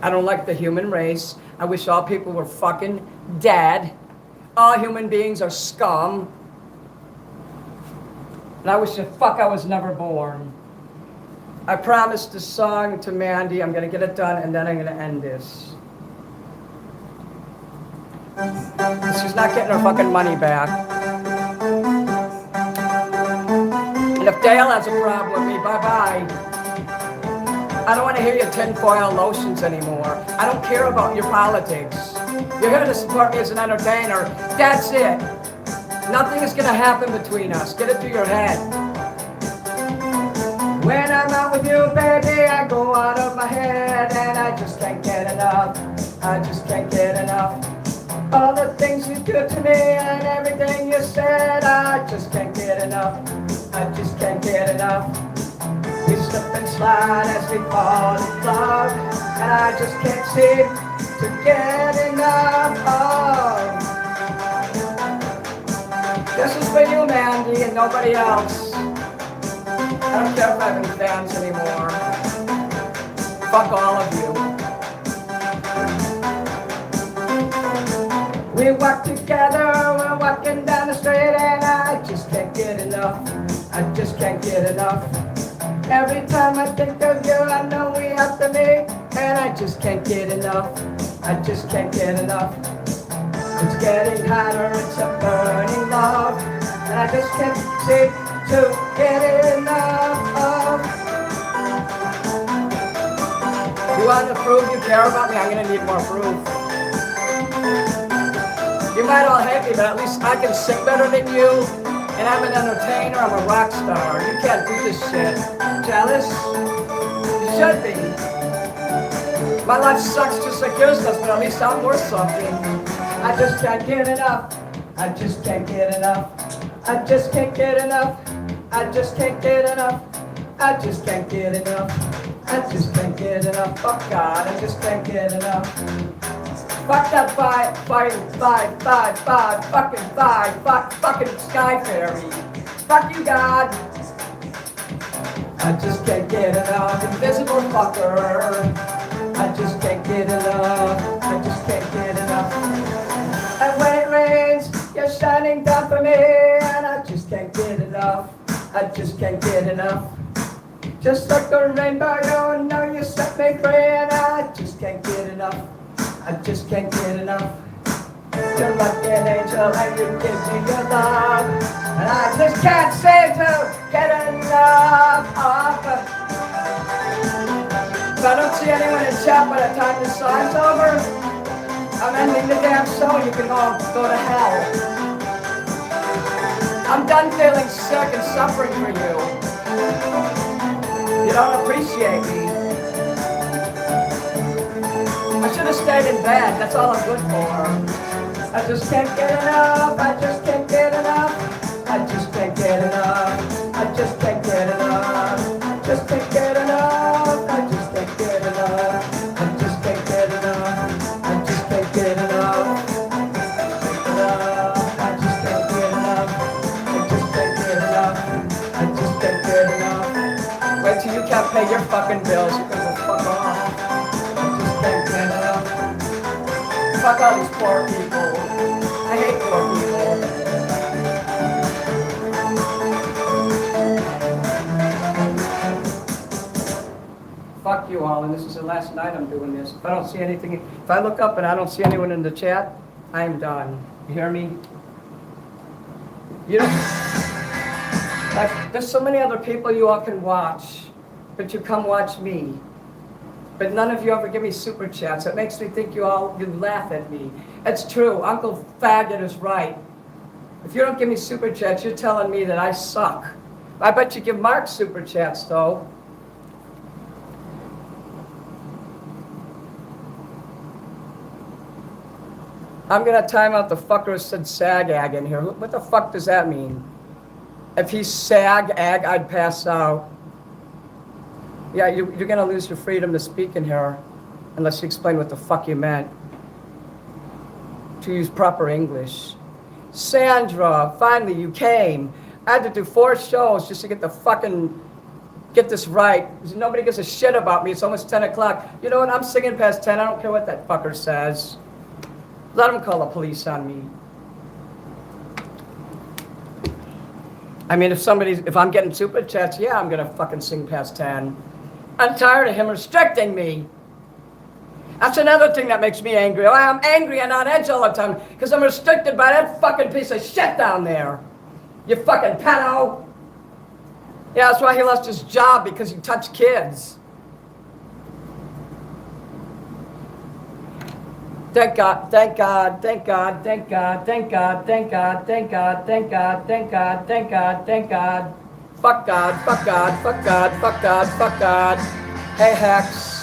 I don't like the human race. I wish all people were fucking dead. All human beings are scum. And I wish the fuck I was never born. I promised a song to Mandy. I'm gonna get it done and then I'm gonna end this. She's not getting her fucking money back. And if Dale has a problem with me, bye-bye. I don't want to hear your tinfoil lotions anymore. I don't care about your politics. You're here to support me as an entertainer. That's it. Nothing is going to happen between us. Get it through your head. When I'm out with you, baby, I go out of my head. And I just can't get enough. I just can't get enough. All the things you do to me and everything you said, I just can't get enough. I just can't get enough. We slip and slide as we fall in love, and I just can't seem to get enough of. This is for you, Mandy, and nobody else. I don't care if I have any fans anymore. Fuck all of you. We walk together, we're walking down the street, and I just can't get enough. I just can't get enough. Every time I think of you, I know we have to meet, and I just can't get enough. I just can't get enough. It's getting hotter, it's a burning love, and I just can't seem to get enough of. You want to prove you care about me? I'm gonna need more proof. You might all hate me, but at least I can sing better than you. And I'm an entertainer, I'm a rock star. You can't do this shit. Jealous? You should be. My life sucks just like yours does, but at least I'm worth something. I just can't get enough. I just can't get enough. I just can't get enough. I just can't get enough. I just can't get enough. I just can't get enough. Oh God, I just can't get enough. Fuck that fucking sky fairy. Fuck you, God. I just can't get enough, invisible fucker. I just can't get enough. I just can't get enough. And when it rains, you're shining down for me, and I just can't get enough. I just can't get enough. Just like a rainbow, you know you set me free, and I just can't get enough. I just can't get enough. You're like an angel and you give me your love, and I just can't seem to get enough of. If I don't see anyone in chat by the time this song's over, I'm ending the damn show and you can all go to hell. I'm done feeling sick and suffering for you. You don't appreciate me. I should have stayed in bed, that's all I'm good for. I just can't get enough, I just can't get enough. I just can't get enough, I just can't get enough. Just can't get enough, I just can't get enough. I just can't get enough, I just can't get enough. I just can't get enough, I just can't get enough. I just can't get enough. Wait till you can't pay your fucking bills, you can go fuck off. Fuck all these poor people. I hate poor people. Fuck you all, and this is the last night I'm doing this. If I don't see anything, if I look up and I don't see anyone in the chat, I'm done. You hear me? You know, like, there's so many other people you all can watch, but you come watch me. But none of you ever give me super chats. It makes me think you laugh at me. It's true. Uncle Faggot is right. If you don't give me super chats, you're telling me that I suck. I bet you give Mark super chats, though. I'm gonna time out the fucker who said sag-ag in here. What the fuck does that mean? If he's sag-ag, I'd pass out. Yeah, you're going to lose your freedom to speak in here unless you explain what the fuck you meant. To use proper English. Sandra, finally you came. I had to do 4 shows just to get the fucking Get this right. Nobody gives a shit about me. It's almost 10 o'clock. You know what? I'm singing past 10. I don't care what that fucker says. Let him call the police on me. I mean, if I'm getting super chats, yeah, I'm gonna fucking sing past 10. I'm tired of him restricting me. That's another thing that makes me angry. I'm angry and on edge all the time because I'm restricted by that fucking piece of shit down there. You fucking pedo. Yeah, that's why he lost his job, because he touched kids. Thank God, thank God, thank God, thank God, thank God, thank God, thank God, thank God, thank God, thank God, thank God. Fuck God, fuck God, fuck God, fuck God, fuck God. Hey, Hex.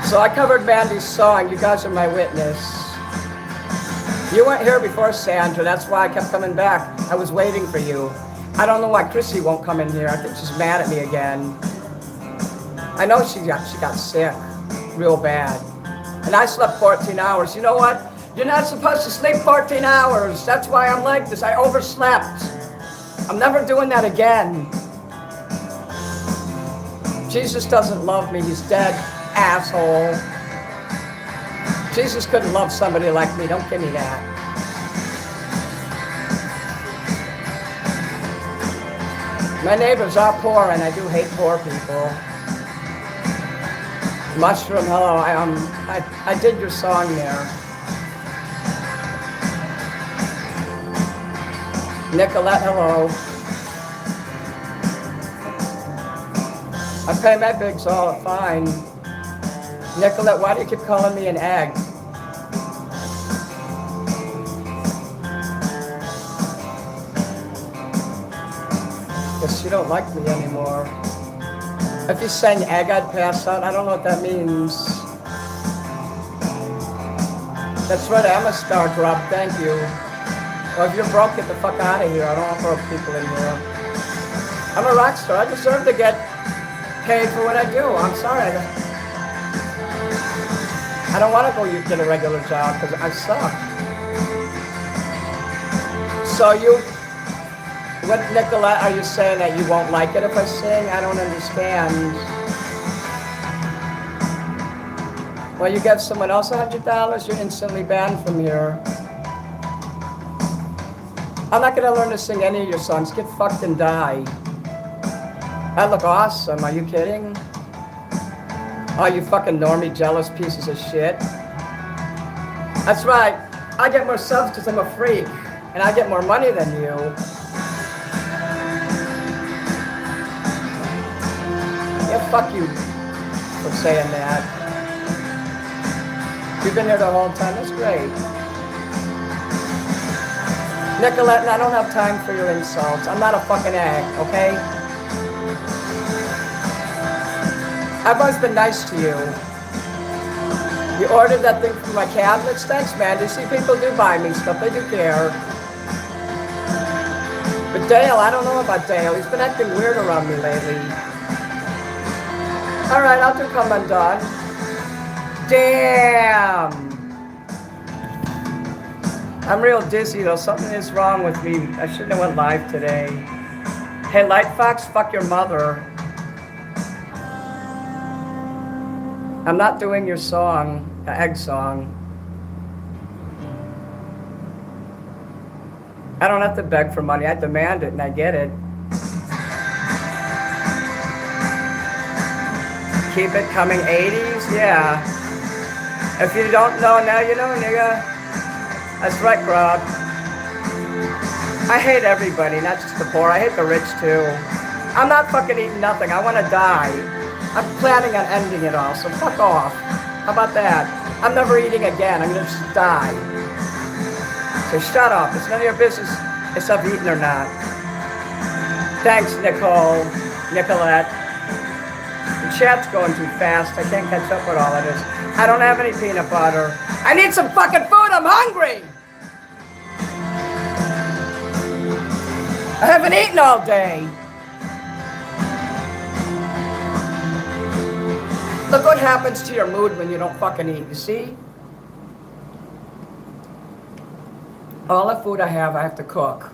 So I covered Mandy's song. You guys are my witness. You weren't here before, Sandra. That's why I kept coming back. I was waiting for you. I don't know why Chrissy won't come in here. I think she's mad at me again. I know she got sick real bad. And I slept 14 hours. You know what? You're not supposed to sleep 14 hours. That's why I'm like this. I overslept. I'm never doing that again. Jesus doesn't love me. He's dead, asshole. Jesus couldn't love somebody like me. Don't give me that. My neighbors are poor, and I do hate poor people. Mushroom, hello. I did your song there. Nicolette, hello. I pay my bigs all fine. Nicolette, why do you keep calling me an egg? Guess you don't like me anymore. If you sang egg, I'd pass out. I don't know what that means. That's right, I'm a star drop, thank you. Well, if you're broke, get the fuck out of here. I don't want broke people in here. I'm a rock star. I deserve to get paid for what I do. I'm sorry. I don't want to go get a regular job because I suck. So what, Nicolette, are you saying that you won't like it if I sing? I don't understand. Well, you give someone else $100, you're instantly banned from here. I'm not gonna learn to sing any of your songs. Get fucked and die. I look awesome, are you kidding? Oh, you fucking normie, jealous pieces of shit. That's right, I get more subs because I'm a freak, and I get more money than you. Yeah, fuck you for saying that. You've been here the whole time, that's great. Nicolette, I don't have time for your insults. I'm not a fucking egg, okay? I've always been nice to you. You ordered that thing from my cabinets? Thanks, man. You see, people do buy me stuff. They do care. But Dale, I don't know about Dale. He's been acting weird around me lately. All right, I'll do Come Undone. Damn! I'm real dizzy though. Something is wrong with me. I shouldn't have went live today. Hey, Lightfox, fuck your mother. I'm not doing your song, the egg song. I don't have to beg for money. I demand it and I get it. Keep it coming 80s? Yeah. If you don't know, now you know, nigga. That's right, Grog. I hate everybody, not just the poor. I hate the rich, too. I'm not fucking eating nothing. I want to die. I'm planning on ending it all, so fuck off. How about that? I'm never eating again. I'm going to just die. So shut up. It's none of your business if I'm eating or not. Thanks, Nicole. Nicolette. The chat's going too fast. I can't catch up with all of this. I don't have any peanut butter. I need some fucking food. I'm hungry. I haven't eaten all day. Look what happens to your mood when you don't fucking eat, you see? All the food I have to cook.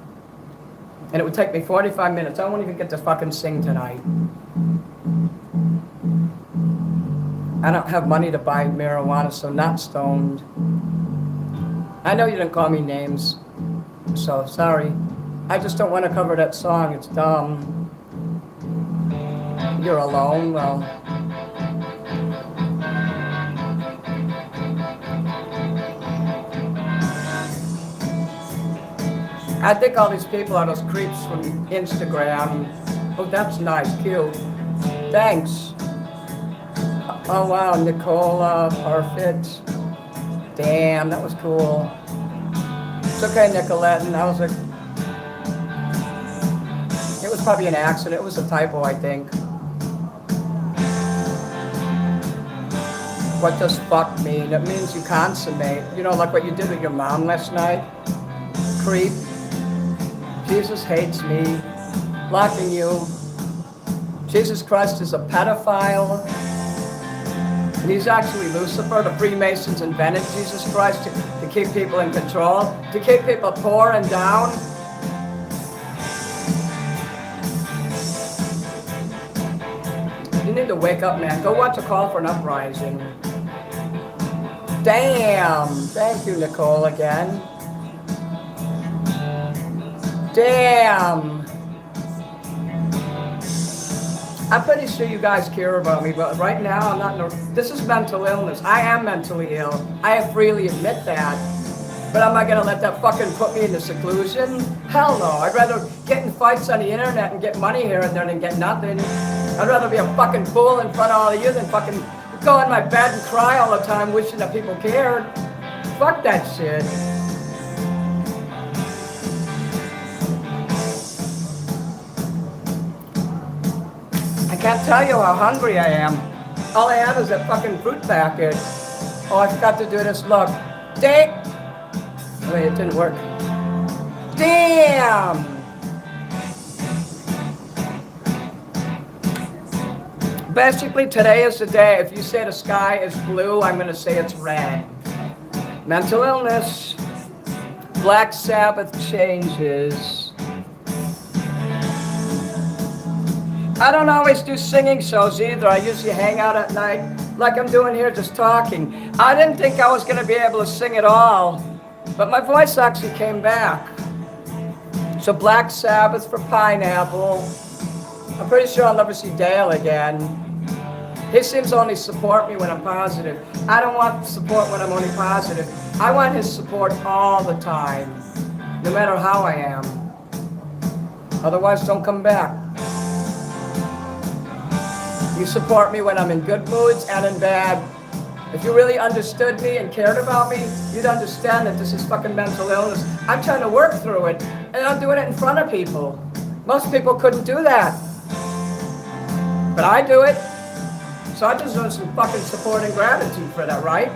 And it would take me 45 minutes. I won't even get to fucking sing tonight. I don't have money to buy marijuana, so not stoned. I know you didn't call me names, so sorry. I just don't want to cover that song. It's dumb. You're alone? Well... I think all these people are those creeps from Instagram. Oh, that's nice, cute. Thanks. Oh wow, Nicola, perfect. Damn, that was cool. It's okay, Nicolette. And I was like, it was probably an accident. It was a typo, I think. What does fuck mean? It means you consummate. You know, like what you did with your mom last night. Creep. Jesus hates me. Blocking you. Jesus Christ is a pedophile. And he's actually Lucifer. The Freemasons invented Jesus Christ to keep people in control, to keep people poor and down. You need to wake up, man. Go watch A Call for an Uprising. Damn. Thank you, Nicole, again. Damn. I'm pretty sure you guys care about me, but right now I'm not. This is mental illness. I am mentally ill. I freely admit that. But am I gonna let that fucking put me into seclusion? Hell no. I'd rather get in fights on the internet and get money here and there than get nothing. I'd rather be a fucking fool in front of all of you than fucking go in my bed and cry all the time wishing that people cared. Fuck that shit. I can't tell you how hungry I am. All I have is that fucking fruit packet. Oh, I forgot to do this. Look. Dang. Wait, it didn't work. Damn. Basically, today is the day. If you say the sky is blue, I'm going to say it's red. Mental illness. Black Sabbath changes. I don't always do singing shows either. I usually hang out at night like I'm doing here, just talking. I didn't think I was going to be able to sing at all, but my voice actually came back. So Black Sabbath for Pineapple. I'm pretty sure I'll never see Dale again. He seems to only support me when I'm positive. I don't want support when I'm only positive. I want his support all the time, no matter how I am. Otherwise, don't come back. You support me when I'm in good moods and in bad. If you really understood me and cared about me, you'd understand that this is fucking mental illness. I'm trying to work through it, and I'm doing it in front of people. Most people couldn't do that. But I do it. So I deserve some fucking support and gratitude for that, right?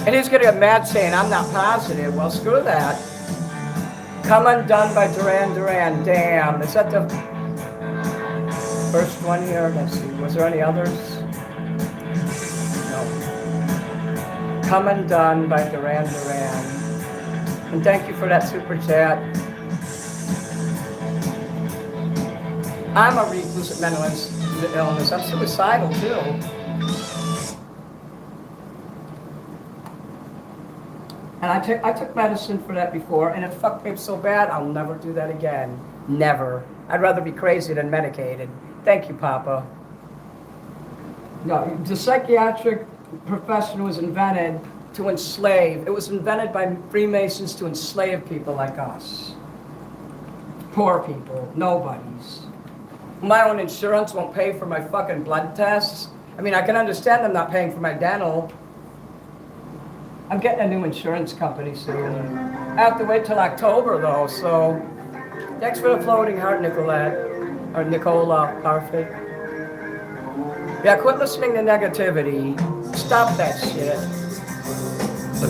And he's gonna get mad saying I'm not positive. Well, screw that. Come Undone by Duran Duran. Damn, is that the first one here? Let's see, was there any others? No. Come Undone by Duran Duran. And thank you for that super chat. I'm a recluse with mental illness. I'm suicidal too. And I took medicine for that before, and it fucked me up so bad, I'll never do that again. Never. I'd rather be crazy than medicated. Thank you, Papa. No, the psychiatric profession was invented to enslave. It was invented by Freemasons to enslave people like us. Poor people, nobodies. My own insurance won't pay for my fucking blood tests. I mean, I can understand them not paying for my dental. I'm getting a new insurance company soon. I have to wait till October though, so thanks for the floating heart, Nicolette. Or Nicola, perfect. Yeah, quit listening to negativity. Stop that shit.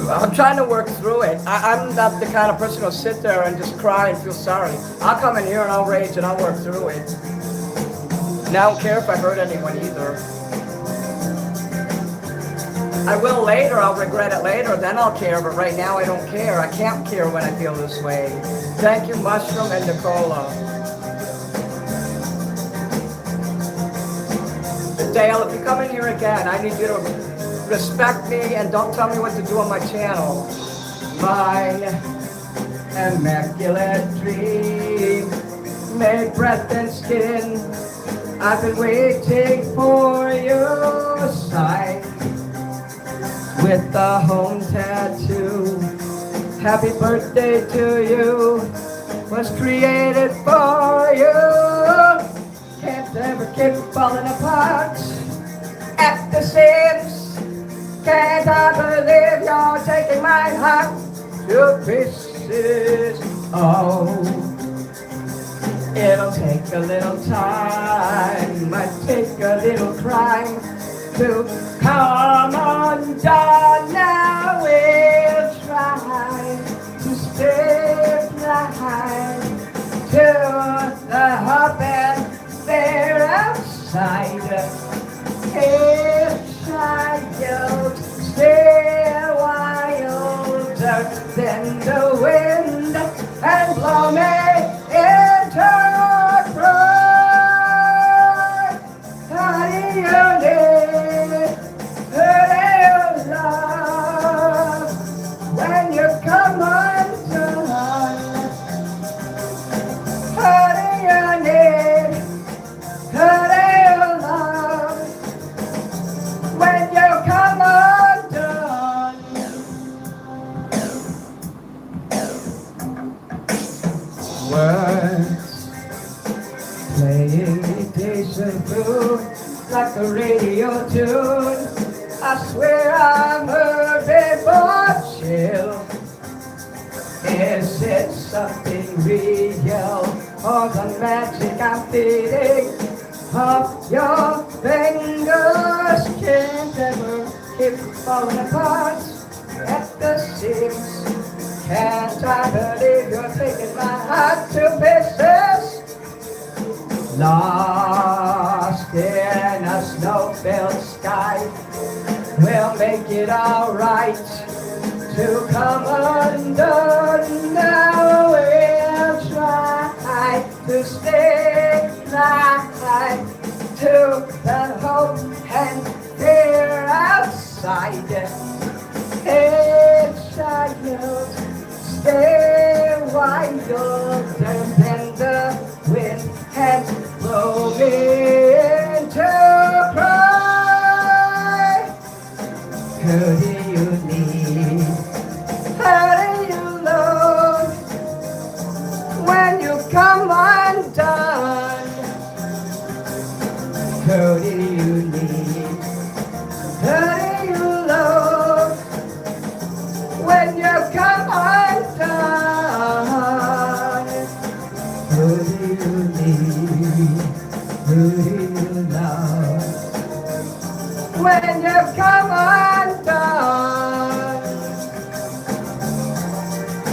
I'm trying to work through it. I'm not the kind of person who'll sit there and just cry and feel sorry. I'll come in here and I'll rage and I'll work through it. And I don't care if I hurt anyone either. I will later, I'll regret it later, then I'll care, but right now I don't care. I can't care when I feel this way. Thank you, Mushroom and Nicola. Dale, if you come in here again, I need you to respect me and don't tell me what to do on my channel. Mine immaculate dream, made breath and skin. I've been waiting for your sign with the home tattoo. Happy birthday to you, was created for you. Can't ever keep falling apart at the seams. Can't I believe you're taking my heart to pieces? Oh, it'll take a little time, might take a little crying to come undone. Now we'll try to stay blind to the hope and fear outside. If child stay wilder than the wind and blow me into pride. How do you need? Who do you love when you come undone? How do you need? Who do you love when you come undone? Words playing imitation through like a radio tune. I swear I'm heard before chill. Is it something real or the magic I'm feeling of your fingers? Can't ever keep falling apart at the seams. Can't I believe you're taking my heart to pieces? Lost in a snow-filled sky, we'll make it alright to come undone. Now we'll try to stay alive to the hope and fear outside. Hey, child, stay wilder than the wind and blow me into pride. Who do you need? How do you love when you come undone? Who do you need? How do you love when you come undone? Who do you need? Who do you love when you come undone?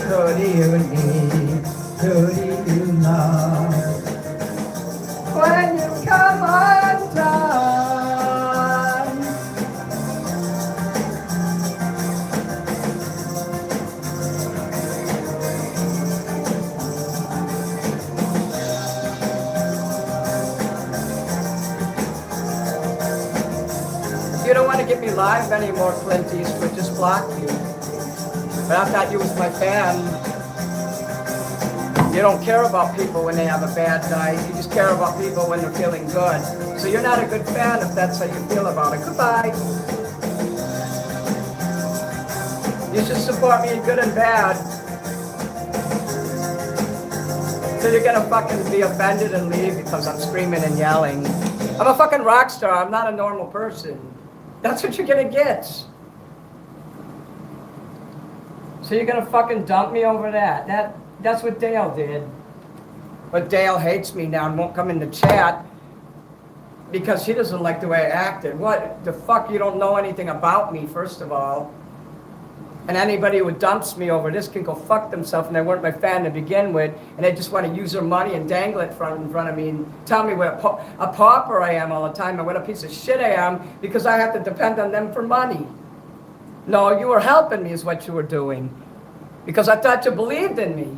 Who do you need? Who do you love when you come undone? You don't want to get me live anymore, Clint Eastwood, just block you. But I thought you was my fan. You don't care about people when they have a bad night. You just care about people when they're feeling good. So you're not a good fan if that's how you feel about it. Goodbye. You should support me in good and bad. So you're gonna fucking be offended and leave because I'm screaming and yelling. I'm a fucking rock star. I'm not a normal person. That's what you're gonna get. So you're gonna fucking dump me over that. That's what Dale did. But Dale hates me now and won't come in the chat because he doesn't like the way I acted. What the fuck? You don't know anything about me, first of all. And anybody who dumps me over this can go fuck themselves, and they weren't my fan to begin with, and they just want to use their money and dangle it in front of me and tell me what a pauper I am all the time and what a piece of shit I am because I have to depend on them for money. No, you were helping me is what you were doing because I thought you believed in me.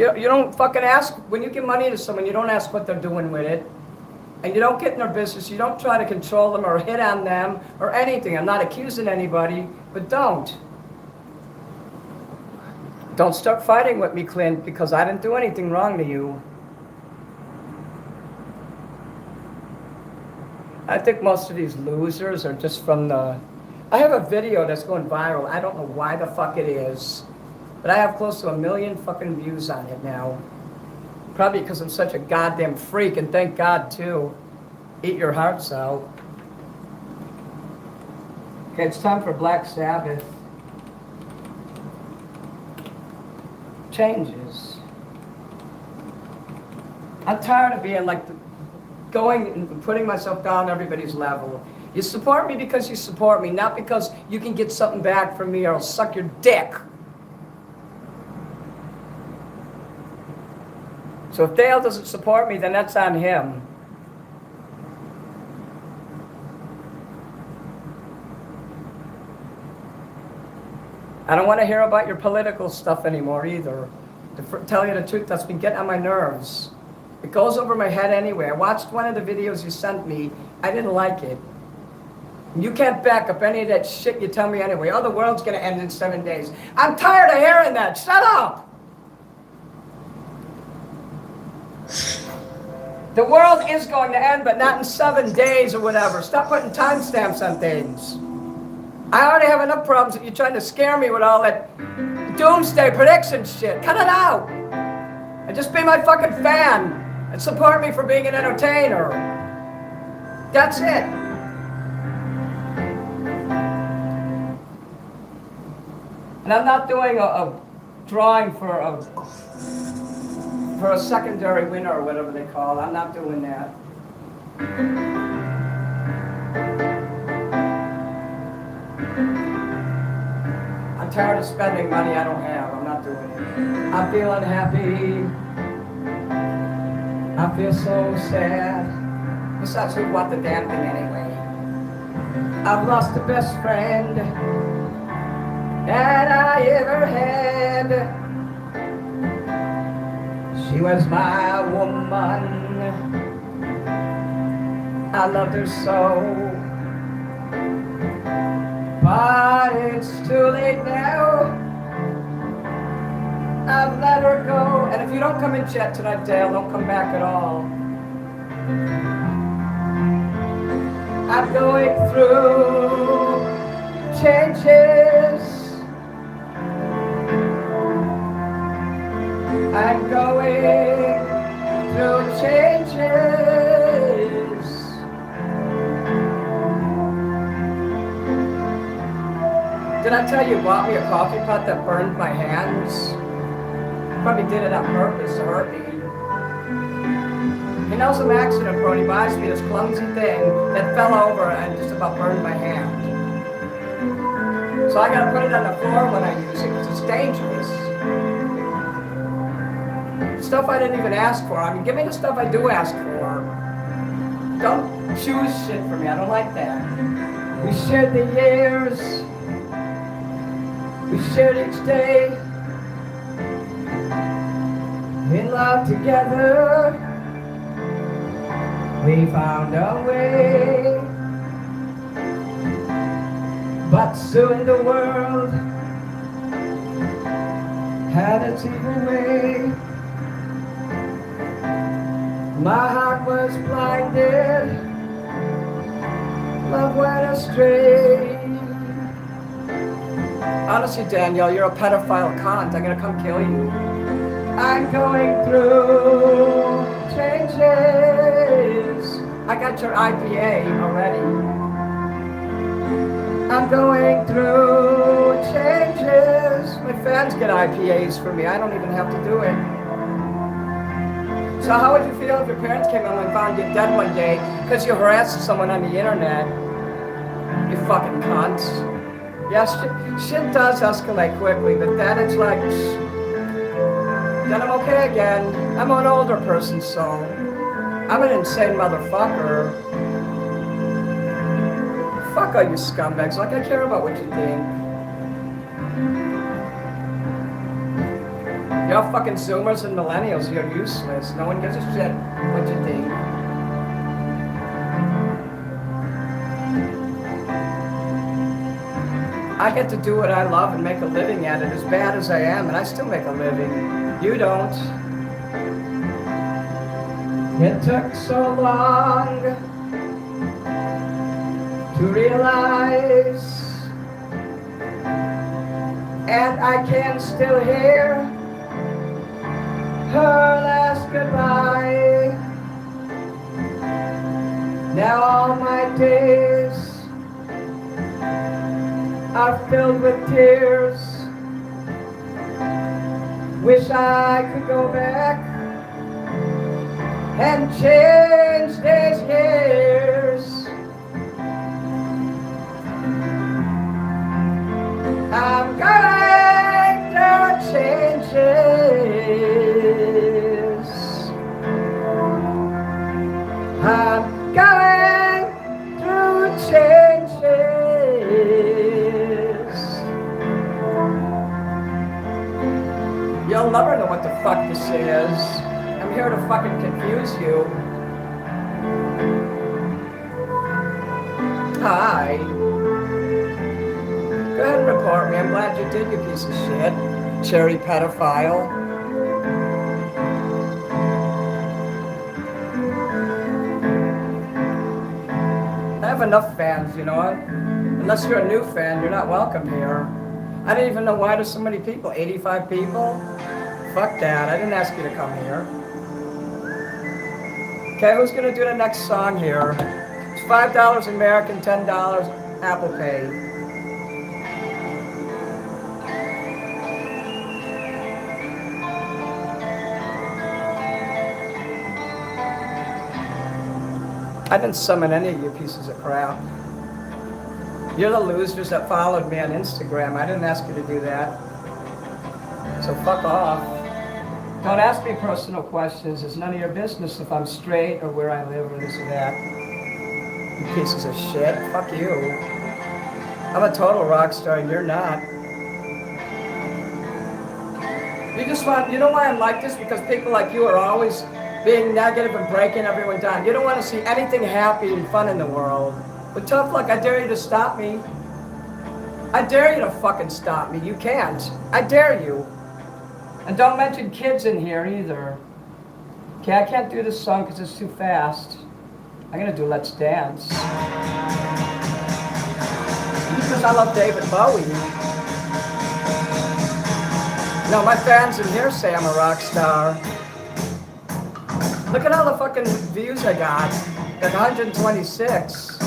You don't fucking ask, when you give money to someone, you don't ask what they're doing with it. And you don't get in their business, you don't try to control them or hit on them or anything. I'm not accusing anybody, but don't. Don't start fighting with me, Clint, because I didn't do anything wrong to you. I think most of these losers are just from the... I have a video that's going viral. I don't know why the fuck it is. But I have close to 1 million fucking views on it now. Probably because I'm such a goddamn freak, and thank God too. Eat your hearts out. Okay, it's time for Black Sabbath. Changes. I'm tired of being like going and putting myself down everybody's level. You support me because you support me, not because you can get something back from me or I'll suck your dick. So if Dale doesn't support me, then that's on him. I don't want to hear about your political stuff anymore either. To tell you the truth, that's been getting on my nerves. It goes over my head anyway. I watched one of the videos you sent me. I didn't like it. You can't back up any of that shit you tell me anyway. Oh, the world's going to end in 7 days. I'm tired of hearing that. Shut up! The world is going to end, but not in 7 days or whatever. Stop putting timestamps on things. I already have enough problems that you're trying to scare me with all that doomsday prediction shit. Cut it out. And just be my fucking fan and support me for being an entertainer. That's it. And I'm not doing a drawing for a secondary winner or whatever they call it. I'm not doing that. I'm tired of spending money I don't have. I'm not doing it. I feel unhappy. I feel so sad. Besides, who want the damn thing anyway? I've lost the best friend that I ever had. She was my woman. I loved her so. But it's too late now. I've let her go. And if you don't come in chat tonight, Dale, don't come back at all. I'm going through changes. I'm going through changes. Did I tell you bought me a coffee pot that burned my hands? Probably did it on purpose to hurt me. He knows I'm accident prone. He buys me this clumsy thing that fell over and just about burned my hand. So I gotta put it on the floor when I use it because it's dangerous. Stuff I didn't even ask for. I mean, give me the stuff I do ask for. Don't choose shit for me. I don't like that. We shared the years. We shared each day. In love together. We found a way. But soon the world had its evil way. My heart was blinded, love went astray. Honestly, Danielle, you're a pedophile cunt. I'm gonna come kill you. I'm going through changes. I got your IPA already. I'm going through changes. My fans get IPAs for me. I don't even have to do it. So how would you feel if your parents came home and found you dead one day because you harassed someone on the internet? You fucking cunts. Yes, shit does escalate quickly, but then it's like, then I'm okay again. I'm an older person, so I'm an insane motherfucker. Fuck all you scumbags, like I care about what you think. Y'all fucking Zoomers and Millennials, you're useless. No one gives a shit what you think. I get to do what I love and make a living at it, as bad as I am, and I still make a living. You don't. It took so long to realize, and I can still hear her last goodbye. Now all my days are filled with tears. Wish I could go back and change these years. I'm going to change this. I'm going to change this. You'll never know what the fuck this is. I'm here to fucking confuse you. Hi. Go ahead and report me. I'm glad you did, you piece of shit. Cherry pedophile. I have enough fans, you know what? Unless you're a new fan, you're not welcome here. I didn't even know why there's so many people. 85 people? Fuck that. I didn't ask you to come here. Okay, who's gonna do the next song here? It's $5 American, $10 Apple Pay. I didn't summon any of you pieces of crap. You're the losers that followed me on Instagram. I didn't ask you to do that. So fuck off. Don't ask me personal questions. It's none of your business if I'm straight or where I live or this or that. You pieces of shit. Fuck you. I'm a total rock star and you're not. You just want, you know why I'm like this? Because people like you are always being negative and breaking everyone down. You don't want to see anything happy and fun in the world. But tough luck, I dare you to stop me. I dare you to fucking stop me. You can't. I dare you. And don't mention kids in here either. Okay, I can't do this song because it's too fast. I'm gonna do Let's Dance. Because I love David Bowie. No, my fans in here say I'm a rock star. Look at all the fucking views I got. Like 126.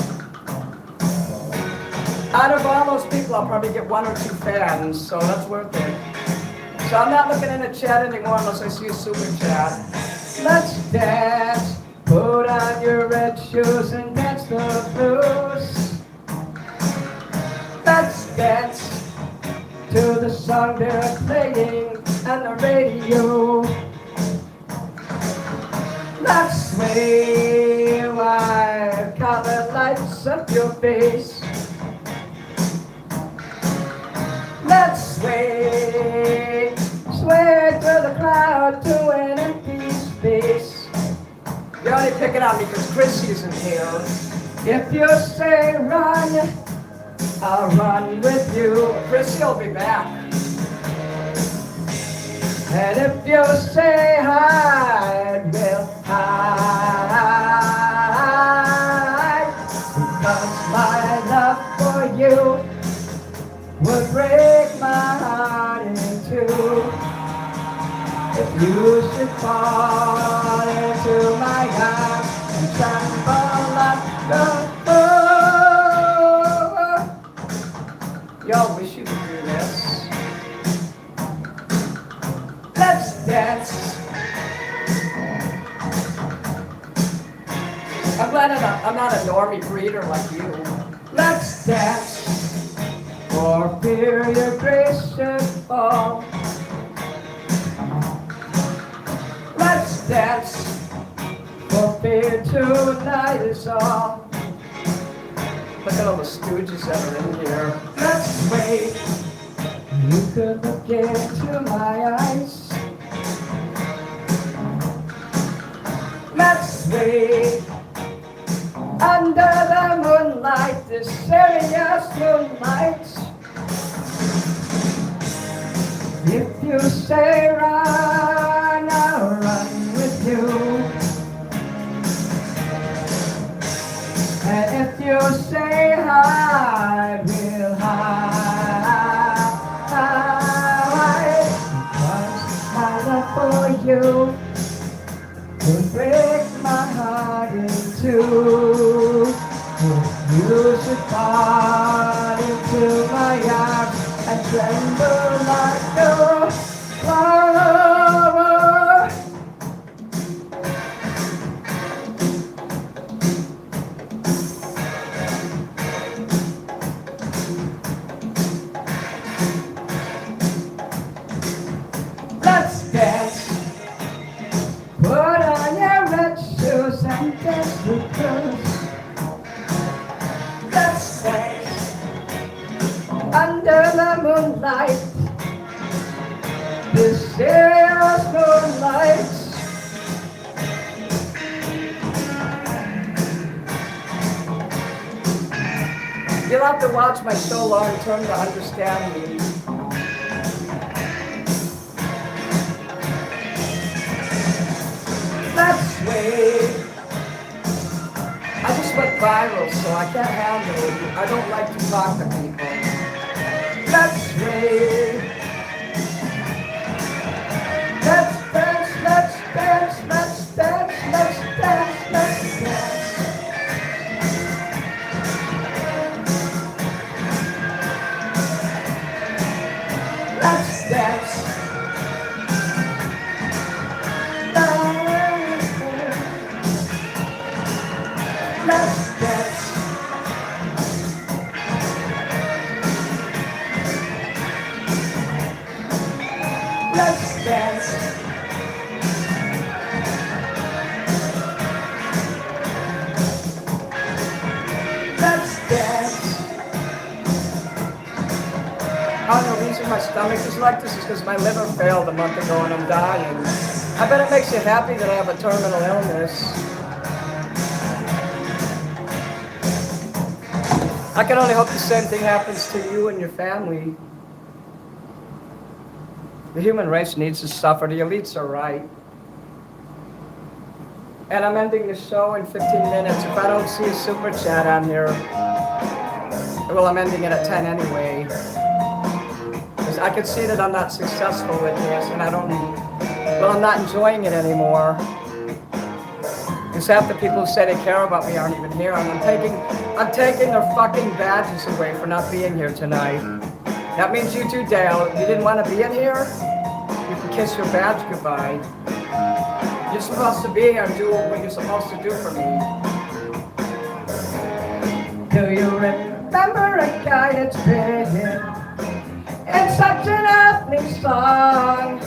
Out of all those people, I'll probably get 1 or 2 fans, so that's worth it. So I'm not looking in the chat anymore unless I see a super chat. Let's dance. Put on your red shoes and dance the blues. Let's dance to the song they're playing on the radio. Let's sway while color lights up your face. Let's sway, sway through the crowd to an empty space. You're only picking on me because Chrissy isn't here. If you say run, I'll run with you. Chrissy will be back. And if you say hide, we'll hide. Because my love for you would break my heart in two. If you should fall into my arms and tremble like the y'all wish you could do this. Let's dance. I'm glad I'm not a normie breeder like you. Let's dance. For fear your grace should fall. Let's dance. For fear tonight is all. Look at all the stooges that are in here. Let's wait. You could look into my eyes Let's wait under the moonlight, the serious moonlight. If you say run, I'll run with you. And if you say hide, we'll hide. Because my love for you will break my heart in two. You should fall into my arms and tremble like a flower. Let's dance. Put on your red shoes and dance with us. Let's dance under the moonlight, the serious moonlight. You'll have to watch my show long term to understand me. Let's wait. I just went viral, so I can't handle it. I don't like to talk to people. Let's wait. Let's dance, let's dance, let's dance, let's dance, let's dance. Let's dance. Let's dance. Let's dance. Let's dance. Oh, the reason my stomach is like this is because my liver failed a month ago and I'm dying. I bet it makes you happy that I have a terminal illness. I can only hope the same thing happens to you and your family. The human race needs to suffer. The elites are right. And I'm ending the show in 15 minutes. If I don't see a super chat on here, well, I'm ending it at 10 anyway. Because I can see that I'm not successful with this, and I'm not enjoying it anymore. Because half the people who say they care about me aren't even here, and I'm taking their fucking badges away for not being here tonight. That means you too, Dale. You didn't want to be in here? You can kiss your badge goodbye. You're supposed to be here and do what you're supposed to do for me. Do you remember a guy that's been in such an earthly song?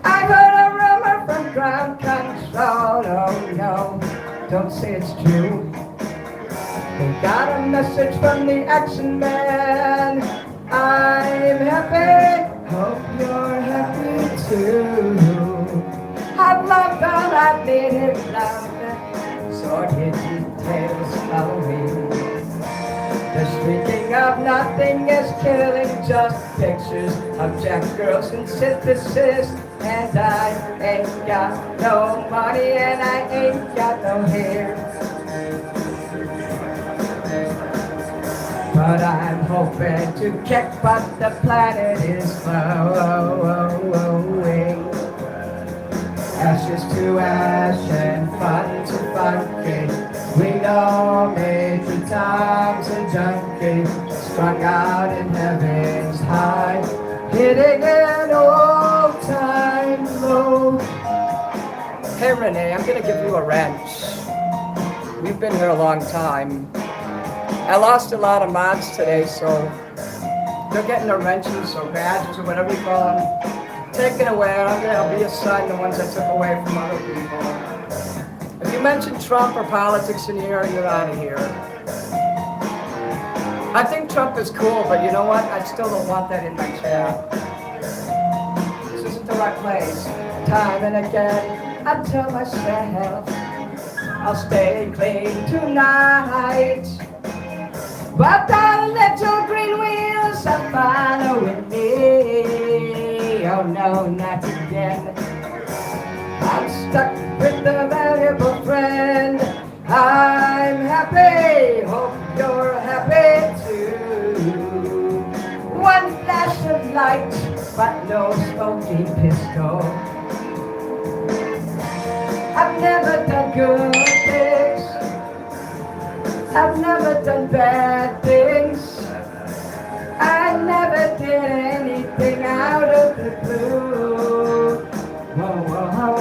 I heard a rumor from ground control. Oh no, don't say it's true. We got a message from the action man. I'm happy, hope you're happy too. I've loved all I needed love, so his details follow me. The speaking of nothing is killing, just pictures of jack girls and synthesis. And I ain't got no money and I ain't got no hair. But I'm hoping to kick what the planet is flowing. Ashes to ash and fun to funky. We know Major Tom's a junkie, strung out in heaven's high, hitting an old time low. Hey Renee, I'm gonna give you a wrench. We've been here a long time. I lost a lot of mods today, so they're getting their wrenches or badges or whatever you call them taken away. I'll be assigned the ones I took away from other people. If you mention Trump or politics in here, you're out of here. I think Trump is cool, but you know what? I still don't want that in my chat. This isn't the right place. Time and again, I tell myself I'll stay clean tonight. But the little green wheels are following me. Oh no, not again. I'm stuck with a valuable friend. I'm happy, hope you're happy too. One flash of light, but no smoking pistol. I've never done good things. I've never done bad things. I never did anything out of the blue. Whoa, whoa, whoa.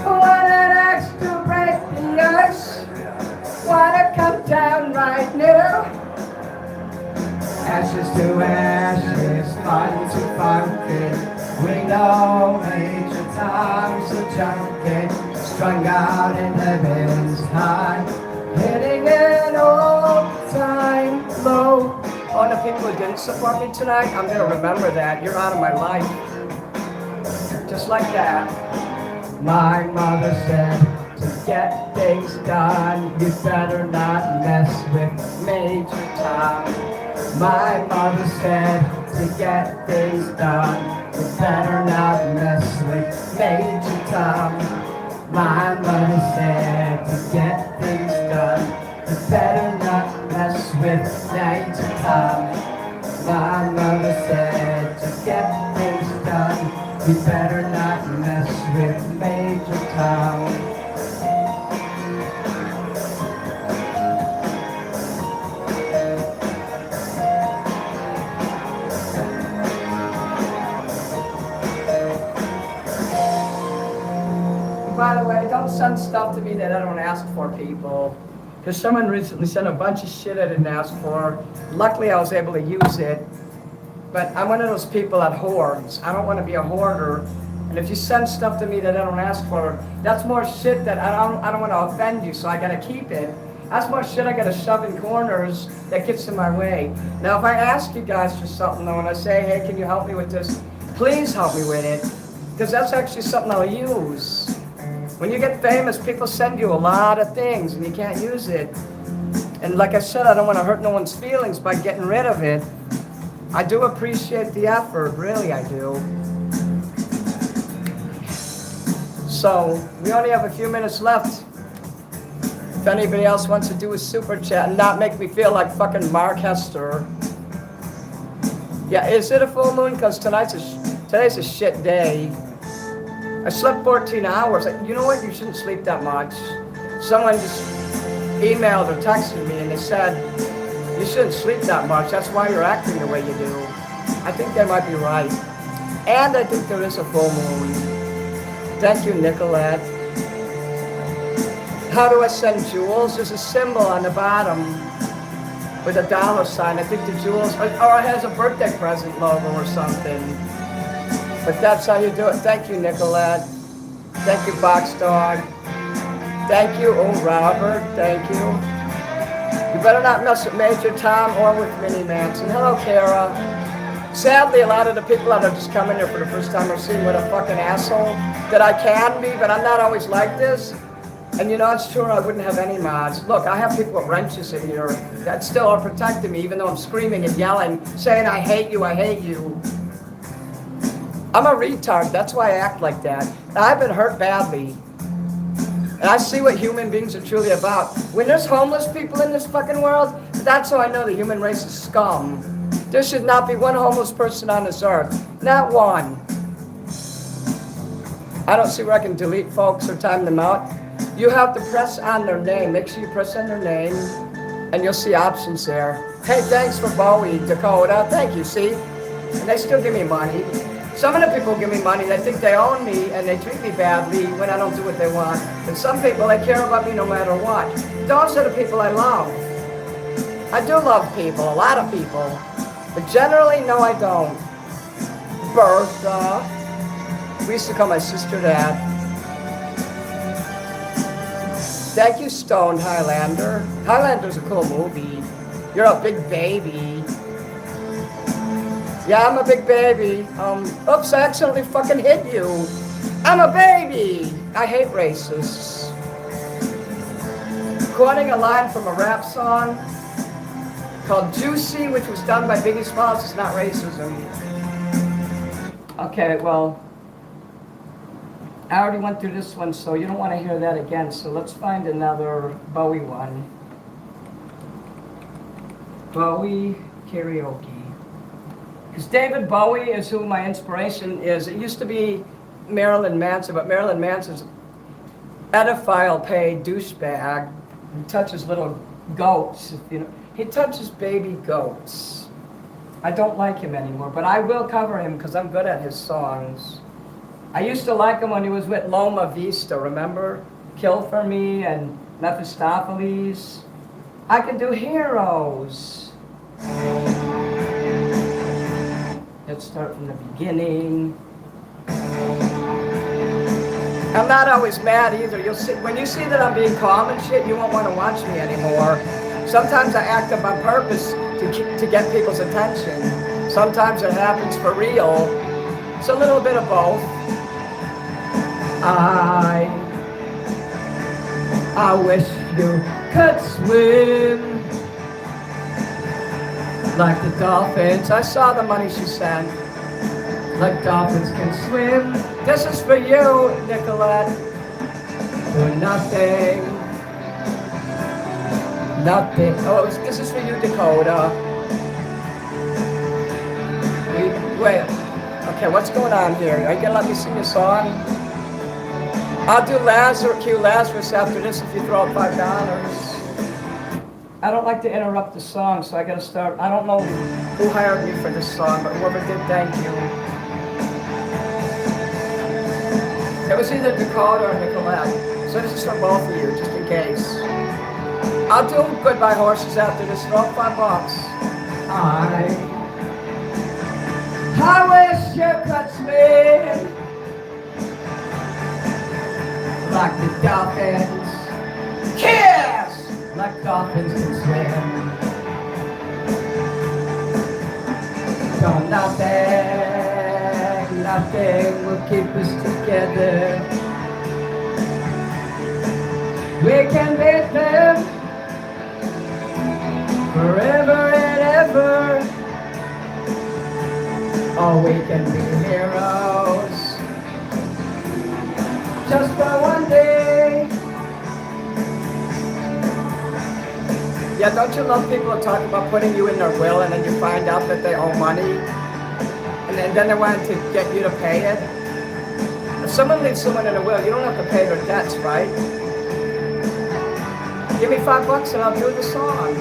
One that acts to break the ice. Wanna come down right now. Ashes to ashes, fun to funky. We know Major Tom's a junkie, strung out in heaven's high, hitting an all-time low. All the people who didn't support me tonight, I'm gonna remember that. You're out of my life. Just like that. My mother said, to get things done, you better not mess with Major Tom. My mother said, to get things done, you better not mess with Major Tom. My mother said, to get things done, you better not mess with Major Tom. My mother said, to get things done, you better not mess with Major Tom. By the way, don't send stuff to me that I don't ask for, people. Because someone recently sent a bunch of shit I didn't ask for. Luckily, I was able to use it. But I'm one of those people that hoards. I don't want to be a hoarder. And if you send stuff to me that I don't ask for, that's more shit that I don't want to offend you, so I got to keep it. That's more shit I got to shove in corners that gets in my way. Now, if I ask you guys for something, though, and I say, hey, can you help me with this? Please help me with it. Because that's actually something I'll use. When you get famous, people send you a lot of things and you can't use it. And like I said, I don't want to hurt no one's feelings by getting rid of it. I do appreciate the effort, really I do. So, we only have a few minutes left. If anybody else wants to do a super chat and not make me feel like fucking Mark Hester. Yeah, is it a full moon? Because today's a shit day. I slept 14 hours. You know what? You shouldn't sleep that much. Someone just emailed or texted me and they said, you shouldn't sleep that much. That's why you're acting the way you do. I think they might be right. And I think there is a full moon. Thank you, Nicolette. How do I send jewels? There's a symbol on the bottom with a dollar sign. I think the jewels, or it has a birthday present logo or something. But that's how you do it. Thank you, Nicolette. Thank you, Box Dog. Thank you, oh, Robert. Thank you. You better not mess with Major Tom or with Minnie Manson. Hello, Kara. Sadly, a lot of the people that are just coming here for the first time are seeing what a fucking asshole that I can be, but I'm not always like this. And you know, it's true, I wouldn't have any mods. Look, I have people with wrenches in here that still are protecting me, even though I'm screaming and yelling, saying, I hate you, I hate you. I'm a retard, that's why I act like that. I've been hurt badly. And I see what human beings are truly about. When there's homeless people in this fucking world, that's how I know the human race is scum. There should not be one homeless person on this earth. Not one. I don't see where I can delete folks or time them out. You have to press on their name. Make sure you press on their name, and you'll see options there. Hey, thanks for Bowie, Dakota. Thank you, see? And they still give me money. Some of the people give me money, they think they own me, and they treat me badly when I don't do what they want. And some people, they care about me no matter what. Those are the people I love. I do love people, a lot of people. But generally, no, I don't. Bertha. We used to call my sister that. Thank you, Stoned Highlander. Highlander's a cool movie. You're a big baby. Yeah, I'm a big baby. Oops, I accidentally fucking hit you. I'm a baby. I hate racists. Quoting a line from a rap song called Juicy, which was done by Biggie Smalls, is not racism. Okay, well, I already went through this one, so you don't want to hear that again. So let's find another Bowie one. Bowie karaoke. Because David Bowie is who my inspiration is. It used to be Marilyn Manson, but Marilyn Manson's pedophile paid douchebag who touches little goats. You know, he touches baby goats. I don't like him anymore, but I will cover him because I'm good at his songs. I used to like him when he was with Loma Vista, remember? Kill for Me and Mephistopheles. I can do Heroes. Let's start from the beginning. I'm not always mad either. You'll see, when you see that I'm being calm and shit, you won't want to watch me anymore. Sometimes I act up on purpose to get people's attention. Sometimes it happens for real. It's a little bit of both. I wish you could swim like the dolphins. I saw the money she sent. Like dolphins can swim. This is for you, Nicolette. For nothing. Nothing. Oh, this is for you, Dakota. Wait. Okay, what's going on here? Are you gonna let me sing a song? I'll do Q Lazarus after this if you throw out $5. I don't like to interrupt the song, so I gotta start. I don't know who hired me for this song, but whoever did, thank you. It was either Dakota or Nicolette, so this is for both of you, just in case. I'll do Goodbye Horses after this, throw out $5. I wish you could swim like the dolphins. Kiss! Like dolphins can swim. So nothing will keep us together. We can beat them forever and ever. Or we can be heroes just for one day. Yeah, don't you love people who talk about putting you in their will and then you find out that they owe money? And then they want to get you to pay it? If someone leaves someone in a will, you don't have to pay their debts, right? Give me $5 and I'll do the song.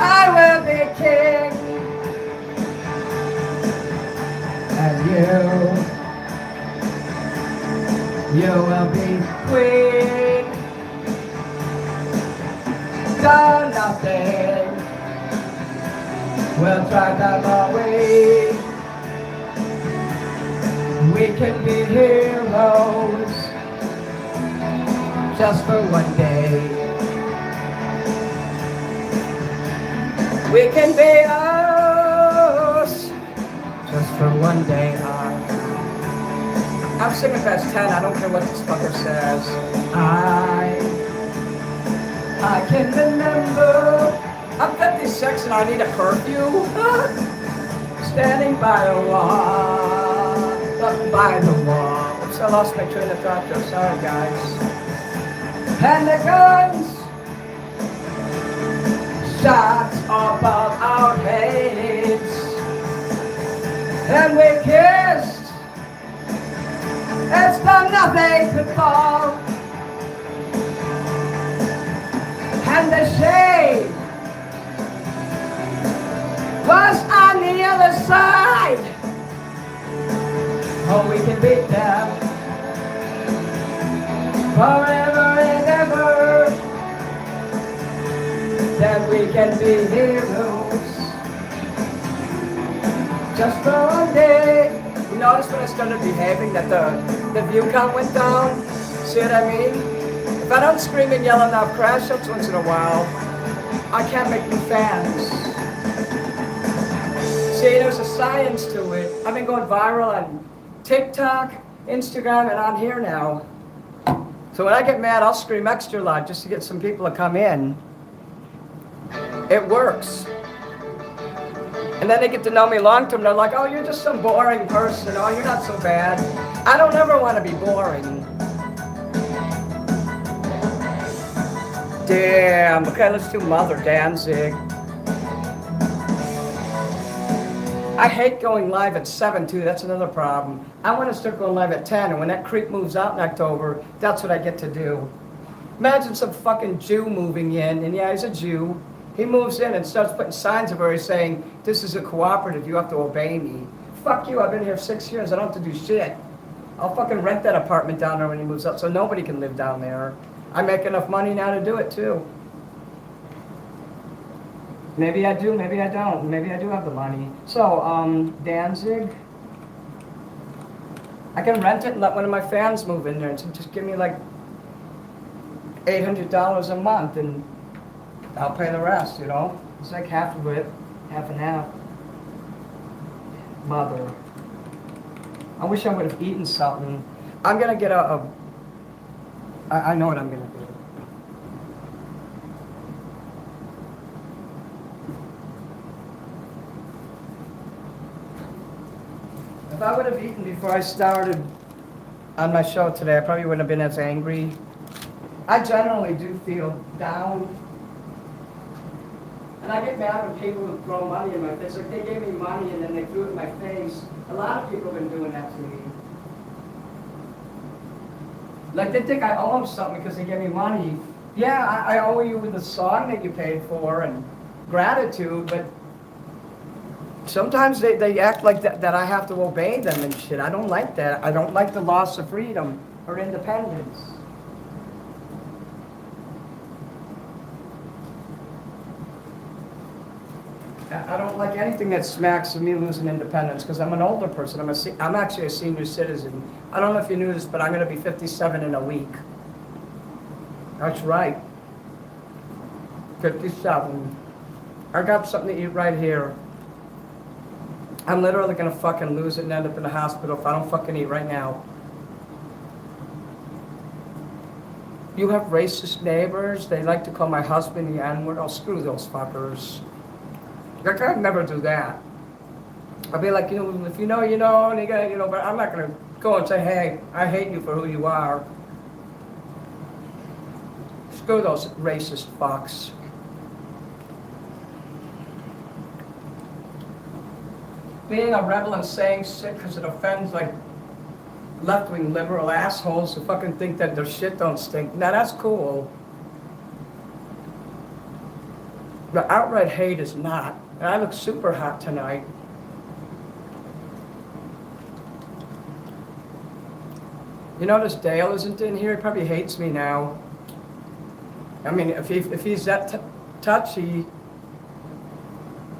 I will be king. And you will be queen. Done nothing. We'll try them away. We can be heroes just for one day. We can be us just for one day. I'm singing past 10, I don't care what this fucker says. I can remember, I'm 56 and I need a curfew. Standing by the wall, up by the wall. Oops, I lost my train of thought there, sorry guys. And the guns, shots above our heads. And we kissed. As though nothing could fall. And the shade was on the other side. Oh, we can beat them forever and ever. Then we can be heroes just for one day. You notice when I started behaving that the view count went down? See what I mean? If I don't scream and yell enough crash ups once in a while, I can't make new fans. See, there's a science to it. I've been going viral on TikTok, Instagram, and on here now. So when I get mad, I'll scream extra loud just to get some people to come in. It works. And then they get to know me long term. They're like, oh, you're just some boring person. Oh, you're not so bad. I don't ever want to be boring. Damn. Okay, let's do Mother Danzig. I hate going live at 7 too. That's another problem. I want to start going live at 10, and when that creep moves out in October, that's what I get to do. Imagine some fucking Jew moving in, and yeah, he's a Jew. He moves in and starts putting signs everywhere saying, this is a cooperative, you have to obey me. Fuck you, I've been here 6 years, I don't have to do shit. I'll fucking rent that apartment down there when he moves up so nobody can live down there. I make enough money now to do it too. Maybe I do, maybe I don't. Maybe I do have the money. So, Danzig. I can rent it and let one of my fans move in there and just give me like $800 a month and I'll pay the rest, you know? It's like half of it, half and half. Mother. I wish I would have eaten something. I'm gonna get I know what I'm gonna do. If I would have eaten before I started on my show today, I probably wouldn't have been as angry. I generally do feel down. And I get mad when people throw money in my face. Like they gave me money and then they threw it in my face. A lot of people have been doing that to me. Like they think I owe them something because they gave me money. Yeah, I owe you with the song that you paid for and gratitude, but sometimes they act like that I have to obey them and shit. I don't like that. I don't like the loss of freedom or independence. I don't like anything that smacks of me losing independence because I'm an older person. I'm actually a senior citizen. I don't know if you knew this, but I'm going to be 57 in a week. That's right. 57. I got something to eat right here. I'm literally going to fucking lose it and end up in the hospital if I don't fucking eat right now. You have racist neighbors. They like to call my husband the N-word. Oh, screw those fuckers. Like, I'd never do that. I'd be like, you know, if you know, you know, and you gotta, you know, but I'm not gonna go and say, hey, I hate you for who you are. Screw those racist fucks. Being a rebel and saying shit because it offends like left-wing liberal assholes who fucking think that their shit don't stink. Now that's cool. The outright hate is not. And I look super hot tonight. You notice Dale isn't in here? He probably hates me now. I mean, if he's that touchy,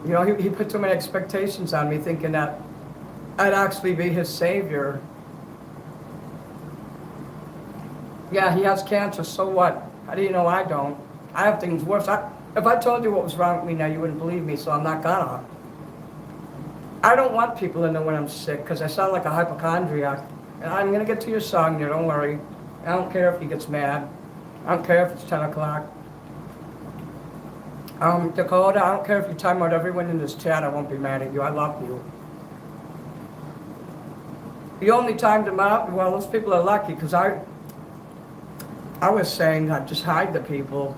you know, he put too many expectations on me thinking that I'd actually be his savior. Yeah, he has cancer, so what? How do you know I don't? I have things worse. If I told you what was wrong with me now, you wouldn't believe me, so I'm not gonna. I don't want people to know when I'm sick, because I sound like a hypochondriac. And I'm gonna get to your song there, don't worry. I don't care if he gets mad. I don't care if it's 10 o'clock. Dakota, I don't care if you time out everyone in this chat, I won't be mad at you. I love you. You only timed them out? Well, those people are lucky, because I was saying I'd just hide the people.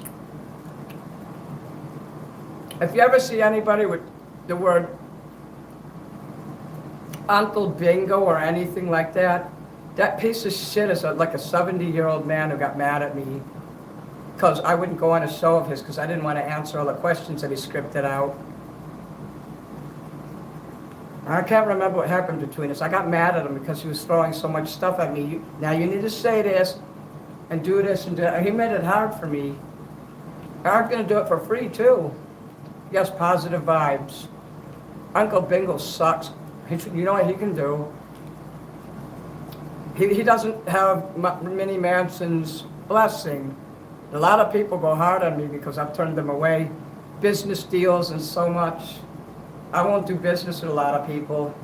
If you ever see anybody with the word Uncle Bingo or anything like that, that piece of shit is like a 70-year-old man who got mad at me because I wouldn't go on a show of his because I didn't want to answer all the questions that he scripted out. I can't remember what happened between us. I got mad at him because he was throwing so much stuff at me. Now you need to say this and do this and do that. He made it hard for me. I'm going to do it for free too. Yes, positive vibes. Uncle Bingo sucks. You know what he can do? He doesn't have Minnie Manson's blessing. A lot of people go hard on me because I've turned them away. Business deals and so much. I won't do business with a lot of people.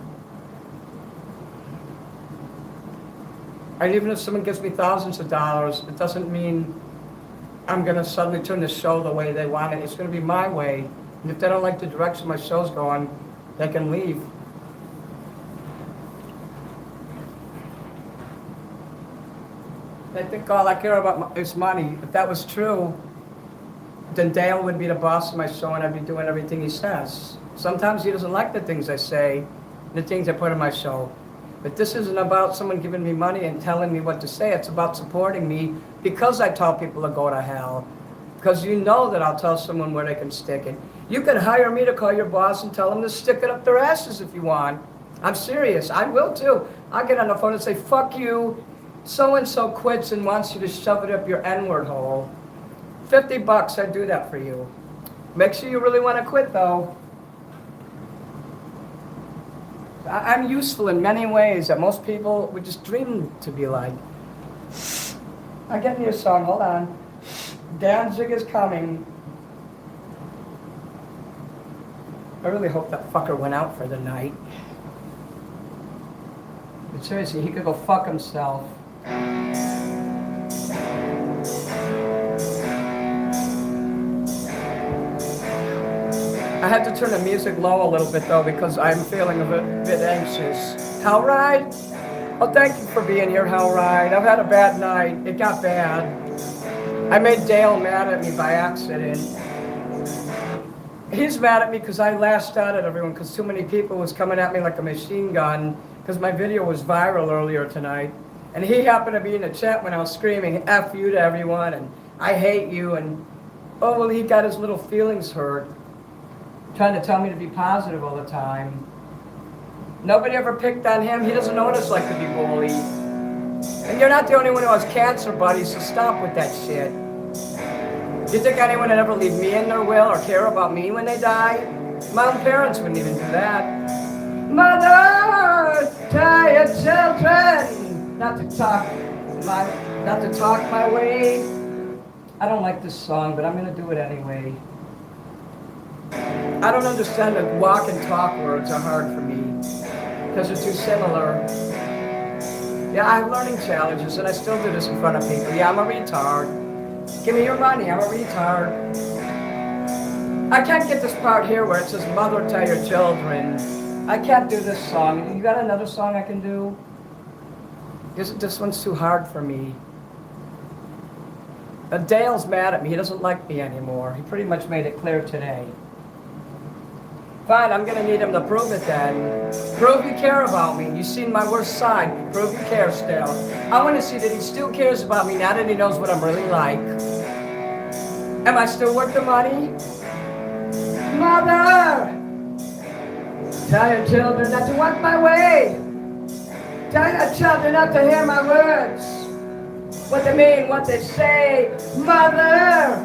And even if someone gives me thousands of dollars, it doesn't mean I'm going to suddenly turn the show the way they want it. It's going to be my way. And if they don't like the direction my show's going, they can leave. They think all I care about is money. If that was true, then Dale would be the boss of my show and I'd be doing everything he says. Sometimes he doesn't like the things I say, the things I put in my show. But this isn't about someone giving me money and telling me what to say. It's about supporting me because I tell people to go to hell. Because you know that I'll tell someone where they can stick it. You can hire me to call your boss and tell them to stick it up their asses if you want. I'm serious. I will too. I'll get on the phone and say, fuck you. So-and-so quits and wants you to shove it up your N-word hole. $50, I'd do that for you. Make sure you really want to quit though. I'm useful in many ways that most people would just dream to be like. I'll get me a song, hold on. Danzig is coming. I really hope that fucker went out for the night. But seriously, he could go fuck himself. I had to turn the music low a little bit though because I'm feeling a bit anxious. Hell Ride? Oh, thank you for being here, Hell Ride. I've had a bad night. It got bad. I made Dale mad at me by accident. He's mad at me because I lashed out at everyone because too many people was coming at me like a machine gun because my video was viral earlier tonight. And he happened to be in the chat when I was screaming F you to everyone and I hate you and oh, well, he got his little feelings hurt. Trying to tell me to be positive all the time. Nobody ever picked on him. He doesn't know what it's like to be bullied. And you're not the only one who has cancer, buddy, so stop with that shit. You think anyone would ever leave me in their will or care about me when they die? My own parents wouldn't even do that. Mother, tell your children not to talk my way. I don't like this song, but I'm gonna do it anyway. I don't understand that walk and talk words are hard for me because they're too similar. Yeah, I have learning challenges and I still do this in front of people. Yeah, I'm a retard. Give me your money, I'm a retard. I can't get this part here where it says mother tell your children. I can't do this song. You got another song I can do? This one's too hard for me. Dale's mad at me. He doesn't like me anymore. He pretty much made it clear today. Fine, I'm gonna need him to prove it then. Prove you care about me. You've seen my worst side. Prove you care still. I want to see that he still cares about me now that he knows what I'm really like. Am I still worth the money? Mother! Tell your children not to walk my way. Tell your children not to hear my words. What they mean, what they say. Mother!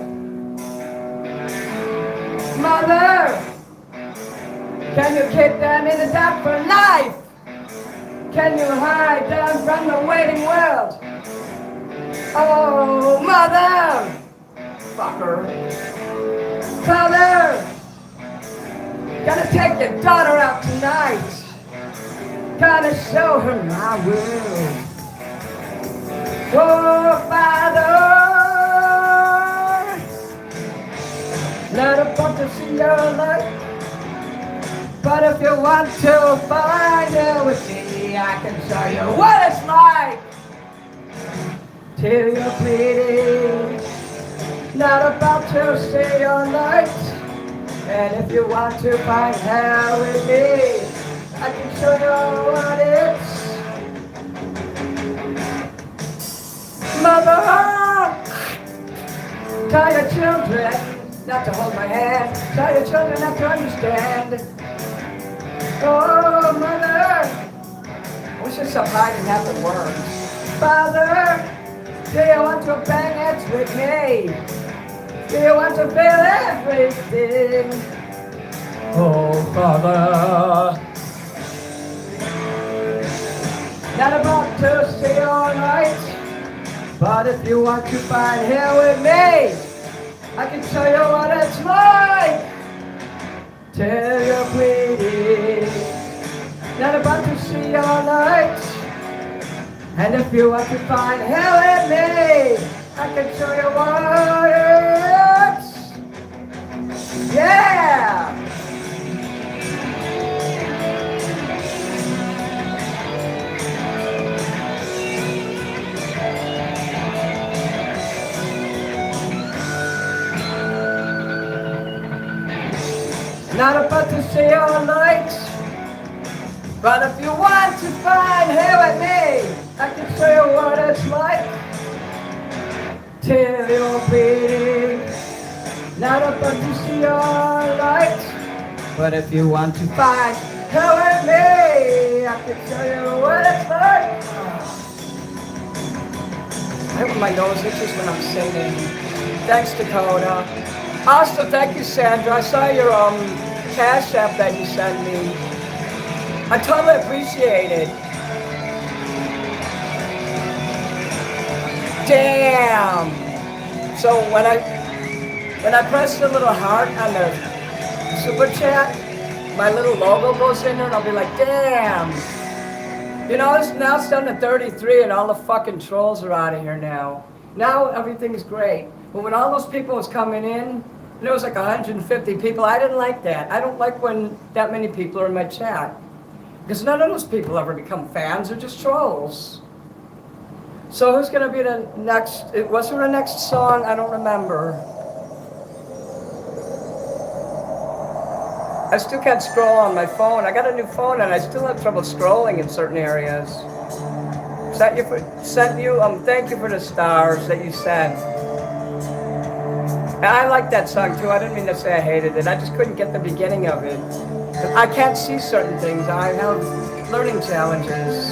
Mother! Can you keep them in the dark for life? Can you hide them from the waiting world? Oh, mother! Fucker. Father! Gonna take your daughter out tonight. Gonna show her my world. Oh, Father! Not about to see your light. But if you want to find it with me, I can show you what it's like. Till you're bleeding, not about to see your light. And if you want to find hell with me, I can show you what it's. Mother, tell your children not to hold my hand. Tell your children not to understand. Oh, mother, I wish I stopped hiding half the words. Father, do you want to bang heads with me? Do you want to feel everything? Oh, Father, not about to see all night, but if you want to find here with me, I can show you what it's like. Till you're bleeding. Not about to see your light. And if you want to find hell in me, I can show you what it's. Yeah! Not about to see your light. But if you want to find hell in me, I can show you what it's like. Till you're bleeding. Not about to see your light. But if you want to find hell in me, I can show you what it's like. I hope my nose itches when I'm singing. Thanks, Dakota. Also, thank you, Sandra. I saw your Cash App that you sent me. I totally appreciate it. Damn. So when I press the little heart on the super chat, my little logo goes in there, and I'll be like, damn. You know, it's down to 33, and all the fucking trolls are out of here now. Now everything's great. But when all those people was coming in, and there was like 150 people, I didn't like that. I don't like when that many people are in my chat. Because none of those people ever become fans, they're just trolls. So who's going to be the next, what's the next song? I don't remember. I still can't scroll on my phone. I got a new phone and I still have trouble scrolling in certain areas. Thank you for the stars that you sent. And I like that song too. I didn't mean to say I hated it. I just couldn't get the beginning of it. I can't see certain things. I have learning challenges.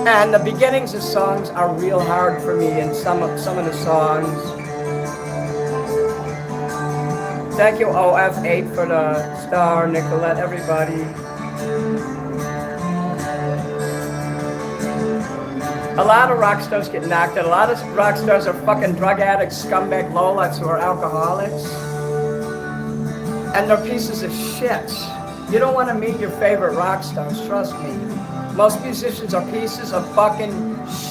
And the beginnings of songs are real hard for me in some of the songs. Thank you, OF8, for the star, Nicolette, everybody. A lot of rock stars get knocked out. A lot of rock stars are fucking drug addicts, scumbag lowlifes who are alcoholics. And they're pieces of shit. You don't want to meet your favorite rock stars, trust me. Most musicians are pieces of fucking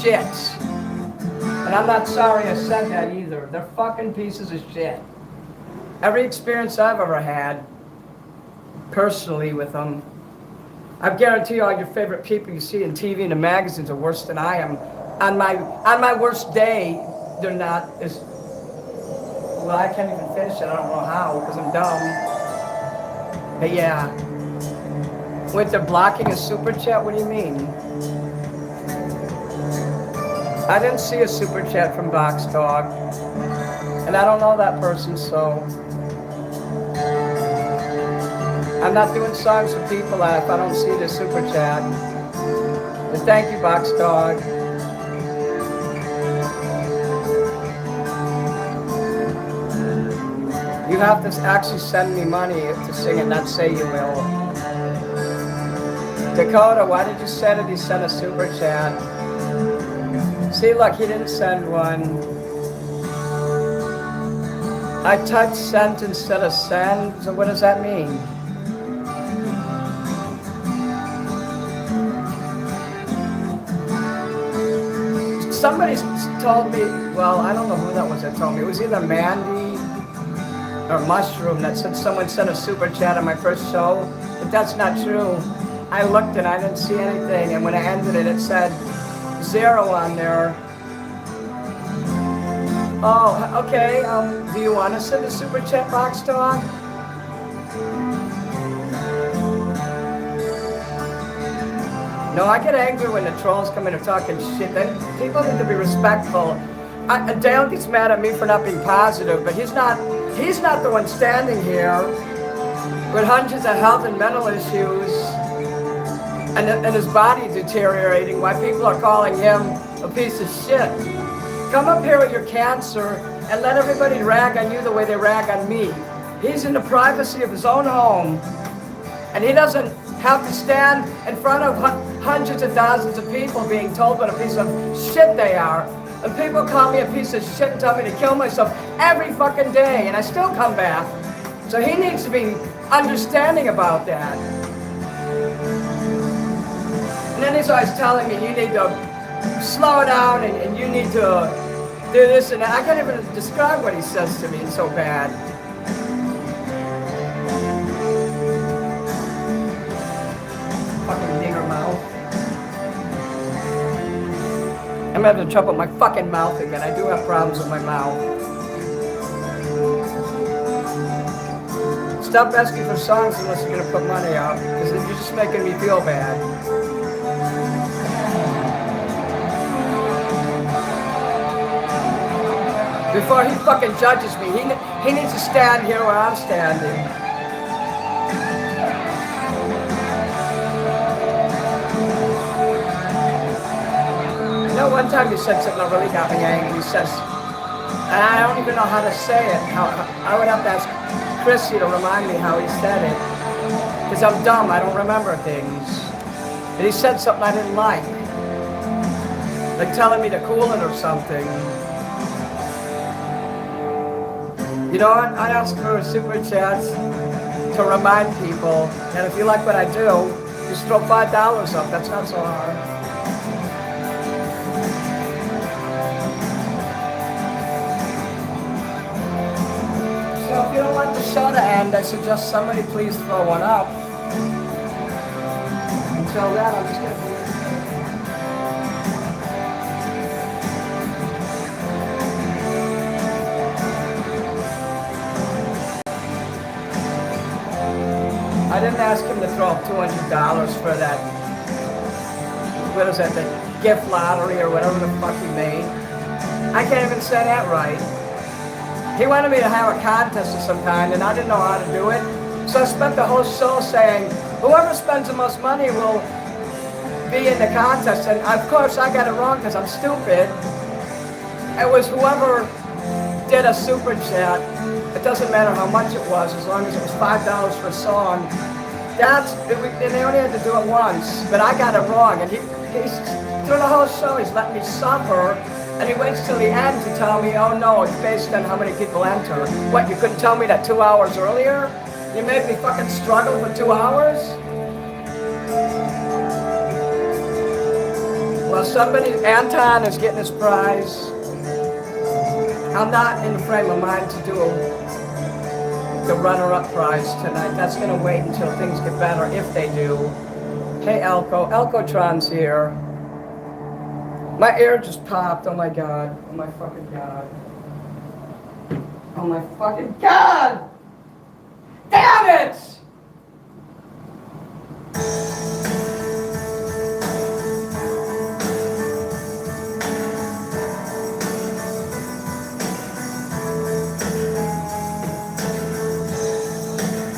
shit. And I'm not sorry I said that either. They're fucking pieces of shit. Every experience I've ever had, personally with them, I guarantee you all your favorite people you see in TV and the magazines are worse than I am. On my worst day, they're not as... Well, I can't even finish it. I don't know how, because I'm dumb. But yeah. Wait, they're blocking a super chat? What do you mean? I didn't see a super chat from Box Dog. And I don't know that person, so... I'm not doing songs for people if I don't see the super chat. But thank you, Box Dog. You have to actually send me money to sing it, not say you will. Dakota, why did you send it? He sent a super chat. See, look, he didn't send one. I typed sent instead of send, so what does that mean? Somebody told me, well, I don't know who that was that told me. It was either Mandy or Mushroom that said someone sent a super chat on my first show, but that's not true. I looked and I didn't see anything, and when I ended it, it said 0 on there. Oh, okay, do you want to send a super chat, Box Dog? No, I get angry when the trolls come in and talking shit. Then people need to be respectful. Dale gets mad at me for not being positive, but he's not the one standing here with hundreds of health and mental issues and his body deteriorating, why people are calling him a piece of shit. Come up here with your cancer and let everybody rag on you the way they rag on me. He's in the privacy of his own home, and he doesn't have to stand in front of hundreds of thousands of people being told what a piece of shit they are. And people call me a piece of shit and tell me to kill myself every fucking day, and I still come back. So he needs to be understanding about that. then he's always telling me, you need to slow down and you need to do this and that. I can't even describe what he says to me. It's so bad. Fucking nigger mouth. I'm having trouble with my fucking mouth again. I do have problems with my mouth. Stop asking for songs unless you're gonna put money out, because you're just making me feel bad. Before he fucking judges me, he needs to stand here where I'm standing. You know, one time he said something that really got me angry. He says, and I don't even know how to say it. I would have to ask Chrissy to remind me how he said it. Because I'm dumb, I don't remember things. And he said something I didn't like. Like telling me to cool it or something. You know what? I ask for super chats to remind people that if you like what I do, just throw $5 up. That's not so hard. So if you don't want the show to end, I suggest somebody please throw one up. Until then, I'm just going to be... I didn't ask him to throw up $200 for that, what is that, the gift lottery or whatever the fuck he made. I can't even say that right. He wanted me to have a contest of some kind and I didn't know how to do it. So I spent the whole show saying, whoever spends the most money will be in the contest. And of course I got it wrong because I'm stupid. It was whoever did a super chat. It doesn't matter how much it was, as long as it was $5 for a song. And they only had to do it once, but I got it wrong. And he's through the whole show, he's let me suffer, and he waits till the end to tell me, oh no, it's based on how many people enter. What, you couldn't tell me that 2 hours earlier? You made me fucking struggle for 2 hours? Well, Anton is getting his prize. I'm not in the frame of mind to do the runner-up prize tonight. That's gonna wait until things get better, if they do. Hey, Elcotron's here. My ear just popped, oh my God. Oh my fucking God. Oh my fucking God! Damn it!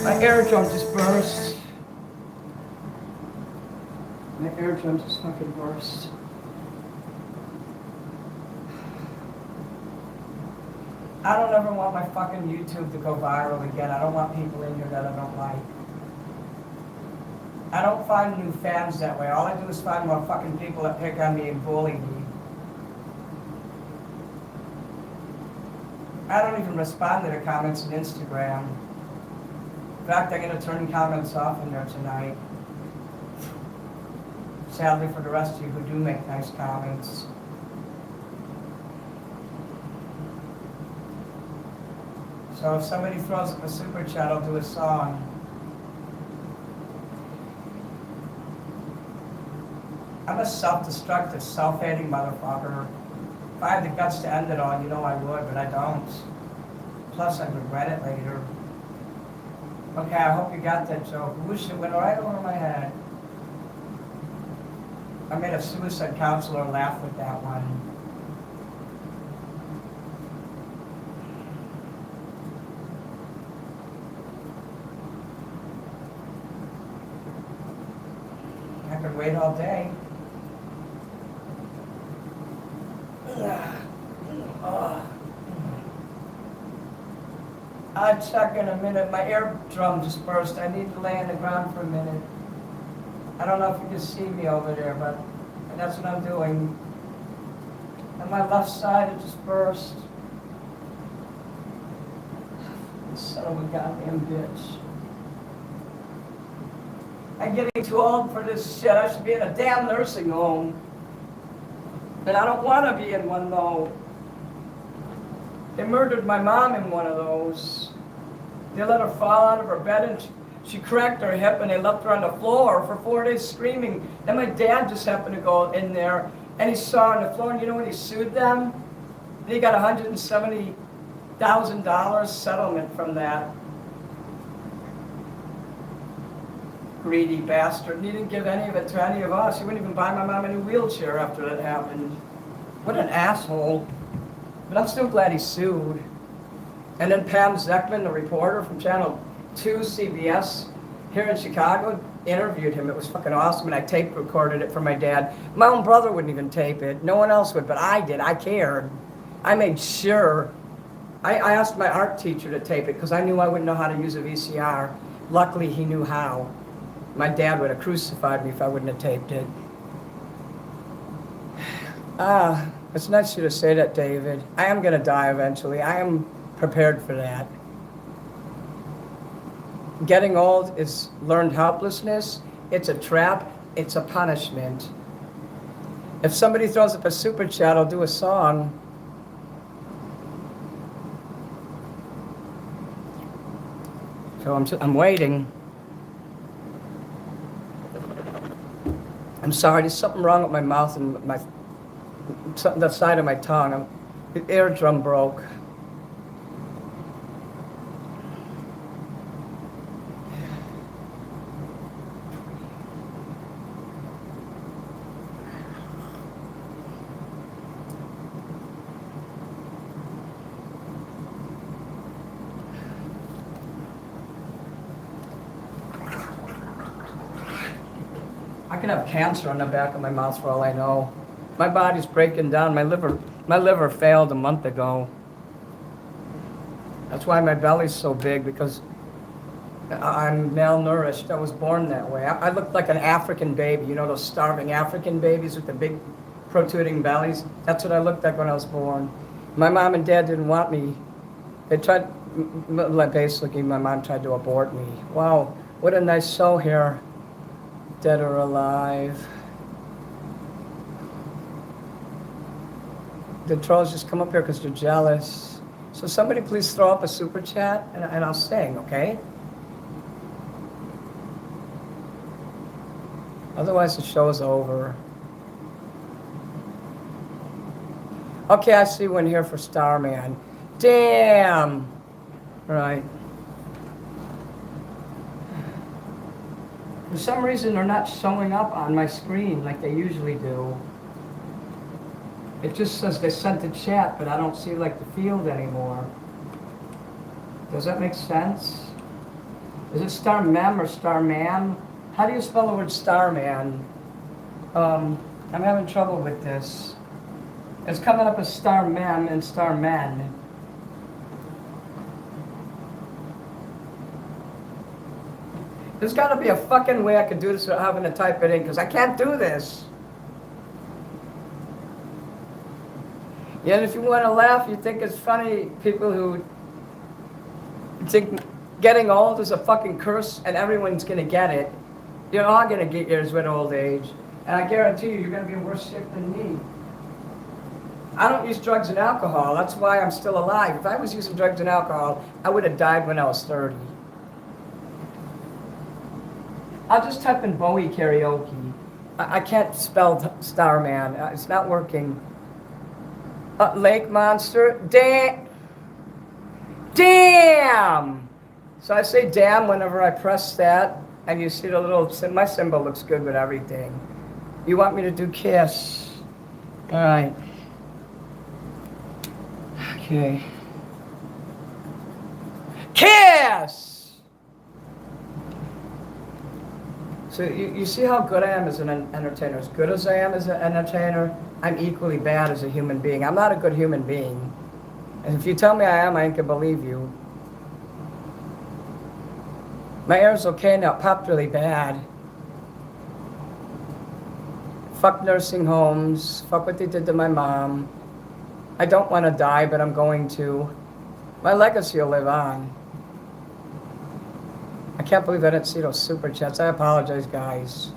My eardrum just burst. My eardrum just fucking burst. I don't ever want my fucking YouTube to go viral again. I don't want people in here that I don't like. I don't find new fans that way. All I do is find more fucking people that pick on me and bully me. I don't even respond to the comments on Instagram. In fact, I'm going to turn comments off in there tonight. Sadly for the rest of you who do make nice comments. So if somebody throws up a super chat, I'll do a song. I'm a self-destructive, self-hating motherfucker. If I had the guts to end it all, you know I would, but I don't. Plus, I'd regret it later. Okay, I hope you got that joke. Whoosh, it went right over my head. I made a suicide counselor laugh with that one. I could wait all day. I'll check in a minute. My eardrum just burst. I need to lay on the ground for a minute. I don't know if you can see me over there, but that's what I'm doing. On my left side, it just burst. Son of a goddamn bitch. I'm getting too old for this shit. I should be in a damn nursing home. And I don't want to be in one, though. They murdered my mom in one of those. They let her fall out of her bed and she cracked her hip and they left her on the floor for 4 days screaming. Then my dad just happened to go in there and he saw her on the floor, and you know when he sued them? And he got $170,000 settlement from that. Greedy bastard. And he didn't give any of it to any of us. He wouldn't even buy my mom a new wheelchair after that happened. What an asshole. But I'm still glad he sued. And then Pam Zeckman, the reporter from Channel 2 CBS here in Chicago, interviewed him. It was fucking awesome, and I tape recorded it for my dad. My own brother wouldn't even tape it. No one else would, but I did. I cared. I made sure. I asked my art teacher to tape it because I knew I wouldn't know how to use a VCR. Luckily, he knew how. My dad would have crucified me if I wouldn't have taped it. It's nice of you to say that, David. I am going to die eventually. I am prepared for that. Getting old is learned helplessness. It's a trap. It's a punishment. If somebody throws up a super chat, I'll do a song. So I'm waiting. I'm sorry, there's something wrong with my mouth and the side of my tongue. The eardrum broke. I could have cancer on the back of my mouth for all I know. My body's breaking down. My liver failed a month ago. That's why my belly's so big, because I'm malnourished. I was born that way. I looked like an African baby. You know those starving African babies with the big protruding bellies? That's what I looked like when I was born. My mom and dad didn't want me. They tried, basically my mom tried to abort me. Wow, what a nice show here. Dead or alive. The trolls just come up here because they're jealous. So somebody please throw up a super chat and I'll sing, okay? Otherwise the show's over. Okay, I see one here for Starman. Damn! Right. For some reason, they're not showing up on my screen like they usually do. It just says they sent a chat, but I don't see like the field anymore. Does that make sense? Is it Starmem or Starman? How do you spell the word Starman? I'm having trouble with this. It's coming up as Starmem and Starmen. There's got to be a fucking way I could do this without having to type it in, because I can't do this. Yeah, and if you want to laugh, you think it's funny, people who think getting old is a fucking curse and everyone's going to get it. You're all going to get yours with old age. And I guarantee you, you're going to be in worse shape than me. I don't use drugs and alcohol. That's why I'm still alive. If I was using drugs and alcohol, I would have died when I was 30. I'll just type in Bowie karaoke. I can't spell Starman. It's not working. Lake Monster. Damn! So I say damn whenever I press that, and you see the little, my symbol looks good with everything. You want me to do Kiss? All right. Okay. Kiss! So you see how good I am as an entertainer. As good as I am as an entertainer, I'm equally bad as a human being. I'm not a good human being. And if you tell me I am, I ain't gonna believe you. My hair's okay now, it popped really bad. Fuck nursing homes, fuck what they did to my mom. I don't want to die, but I'm going to. My legacy will live on. I can't believe I didn't see those super chats. I apologize, guys.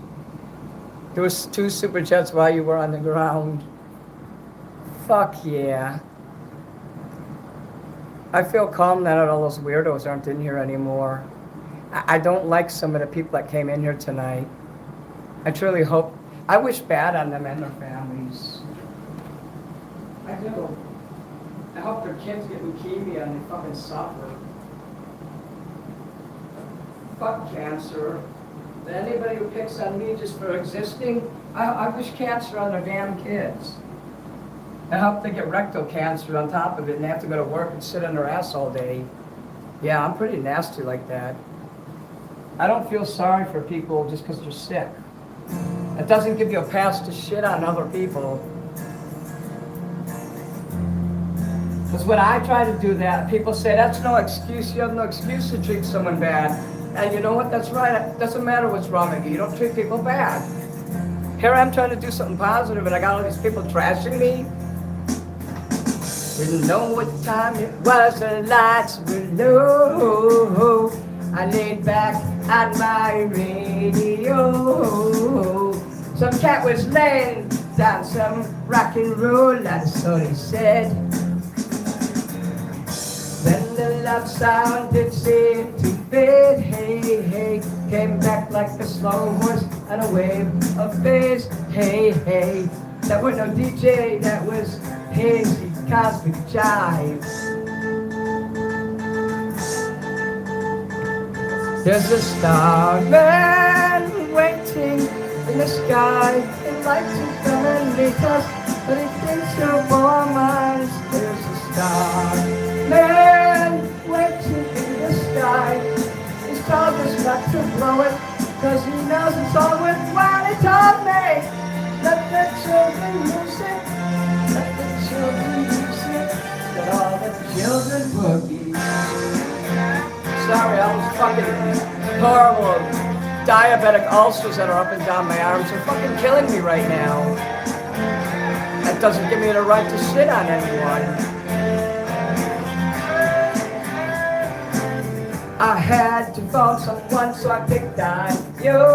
There was 2 super chats while you were on the ground. Fuck yeah. I feel calm now that all those weirdos aren't in here anymore. I don't like some of the people that came in here tonight. I truly hope, I wish bad on them and their families. I do. I hope their kids get leukemia and they fucking suffer. Fuck cancer. Anybody who picks on me just for existing, I wish cancer on their damn kids. I hope they get rectal cancer on top of it and they have to go to work and sit on their ass all day. Yeah, I'm pretty nasty like that. I don't feel sorry for people just because they're sick. It doesn't give you a pass to shit on other people. Because when I try to do that, people say, that's no excuse, you have no excuse to treat someone bad. And you know what, that's right, it doesn't matter what's wrong with you, you don't treat people bad. Here I'm trying to do something positive and I got all these people trashing me. Didn't know what time it was, the lights were low. I laid back on my radio. Some cat was laying down some rock and roll, that's all he said. Then the loud sound did seem to fade, hey, hey. Came back like a slow horse on a wave of bass, hey, hey. That was no DJ, that was hazy cosmic jive. There's a starman waiting in the sky. He'd like to come and meet us, but he thinks he'll blow our minds. There's a starman waiting in the sky. He's told us not to blow it, cause he knows it's all worthwhile. He told me, let the children use it, let the children use it, let all the children boogie. Sorry, I was fucking horrible. Diabetic ulcers that are up and down my arms are fucking killing me right now. That doesn't give me the right to shit on anyone. I had to phone someone, so I picked on you.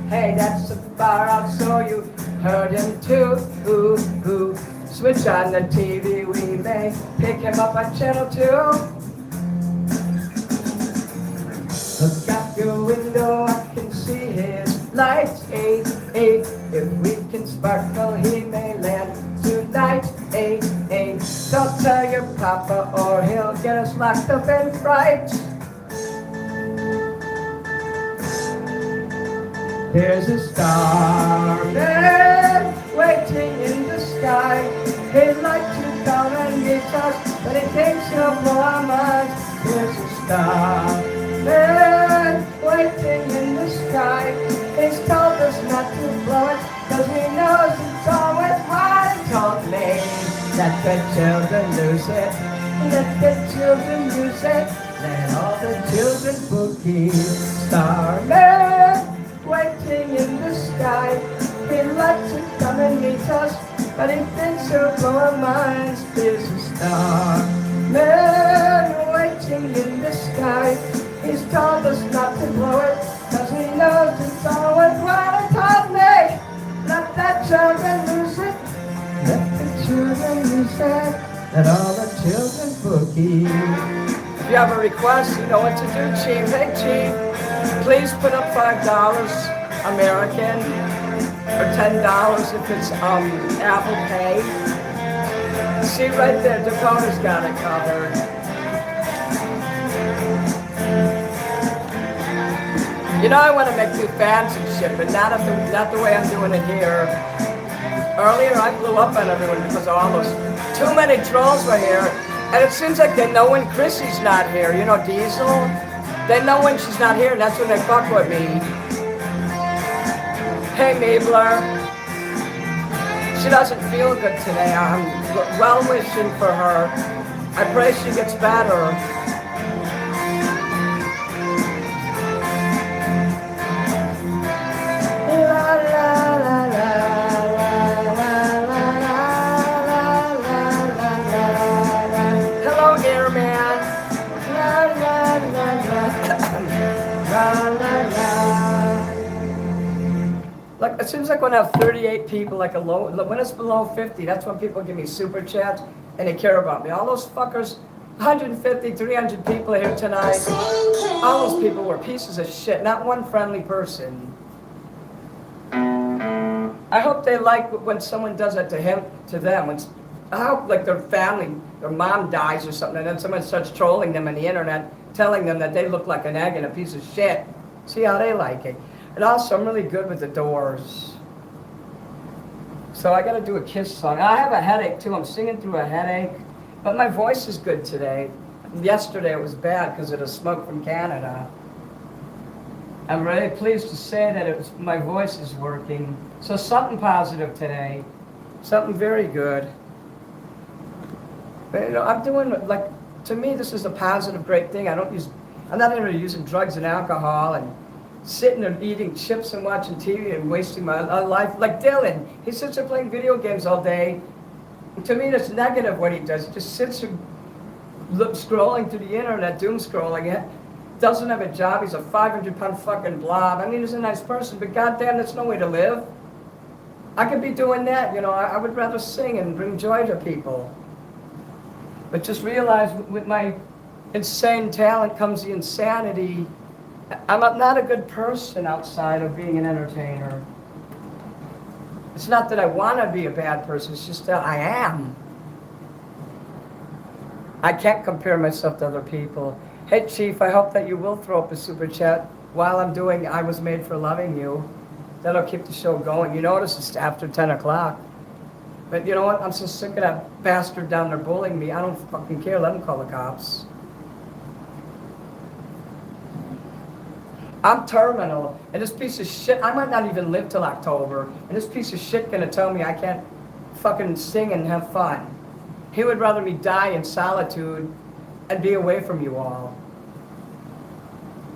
Hey, that's so far out, so you heard him too. Switch on the TV, we may pick him up on channel 2. Look out your window, I can see his lights, hey, hey. If we can sparkle, he may land tonight, hey, hey. Don't tell your papa or he'll get us locked up in fright. There's a starman waiting in the sky. He'd like to come and meet us, but he thinks he'll blow our minds. There's a starman waiting in the sky. He's told us not to blow it, cause he knows it's always right. He told me, let the children lose it, let the children use it, let all the children boogie. Starman waiting in the sky. He'd like to come and meet us, but he thinks he'll blow our minds. There's a starman waiting in the sky. He's told us not to blow it, cause he knows it's always right. He told me, let the children lose it, let the children lose it, let all the children boogie. If you have a request, you know what to do, Chief. Hey, Chief, please put up $5 American, or $10 if it's Apple Pay. See right there, Dakota's got it covered. You know, I want to make new fans and shit, but not the way I'm doing it here. Earlier, I blew up on everyone because of all those too many trolls were here, and it seems like they know when Chrissy's not here. You know, Diesel. They know when she's not here, and that's when they fuck with me. Hey, Mabler. She doesn't feel good today. I'm well wishing for her. I pray she gets better. it seems like when I have 38 people, like when it's below 50, that's when people give me super chats and they care about me. All those fuckers, 150, 300 people here tonight, all those people were pieces of shit, not one friendly person. I hope they like when someone does that to them. I hope like their family, their mom dies or something, and then someone starts trolling them on the internet, telling them that they look like an egg and a piece of shit. See how they like it. And also, I'm really good with the Doors. So I got to do a Kiss song. I have a headache too. I'm singing through a headache, but my voice is good today. Yesterday it was bad because of the smoke from Canada. I'm really pleased to say that my voice is working. So something positive today, something very good. But, I'm doing, like, to me this is a positive, great thing. I'm not into using drugs and alcohol and sitting and eating chips and watching TV and wasting my life. Like Dylan, he sits there playing video games all day. To me that's negative what he does. He just sits there scrolling through the internet, doom scrolling it. Doesn't have a job, he's a 500-pound fucking blob. I mean, he's a nice person, but goddamn, that's no way to live. I could be doing that, I would rather sing and bring joy to people. But just realize with my insane talent comes the insanity. I'm not a good person outside of being an entertainer. It's not that I want to be a bad person, it's just that I am. I can't compare myself to other people. Hey Chief, I hope that you will throw up a super chat while I'm doing I Was Made for Loving You. That'll keep the show going. You notice it's after 10 o'clock. But you know what? I'm so sick of that bastard down there bullying me. I don't fucking care. Let him call the cops. I'm terminal. And this piece of shit, I might not even live till October. And this piece of shit gonna tell me I can't fucking sing and have fun. He would rather me die in solitude and be away from you all.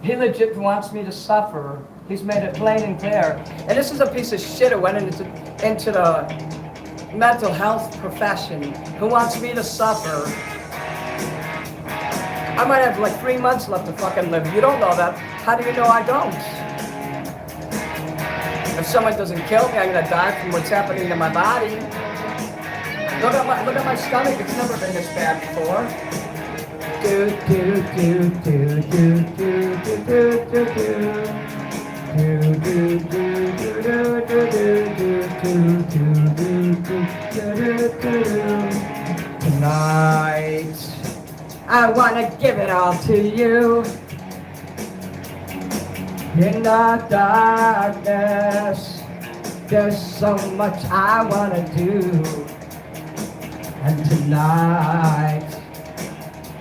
He legit wants me to suffer. He's made it plain and clear. And this is a piece of shit who went into the mental health profession who wants me to suffer. I might have like 3 months left to fucking live. You don't know that. How do you know I don't? If someone doesn't kill me, I'm gonna die from what's happening to my body. Look at my stomach. It's never been this bad before. Do do do do do do do do do do. Tonight, I wanna give it all to you. In the darkness, there's so much I wanna do. And tonight,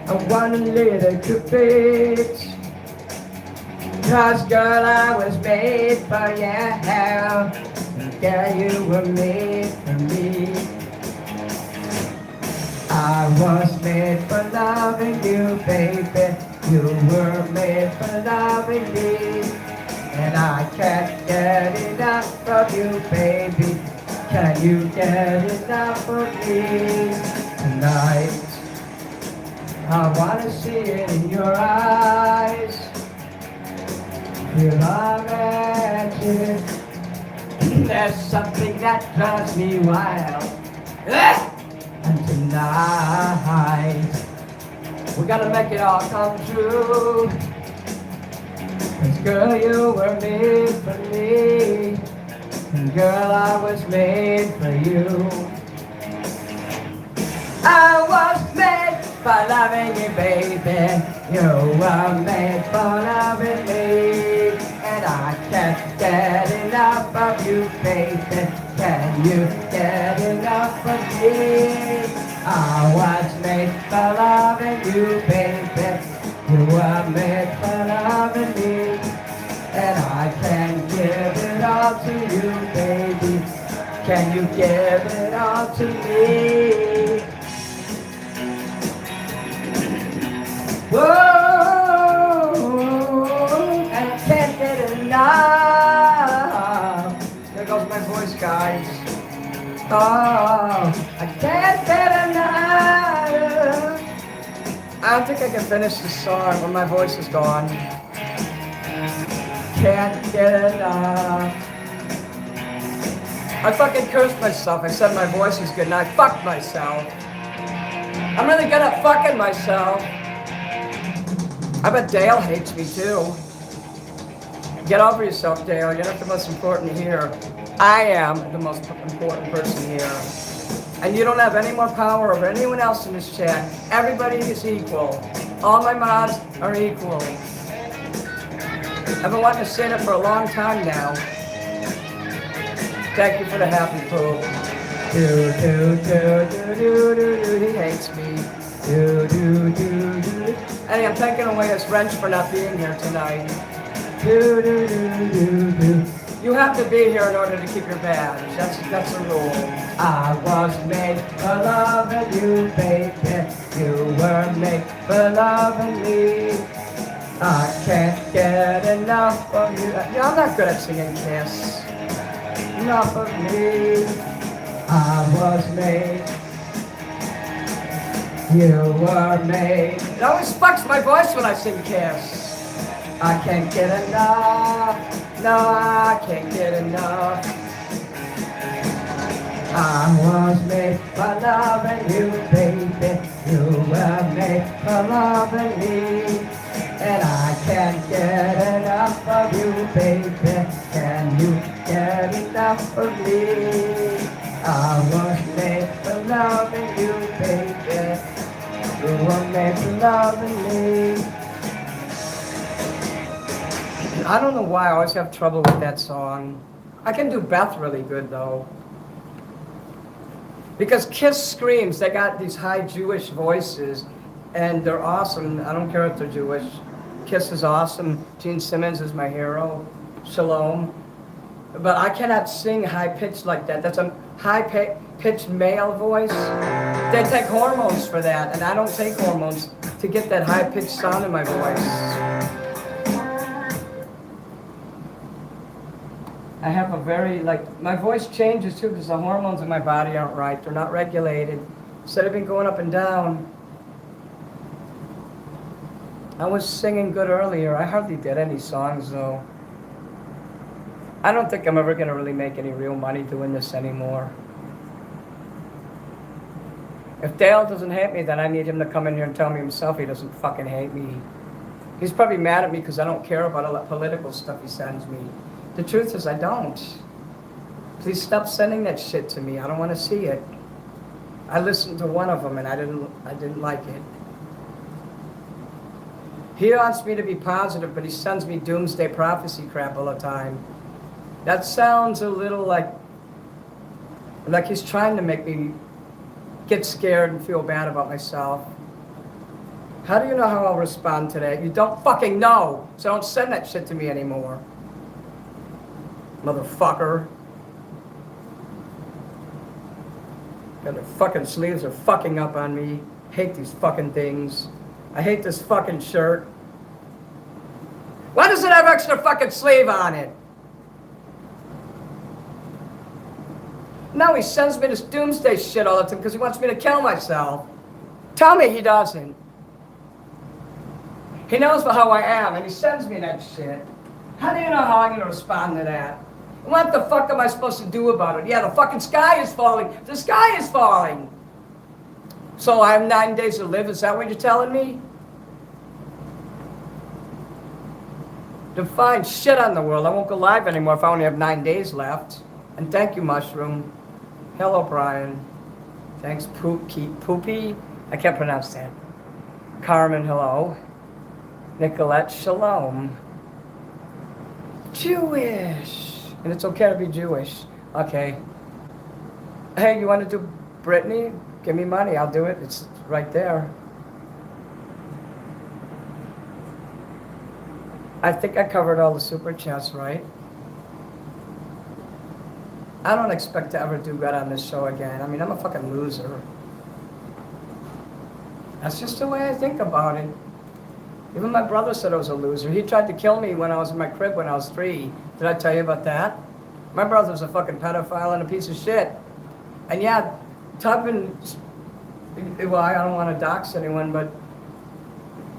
I wanna let it repeat. 'Cause girl, I was made for you. Girl, you were made for me. I was made for loving you, baby. You were made for loving me. And I can't get enough of you, baby. Can you get enough of me tonight? I wanna see it in your eyes. Feel our magic. There's something that drives me wild. And tonight, we gotta make it all come true. 'Cause girl, you were made for me. And girl, I was made for you. I was made for loving you, baby. You were made for loving me. And I can't get enough of you, baby. Can you get enough of me? I was made for loving you, baby. You were made for loving me. And I can give it all to you, baby. Can you give it all to me? Whoa, and I can't get enough. There goes my voice, guys. Oh, I can't get enough. I don't think I can finish this song when my voice is gone. Can't get enough. I fucking cursed myself. I said my voice is good and I fucked myself. I'm really good at fucking myself. I bet Dale hates me too. Get over yourself, Dale. You're not the most important here. I am the most important person here. And you don't have any more power over anyone else in this chat. Everybody is equal. All my mods are equal. I've been wanting to say that for a long time now. Thank you for the happy poop. Do, do, do, do, do, do, do. He hates me. Do, do, do, do. Hey, I'm taking away his wrench for not being here tonight. Do, do, do, do, do. You have to be here in order to keep your badge. That's a rule. I was made for loving you, baby. You were made for loving me. I can't get enough of you. Yeah, I'm not good at singing Kiss. Enough of me. I was made. You were made. It always fucks my voice when I sing Kiss. I can't get enough. No, I can't get enough. I was made for loving you, baby. You were made for loving me. And I can't get enough of you, baby. Can you get enough of me? I was made for loving you, baby. You were made for loving me. I don't know why I always have trouble with that song. I can do Beth really good though. Because Kiss screams, they got these high Jewish voices and they're awesome. I don't care if they're Jewish. Kiss is awesome. Gene Simmons is my hero. Shalom. But I cannot sing high pitched like that. That's a high pitched male voice. They take hormones for that, and I don't take hormones to get that high pitched sound in my voice. I have a very, my voice changes too because the hormones in my body aren't right. They're not regulated. Instead of being going up and down. I was singing good earlier. I hardly did any songs though. I don't think I'm ever going to really make any real money doing this anymore. If Dale doesn't hate me, then I need him to come in here and tell me himself he doesn't fucking hate me. He's probably mad at me because I don't care about all that political stuff he sends me. The truth is I don't. Please stop sending that shit to me. I don't want to see it. I listened to one of them and I didn't like it. He wants me to be positive, but he sends me doomsday prophecy crap all the time. That sounds a little like he's trying to make me get scared and feel bad about myself. How do you know how I'll respond to that? You don't fucking know, so don't send that shit to me anymore. Motherfucker. And their fucking sleeves are fucking up on me. Hate these fucking things. I hate this fucking shirt. Why does it have extra fucking sleeve on it? No, he sends me this doomsday shit all the time because he wants me to kill myself. Tell me he doesn't. He knows how I am and he sends me that shit. How do you know how I'm going to respond to that? What the fuck am I supposed to do about it? Yeah, the fucking sky is falling. The sky is falling. So I have 9 days to live. Is that what you're telling me? Define shit on the world. I won't go live anymore if I only have 9 days left. And thank you, Mushroom. Hello, Brian. Thanks, Poopy. I can't pronounce that. Carmen, hello. Nicolette, shalom. Jewish. And it's okay to be Jewish. Okay. Hey, you want to do Britney? Give me money. I'll do it. It's right there. I think I covered all the super chats, right? I don't expect to ever do good on this show again. I mean, I'm a fucking loser. That's just the way I think about it. Even my brother said I was a loser. He tried to kill me when I was in my crib when I was 3. Did I tell you about that? My brother's a fucking pedophile and a piece of shit. And yeah, Tubman, well, I don't want to dox anyone, but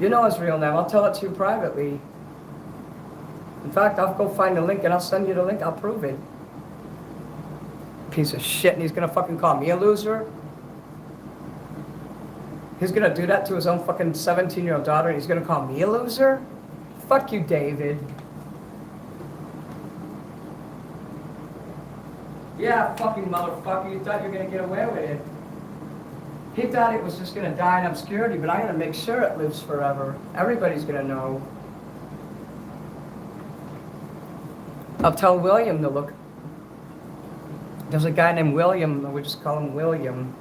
you know his real name. I'll tell it to you privately. In fact, I'll go find the link and I'll send you the link. I'll prove it. piece of shit, and he's gonna fucking call me a loser? He's gonna do that to his own fucking 17-year-old daughter, and he's gonna call me a loser? Fuck you, David. Yeah, fucking motherfucker, you thought you were gonna get away with it. He thought it was just gonna die in obscurity, but I'm gonna make sure it lives forever. Everybody's gonna know. I'll tell William to look. There's a guy named William, we just call him William.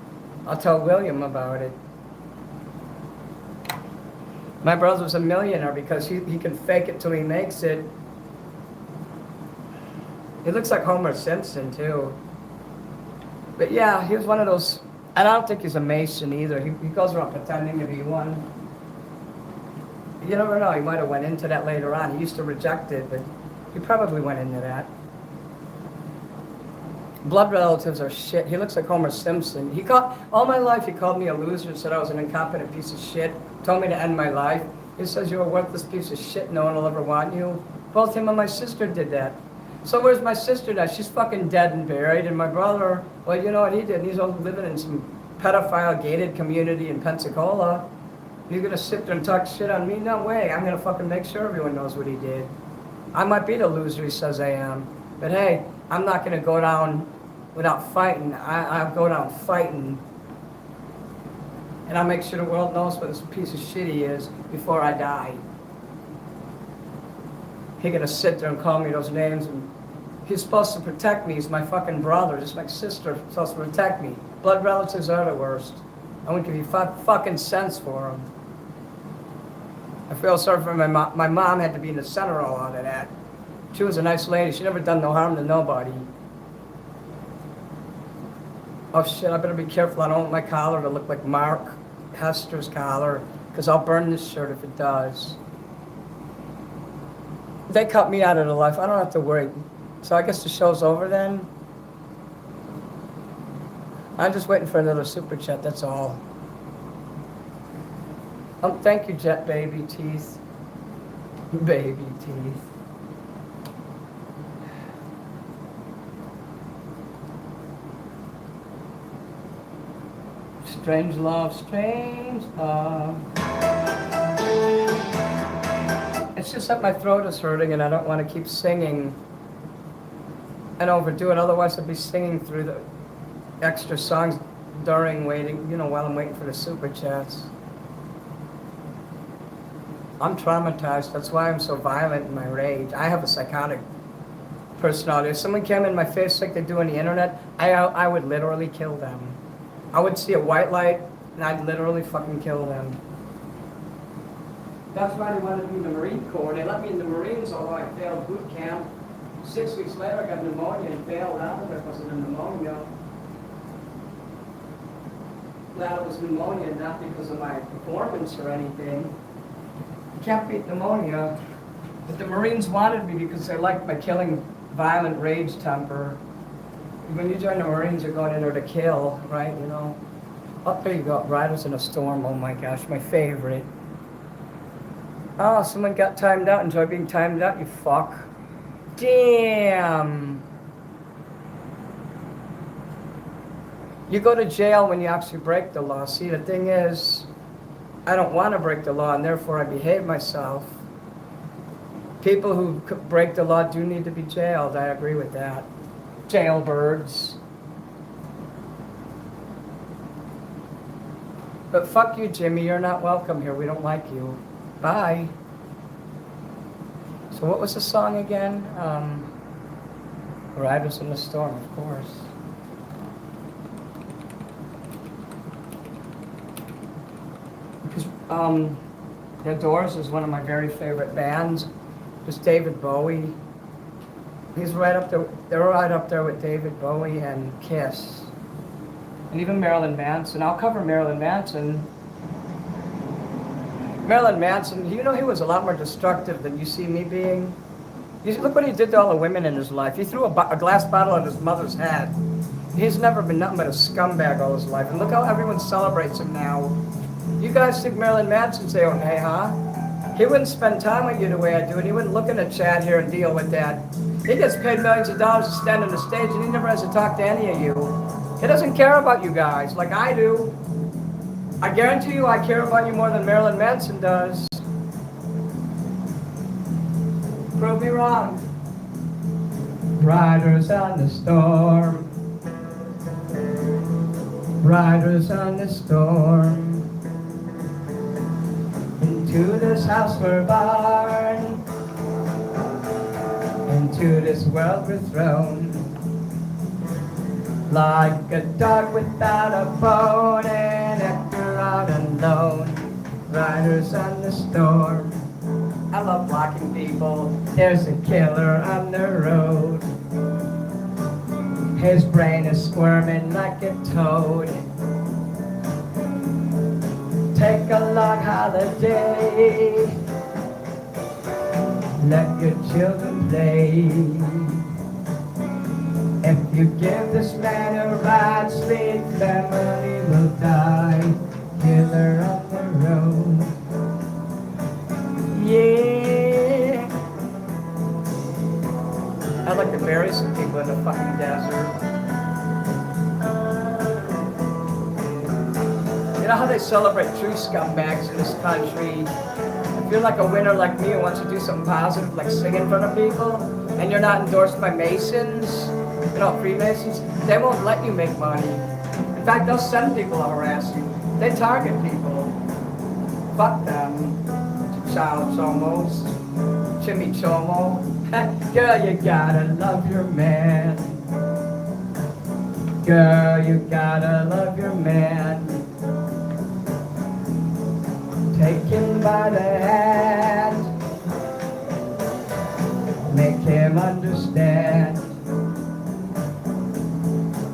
I'll tell William about it. My brother's a millionaire because he can fake it till he makes it. He looks like Homer Simpson, too. But yeah, he was one of those, and I don't think he's a Mason either. He goes around pretending to be one. You never know, he might have went into that later on. He used to reject it, but he probably went into that. Blood relatives are shit. He looks like Homer Simpson. All my life he called me a loser, said I was an incompetent piece of shit, told me to end my life. He says you're a worthless piece of shit, no one will ever want you. Both him and my sister did that. So where's my sister now? She's fucking dead and buried, and my brother, well, you know what he did? He's living in some pedophile gated community in Pensacola. He's gonna sit there and talk shit on me? No way. I'm gonna fucking make sure everyone knows what he did. I might be the loser he says I am, but hey, I'm not gonna go down without fighting. I'll go down fighting, and I'll make sure the world knows what this piece of shit he is before I die. He's gonna sit there and call me those names, and he's supposed to protect me. He's my fucking brother, just like sister, supposed to protect me. Blood relatives are the worst. I wouldn't give you fucking cents for them. I feel sorry for my mom. My mom had to be in the center of all of that. She was a nice lady. She never done no harm to nobody. Oh shit, I better be careful. I don't want my collar to look like Mark Hester's collar, because I'll burn this shirt if it does. They cut me out of the life. I don't have to worry. So I guess the show's over then? I'm just waiting for another super chat, that's all. Thank you, Jet Baby Teeth. Baby Teeth. Strange love, strange love. It's just that my throat is hurting and I don't want to keep singing and overdo it. Otherwise I'd be singing through the extra songs during waiting, while I'm waiting for the super chats. I'm traumatized. That's why I'm so violent in my rage. I have a psychotic personality. If someone came in my face like they do on the internet, I would literally kill them. I would see a white light and I'd literally fucking kill them. That's why they wanted me in the Marine Corps. They let me in the Marines, although I failed boot camp. 6 weeks later, I got pneumonia and failed out of it because of the pneumonia. Glad it was pneumonia, not because of my performance or anything. You can't beat pneumonia. But the Marines wanted me because they liked my killing, violent rage temper. When you join the Marines, you're going in there to kill, right? Oh, there you go. Riders in a Storm. Oh my gosh, my favorite. Oh, someone got timed out. Enjoy being timed out, you fuck. Damn. You go to jail when you actually break the law. See, the thing is, I don't want to break the law, and therefore I behave myself. People who break the law do need to be jailed. I agree with that. Jailbirds. But fuck you, Jimmy. You're not welcome here. We don't like you. Bye. So what was the song again? Riders in the Storm, of course. Because The Doors is one of my very favorite bands. Just David Bowie. He's right up there. They're right up there with David Bowie and Kiss. And even Marilyn Manson. I'll cover Marilyn Manson. Marilyn Manson, he was a lot more destructive than you see me being. Look what he did to all the women in his life. He threw a glass bottle at his mother's head. He's never been nothing but a scumbag all his life. And look how everyone celebrates him now. You guys think Marilyn Manson's okay, huh? He wouldn't spend time with you the way I do, and he wouldn't look in the chat here and deal with that. He gets paid millions of dollars to stand on the stage and he never has to talk to any of you. He doesn't care about you guys like I do. I guarantee you I care about you more than Marilyn Manson does. Prove me wrong. Riders on the storm. Riders on the storm. Into this house we're born. Into this world we're thrown. Like a dog without a bone and Hector out alone. Riders on the storm. I love blocking people. There's a killer on the road. His brain is squirming like a toad. Take a long holiday. Let your children play. If you give this man a ride, sweet family will die. Killer on the road. Yeah. I'd like to bury some people in the fucking desert. You know how they celebrate true scumbags in this country? If you're like a winner like me who wants to do something positive, like sing in front of people, and you're not endorsed by Masons, you know, Freemasons, they won't let you make money. In fact, they'll send people to harass you. They target people. Fuck them. Child almost. Chimichomo. Girl, you gotta love your man. Girl, you gotta love your man. Take him by the hand. Make him understand.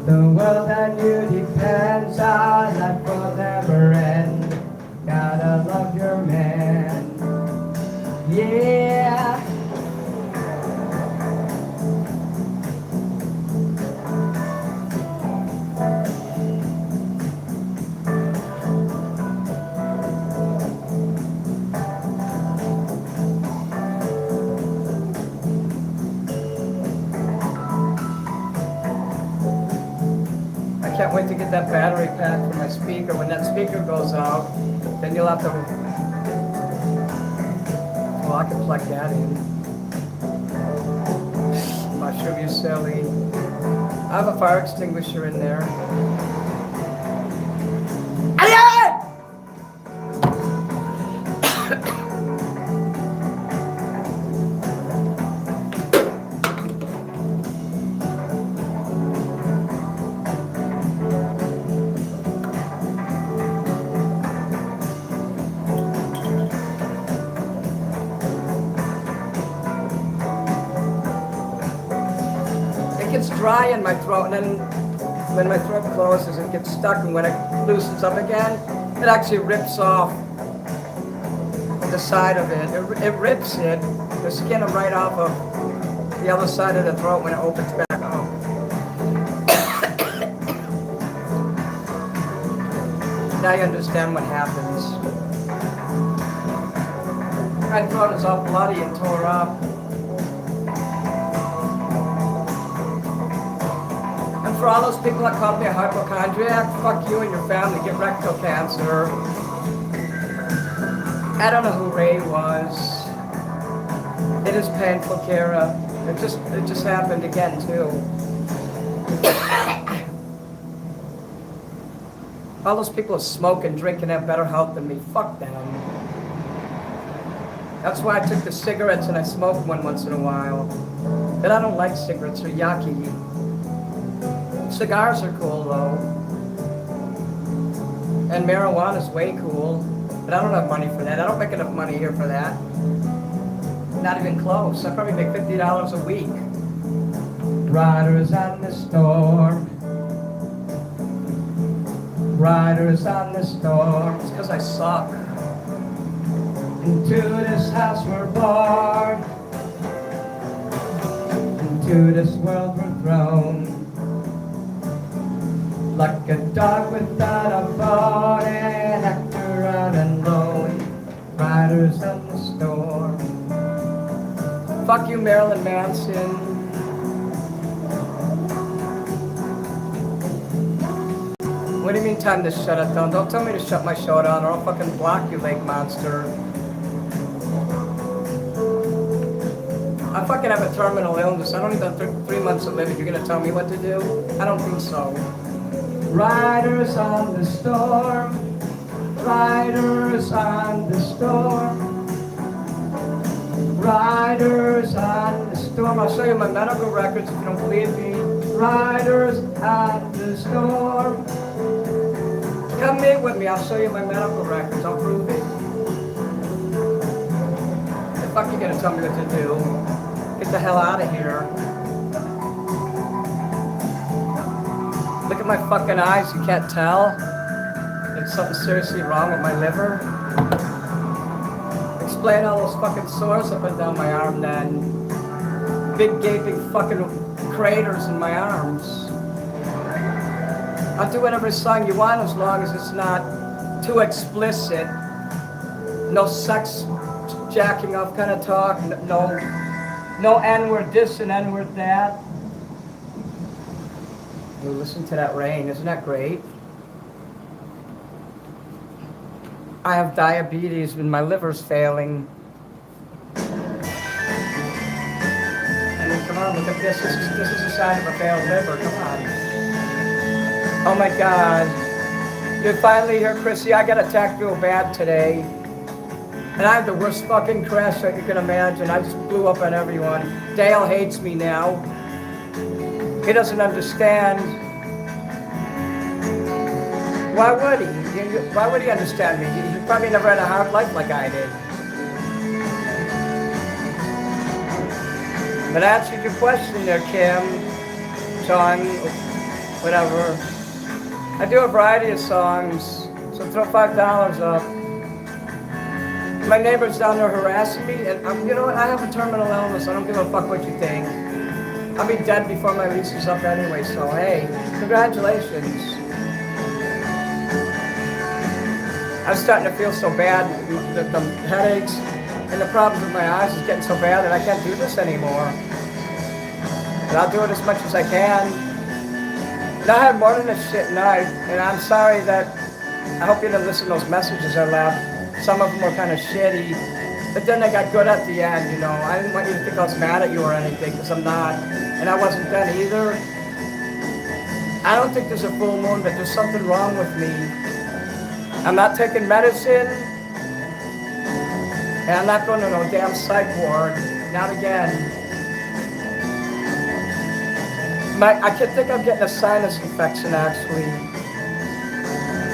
The world on you depends on, life will never end. Gotta love your man. Yeah. I can't wait to get that battery pack for my speaker. When that speaker goes out, then you'll have to... Well, I can plug that in. Mushroom, you silly. I have a fire extinguisher in there. It gets dry in my throat, and then when my throat closes, it gets stuck, and when it loosens up again, it actually rips off the side of it. It rips it, the skin right off of the other side of the throat when it opens back up. Now you understand what happens. My throat is all bloody and tore up. And for all those people that called me a hypochondriac, fuck you and your family, get rectal cancer. I don't know who Ray was. It is painful, Kara. It just happened again too. All those people who smoke and drink and have better health than me, fuck them. That's why I took the cigarettes and I smoke one once in a while. But I don't like cigarettes, they're yucky. Cigars are cool though. And marijuana's way cool. But I don't have money for that. I don't make enough money here for that. Not even close. I probably make $50 a week. Riders on the storm. Riders on the storm. It's because I suck. Into this house we're born. Into this world we're thrown. Like a dog without a bone and Hector out alone. Riders on the storm. Fuck you, Marilyn Manson. What do you mean time to shut it down? Don't tell me to shut my show down or I'll fucking block you, lake monster. I fucking have a terminal illness. I don't even have 3 months to live. You're gonna tell me what to do? I don't think so. Riders on the storm. Riders on the storm. Riders on the storm. I'll show you my medical records if you don't believe me. Riders on the storm. Come meet with me. I'll show you my medical records. I'll prove it. The fuck you gonna tell me what to do? Get the hell out of here. Look at my fucking eyes. You can't tell? There's something seriously wrong with my liver. Explain all those fucking sores up and down my arm then. Big gaping fucking craters in my arms. I'll do whatever song you want as long as it's not too explicit. No sex jacking off kind of talk. No N-word this and N-word that. You listen to that rain. Isn't that great? I have diabetes and my liver's failing. I mean, come on, look at this. This is a sign of a failed liver. Come on. Oh my God. You're finally here, Chrissy. I got attacked real bad today. And I have the worst fucking crash that you can imagine. I just blew up on everyone. Dale hates me now. He doesn't understand. Why would he? Why would he understand me? He probably never had a hard life like I did. But I answered your question there, Kim, Sean, whatever. I do a variety of songs, so throw $5 up. My neighbor's down there harassing me, and you know what? I have a terminal illness. I don't give a fuck what you think. I'll be dead before my lease is up anyway, so hey, congratulations. I'm starting to feel so bad, the headaches and the problems with my eyes is getting so bad that I can't do this anymore. But I'll do it as much as I can. And I had more than this shit tonight, and I'm sorry that, I hope you didn't listen to those messages I left. Some of them were kind of shitty, but then they got good at the end, you know. I didn't want you to think I was mad at you or anything, because I'm not, and I wasn't then either. I don't think there's a full moon, but there's something wrong with me. I'm not taking medicine, and I'm not going to no damn psych ward, not again. I think I'm getting a sinus infection, actually.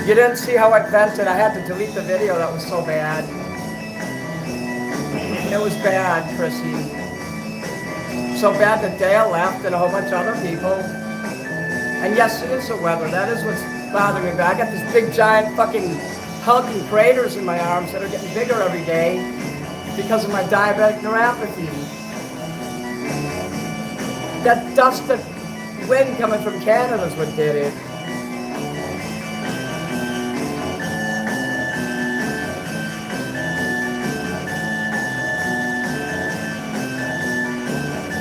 You didn't see how I vented. I had to delete the video, that was so bad. It was bad, Chrissy. So bad that Dale left and a whole bunch of other people. And yes, it is the weather. That is what's bothering me. But I got these big, giant, fucking hulking craters in my arms that are getting bigger every day because of my diabetic neuropathy. That dust, that wind coming from Canada is what did it.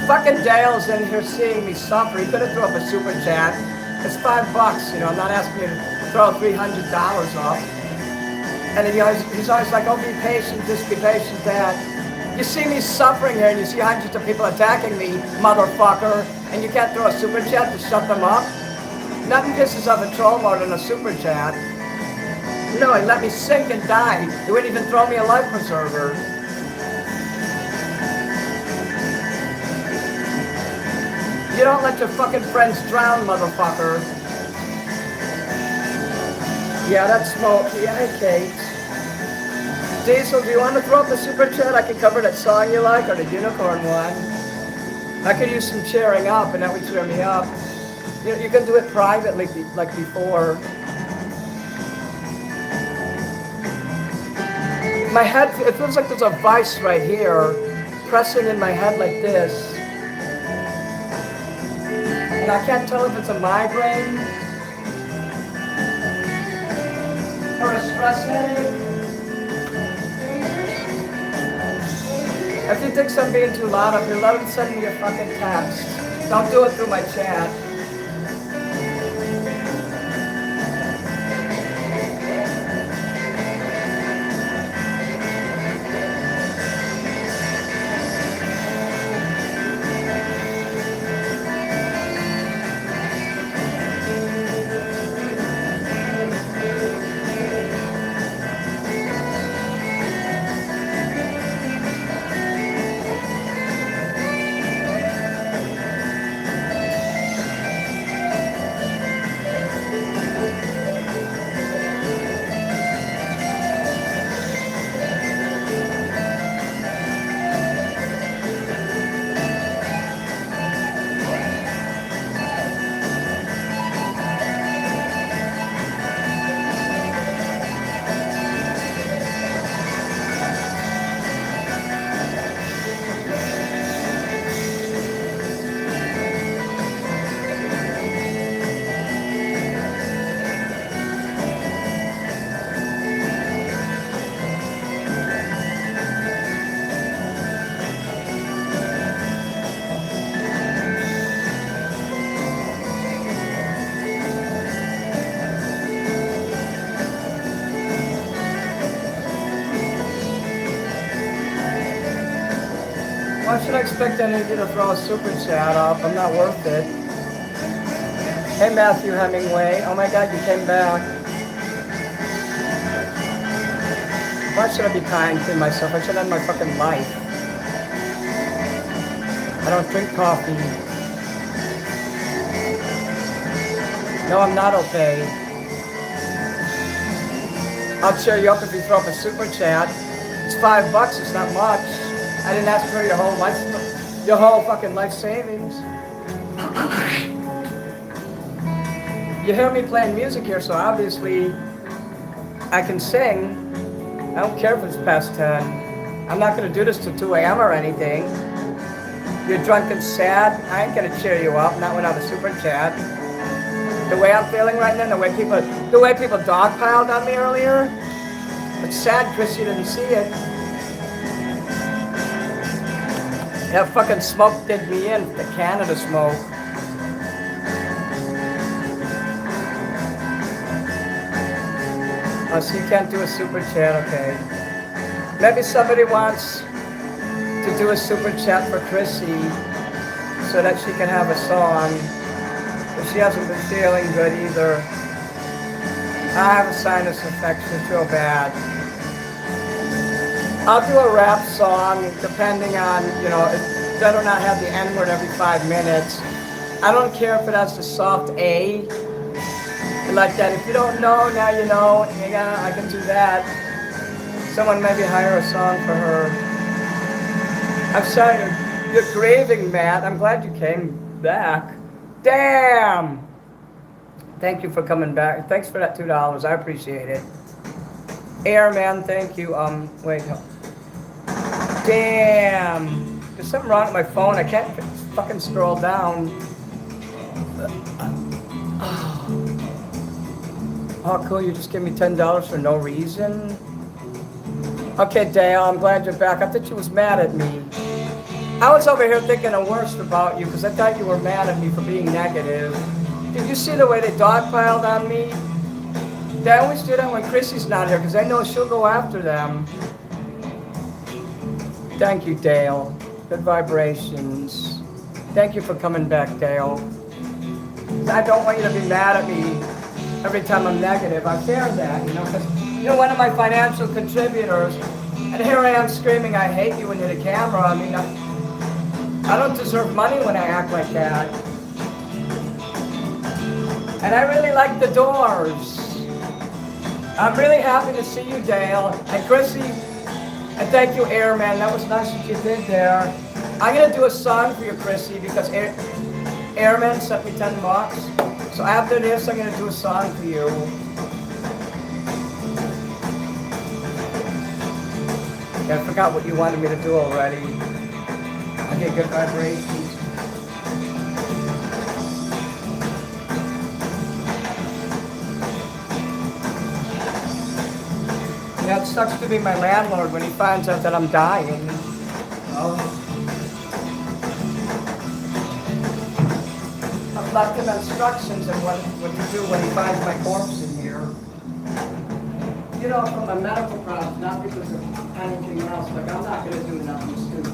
Fucking Dale's in here seeing me suffer. He could have thrown up a super chat. It's $5, you know. I'm not asking you to throw $300 off. And he's always like, oh, be patient, just be patient, Dad. You see me suffering here, and you see hundreds of people attacking me, motherfucker, and you can't throw a super chat to shut them up? Nothing pisses off a troll more than a super chat. No, he let me sink and die. He wouldn't even throw me a life preserver. You don't let your fucking friends drown, motherfucker. Yeah, that's smoke. Yeah, hey, Kate. Diesel, do you want to throw up a super chat? I can cover that song you like, or the unicorn one. I could use some cheering up, and that would cheer me up. You can do it privately, like before. My head, it feels like there's a vice right here, pressing in my head like this. And I can't tell if it's a migraine or a stress headache. If you think I'm being too loud up here, let him send me a fucking text. Don't do it through my chat. Why should I expect any of you to throw a super chat up? I'm not worth it. Hey, Matthew Hemingway. Oh my God, you came back. Why should I be kind to myself? I should end my fucking life. I don't drink coffee. No, I'm not okay. I'll cheer you up if you throw up a super chat. It's $5, it's not much. I didn't ask for your whole fucking life savings. You hear me playing music here, so obviously I can sing. I don't care if it's past 10. I'm not gonna do this till 2 a.m. or anything. You're drunk and sad, I ain't gonna cheer you up, not without a super chat. The way I'm feeling right now, the way people dogpiled on me earlier, it's sad Chris, you didn't see it. That fucking smoke did me in, the Canada smoke. Oh, so you can't do a super chat, okay. Maybe somebody wants to do a super chat for Chrissy so that she can have a song. But she hasn't been feeling good either. I have a sinus infection, it's real bad. I'll do a rap song depending on, it better not have the N-word every 5 minutes. I don't care if it has the soft A. Like that. If you don't know, now you know. Yeah, I can do that. Someone maybe hire a song for her. I'm sorry, you're grieving, Matt. I'm glad you came back. Damn! Thank you for coming back. Thanks for that $2. I appreciate it. Airman, thank you. Wait. No. Damn! There's something wrong with my phone. I can't fucking scroll down. Oh, cool. You just gave me $10 for no reason? Okay, Dale, I'm glad you're back. I thought you was mad at me. I was over here thinking the worst about you because I thought you were mad at me for being negative. Did you see the way they dogpiled on me? They always do that when Chrissy's not here because they know she'll go after them. Thank you, Dale. Good vibrations. Thank you for coming back, Dale. I don't want you to be mad at me every time I'm negative. I fear that, because you're one of my financial contributors. And here I am screaming, I hate you into the camera. I mean, I don't deserve money when I act like that. And I really like the Doors. I'm really happy to see you, Dale. And Chrissy, and thank you, Airman. That was nice that you did there. I'm going to do a song for you, Chrissy, because Airman sent me $10. So after this, I'm going to do a song for you. Yeah, I forgot what you wanted me to do already. I get good vibrations. Yeah, it sucks to be my landlord when he finds out that I'm dying. I've left him instructions on what to do when he finds my corpse in here. From a medical problem, not because of anything else. Like, I'm not going to do nothing stupid.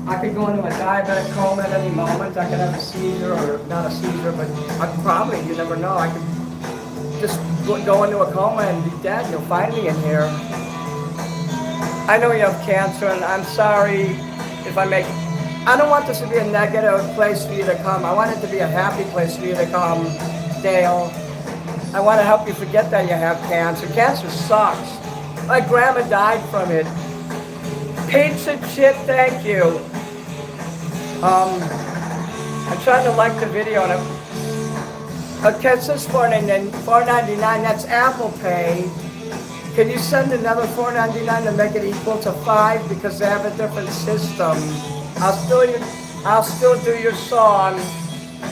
I could go into a diabetic coma at any moment. I could have a seizure, or not a seizure, but I could probably, you never know. I could just go into a coma and be dead. You'll find me in here. I know you have cancer, and I'm sorry if I don't want this to be a negative place for you to come. I want it to be a happy place for you to come, Dale. I want to help you forget that you have cancer. Cancer sucks. My grandma died from it. Pizza shit, thank you. I'm trying to like the video, and okay, it says $4.99. That's Apple Pay. Can you send another $4.99 to make it equal to $5 because they have a different system? I'll still do your song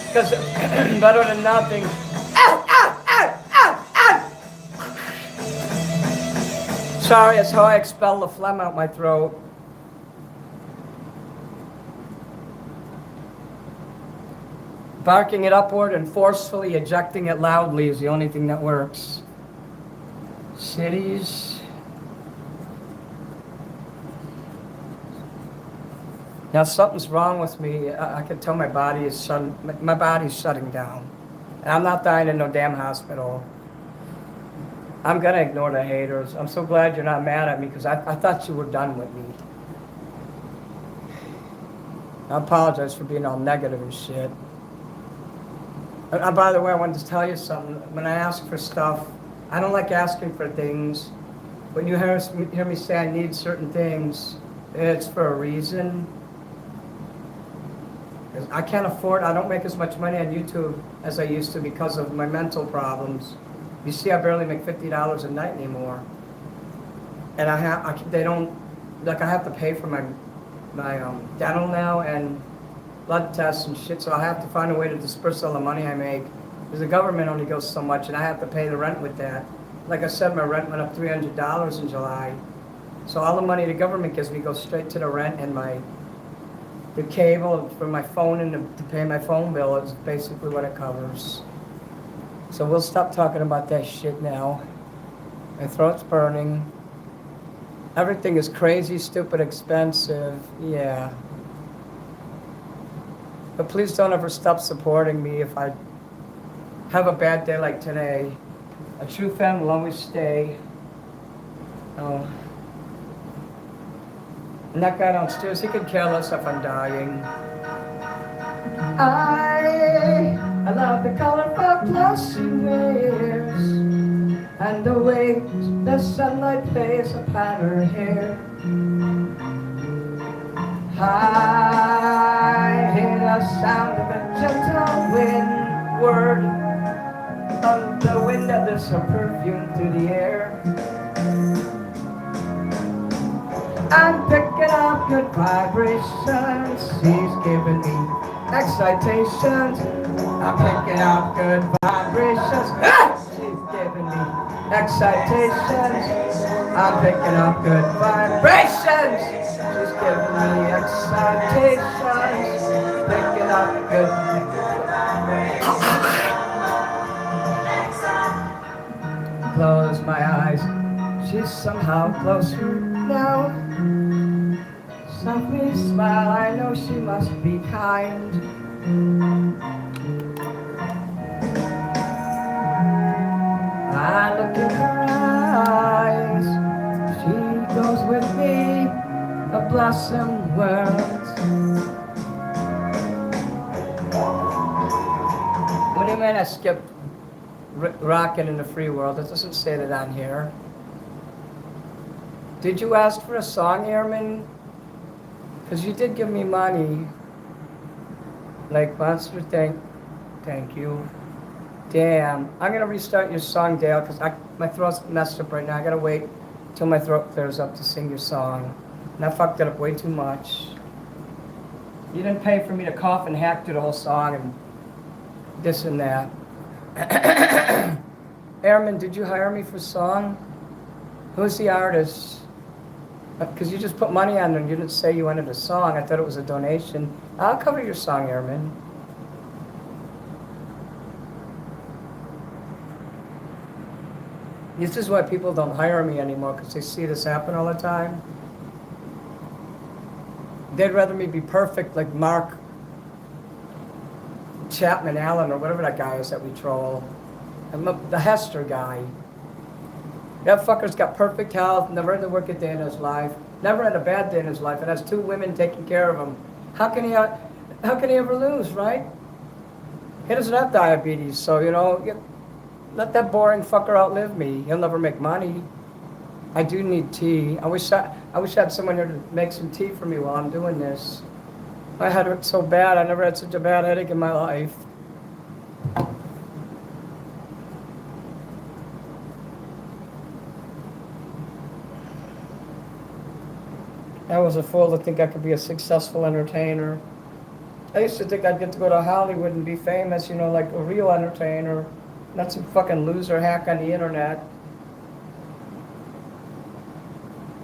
because it's better than nothing. Ow, ow, ow, ow, ow. Sorry, that's how I expel the phlegm out my throat. Barking it upward and forcefully ejecting it loudly is the only thing that works. cities. Now something's wrong with me. I can tell my body is my body's shutting down. And I'm not dying in no damn hospital. I'm gonna ignore the haters. I'm so glad you're not mad at me because I thought you were done with me. I apologize for being all negative and shit. And by the way, I wanted to tell you something. When I ask for stuff, I don't like asking for things. When you hear me say I need certain things, it's for a reason. 'Cause I can't afford, I don't make as much money on YouTube as I used to because of my mental problems. You see, I barely make $50 a night anymore. And I have to pay for my dental now and blood tests and shit, so I have to find a way to disperse all the money I make. Because the government only goes so much, and I have to pay the rent with that. Like I said, my rent went up $300 in July. So all the money the government gives me goes straight to the rent and the cable for my phone and to pay my phone bill is basically what it covers. So we'll stop talking about that shit now. My throat's burning. Everything is crazy, stupid, expensive. Yeah. But please don't ever stop supporting me if I have a bad day like today. A true fan will always stay. Oh. And that guy downstairs, he could care less if I'm dying. I love the colorful clothes she wears and the way the sunlight plays upon her hair. I hear the sound of a gentle word on the wind that there's some perfume through the air. I'm picking up good vibrations, she's giving me excitations. I'm picking up good vibrations, she's giving me excitations. I'm picking up good vibrations, she's giving me excitations. Picking up good close my eyes, she's somehow closer now. Softly smile, I know she must be kind. I look in her eyes, she goes with me, a blossom world. What do you mean I skipped rockin' in the free world? It doesn't say that on here. Did you ask for a song, Airman? Because you did give me money. Like Monster, thank you. Damn. I'm going to restart your song, Dale, because my throat's messed up right now. I got to wait till my throat clears up to sing your song. And I fucked it up way too much. You didn't pay for me to cough and hack through the whole song and this and that. Airman, did you hire me for song? Who's the artist? Because you just put money on it and you didn't say you wanted a song. I thought it was a donation. I'll cover your song, Airman. This is why people don't hire me anymore, because they see this happen all the time. They'd rather me be perfect like Mark Chapman Allen or whatever that guy is that we troll. The Hester guy. That fucker's got perfect health, never had to work a day in his life, never had a bad day in his life, and has 2 women taking care of him. How can he ever lose, right? He doesn't have diabetes, so, let that boring fucker outlive me. He'll never make money. I do need tea. I wish I had someone here to make some tea for me while I'm doing this. My head hurts so bad. I never had such a bad headache in my life. I was a fool to think I could be a successful entertainer. I used to think I'd get to go to Hollywood and be famous, like a real entertainer, not some fucking loser hack on the internet.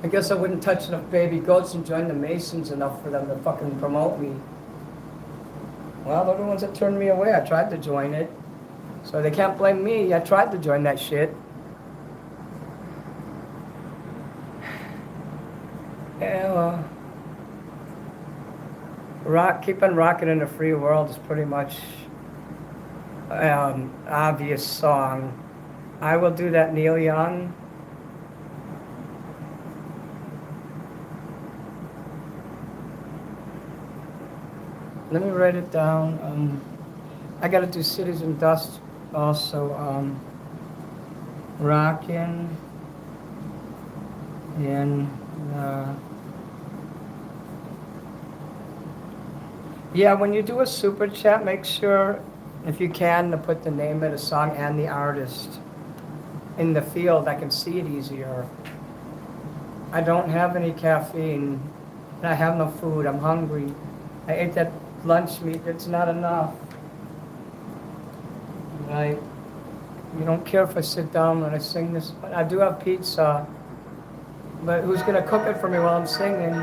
I guess I wouldn't touch enough baby goats and join the Masons enough for them to fucking promote me. Well, they're the ones that turned me away. I tried to join it. So they can't blame me. I tried to join that shit. Keep on rocking in the free world is pretty much obvious song. I Will Do That, Neil Young. Let me write it down. I gotta do Cities and Dust also. Rockin' in yeah, when you do a super chat, make sure, if you can, to put the name of the song and the artist in the field. I can see it easier. I don't have any caffeine, and I have no food. I'm hungry. I ate that lunch meat. It's not enough. You don't care if I sit down when I sing this. I do have pizza, but who's gonna cook it for me while I'm singing?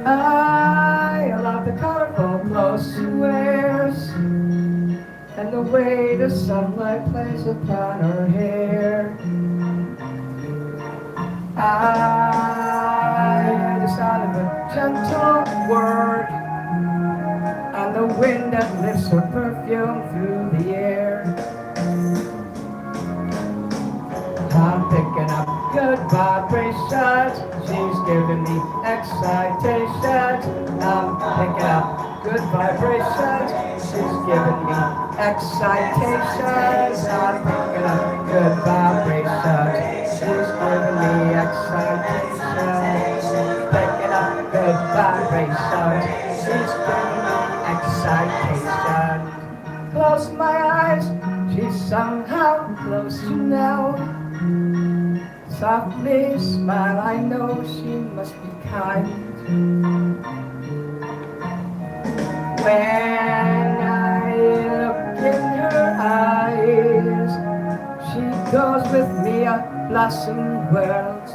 I love the colorful clothes she wears, and the way the sunlight plays upon her hair. I the sound of a gentle word, and the wind that lifts her perfume through the air. I'm picking up good vibrations, she's giving me excitation. I'm picking up good vibrations, she's giving me excitation. I'm picking up good vibrations, she's giving me excitation. Picking up good vibrations, she's giving me excitation. Close my eyes, she's somehow closer now. Softly smile, I know she must be kind. When I look in her eyes, she goes with me a blossom world.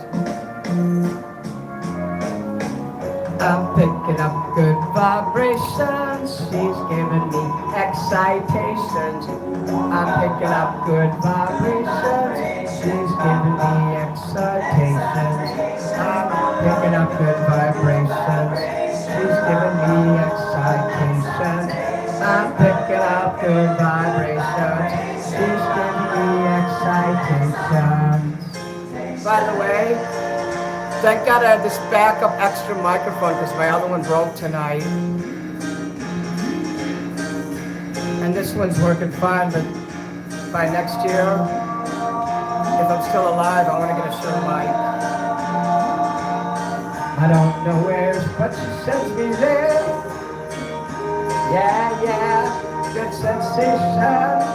I'm picking up good vibrations, she's giving me excitations. I'm picking up good vibrations, she's giving me excitations. I'm picking up good vibrations, she's giving me excitations. I'm picking up good vibrations, she's giving me excitations. By the way, thank God I have this backup extra microphone because my other one broke tonight. And this one's working fine, but by next year, if I'm still alive, I want to get a show mic. I don't know where, but she sends me there. Yeah, good sensation.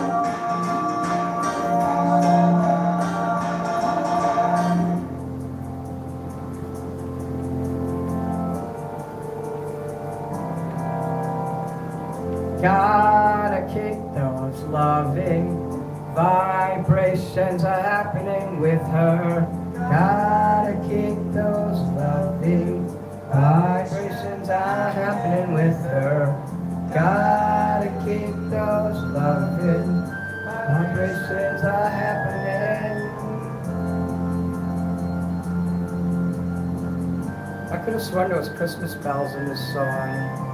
Gotta keep those loving vibrations are happening with her. Gotta keep those loving vibrations are happening with her. Gotta keep those loving vibrations are happening. I could have sworn there was Christmas bells in this song.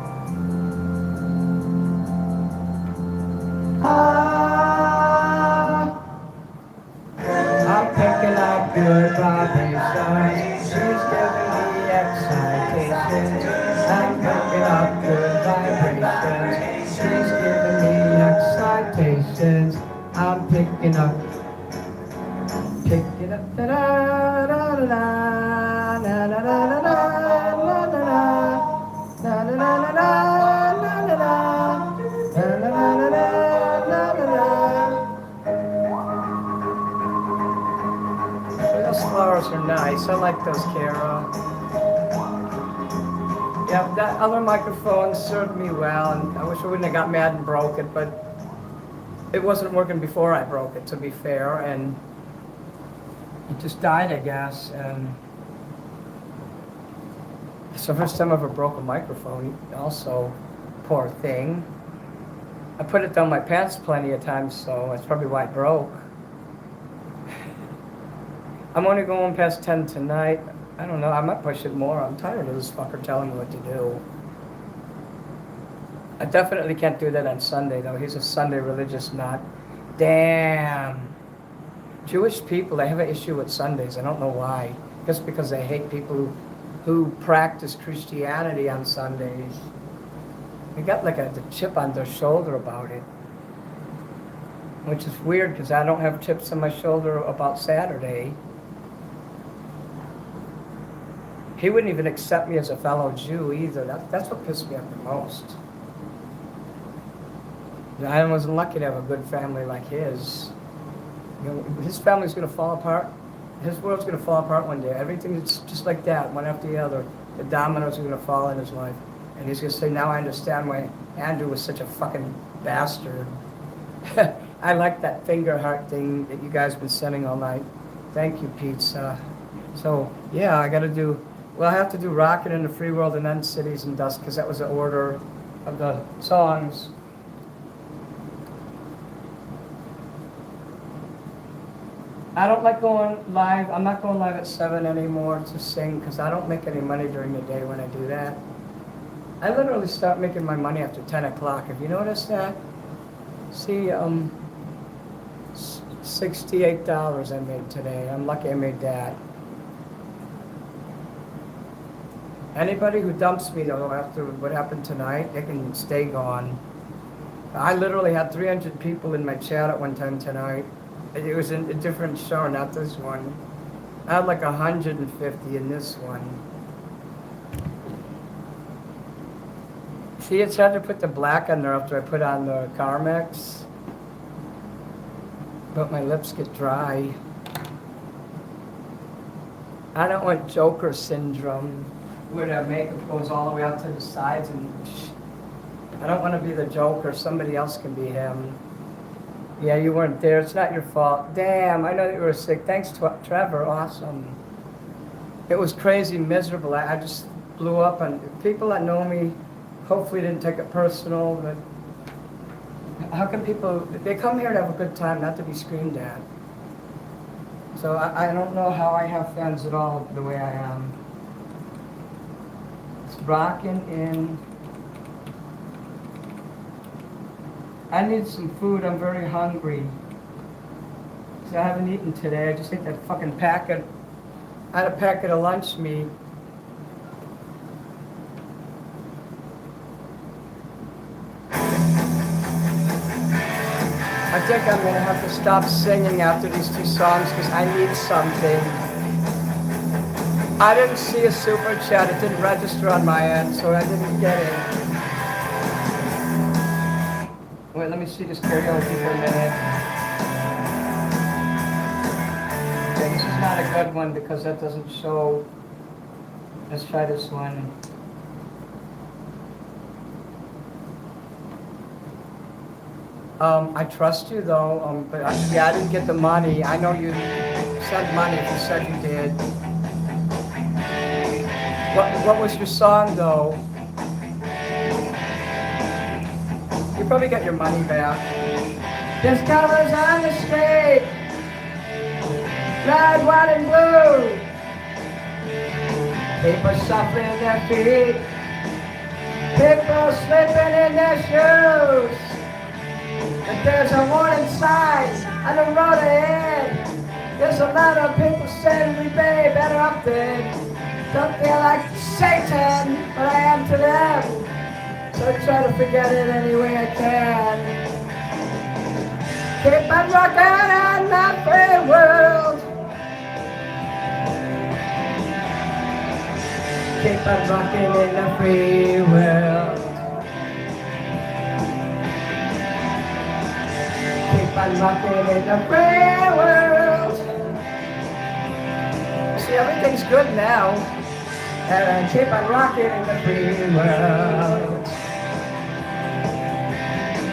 I'm picking up good vibrations, she's giving me excitation. I'm picking up good vibrations, she's giving me excitations. I'm picking up, da da da da da da da da da da da da. Those flowers are nice. I like those, Kara. Yeah, that other microphone served me well, and I wish I wouldn't have got mad and broke it, but it wasn't working before I broke it, to be fair, and it just died, I guess, and it's the first time I ever broke a microphone, also, poor thing. I put it down my pants plenty of times, so that's probably why it broke. I'm only going past 10 tonight. I don't know. I might push it more. I'm tired of this fucker telling me what to do. I definitely can't do that on Sunday, though. He's a Sunday religious nut. Damn. Jewish people, they have an issue with Sundays. I don't know why. Just because they hate people who practice Christianity on Sundays. They got like the chip on their shoulder about it. Which is weird because I don't have chips on my shoulder about Saturday. He wouldn't even accept me as a fellow Jew either. That's what pissed me off the most. I wasn't lucky to have a good family like his. You know, his family's going to fall apart. His world's going to fall apart one day. Everything's just like that, one after the other. The dominoes are going to fall in his life. And he's going to say, now I understand why Andrew was such a fucking bastard. I like that finger heart thing that you guys have been sending all night. Thank you, Pizza. So, yeah, I have to do Rocket in the Free World and then Cities and Dust because that was the order of the songs. I don't like going live. I'm not going live at 7 anymore to sing because I don't make any money during the day when I do that. I literally start making my money after 10 o'clock. Have you noticed that? See, $68 I made today. I'm lucky I made that. Anybody who dumps me, though, after what happened tonight, they can stay gone. I literally had 300 people in my chat at one time tonight. It was in a different show, not this one. I had like 150 in this one. See, it's hard to put the black on there after I put on the Carmex. But my lips get dry. I don't want Joker syndrome, where the makeup goes all the way out to the sides and I don't want to be the Joker. Somebody else can be him. Yeah, you weren't there. It's not your fault. Damn, I know that you were sick. Thanks, Trevor. Awesome. It was crazy, miserable. I just blew up. And people that know me hopefully didn't take it personal. But how can people... They come here to have a good time, not to be screamed at. So I don't know how I have fans at all the way I am. It's rocking in... I need some food. I'm very hungry. So I haven't eaten today. I just ate that fucking packet. I had a packet of lunch meat. I think I'm going to have to stop singing after these two songs because I need something. I didn't see a super chat. It didn't register on my end, so I didn't get it. Wait, let me see this karaoke for a minute. Okay, this is not a good one because that doesn't show. Let's try this one. I trust you though, but I didn't get the money. I know you sent money if you said you did. What was your song though? You probably got your money back. There's colors on the street, red, white, and blue. People suffering their feet, people slipping in their shoes. But there's a warning sign on the road ahead. There's a lot of people saying we may better up there. Don't feel like Satan, but I am to them. So I try to forget it any way I can. Keep on rocking on that free world. Keep on rocking in the free world. Keep on rocking in the free world. See, everything's good now. And keep on rocking in the free world.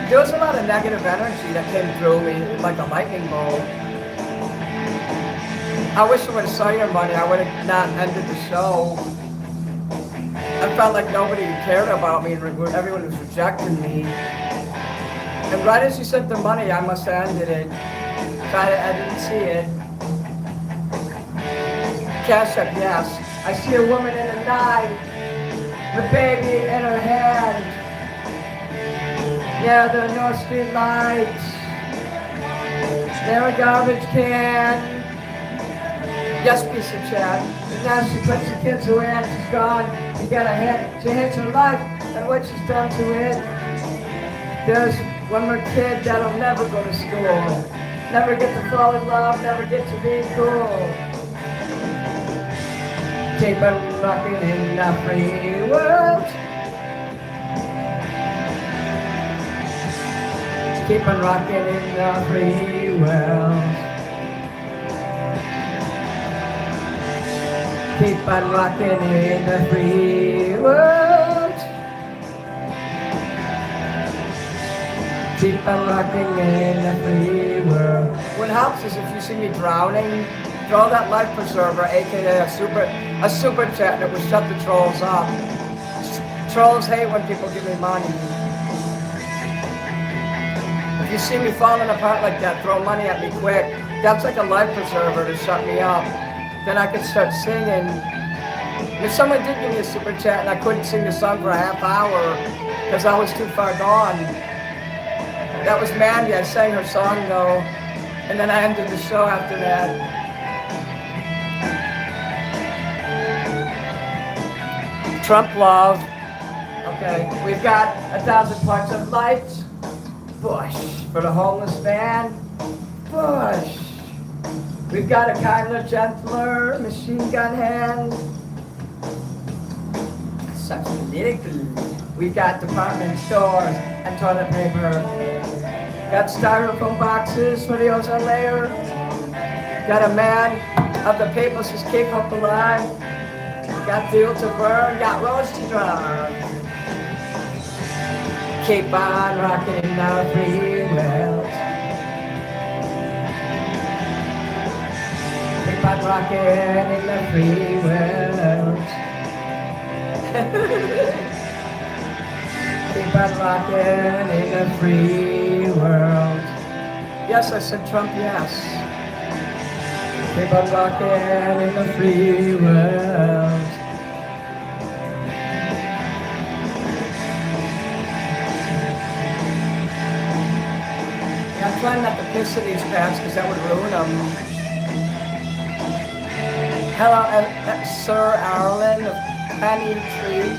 There was a lot of negative energy that came through me like a lightning bolt. I wish I would have saw your money. I would have not ended the show. I felt like nobody cared about me and everyone was rejecting me. And right as you sent the money, I must have ended it. I didn't see it. Cash App, yes. I see a woman in the night, the baby in her hand. Yeah, there are no street lights. There a garbage can. Yes, piece of chat. And now she puts the kids away and she's gone. She got a hit. She hates her life and what she's done to it. There's one more kid that'll never go to school. Never get to fall in love, never get to be cool. Keep on rocking in the free world. Keep on rocking in the free world. Keep on rocking in the free world. Keep on rocking in the free world. What helps is if you see me drowning, throw that life preserver, aka a super chat that will shut the trolls up. Trolls hate when people give me money. If you see me falling apart like that, throw money at me quick. That's like a life preserver to shut me up. Then I could start singing. If someone did give me a super chat and I couldn't sing the song for a half hour because I was too far gone. That was Mandy. I sang her song though. And then I ended the show after that. Trump love. Okay, we've got 1,000 parts of light. Bush. For the homeless man. Bush. We've got a kinder, gentler machine gun hand. Such political. We've got department stores and toilet paper. Got styrofoam boxes for the ozone layer. Got a man of the papers who's keep up alive. Got fuel to burn, got roads to drive. Keep on rocking in our free world. Keep on rocking in the free world. Keep on rocking in the free world. Yes, I said Trump, yes. Keep on rocking in the free world. Yeah, I'm trying not to piss in these pants because that would ruin them. Hello, Sir Arlen of Penny Tree.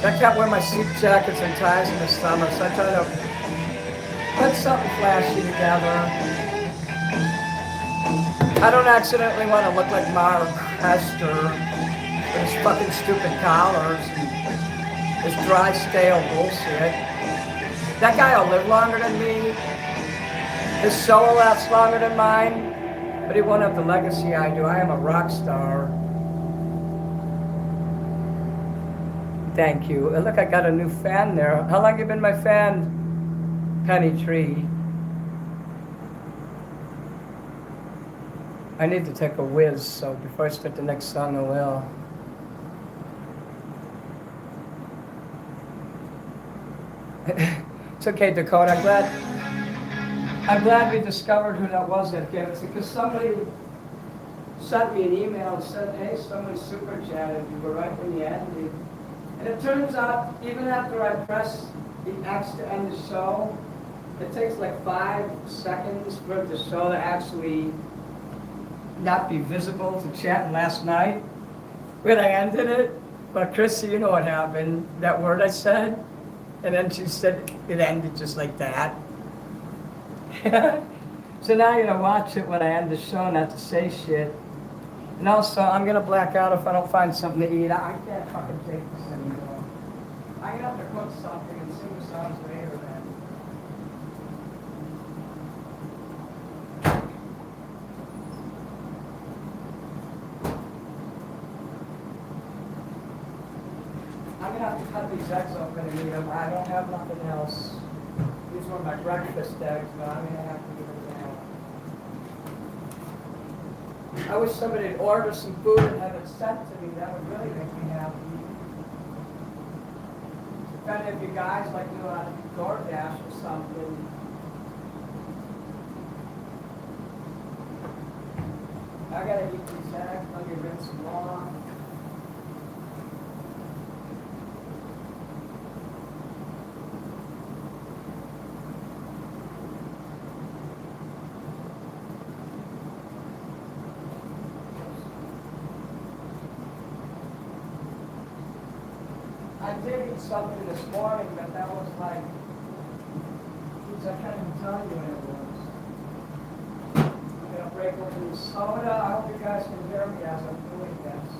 I can't wear my suit jackets and ties in the summer, so I try to put something flashy together. I don't accidentally want to look like Mark Hester with his fucking stupid collars and his dry, stale bullshit. That guy will live longer than me. His soul will last longer than mine, but he won't have the legacy I do. I am a rock star. Thank you. Look, I got a new fan there. How long have you been my fan, Penny Tree? I need to take a whiz, so before I start the next song, I will. It's okay, Dakota. I'm glad we discovered who that was that gave us it, because somebody sent me an email and said, hey, someone super chatted. You were right when you ended. And it turns out, even after I press the X to end the show, it takes like 5 seconds for the show to actually not be visible to chat last night when I ended it. But Chrissy, you know what happened, that word I said, and then she said it ended just like that. So now you're gonna watch it when I end the show, not to say shit. And also, I'm gonna black out if I don't find something to eat. I can't fucking take this anymore. I'm gonna have to cook something and sing the songs later, man. I'm gonna have to cut these eggs open and eat them. I don't have nothing else. These were my breakfast eggs, but I'm gonna have to give it down. I wish somebody would order some food and have it sent to me. That would really make me happy. If any of you guys like to do a DoorDash or something. I gotta eat these eggs, let me rinse them off. I did eat something this morning, but that was like, geez, I can't even tell you what it was. I'm gonna break open the soda. I hope you guys can hear me as I'm doing this.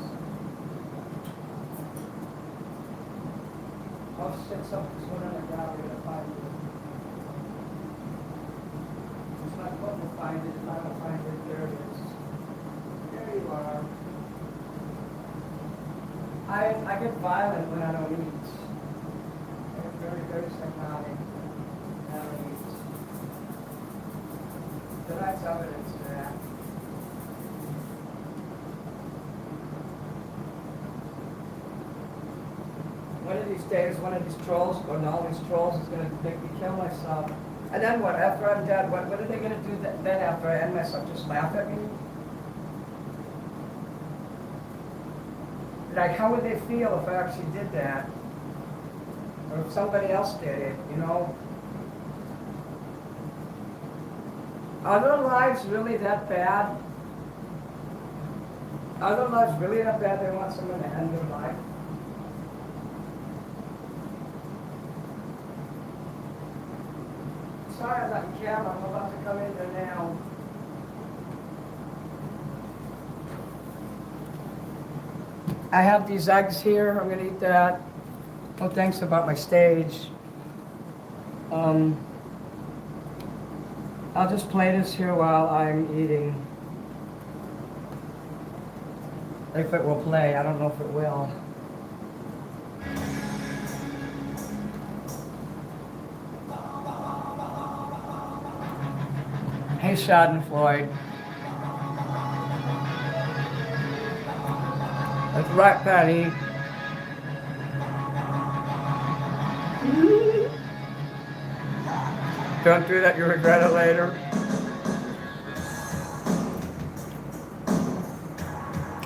Oh shit, something's going on the ground. We're gonna find it. It's not going to find it. If I don't find it, there it is. There you are. I get violent when I don't eat. I'm very, very psychotic. I don't eat. Tonight's evidence to that. One of these days, one of these trolls, or no, these trolls is going to make me kill myself. And then what? After I'm dead, what are they going to do then after I end myself? Just laugh at me? Like, how would they feel if I actually did that? Or if somebody else did it, you know? Are their lives really that bad? Are their lives really that bad they want someone to end their life? Sorry I'm not in camera, I'm about to come in there now. I have these eggs here, I'm gonna eat that. Oh, thanks about my stage. I'll just play this here while I'm eating. If it will play, I don't know if it will. Hey, Schadenfreude. That's right, Patty. Don't do that, you'll regret it later.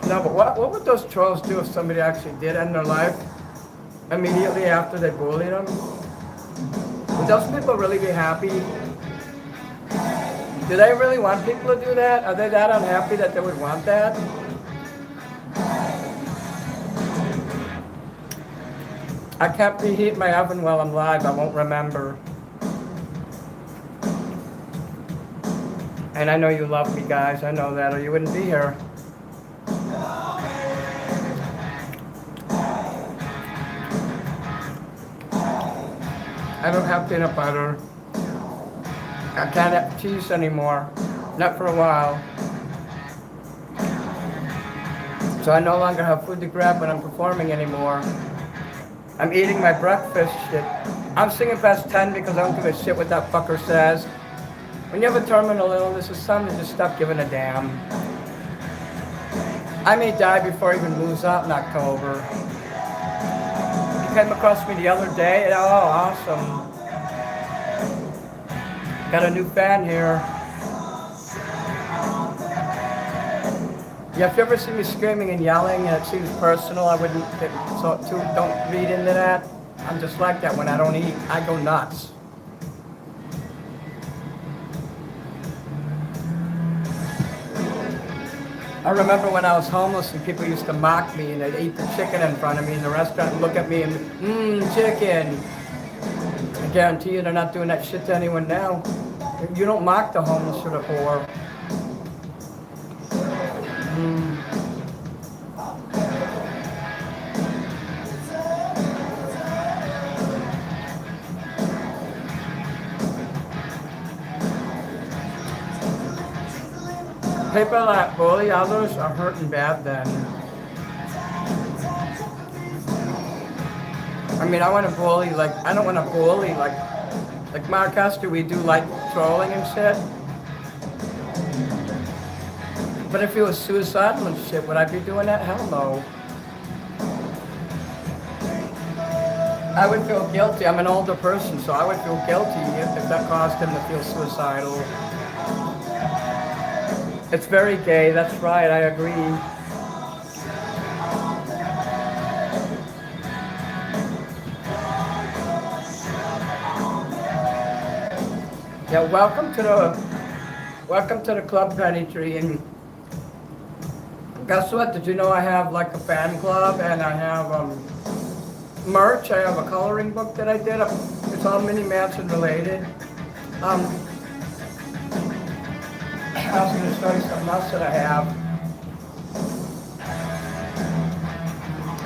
No, but what would those trolls do if somebody actually did end their life immediately after they bullied them? Would those people really be happy? Do they really want people to do that? Are they that unhappy that they would want that? I can't preheat my oven while I'm live, I won't remember. And I know you love me, guys, I know that, or you wouldn't be here. I don't have peanut butter. I can't have cheese anymore, not for a while. So I no longer have food to grab when I'm performing anymore. I'm eating my breakfast shit. I'm singing past 10 because I don't give a shit what that fucker says. When you have a terminal illness, it's time to just stop giving a damn. I may die before I even moves out in October. You came across me the other day. Oh, awesome. Got a new fan here. Yeah, if you ever see me screaming and yelling and it seems personal, I wouldn't, don't read into that. I'm just like that when I don't eat. I go nuts. I remember when I was homeless and people used to mock me and they'd eat the chicken in front of me in the restaurant and look at me and, chicken. I guarantee you they're not doing that shit to anyone now. You don't mock the homeless or the poor. People that bully others are hurting bad then. I mean, I want to bully, like, I don't want to bully, like Mark Custer, we do like trolling and shit. But if he was suicidal and shit, would I be doing that? Hell no. I would feel guilty. I'm an older person, so I would feel guilty if that caused him to feel suicidal. It's very gay, that's right, I agree. Yeah, welcome to the club, Penny Tree. And guess what? Did you know I have like a fan club and I have merch? I have a coloring book that I did. It's all Mini Manson related. I was going to show you something else that I have.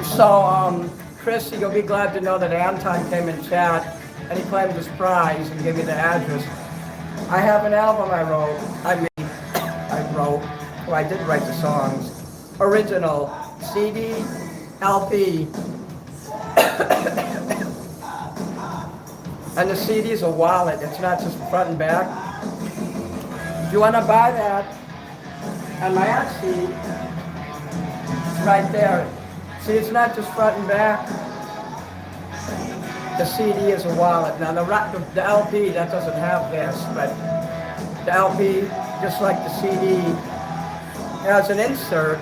So, Chrissy, you'll be glad to know that Anton came in chat and he claimed his prize and gave me the address. I have an album I wrote. Well, I did write the songs. Original, CD, LP. And the CD is a wallet. It's not just front and back. If you want to buy that on my Etsy, it's right there. See, it's not just front and back. The CD is a wallet. Now the LP, that doesn't have this, but the LP, just like the CD, has an insert.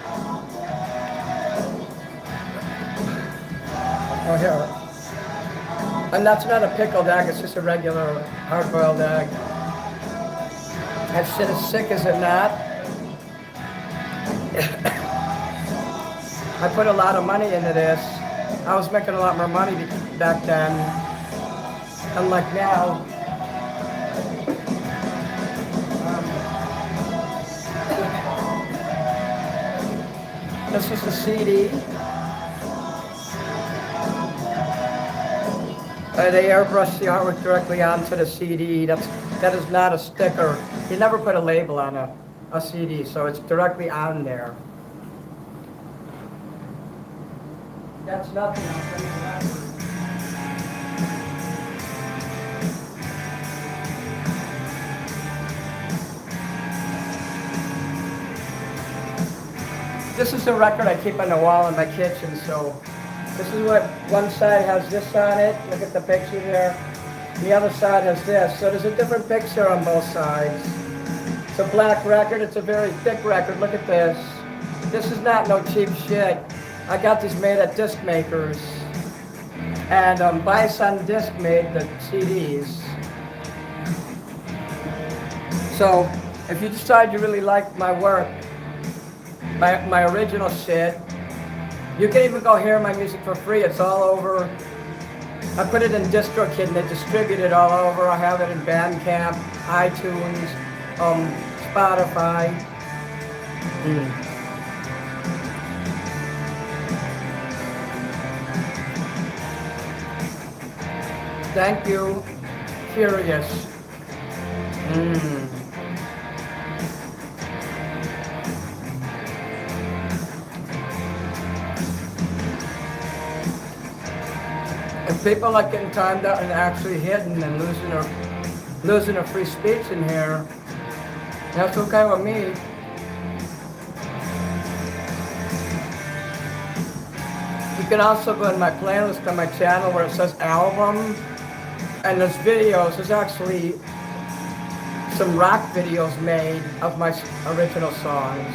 Oh, here. And that's not a pickled egg, it's just a regular hard-boiled egg. That shit is sick, is it not? I put a lot of money into this. I was making a lot more money back then, unlike now. This is the CD. They airbrushed the artwork directly onto the CD. That is not a sticker. You never put a label on a CD, so it's directly on there. That's nothing. This is the record I keep on the wall in my kitchen, so this is what one side has this on it. Look at the picture there. The other side has this. So there's a different picture on both sides. It's a black record. It's a very thick record. Look at this. This is not no cheap shit. I got these made at disc makers. And Bison Disc made the CDs. So if you decide you really like my work, my original shit, you can even go hear my music for free. It's all over. I put it in DistroKid and they distribute it all over. I have it in Bandcamp, iTunes, Spotify. Thank you. Curious. If people like getting timed out and actually hidden and losing their free speech in here, that's okay with me. You can also go in my playlist on my channel where it says album, and there's videos. There's actually some rock videos made of my original songs.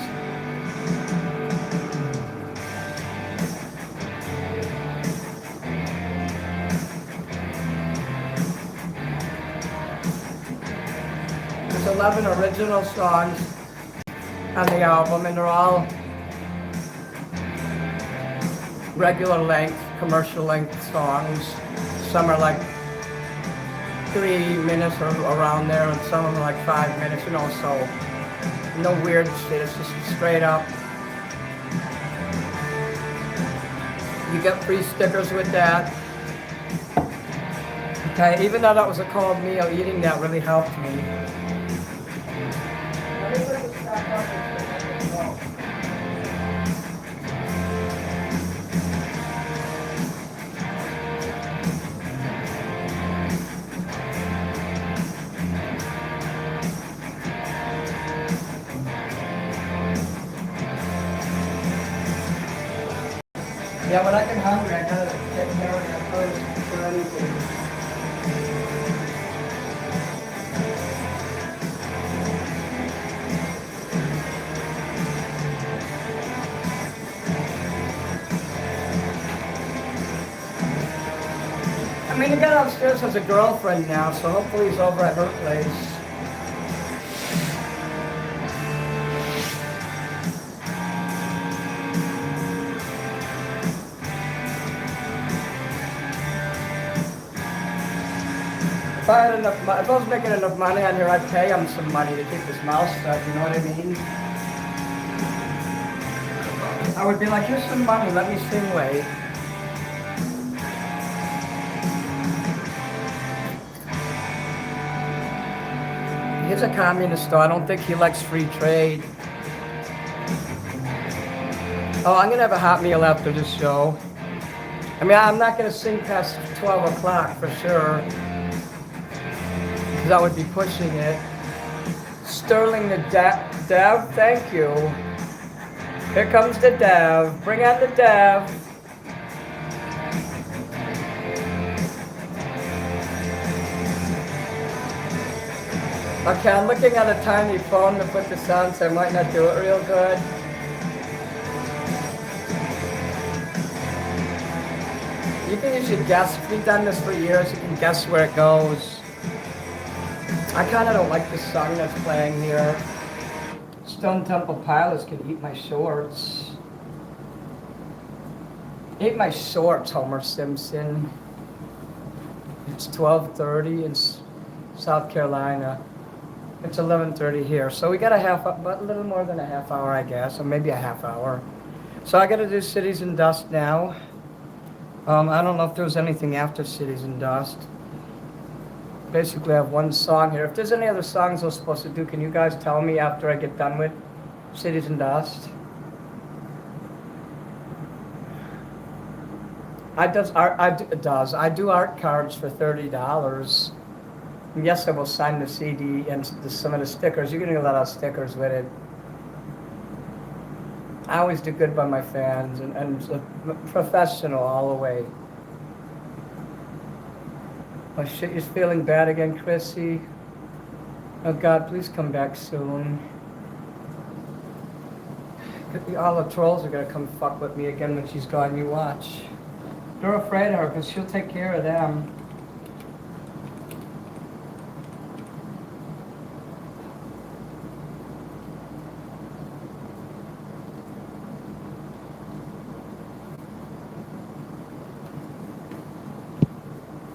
There's 11 original songs on the album, and they're all regular length, commercial length songs. Some are like 3 minutes or around there, and some of them are like 5 minutes, you know, so no weird shit, it's just straight up. You get free stickers with that. Okay, even though that was a cold meal, eating that really helped me. Yeah, when I get hungry, I gotta get carried up first for anything. I mean, he got upstairs as a girlfriend now, so hopefully he's over at her place. If I had enough money, if I was making enough money on here, I'd pay him some money to keep his mouth shut, you know what I mean? I would be like, here's some money, let me sing away. He's a communist though, I don't think he likes free trade. Oh, I'm gonna have a hot meal after this show. I mean, I'm not gonna sing past 12 o'clock for sure. Because I would be pushing it. Sterling the Dev, thank you. Here comes the Dev. Bring out the Dev. Okay, I'm looking at a tiny phone to put this on, so I might not do it real good. You can usually guess. If you've done this for years, you can guess where it goes. I kind of don't like the song that's playing here. Stone Temple Pilots can eat my shorts. Eat my shorts, Homer Simpson. It's 12:30 in South Carolina. It's 11:30 here. So we got a little more than a half hour, I guess, or maybe a half hour. So I got to do Cities and Dust now. I don't know if there was anything after Cities and Dust. Basically, I have one song here. If there's any other songs I was supposed to do, can you guys tell me after I get done with Cities and Dust? I do art cards for $30. And yes, I will sign the CD and some of the stickers. You're getting a lot of stickers with it. I always do good by my fans and professional all the way. Oh shit, you're feeling bad again, Chrissy? Oh God, please come back soon. All the trolls are gonna come fuck with me again when she's gone, you watch. They're afraid of her because she'll take care of them.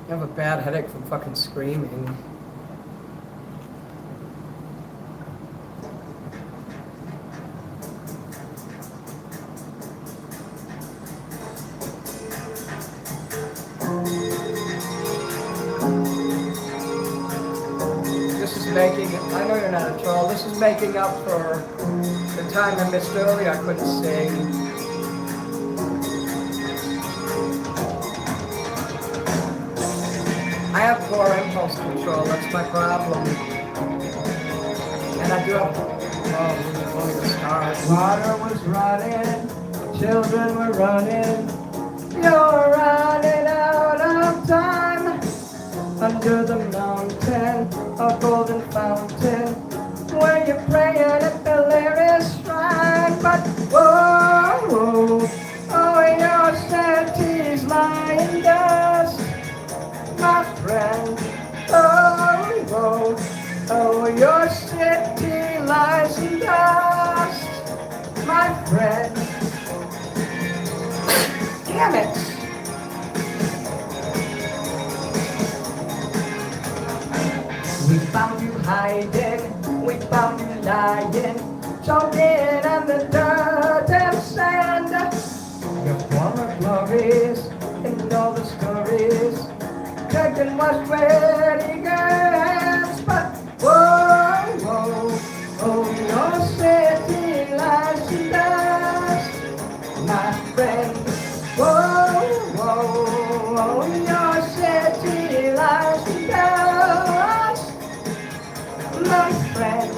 I have a bad headache from fucking screaming. This is making, I know you're not a troll, this is making up for the time I missed earlier I couldn't sing. I have poor impulse control, that's my problem. And I do have, only the start. Water was running, children were running, you're running out of time. Under the mountain, a golden fountain, where you're praying at the lyric shrine. But whoa, whoa, oh, your city's lying dust, my friend. Oh, whoa, oh, your city lies in dust, my friend. Damn it. We found you hiding, we found you lying, choking on the dirt and sand. Your former glories and all the stories, taken was sweaty hands. But whoa, whoa, oh, your city lies in dust, my friend. Whoa, whoa, oh, your city lies in dust, my friend.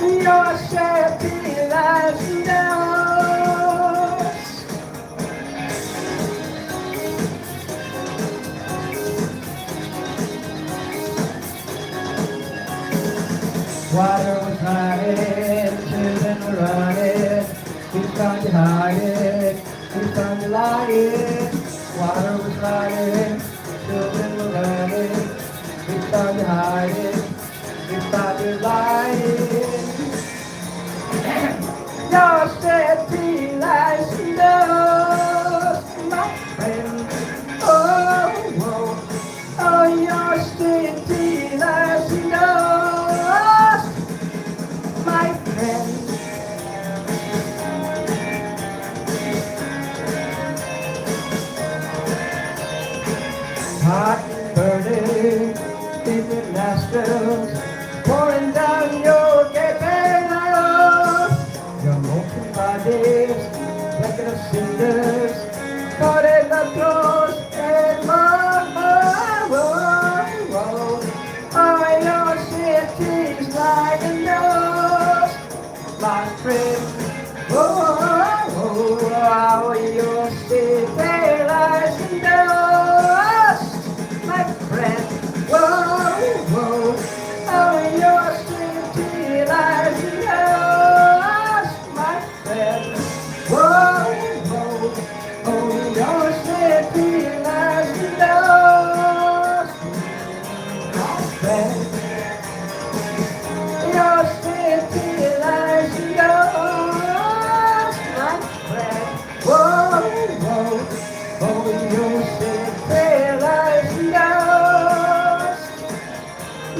Your city lies in dust. Water was running, children were running, we found you hiding, we found you lying. Water was running. running, children were running. We found you hiding, we found you lying. Your city lies lost, my friend. Oh, oh, oh, your city lies lost, my friend. Hot and burning, different nostrils, pouring down your canals. Your molten bodies, like the cinders, caught in the clothes and oh, your city's like a nose, my friend. Oh, oh, oh, your city lies in dust, my friend. Whoa, whoa, oh, your city lies in dust, my friend. Whoa, whoa, oh, your city lies in dust, my friend. Your city lies in dust, my friend. Whoa, whoa, oh, your city lies in dust,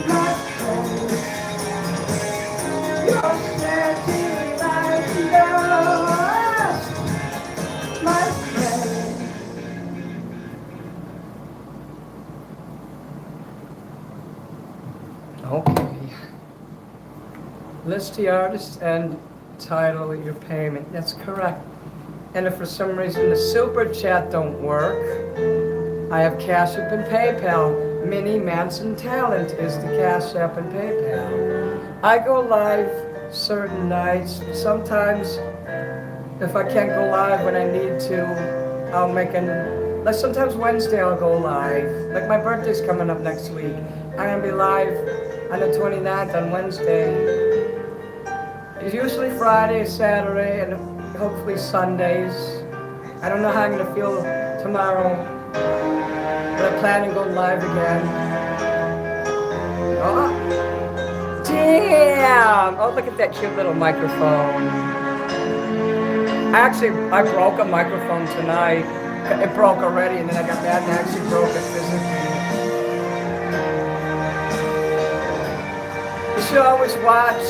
my friend. Your city lies in dust, my friend. Okay. List the artist and title of your payment. That's correct. And if for some reason the super chat don't work, I have Cash App and PayPal. Mini Manson Talent is the Cash App and PayPal. I go live certain nights. Sometimes, if I can't go live when I need to, I'll make like sometimes Wednesday I'll go live. Like my birthday's coming up next week. I'm gonna be live on the 29th on Wednesday. It's usually Friday, Saturday, and hopefully Sundays. I don't know how I'm gonna feel tomorrow, but I plan on going live again. Oh, damn! Oh, look at that cute little microphone. I broke a microphone tonight. It broke already, and then I got mad and I actually broke it physically. You should always watch.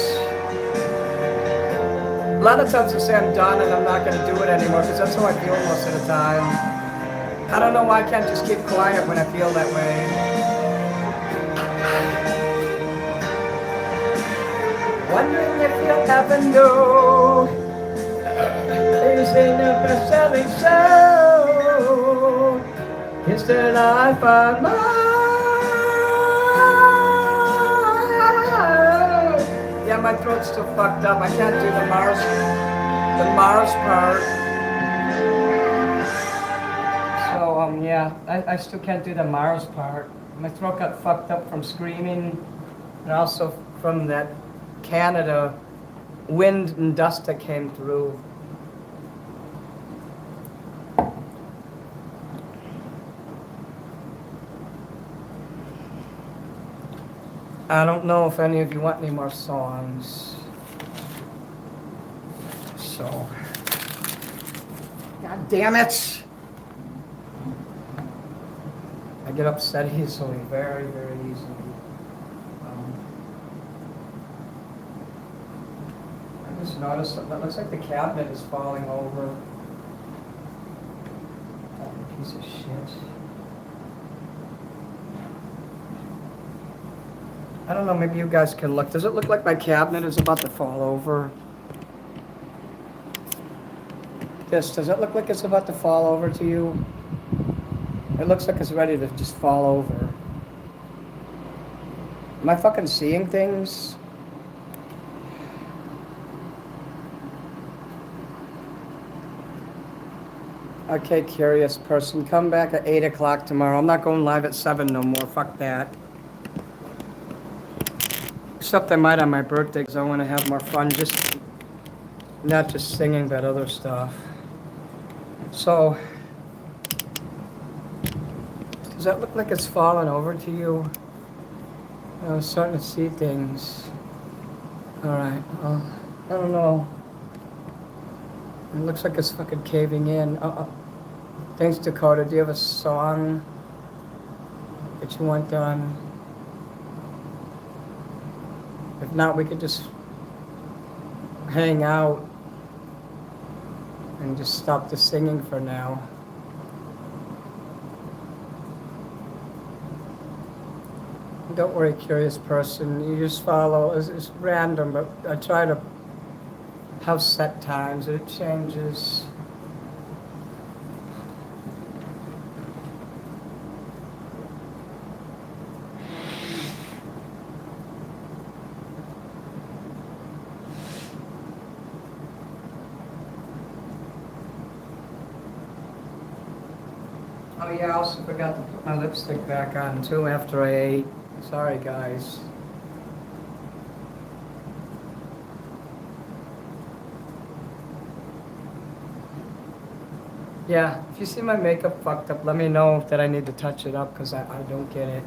A lot of times I say I'm done and I'm not going to do it anymore because that's how I feel most of the time. I don't know why I can't just keep quiet when I feel that way. Wondering if you'll ever know this ain't a best-selling show. It's the life I love. Yeah, my throat's still fucked up. I can't do the Mars part. So, yeah, I still can't do the Mars part. My throat got fucked up from screaming and also from that Canada wind and dust that came through. I don't know if any of you want any more songs. So, God damn it! I get upset easily, very, very easily. I just noticed that looks like the cabinet is falling over. That piece of shit. I don't know, maybe you guys can look. Does it look like my cabinet is about to fall over? Does it look like it's about to fall over to you? It looks like it's ready to just fall over. Am I fucking seeing things? Okay, curious person, come back at 8 o'clock tomorrow. I'm not going live at 7 no more, fuck that. Except I might on my birthday because I want to have more fun, just not just singing but other stuff. So that look like it's falling over to you? I'm starting to see things. Alright, well, I don't know. It looks like it's fucking caving in. Thanks, Dakota. Do you have a song that you want done? If not, we could just hang out and just stop the singing for now. Don't worry, curious person. You just follow. It's random, but I try to have set times. It changes. Oh yeah, I also forgot to put my lipstick back on too after I ate. Sorry guys. Yeah, if you see my makeup fucked up, let me know that I need to touch it up because I don't get it.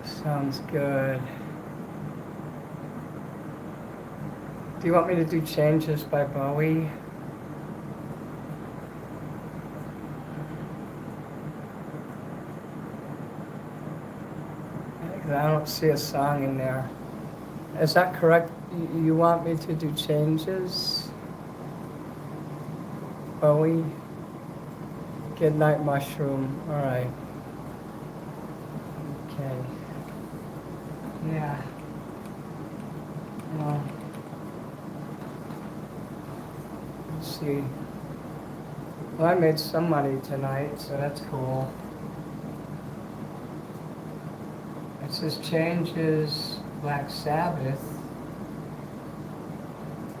Sounds good. Do you want me to do Changes by Bowie? I don't see a song in there. Is that correct? You want me to do Changes? Bowie? Good Night Mushroom. Alright. Okay. Yeah. Well, let's see. Well, I made some money tonight, so that's cool. It says Changes, Black Sabbath.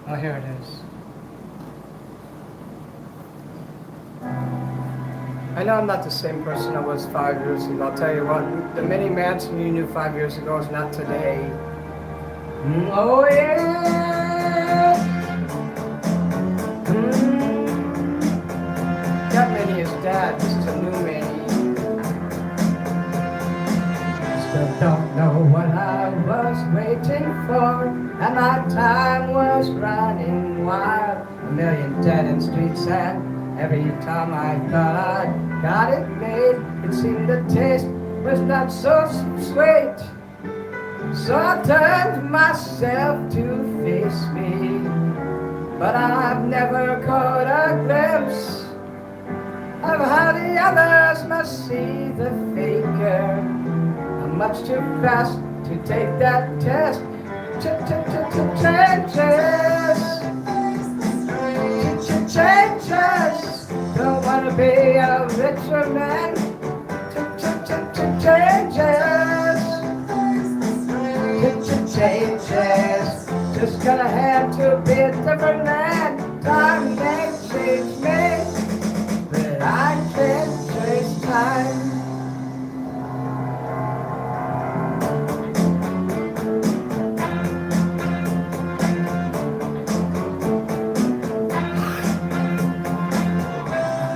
Oh, here it is. I know I'm not the same person I was 5 years ago. I'll tell you what, the mini Manson you knew 5 years ago is not today. Oh yeah! That Manny is dead. This is a new Manny. Still don't know what I was waiting for, and my time was running wild. A million dead-end streets, and every time I thought I got it made, it seemed the taste was not so sweet. So I turned myself to face me, but I've never caught a glimpse of how the others must see the faker. I'm much too fast to take that test. Changes. Don't want to be a richer man. Changes. Just gonna have to be a different man. Time may change me, but I can't trace time.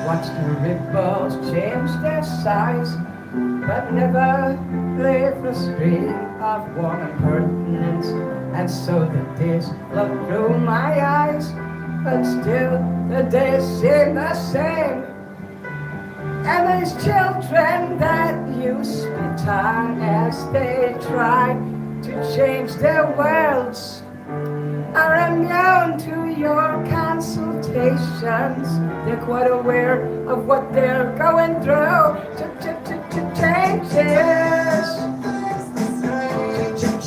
Watch the ripples change their size, but never leave the stream of warm impertinence. And so the days look through my eyes, but still the days seem the same. And these children that you spit on as they try to change their worlds are immune to your consultations. They're quite aware of what they're going through.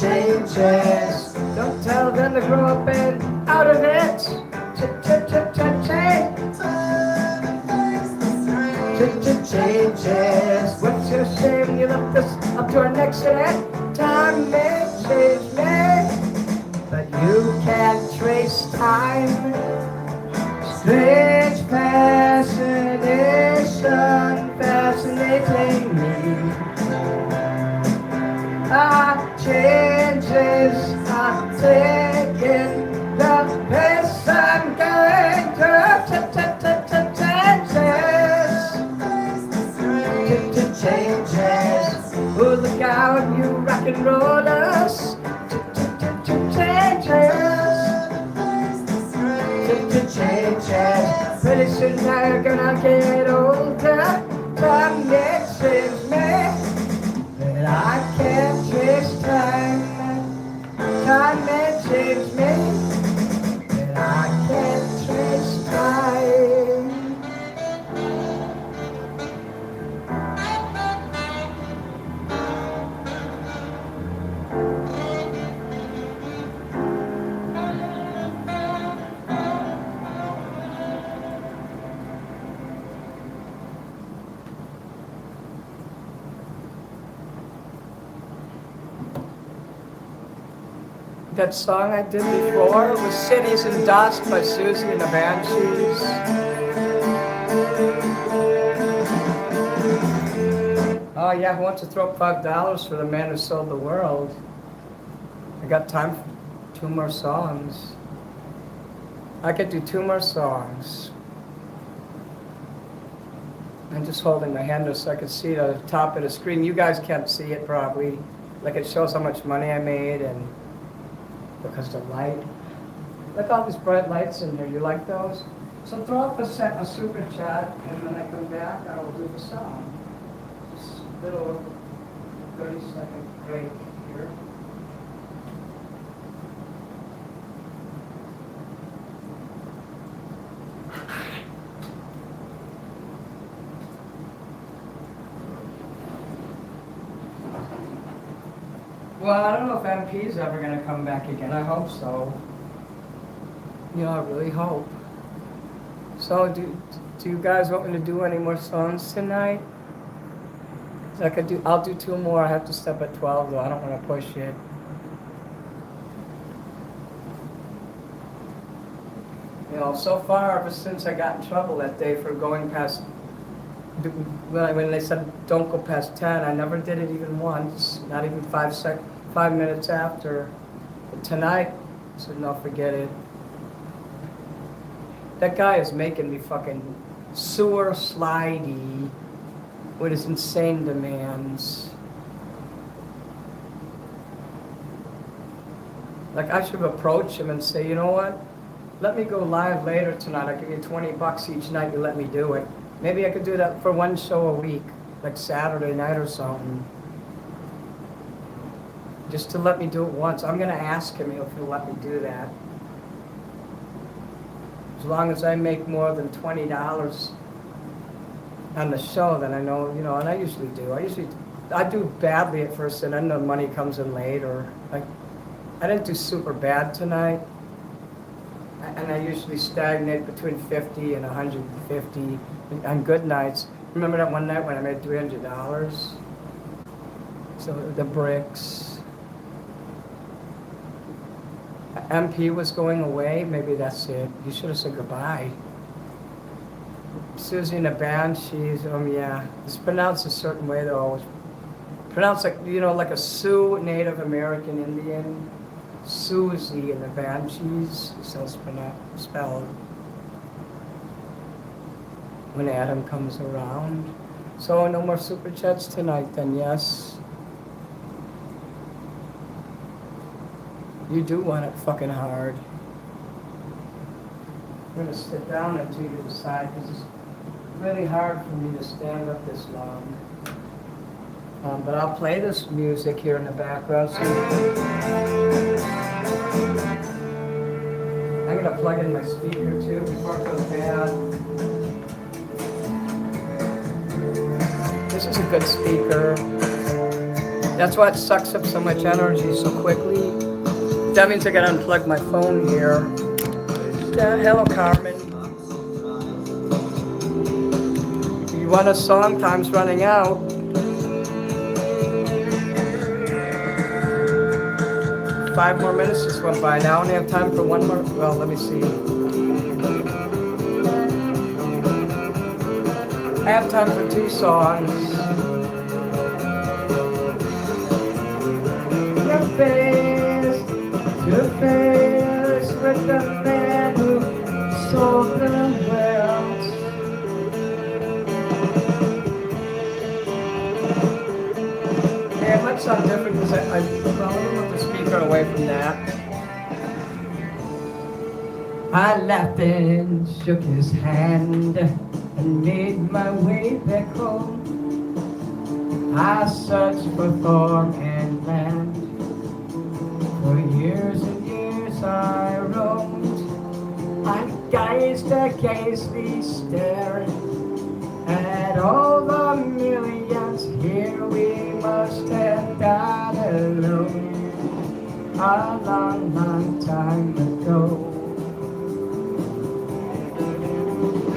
Changes. Don't tell them to grow up and out of it. Changes. What's your shame? You left us up to our necks today. Time may change me, but you can't trace time. Strange fascination fascinating me. Changes are taking the pace I'm going to changes. and rollers, changes. Pretty soon I'm gonna get older. Time mixes me, but I can't trace time. Time mixes me, but I can't trace time. That song I did before was Cities and Dust by Susie and the Banshees. Oh yeah, who wants to throw $5 for the man who sold the world? I got time for 2 more songs. I could do 2 more songs. I'm just holding my hand so I can see it at the top of the screen. You guys can't see it probably. Like it shows how much money I made and because the light. Look all these bright lights in here. You like those? So throw up a super chat, and when I come back, I will do the song. Just a little 30-second break here. Well, I don't know if MP's ever going to come back again. I hope so. You know, I really hope. So, do you guys want me to do any more songs tonight? I'll do 2 more. I have to step at 12, though. I don't want to push it. You know, so far, ever since I got in trouble that day for going past, when they said don't go past 10, I never did it even once, not even 5 minutes after. But tonight, I said no, forget it. That guy is making me fucking sewer slidey with his insane demands. Like I should approach him and say, you know what? Let me go live later tonight. I'll give you $20 each night you let me do it. Maybe I could do that for 1 show a week, like Saturday night or something. Just to let me do it once. I'm gonna ask him if he'll let me do that. As long as I make more than $20 on the show, then I know, you know, and I usually do. I do badly at first, and then the money comes in later. Like, I didn't do super bad tonight. And I usually stagnate between 50 and 150 on good nights. Remember that one night when I made $300? So the bricks. MP was going away. Maybe that's it. You should have said goodbye. Susie and the Banshees. Yeah. It's pronounced a certain way though. It's pronounced like, you know, like a Sioux Native American Indian. Susie and the Banshees, so spelled when Adam comes around. So no more super chats tonight then, yes? You do want it fucking hard. I'm gonna sit down until you decide, because it's really hard for me to stand up this long. But I'll play this music here in the background. So I'm going to plug in my speaker too before it goes bad. This is a good speaker. That's why it sucks up so much energy so quickly. That means I got to unplug my phone here. Yeah, hello, Carmen. You want a song? Time's running out. 5 more minutes just went by. Now I only have time for 1 more. Well, let me see. I have time for 2 songs. Your face with the man who sold the world. Yeah, much might sound different because I move the speaker away from that. I laughed and shook his hand and made my way back home. I searched for form and land. For years and years I roamed. I gazed aghastly staring at all the millions here. We must have died alone a long, long time ago.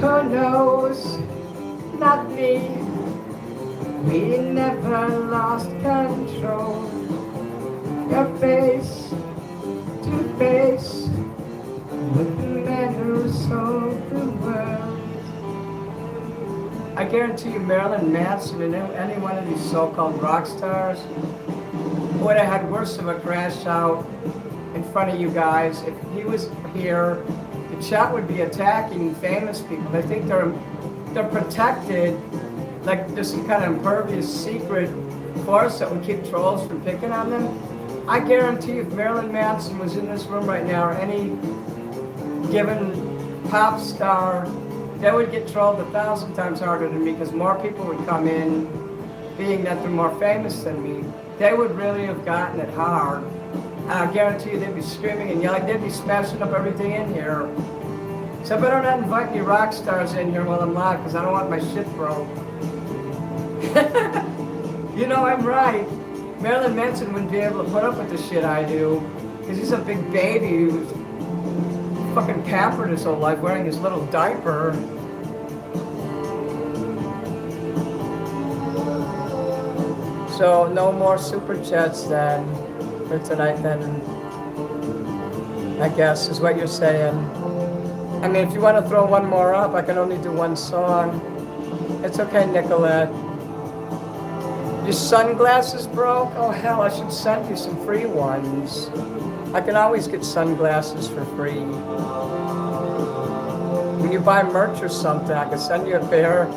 Who knows? Not me. We never lost control. Your face to face with the man who sold the world. I guarantee you Marilyn Manson and any one of these so-called rock stars would have had worse of a crash out in front of you guys. If he was here, the chat would be attacking famous people. They think they're protected, like there's some kind of impervious secret force that would keep trolls from picking on them. I guarantee if Marilyn Manson was in this room right now, or any given pop star, they would get trolled 1,000 times harder than me, because more people would come in, being that they're more famous than me. They would really have gotten it hard. And I guarantee you they'd be screaming and yelling. They'd be smashing up everything in here. So I better not invite any rock stars in here while I'm live, because I don't want my shit broke. You know, I'm right. Marilyn Manson wouldn't be able to put up with the shit I do, because he's a big baby who's fucking pampered his whole life wearing his little diaper. So no more super chats then for tonight then, I guess is what you're saying. I mean, if you want to throw one more up, I can only do one song. It's okay, Nicolette. Your sunglasses broke? Oh hell, I should send you some free ones. I can always get sunglasses for free. When you buy merch or something, I can send you a pair.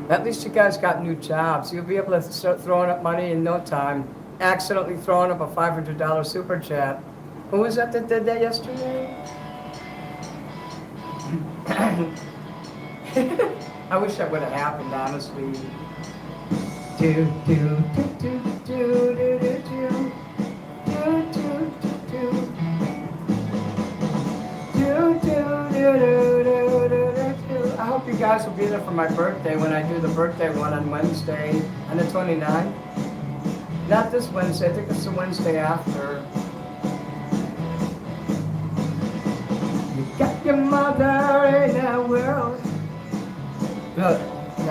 At least you guys got new jobs. You'll be able to start throwing up money in no time. Accidentally throwing up a $500 super chat. Who was that did that yesterday? I wish that would have happened, honestly. I hope you guys will be there for my birthday when I do the birthday one on Wednesday, on the 29th. Not this Wednesday, I think it's the Wednesday after. You got your mother in that world. Look,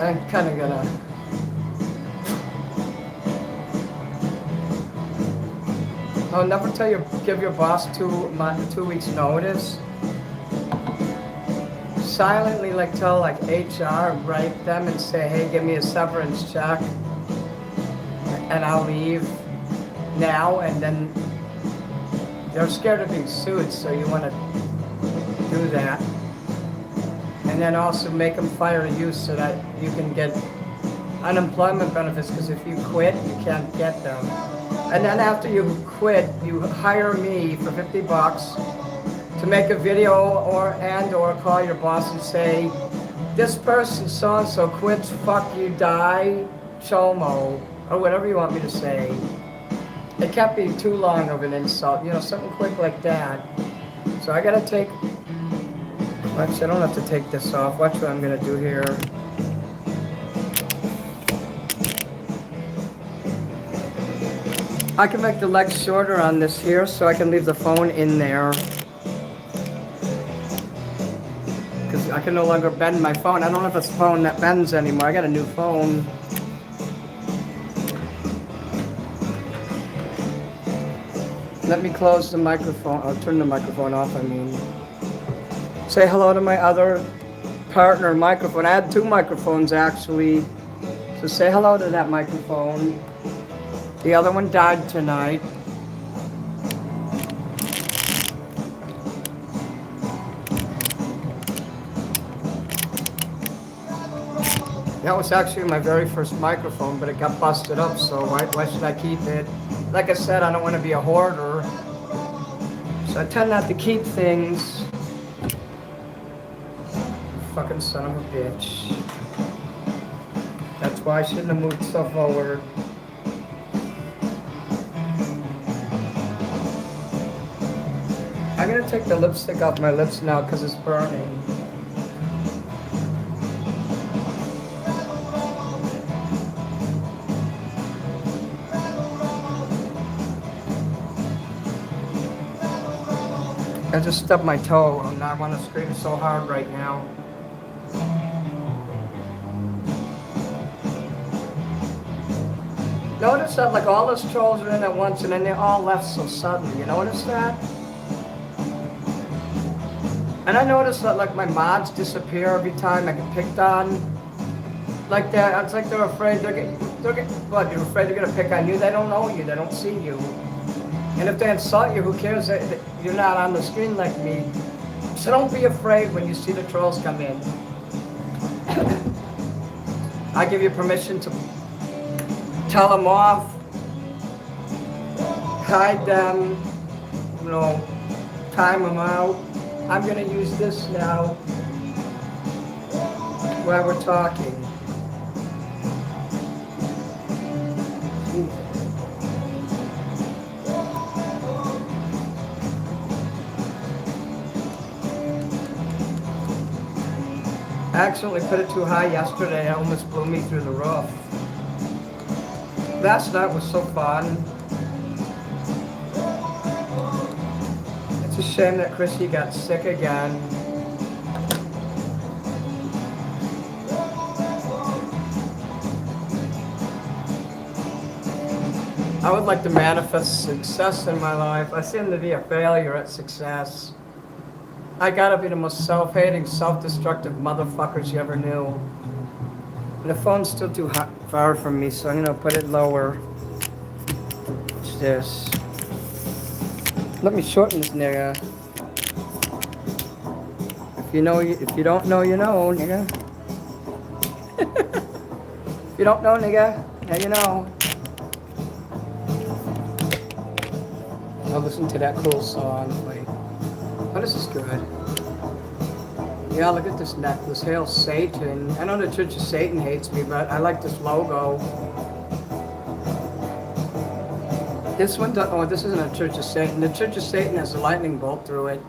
I'm kind of gonna. Oh, never give your boss 2 weeks notice. Silently, tell HR, write them and say, hey, give me a severance check, and I'll leave now. And then they're scared of being sued, so you want to do that. And then also make them fire you so that you can get unemployment benefits, because if you quit, you can't get them. And then after you quit, you hire me for $50 to make a video or call your boss and say, this person so-and-so quits, fuck you, die, chomo, or whatever you want me to say. It can't be too long of an insult, something quick like that. So I gotta take, actually I don't have to take this off. Watch what I'm gonna do here. I can make the legs shorter on this here, so I can leave the phone in there. Because I can no longer bend my phone. I don't have a phone that bends anymore. I got a new phone. Let me close the microphone. I'll turn the microphone off, I mean. Say hello to my other partner microphone. I had 2 microphones actually. So say hello to that microphone. The other one died tonight. That was actually my very first microphone, but it got busted up, so why should I keep it? Like I said, I don't want to be a hoarder, so I tend not to keep things. Fucking son of a bitch. That's why I shouldn't have moved so forward. I'm gonna take the lipstick off my lips now because it's burning. I just stubbed my toe and I want to scream so hard right now. Notice that like all those trolls are in at once and then they all left so suddenly. You notice that? And I noticed that like my mods disappear every time I get picked on. Like that, it's like they're afraid what, you're afraid they're gonna pick on you? They don't know you, they don't see you. And if they insult you, who cares? You're not on the screen like me. So don't be afraid when you see the trolls come in. I give you permission to tell them off, hide them, you know, time them out. I'm gonna use this now while we're talking. I accidentally put it too high yesterday. It almost blew me through the roof. Last night was so fun. It's a shame that Chrissy got sick again. I would like to manifest success in my life. I seem to be a failure at success. I gotta be the most self-hating, self-destructive motherfuckers you ever knew. And the phone's still too far from me, so I'm gonna put it lower. What's this? Let me shorten this, nigga. If you don't know, you know, nigga. If you don't know, nigga, now you know. I'll listen to that cool song. Wait. Oh, this is good. Yeah, look at this necklace. Hail Satan. I know the Church of Satan hates me, but I like this logo. This one, this isn't a Church of Satan. The Church of Satan has a lightning bolt through it,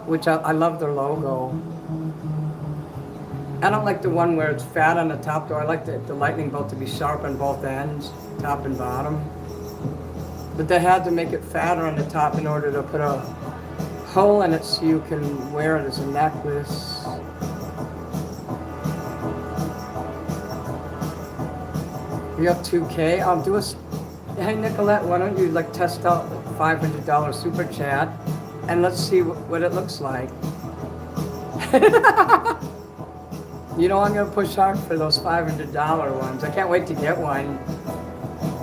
which I love their logo. I don't like the one where it's fat on the top, though. I like the lightning bolt to be sharp on both ends, top and bottom. But they had to make it fatter on the top in order to put a hole in it so you can wear it as a necklace. You have 2K? I'll do a... Hey Nicolette, why don't you like test out the $500 super chat and let's see what it looks like. You know I'm gonna push hard for those $500 ones. I can't wait to get one.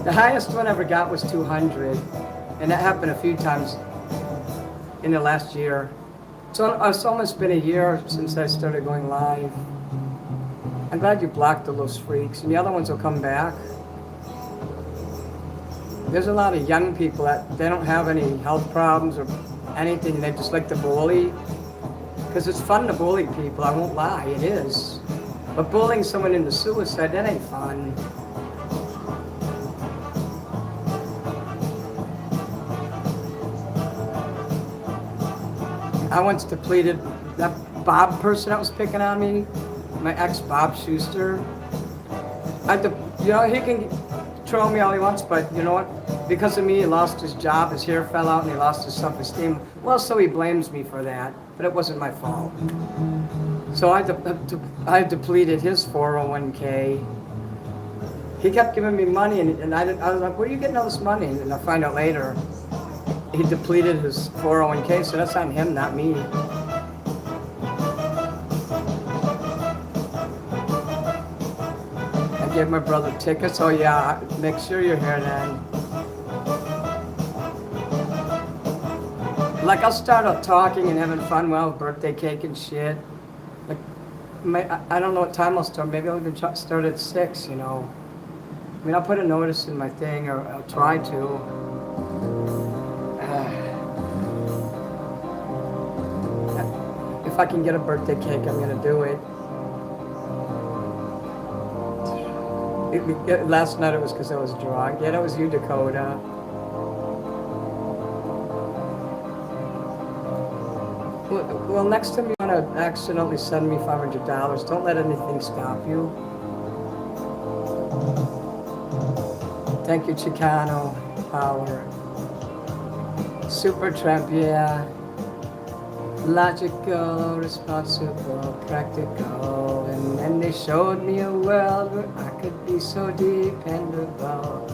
The highest one I ever got was 200, and that happened a few times in the last year. So it's almost been a year since I started going live. I'm glad you blocked all those freaks, and the other ones will come back. There's a lot of young people that they don't have any health problems or anything. They just like to bully. Because it's fun to bully people, I won't lie, it is. But bullying someone into suicide, that ain't fun. I once depleted that Bob person that was picking on me, my ex Bob Schuster. You know, he can troll me all he wants, but you know what? Because of me, he lost his job, his hair fell out, and he lost his self-esteem. Well, so he blames me for that, but it wasn't my fault. So I depleted his 401k. He kept giving me money, and I was like, where are you getting all this money? And I find out later, he depleted his 401k, so that's on him, not me. I gave my brother tickets. Oh yeah, make sure you're here then. Like I'll start up talking and having fun, well, birthday cake and shit. Like I don't know what time I'll start. Maybe I'll even start at 6, you know. I mean, I'll put a notice in my thing, or I'll try to. If I can get a birthday cake, I'm gonna do it. Last night it was because I was drunk. Yeah, that was you, Dakota. Well, next time you want to accidentally send me $500, don't let anything stop you. Thank you, Chicano Power. Super Tramp, yeah. Logical, responsible, practical. And then they showed me a world where I could be so dependable,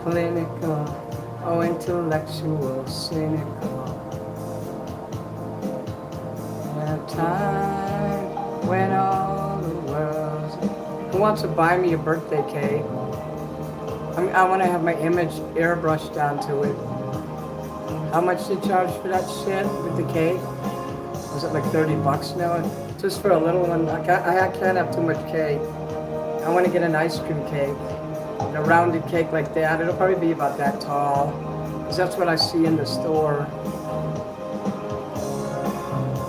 clinical, oh, intellectual, cynical. Time when all the world's... Who wants to buy me a birthday cake? I want to have my image airbrushed onto it. How much do you charge for that shit with the cake? Is it like $30 now? Just for a little one. I can't have too much cake. I want to get an ice cream cake. A rounded cake like that. It'll probably be about that tall, because that's what I see in the store.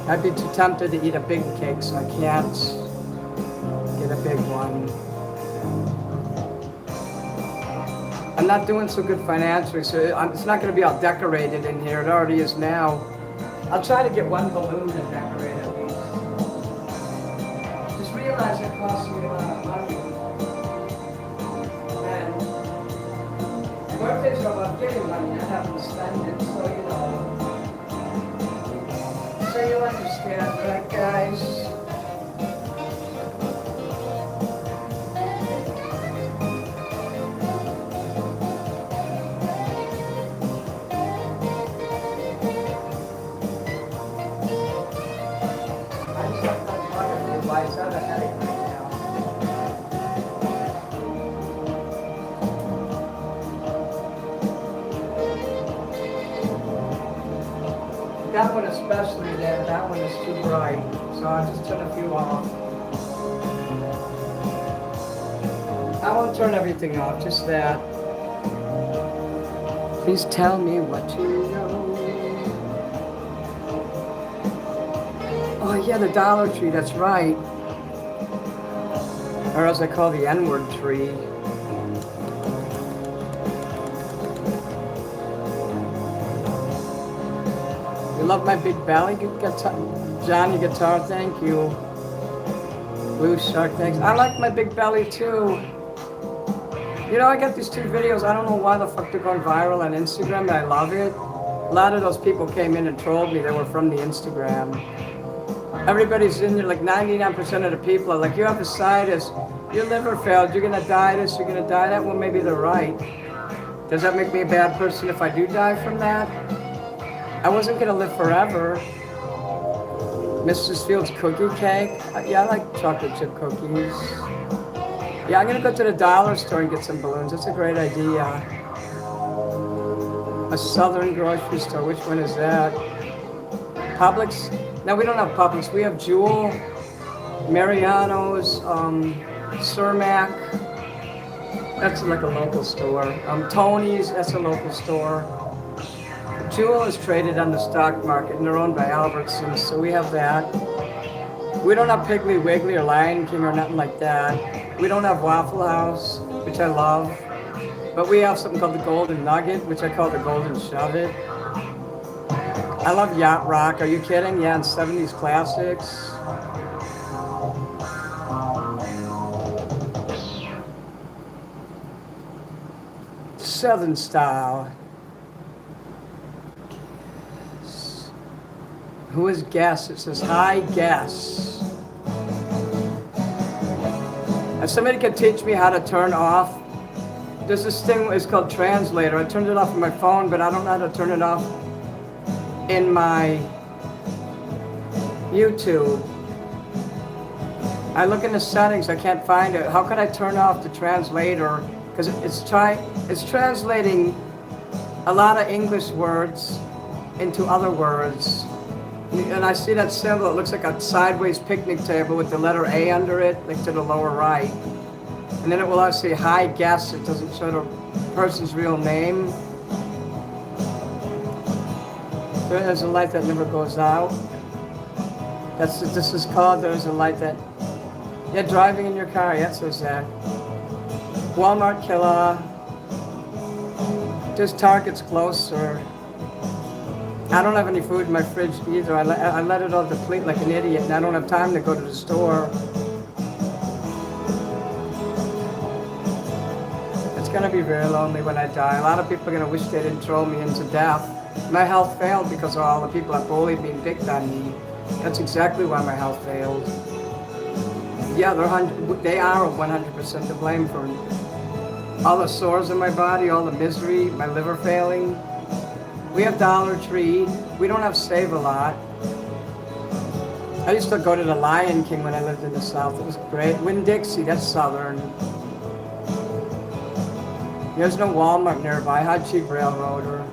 I'd be too tempted to eat a big cake, so I can't get a big one. I'm not doing so good financially, so it's not going to be all decorated in here. It already is now. I'll try to get one balloon and decorate at least. Just realize it costs me a lot of money. And birthdays are about getting money, not having to spend it, so you know. So you understand, right, guys? Why is that a headache right now? That one especially there, that one is too bright, so I'll just turn a few off. I won't turn everything off, just that. Please tell me what you know. Oh yeah, the Dollar Tree, that's right. Or as I call the N-word tree. You love my big belly guitar? Johnny Guitar, thank you. Blue Shark, thanks. I like my big belly too. You know, I got these 2 videos. I don't know why the fuck they're going viral on Instagram, and I love it. A lot of those people came in and trolled me. They were from the Instagram. Everybody's in there, like 99% of the people are like, you have ascites, your liver failed, you're gonna die this, you're gonna die that. Well, maybe they're right. Does that make me a bad person if I do die from that? I wasn't gonna live forever. Mrs. Fields cookie cake. Yeah, I like chocolate chip cookies. Yeah, I'm gonna go to the dollar store and get some balloons. That's a great idea. A Southern grocery store, which one is that? Publix? No, we don't have Publix. We have Jewel, Mariano's, Cermak. That's like a local store. Tony's, that's a local store. Jewel is traded on the stock market, and they're owned by Albertsons, so we have that. We don't have Piggly Wiggly or Lion King or nothing like that. We don't have Waffle House, which I love. But we have something called the Golden Nugget, which I call the Golden Shove It. I love Yacht Rock. Are you kidding? Yeah, and 70s classics. Southern style. Who is Guess? It says, hi, Guess. If somebody could teach me how to turn off, there's this thing, it's called Translator. I turned it off on my phone, but I don't know how to turn it off in my YouTube. I look in the settings, I can't find it. How could I turn off the translator? Because it's translating a lot of English words into other words. And I see that symbol. It looks like a sideways picnic table with the letter A under it, like to the lower right. And then it will also say "Hi, guest." It doesn't show the person's real name. There's a light that never goes out. That's what this is called. There's a light that. Yeah, driving in your car. Yeah, it says that. Walmart killer. There's Target's closer. I don't have any food in my fridge either. I let it all deplete like an idiot, and I don't have time to go to the store. It's gonna be very lonely when I die. A lot of people are gonna wish they didn't throw me into death. My health failed because of all the people that bullied me and picked on me. That's exactly why my health failed. Yeah, they are 100% to blame for all the sores in my body, all the misery, my liver failing. We have Dollar Tree. We don't have Save-A-Lot. I used to go to the Lion King when I lived in the South. It was great. Winn-Dixie, that's Southern. There's no Walmart nearby. Hot Cheap Railroader.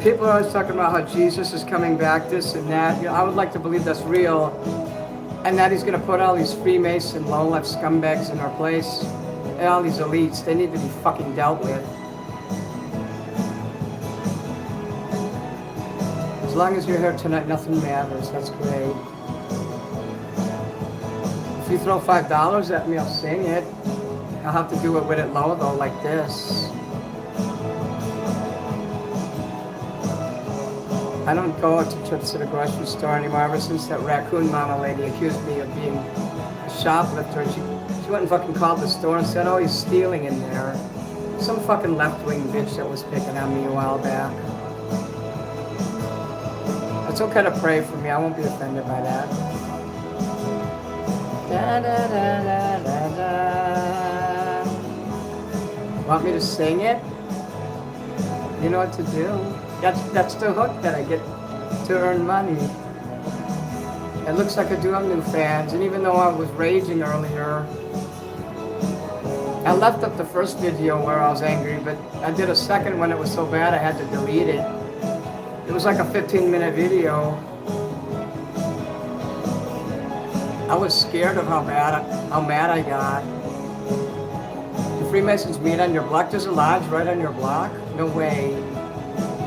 People are always talking about how Jesus is coming back, this and that. You know, I would like to believe that's real. And that he's going to put all these Freemason, low-life scumbags in our place. And all these elites, they need to be fucking dealt with. As long as you're here tonight, nothing matters. That's great. If you throw $5 at me, I'll sing it. I'll have to do it with it low, though, like this. I don't go to trips to the grocery store anymore ever since that raccoon mama lady accused me of being a shoplifter. She went and fucking called the store and said, oh, he's stealing in there. Some fucking left-wing bitch that was picking on me a while back. It's okay to pray for me. I won't be offended by that. Da, da, da, da, da, da. Want me to sing it? You know what to do. That's the hook that I get to earn money. It looks like I do have new fans, and even though I was raging earlier, I left up the first video where I was angry, but I did a second one. It was so bad I had to delete it. It was like a 15-minute video. I was scared of how mad I got. The Freemasons meet on your block. There's a lodge right on your block? No way.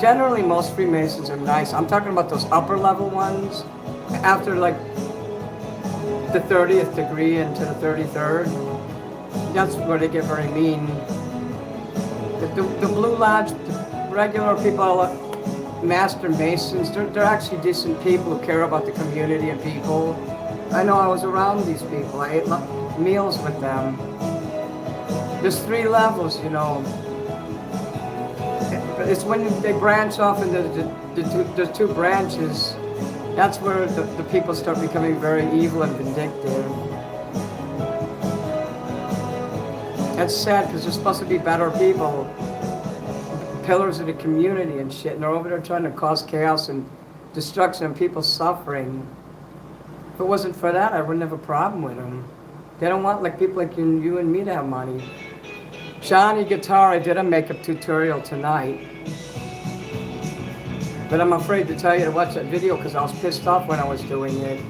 Generally, most Freemasons are nice. I'm talking about those upper level ones. After like the 30th degree into the 33rd, that's where they get very mean. The Blue Lodge, the regular people, Master Masons, they're actually decent people who care about the community and people. I know I was around these people. I ate meals with them. There's 3 levels, you know. It's when they branch off into the 2 branches, that's where the people start becoming very evil and vindictive. That's sad because they're supposed to be better people, pillars of the community and shit, and they're over there trying to cause chaos and destruction and people suffering. If it wasn't for that, I wouldn't have a problem with them. They don't want like people like you and me to have money. Johnny Guitar, I did a makeup tutorial tonight. But I'm afraid to tell you to watch that video because I was pissed off when I was doing it.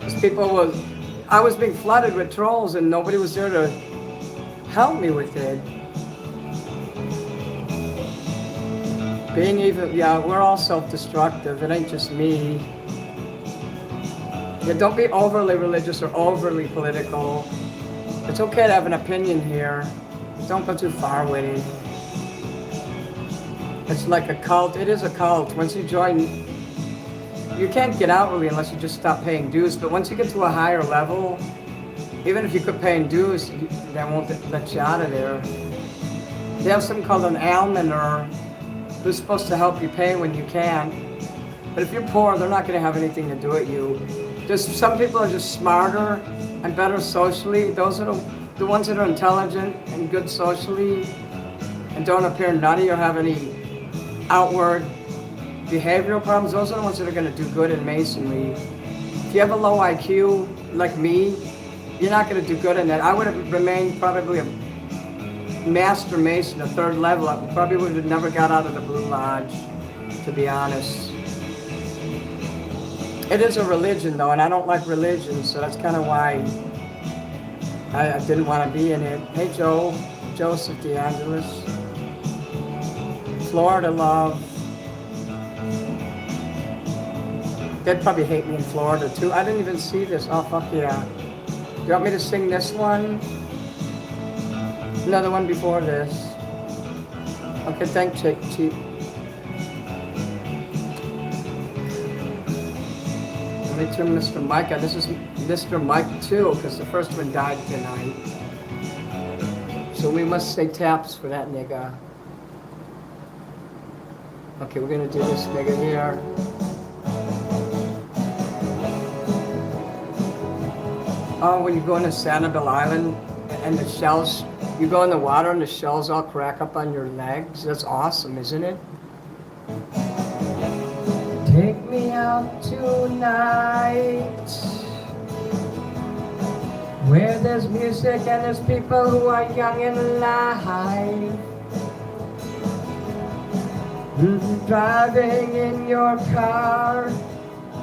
Because I was being flooded with trolls and nobody was there to help me with it. Being evil, yeah, we're all self-destructive. It ain't just me. Yeah, don't be overly religious or overly political. It's okay to have an opinion here. Don't go too far with it. It's like a cult. It is a cult. Once you join, you can't get out really unless you just stop paying dues. But once you get to a higher level, even if you quit paying dues, they won't let you out of there. They have something called an almoner who's supposed to help you pay when you can. But if you're poor, they're not going to have anything to do with you. Just some people are just smarter and better socially. Those are the ones that are intelligent and good socially and don't appear nutty or have any outward behavioral problems. Those are the ones that are going to do good in Masonry. If you have a low IQ, like me, You're not going to do good in that. I would have remained probably a master mason, a third level. I probably would have never got out of the Blue Lodge, to be honest. It is a religion, though, and I don't like religion, so that's kind of why I didn't want to be in it. Hey, Joseph DeAngelis. Florida love. They'd probably hate me in Florida, too. I didn't even see this. Oh, fuck yeah. Do you want me to sing this one? Another one before this. Okay, thank Cheap. Let me turn Mr. Mike on. This is Mr. Mike too, because the first one died tonight. So we must say taps for that nigga. Okay, we're gonna do this nigga here. Oh, when you go into Sanibel Island and the shells, you go in the water and the shells all crack up on your legs. That's awesome, isn't it? Take me out tonight, where there's music and there's people who are young and alive. Driving in your car,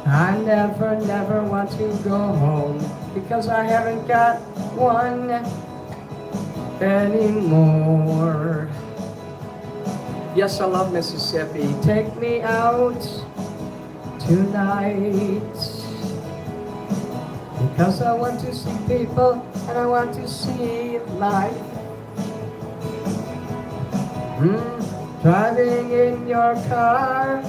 I never want to go home, because I haven't got one anymore. Yes, I love Mississippi. Take me out tonight, because I want to see people and I want to see life. Driving in your car,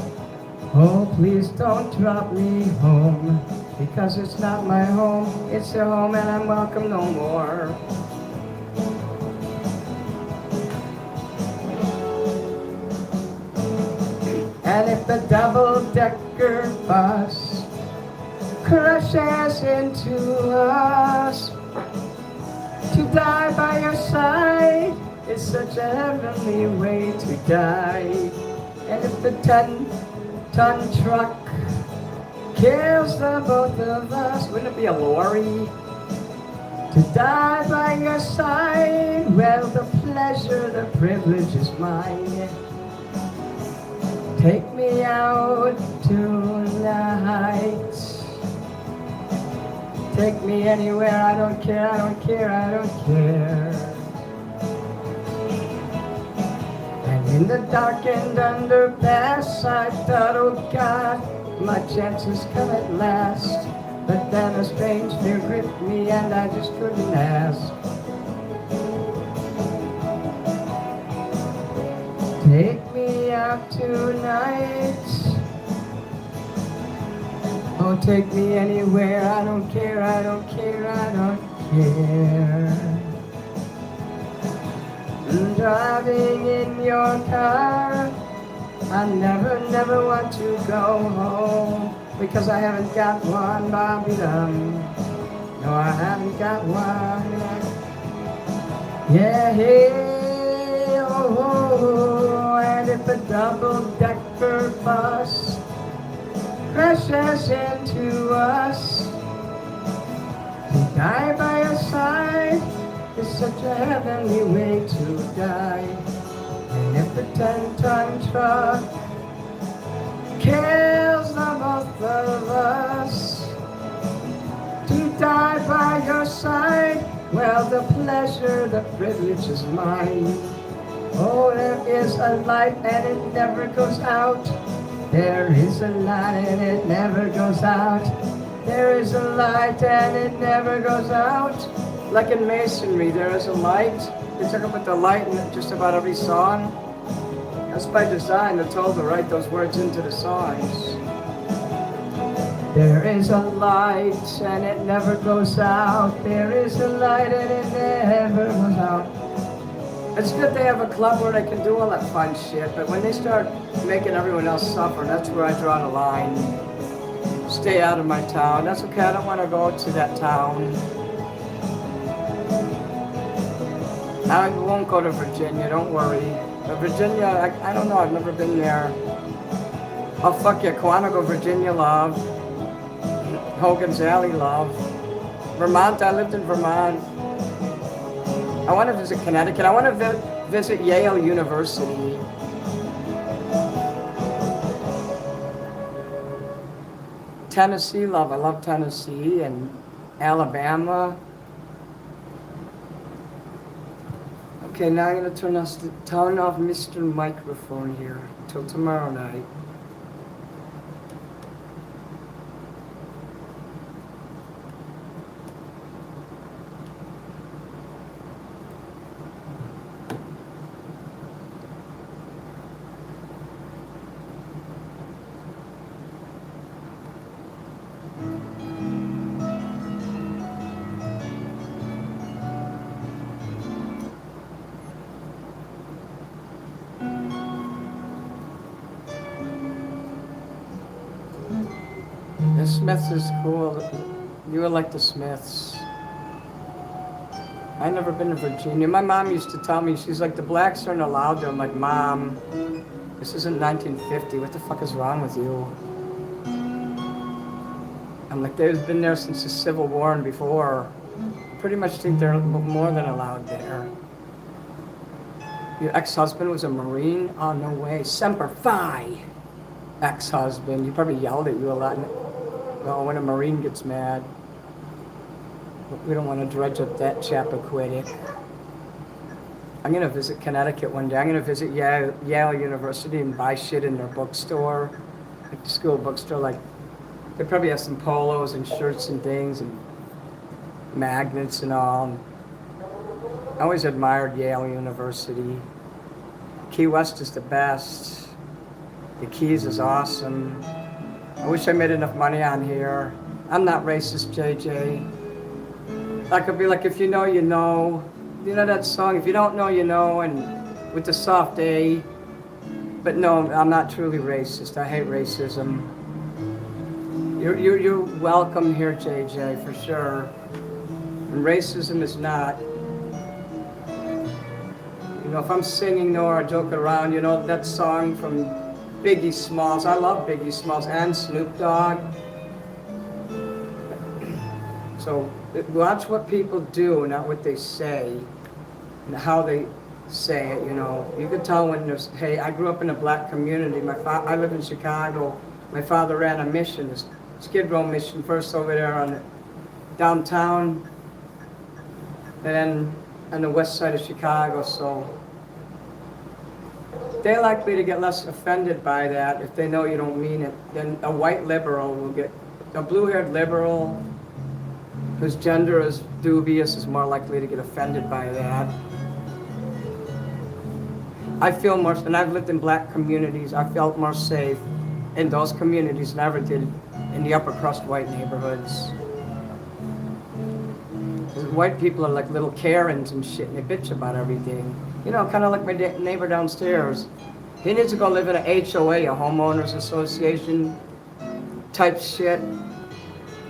oh please don't drop me home, because it's not my home, it's your home and I'm welcome no more. And if the double-decker bus crashes into us, to die by your side is such a heavenly way to die. And if the 10-ton truck kills the both of us, wouldn't it be a lorry? To die by your side, well, the pleasure, the privilege is mine. Take me out tonight. Take me anywhere, I don't care, I don't care, I don't care. And in the darkened underpass, I thought, oh God, my chances come at last. But then a strange fear gripped me and I just couldn't ask. Take me out tonight. Oh, take me anywhere, I don't care, I don't care, I don't care. Driving in your car, I never want to go home, because I haven't got one, Bobby Dum. No, I haven't got one. Yeah, hey, oh, and if a double-decker bus crashes into us, to die by your side is such a heavenly way to die. And if the 10-ton truck kills the both of us, to die by your side, well, the pleasure, the privilege is mine. Oh, there is a light and it never goes out. There is a light and it never goes out. There is a light and it never goes out. Like in masonry, there is a light. They talk about the light in just about every song. That's by design. They're told to write those words into the songs. There is a light and it never goes out. There is a light and it never goes out. It's good they have a club where they can do all that fun shit, but when they start making everyone else suffer, that's where I draw the line. Stay out of my town. That's okay, I don't want to go to that town. I won't go to Virginia, don't worry. But Virginia, I don't know, I've never been there. Oh, fuck yeah, Quantico, Virginia love. Hogan's Alley love. Vermont, I lived in Vermont. I want to visit Connecticut. I want to visit Yale University. Tennessee, love. I love Tennessee and Alabama. Okay, now I'm going to turn off Mr. Microphone here till tomorrow night. The Smiths is cool. You would like the Smiths. I never been to Virginia. My mom used to tell me, she's like, the blacks aren't allowed there. I'm like, Mom, this isn't 1950. What the fuck is wrong with you? I'm like, they've been there since the Civil War and before. Pretty much think they're more than allowed there. Your ex-husband was a Marine? Oh, no way. Semper Fi! Ex-husband. He probably yelled at you a lot. Well, when a Marine gets mad. We don't want to dredge up that Chappaquiddick. I'm going to visit Connecticut one day. I'm going to visit Yale University and buy shit in their bookstore. Like the school bookstore, like, they probably have some polos and shirts and things and magnets and all. I always admired Yale University. Key West is the best. The Keys is awesome. I wish I made enough money on here. I'm not racist, JJ. I could be like, if you know, you know. You know that song, if you don't know, you know, and with the soft A. But no, I'm not truly racist. I hate racism. You're welcome here, JJ, for sure. And racism is not. You know, if I'm singing or joking around, you know, that song from Biggie Smalls. I love Biggie Smalls and Snoop Dogg. So watch what people do, not what they say, and how they say it, you know. You could tell when there's, hey, I grew up in a black community. I live in Chicago. My father ran a mission, this Skid Row mission, first over there on downtown, and then on the west side of Chicago, so they're likely to get less offended by that if they know you don't mean it than a white liberal will get. A blue-haired liberal whose gender is dubious is more likely to get offended by that. I feel more, and I've lived in black communities, I felt more safe in those communities than I ever did in the upper crust white neighborhoods. White people are like little Karens and shit, and they bitch about everything. You know, kind of like my neighbor downstairs. He needs to go live in an HOA, a homeowners association type shit,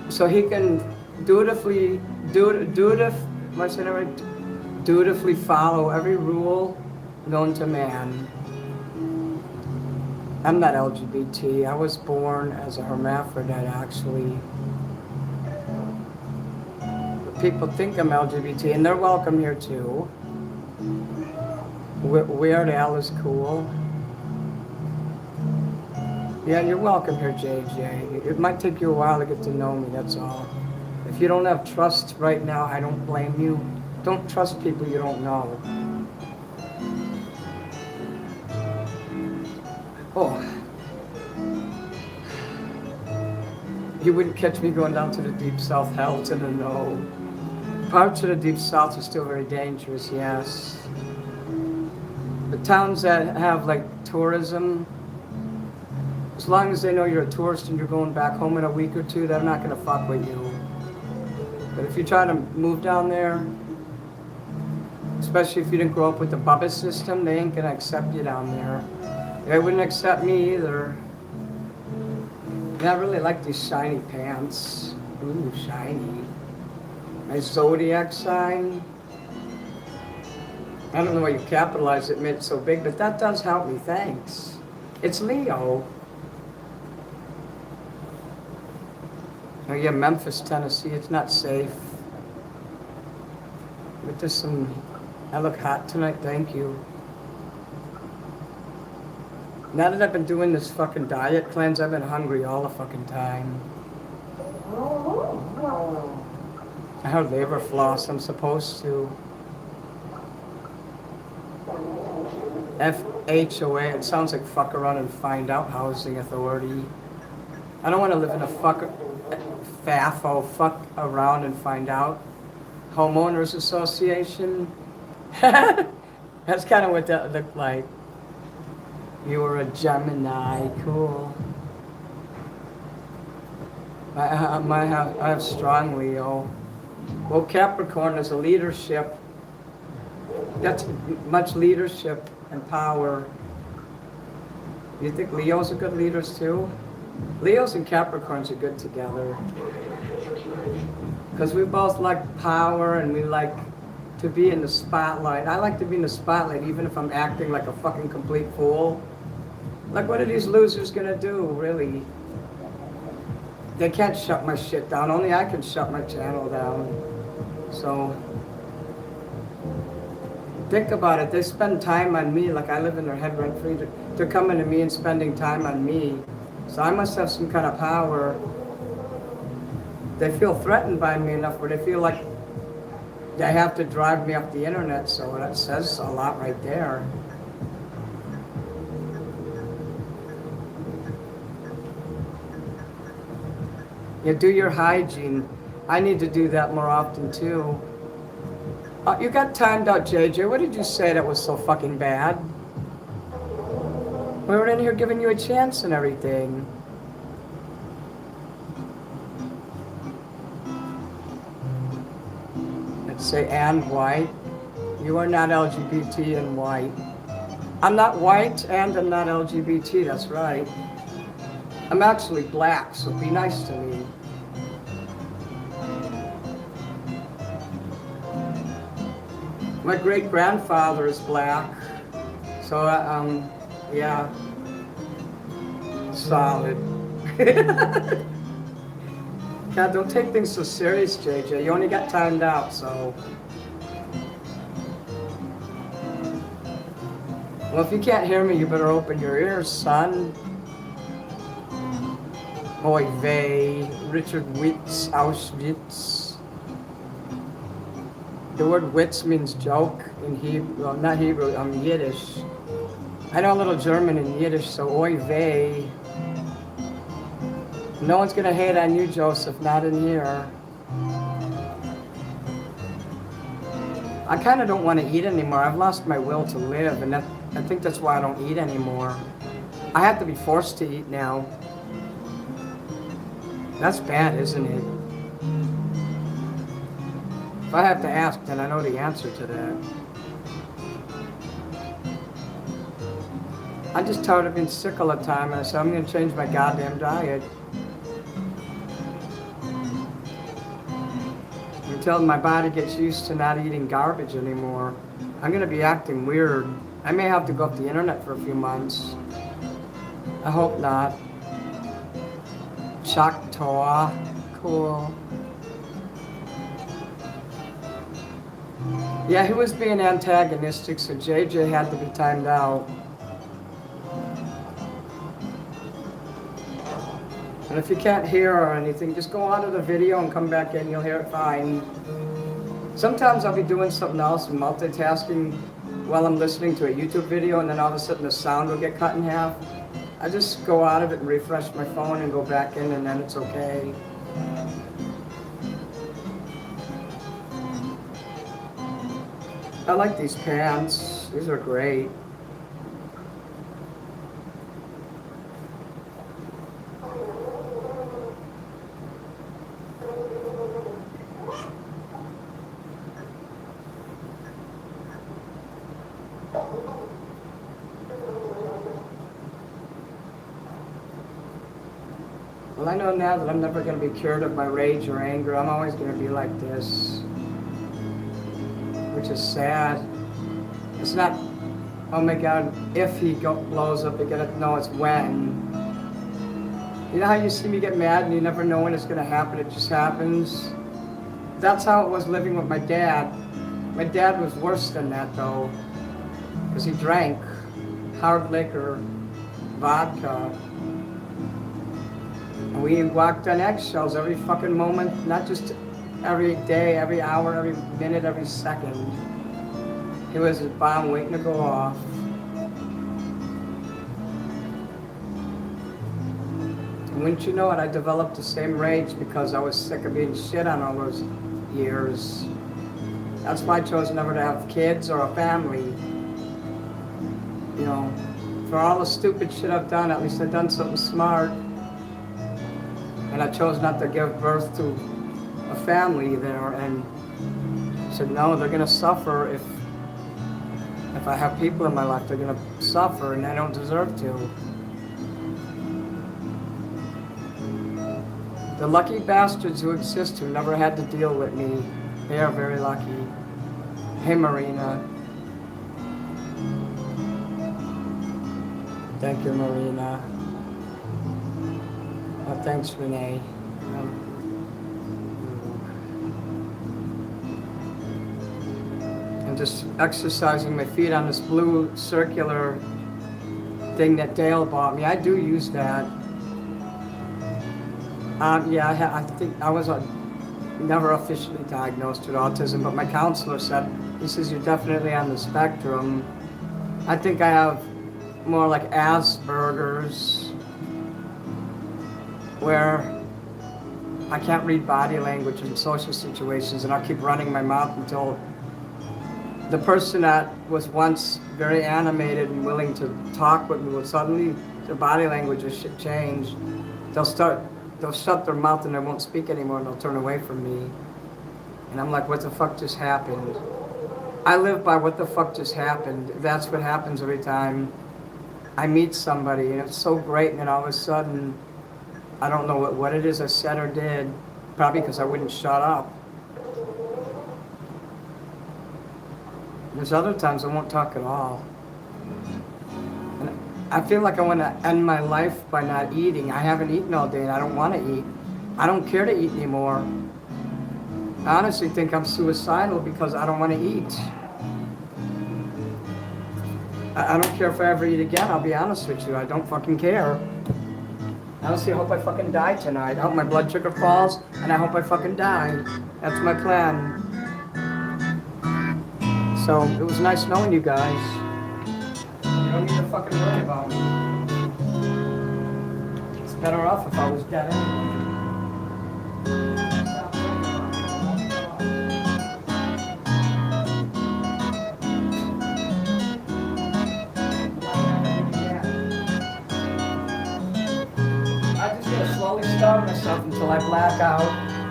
so he can dutifully follow every rule known to man. I'm not LGBT. I was born as a hermaphrodite, actually. But people think I'm LGBT, and they're welcome here too. Weird Al is cool. Yeah, you're welcome here, JJ. It might take you a while to get to know me, that's all. If you don't have trust right now, I don't blame you. Don't trust people you don't know. Oh. You wouldn't catch me going down to the deep south, hell to the no. Parts of the deep south are still very dangerous, yes. The towns that have like tourism, as long as they know you're a tourist and you're going back home in a week or two, they're not gonna fuck with you. But if you try to move down there, especially if you didn't grow up with the Bubba system, they ain't gonna accept you down there. They wouldn't accept me either. And I really like these shiny pants. Ooh, shiny. My zodiac sign. I don't know why you capitalized it, made it so big, but that does help me, thanks. It's Leo. Oh yeah, Memphis, Tennessee, it's not safe. With this some, I look hot tonight, thank you. Now that I've been doing this fucking diet cleanse, I've been hungry all the fucking time. I have liver floss, I'm supposed to. FHOA, it sounds like fuck around and find out housing authority. I don't want to live in a FAFO, fuck around and find out. Homeowners Association. That's kind of what that looked like. You were a Gemini, cool. I have strong Leo. Well, Capricorn is a leadership. That's much leadership and power. You think Leos are good leaders too? Leos and Capricorns are good together. Because we both like power and we like to be in the spotlight. I like to be in the spotlight even if I'm acting like a fucking complete fool. Like, what are these losers gonna do, really? They can't shut my shit down. Only I can shut my channel down. So, think about it. They spend time on me like I live in their head rent free. They're coming to me and spending time on me. So I must have some kind of power. They feel threatened by me enough where they feel like they have to drive me off the internet. So that says a lot right there. You do your hygiene. I need to do that more often too. You got timed out, JJ. What did you say that was so fucking bad? We were in here giving you a chance and everything. Let's say and white. You are not LGBT and white. I'm not white and I'm not LGBT, that's right. I'm actually black, so be nice to me. My great-grandfather is black, so yeah, solid. God, don't take things so serious, JJ. You only got timed out, so. Well, if you can't hear me, you better open your ears, son. Oy vey, Richard Witz, Auschwitz. The word witz means joke in Hebrew, well, not Hebrew, Yiddish. I know a little German in Yiddish, so oy vey. No one's gonna hate on you, Joseph, not in here. I kind of don't want to eat anymore. I've lost my will to live, and I think that's why I don't eat anymore. I have to be forced to eat now. That's bad, isn't it? If I have to ask, then I know the answer to that. I'm just tired of being sick all the time, and I said I'm going to change my goddamn diet. Until my body gets used to not eating garbage anymore. I'm going to be acting weird. I may have to go off the internet for a few months. I hope not. Choctaw. Cool. Yeah, he was being antagonistic, so JJ had to be timed out. And if you can't hear or anything, just go out of the video and come back in, you'll hear it fine. Sometimes I'll be doing something else and multitasking while I'm listening to a YouTube video, and then all of a sudden the sound will get cut in half. I just go out of it and refresh my phone and go back in, and then it's okay. I like these pants. These are great. Well, I know now that I'm never going to be cured of my rage or anger. I'm always going to be like this. Which is sad. It's not, oh my God, if he blows up again. No, it's when. You know how you see me get mad and you never know when it's going to happen, it just happens? That's how it was living with my dad. My dad was worse than that though, because he drank hard liquor, vodka. And we walked on eggshells every fucking moment, not just every day, every hour, every minute, every second. It was a bomb waiting to go off. And wouldn't you know it, I developed the same rage because I was sick of being shit on all those years. That's why I chose never to have kids or a family. You know, for all the stupid shit I've done, at least I've done something smart. And I chose not to give birth to a family there, and said, no, they're gonna suffer if I have people in my life, they're gonna suffer, and I don't deserve to. The lucky bastards who exist who never had to deal with me, they are very lucky. Hey, Marina. Thank you, Marina. Oh, thanks, Renee. I'm just exercising my feet on this blue circular thing that Dale bought me. I do use that. Yeah, I think I was never officially diagnosed with autism, but my counselor said, he says, you're definitely on the spectrum. I think I have more like Asperger's, where I can't read body language in social situations, and I'll keep running my mouth until the person that was once very animated and willing to talk with me will suddenly, their body language will change. They'll shut their mouth and they won't speak anymore, and they'll turn away from me. And I'm like, what the fuck just happened? I live by what the fuck just happened. That's what happens every time I meet somebody, and it's so great, and then all of a sudden, I don't know what it is I said or did, probably because I wouldn't shut up. There's other times I won't talk at all. And I feel like I want to end my life by not eating. I haven't eaten all day and I don't want to eat. I don't care to eat anymore. I honestly think I'm suicidal because I don't want to eat. I don't care if I ever eat again, I'll be honest with you. I don't fucking care. Honestly, I hope I fucking die tonight. I hope my blood sugar falls, and I hope I fucking die. That's my plan. So, it was nice knowing you guys. You don't need to fucking worry about me. It's better off if I was dead anyway. I'm just gonna slowly starve myself until I black out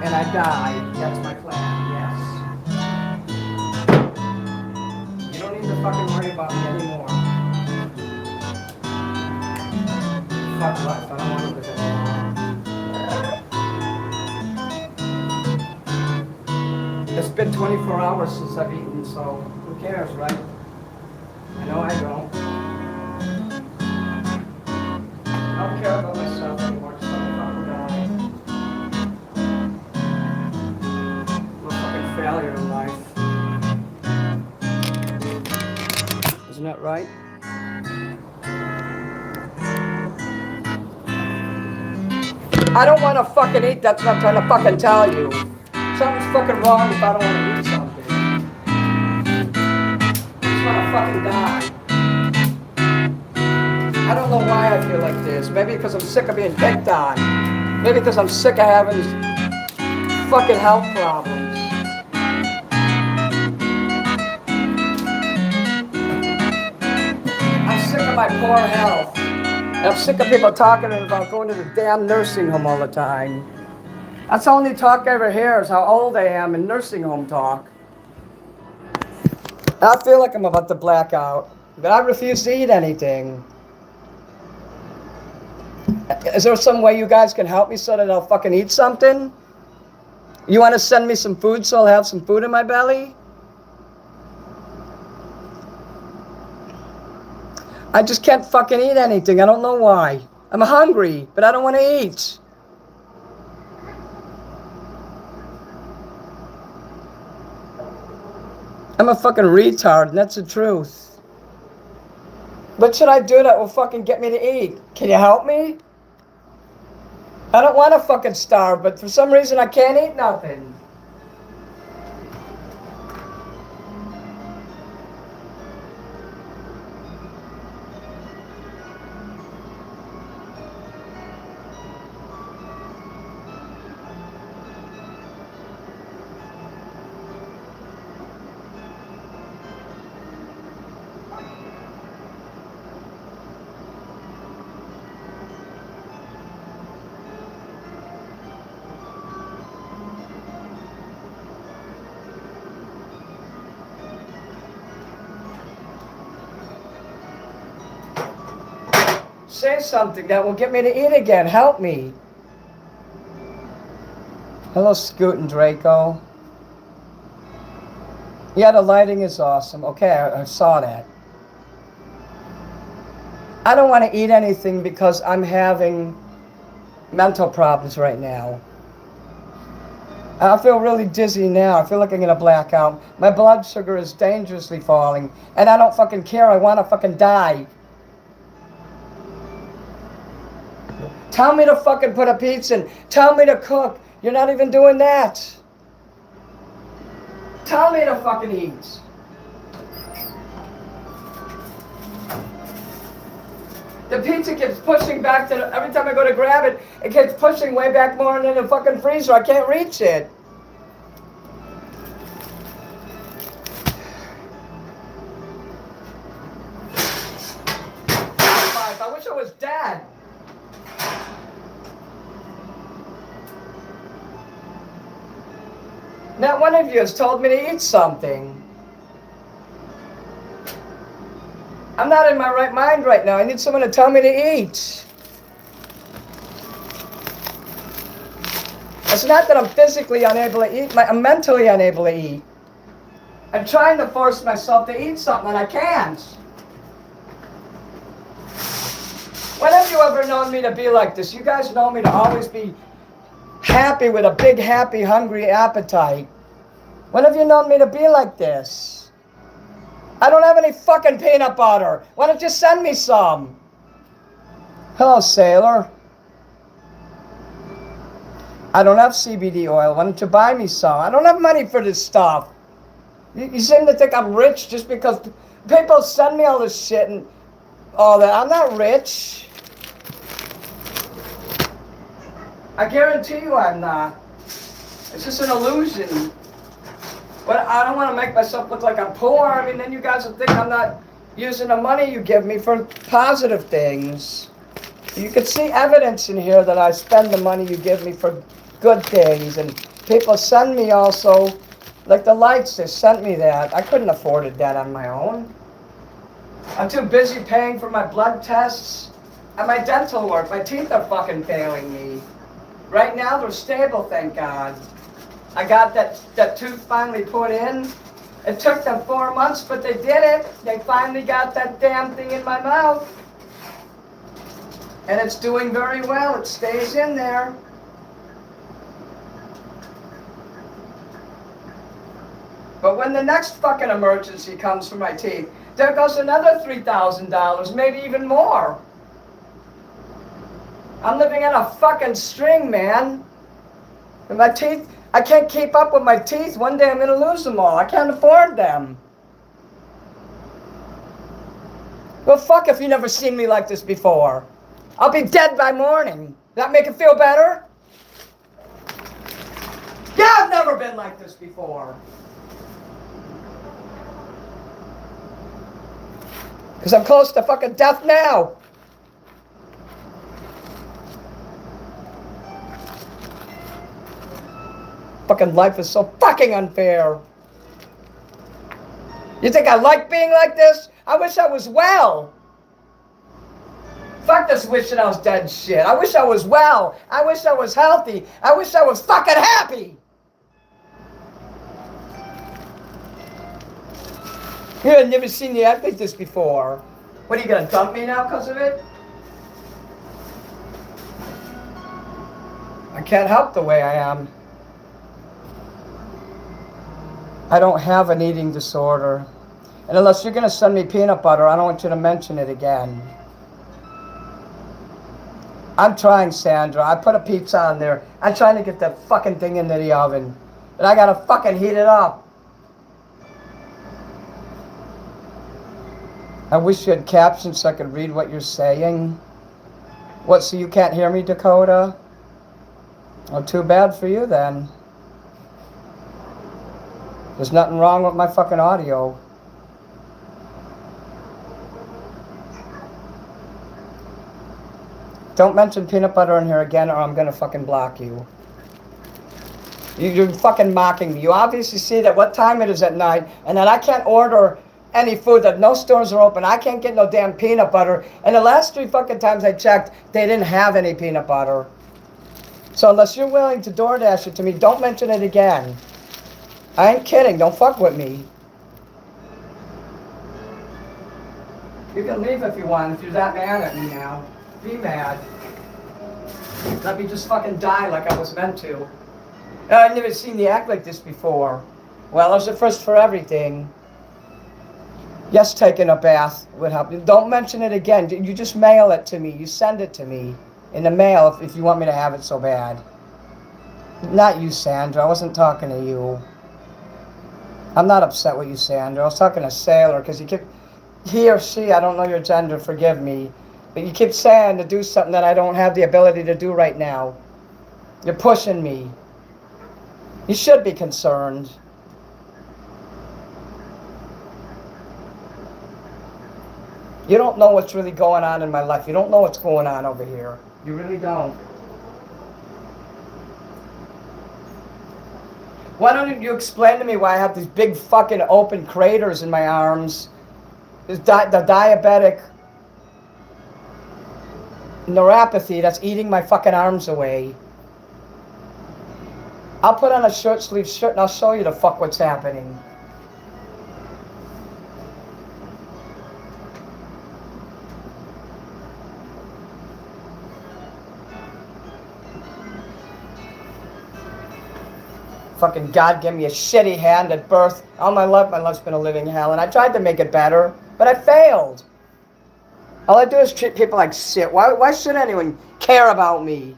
and I die. That's my plan, yes. You don't need to fucking worry about me anymore. Fuck life, I don't want to live anymore. It's been 24 hours since I've eaten, so who cares, right? I know I don't. I don't care about myself anymore, just let me fucking die. I'm a fucking failure in life. Isn't that right? I don't want to fucking eat, that's what I'm trying to fucking tell you. Something's fucking wrong if I don't want to eat something. I just want to fucking die. I don't know why I feel like this. Maybe because I'm sick of being picked on. Maybe because I'm sick of having these fucking health problems. I'm sick of my poor health. And I'm sick of people talking about going to the damn nursing home all the time. That's the only talk I ever hear is how old I am in nursing home talk. I feel like I'm about to black out, but I refuse to eat anything. Is there some way you guys can help me so that I'll fucking eat something? You want to send me some food so I'll have some food in my belly? I just can't fucking eat anything. I don't know why. I'm hungry, but I don't want to eat. I'm a fucking retard, and that's the truth. What should I do that will fucking get me to eat? Can you help me? I don't want to fucking starve, but for some reason I can't eat nothing. Say something that will get me to eat again. Help me. Hello, Scoot and Draco. Yeah, the lighting is awesome. Okay, I saw that. I don't want to eat anything because I'm having mental problems right now. I feel really dizzy now. I feel like I'm gonna black out. My blood sugar is dangerously falling. And I don't fucking care. I want to fucking die. Tell me to fucking put a pizza in. Tell me to cook. You're not even doing that. Tell me to fucking eat. The pizza keeps pushing back to every time I go to grab it, it keeps pushing way back more into the fucking freezer. I can't reach it. I wish I was dead. Not one of you has told me to eat something. I'm not in my right mind right now. I need someone to tell me to eat. It's not that I'm physically unable to eat. I'm mentally unable to eat. I'm trying to force myself to eat something and I can't. When have you ever known me to be like this? You guys know me to always be happy with a big, happy, hungry appetite. When have you known me to be like this? I don't have any fucking peanut butter. Why don't you send me some? Hello, sailor. I don't have CBD oil. Why don't you buy me some? I don't have money for this stuff. You seem to think I'm rich just because people send me all this shit and all that. I'm not rich. I guarantee you I'm not. It's just an illusion. But I don't want to make myself look like I'm poor. I mean, then you guys will think I'm not using the money you give me for positive things. You can see evidence in here that I spend the money you give me for good things. And people send me also, like the lights, they sent me that. I couldn't afford that on my own. I'm too busy paying for my blood tests and my dental work. My teeth are fucking failing me. Right now, they're stable, thank God. I got that tooth finally put in. It took them 4 months, but they did it. They finally got that damn thing in my mouth. And it's doing very well. It stays in there. But when the next fucking emergency comes for my teeth, there goes another $3,000, maybe even more. I'm living on a fucking string, man. And my teeth, I can't keep up with my teeth. One day I'm going to lose them all. I can't afford them. Well, fuck if you've never seen me like this before. I'll be dead by morning. Does that make it feel better? Yeah, I've never been like this before. Because I'm close to fucking death now. Fucking life is so fucking unfair. You think I like being like this? I wish I was well. Fuck this wishing I was dead shit. I wish I was well. I wish I was healthy. I wish I was fucking happy. You had never seen me act like this before. What, are you gonna dump me now because of it? I can't help the way I am. I don't have an eating disorder. And unless you're going to send me peanut butter, I don't want you to mention it again. I'm trying, Sandra. I put a pizza on there. I'm trying to get that fucking thing into the oven. But I gotta fucking heat it up. I wish you had captions so I could read what you're saying. What, so you can't hear me, Dakota? Well, too bad for you then. There's nothing wrong with my fucking audio. Don't mention peanut butter in here again or I'm gonna fucking block you. You're fucking mocking me. You obviously see that what time it is at night and that I can't order any food, that no stores are open. I can't get no damn peanut butter. And the last 3 fucking times I checked, they didn't have any peanut butter. So unless you're willing to DoorDash it to me, don't mention it again. I ain't kidding. Don't fuck with me. You can leave if you want, if you're that mad at me now. Be mad. Let me just fucking die like I was meant to. I've never seen you act like this before. Well, there's a first for everything. Yes, taking a bath would help. Don't mention it again. You just mail it to me. You send it to me in the mail if you want me to have it so bad. Not you, Sandra. I wasn't talking to you. I'm not upset with you, Sandra. I was talking to Sailor because he or she, I don't know your gender, forgive me. But you keep saying to do something that I don't have the ability to do right now. You're pushing me. You should be concerned. You don't know what's really going on in my life. You don't know what's going on over here. You really don't. Why don't you explain to me why I have these big fucking open craters in my arms? The diabetic neuropathy that's eating my fucking arms away. I'll put on a short sleeve shirt and I'll show you the fuck what's happening. Fucking God gave me a shitty hand at birth. All my life's been a living hell, and I tried to make it better, but I failed. All I do is treat people like shit. Why should anyone care about me?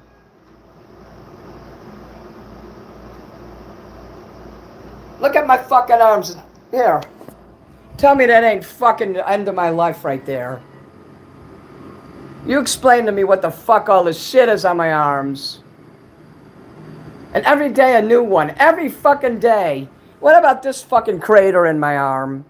Look at my fucking arms. Here. Tell me that ain't fucking the end of my life right there. You explain to me what the fuck all this shit is on my arms. And every day a new one. Every fucking day. What about this fucking crater in my arm?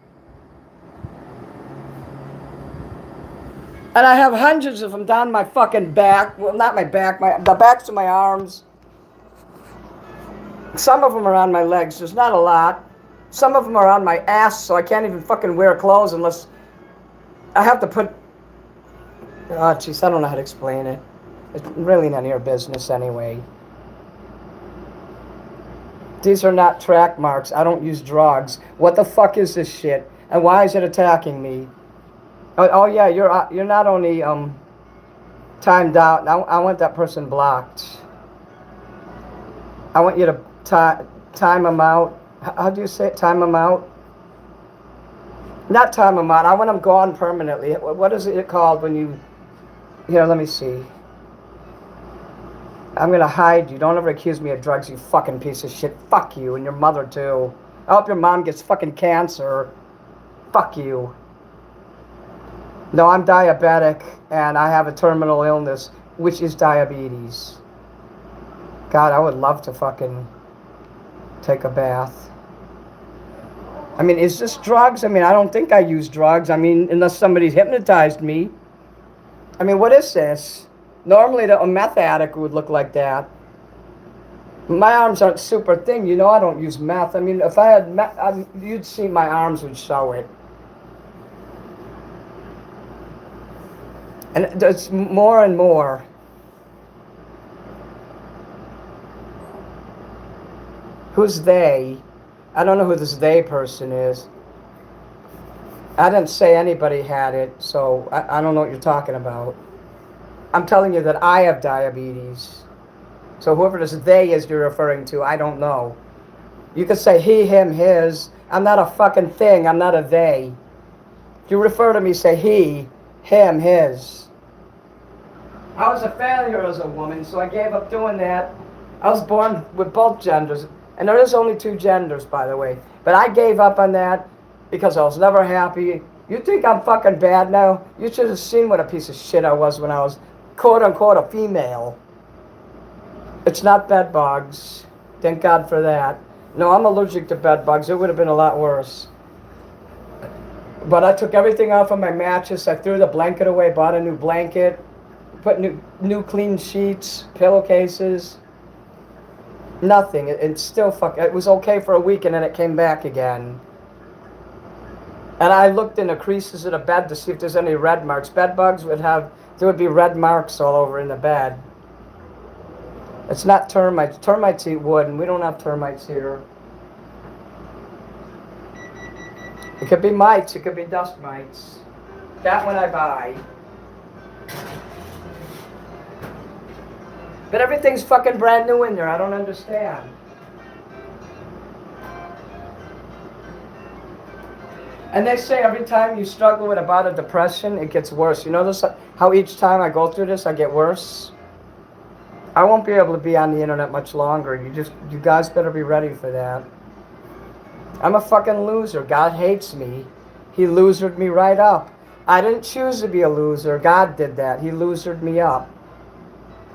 And I have hundreds of them down my fucking back. Well, not my back, the backs of my arms. Some of them are on my legs. There's not a lot. Some of them are on my ass, so I can't even fucking wear clothes unless I have to put... Oh, jeez, I don't know how to explain it. It's really none of your business anyway. These are not track marks. I don't use drugs. What the fuck is this shit? And why is it attacking me? Oh yeah, you're not only timed out. I want that person blocked. I want you to time them out. How do you say it? Time them out? Not time them out. I want them gone permanently. What is it called when you... Here, let me see. I'm gonna hide you. Don't ever accuse me of drugs, you fucking piece of shit. Fuck you, and your mother too. I hope your mom gets fucking cancer. Fuck you. No, I'm diabetic, and I have a terminal illness, which is diabetes. God, I would love to fucking take a bath. I mean, is this drugs? I mean, I don't think I use drugs. I mean, unless somebody's hypnotized me. I mean, what is this? Normally, a meth addict would look like that. My arms aren't super thin. You know I don't use meth. I mean, if I had meth, you'd see my arms would show it. And there's more and more. Who's they? I don't know who this they person is. I didn't say anybody had it, so I don't know what you're talking about. I'm telling you that I have diabetes. So whoever this they is you're referring to, I don't know. You could say he, him, his. I'm not a fucking thing. I'm not a they. If you refer to me, say he, him, his. I was a failure as a woman, so I gave up doing that. I was born with both genders. And there is only two genders, by the way. But I gave up on that because I was never happy. You think I'm fucking bad now? You should have seen what a piece of shit I was when I was quote-unquote a female. It's not bed bugs. Thank God for that. No, I'm allergic to bed bugs. It would have been a lot worse. But I took everything off of my mattress. I threw the blanket away, bought a new blanket, put new clean sheets, pillowcases. Nothing. It's still it was okay for a week and then it came back again. And I looked in the creases of the bed to see if there's any red marks. Bed bugs there would be red marks all over in the bed. It's not termites. Termites eat wood, and we don't have termites here. It could be mites. It could be dust mites. That one I buy. But everything's fucking brand new in there. I don't understand. And they say every time you struggle with a bout of depression, it gets worse. You notice how each time I go through this, I get worse? I won't be able to be on the internet much longer. You guys better be ready for that. I'm a fucking loser. God hates me. He losered me right up. I didn't choose to be a loser. God did that. He losered me up.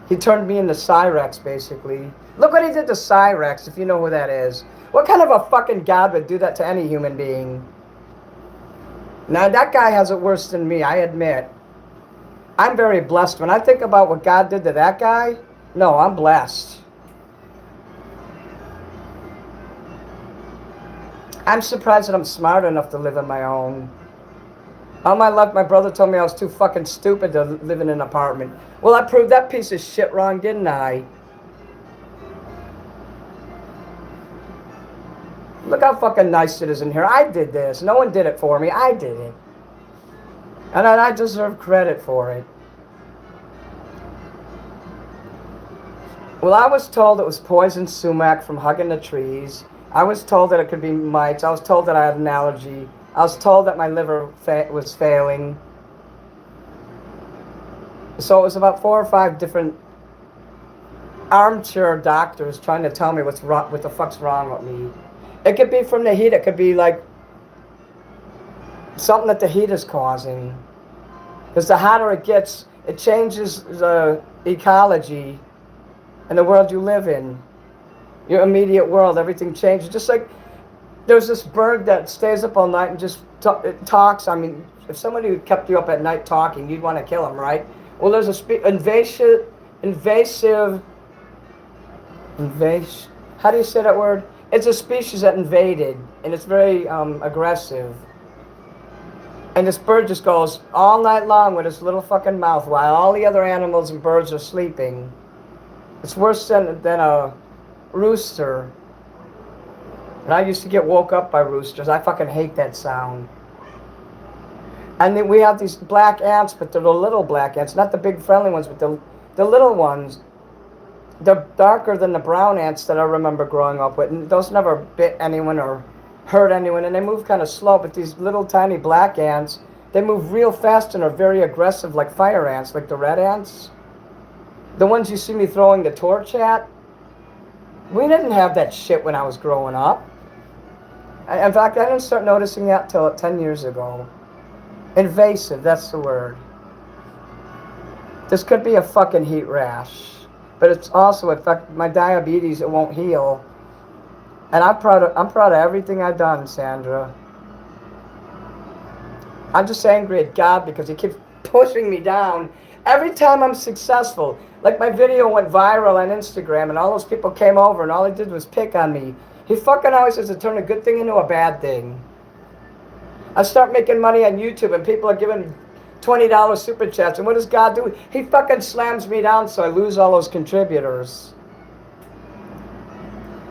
He turned me into Cyrex, basically. Look what he did to Cyrex, if you know who that is. What kind of a fucking God would do that to any human being? Now, that guy has it worse than me, I admit. I'm very blessed. When I think about what God did to that guy, no, I'm blessed. I'm surprised that I'm smart enough to live on my own. All my life, my brother told me I was too fucking stupid to live in an apartment. Well, I proved that piece of shit wrong, didn't I? Look how fucking nice it is in here. I did this. No one did it for me. I did it. And I deserve credit for it. Well, I was told it was poison sumac from hugging the trees. I was told that it could be mites. I was told that I had an allergy. I was told that my liver was failing. So it was about 4 or 5 different armchair doctors trying to tell me what's wrong, what the fuck's wrong with me. It could be from the heat. It could be like something that the heat is causing. Because the hotter it gets, it changes the ecology in the world you live in. Your immediate world, everything changes. Just like there's this bird that stays up all night and just talks. I mean, if somebody kept you up at night talking, you'd want to kill him, right? Well, there's a invasive, how do you say that word? It's a species that invaded, and it's very aggressive. And this bird just goes all night long with his little fucking mouth while all the other animals and birds are sleeping. It's worse than a rooster. And I used to get woke up by roosters. I fucking hate that sound. And then we have these black ants, but they're the little black ants, not the big friendly ones, but the little ones. They're darker than the brown ants that I remember growing up with. And those never bit anyone or hurt anyone, and they move kind of slow. But these little tiny black ants, they move real fast and are very aggressive, like fire ants, like the red ants. The ones you see me throwing the torch at. We didn't have that shit when I was growing up. In fact, I didn't start noticing that till 10 years ago. Invasive, that's the word. This could be a fucking heat rash. But it's also affected my diabetes. It won't heal. And I'm proud of everything I've done, Sandra. I'm just angry at God because he keeps pushing me down. Every time I'm successful, like my video went viral on Instagram and all those people came over and all he did was pick on me. He fucking always has to turn a good thing into a bad thing. I start making money on YouTube and people are giving $20 super chats. And what does God do? He fucking slams me down so I lose all those contributors.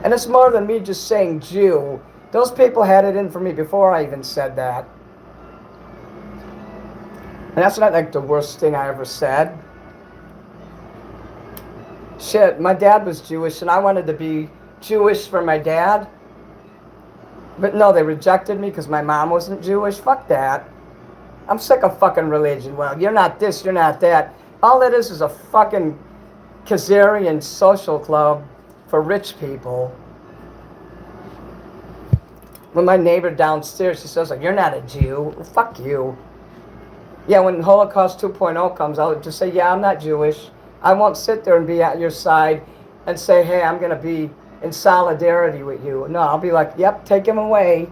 And it's more than me just saying Jew. Those people had it in for me before I even said that. And that's not like the worst thing I ever said. Shit, my dad was Jewish and I wanted to be Jewish for my dad. But no, they rejected me because my mom wasn't Jewish. Fuck that. I'm sick of fucking religion. Well, you're not this, you're not that. All it is a fucking Khazarian social club for rich people. When my neighbor downstairs, she says, like, you're not a Jew. Well, fuck you. Yeah, when Holocaust 2.0 comes, I'll just say, yeah, I'm not Jewish. I won't sit there and be at your side and say, hey, I'm going to be in solidarity with you. No, I'll be like, yep, take him away.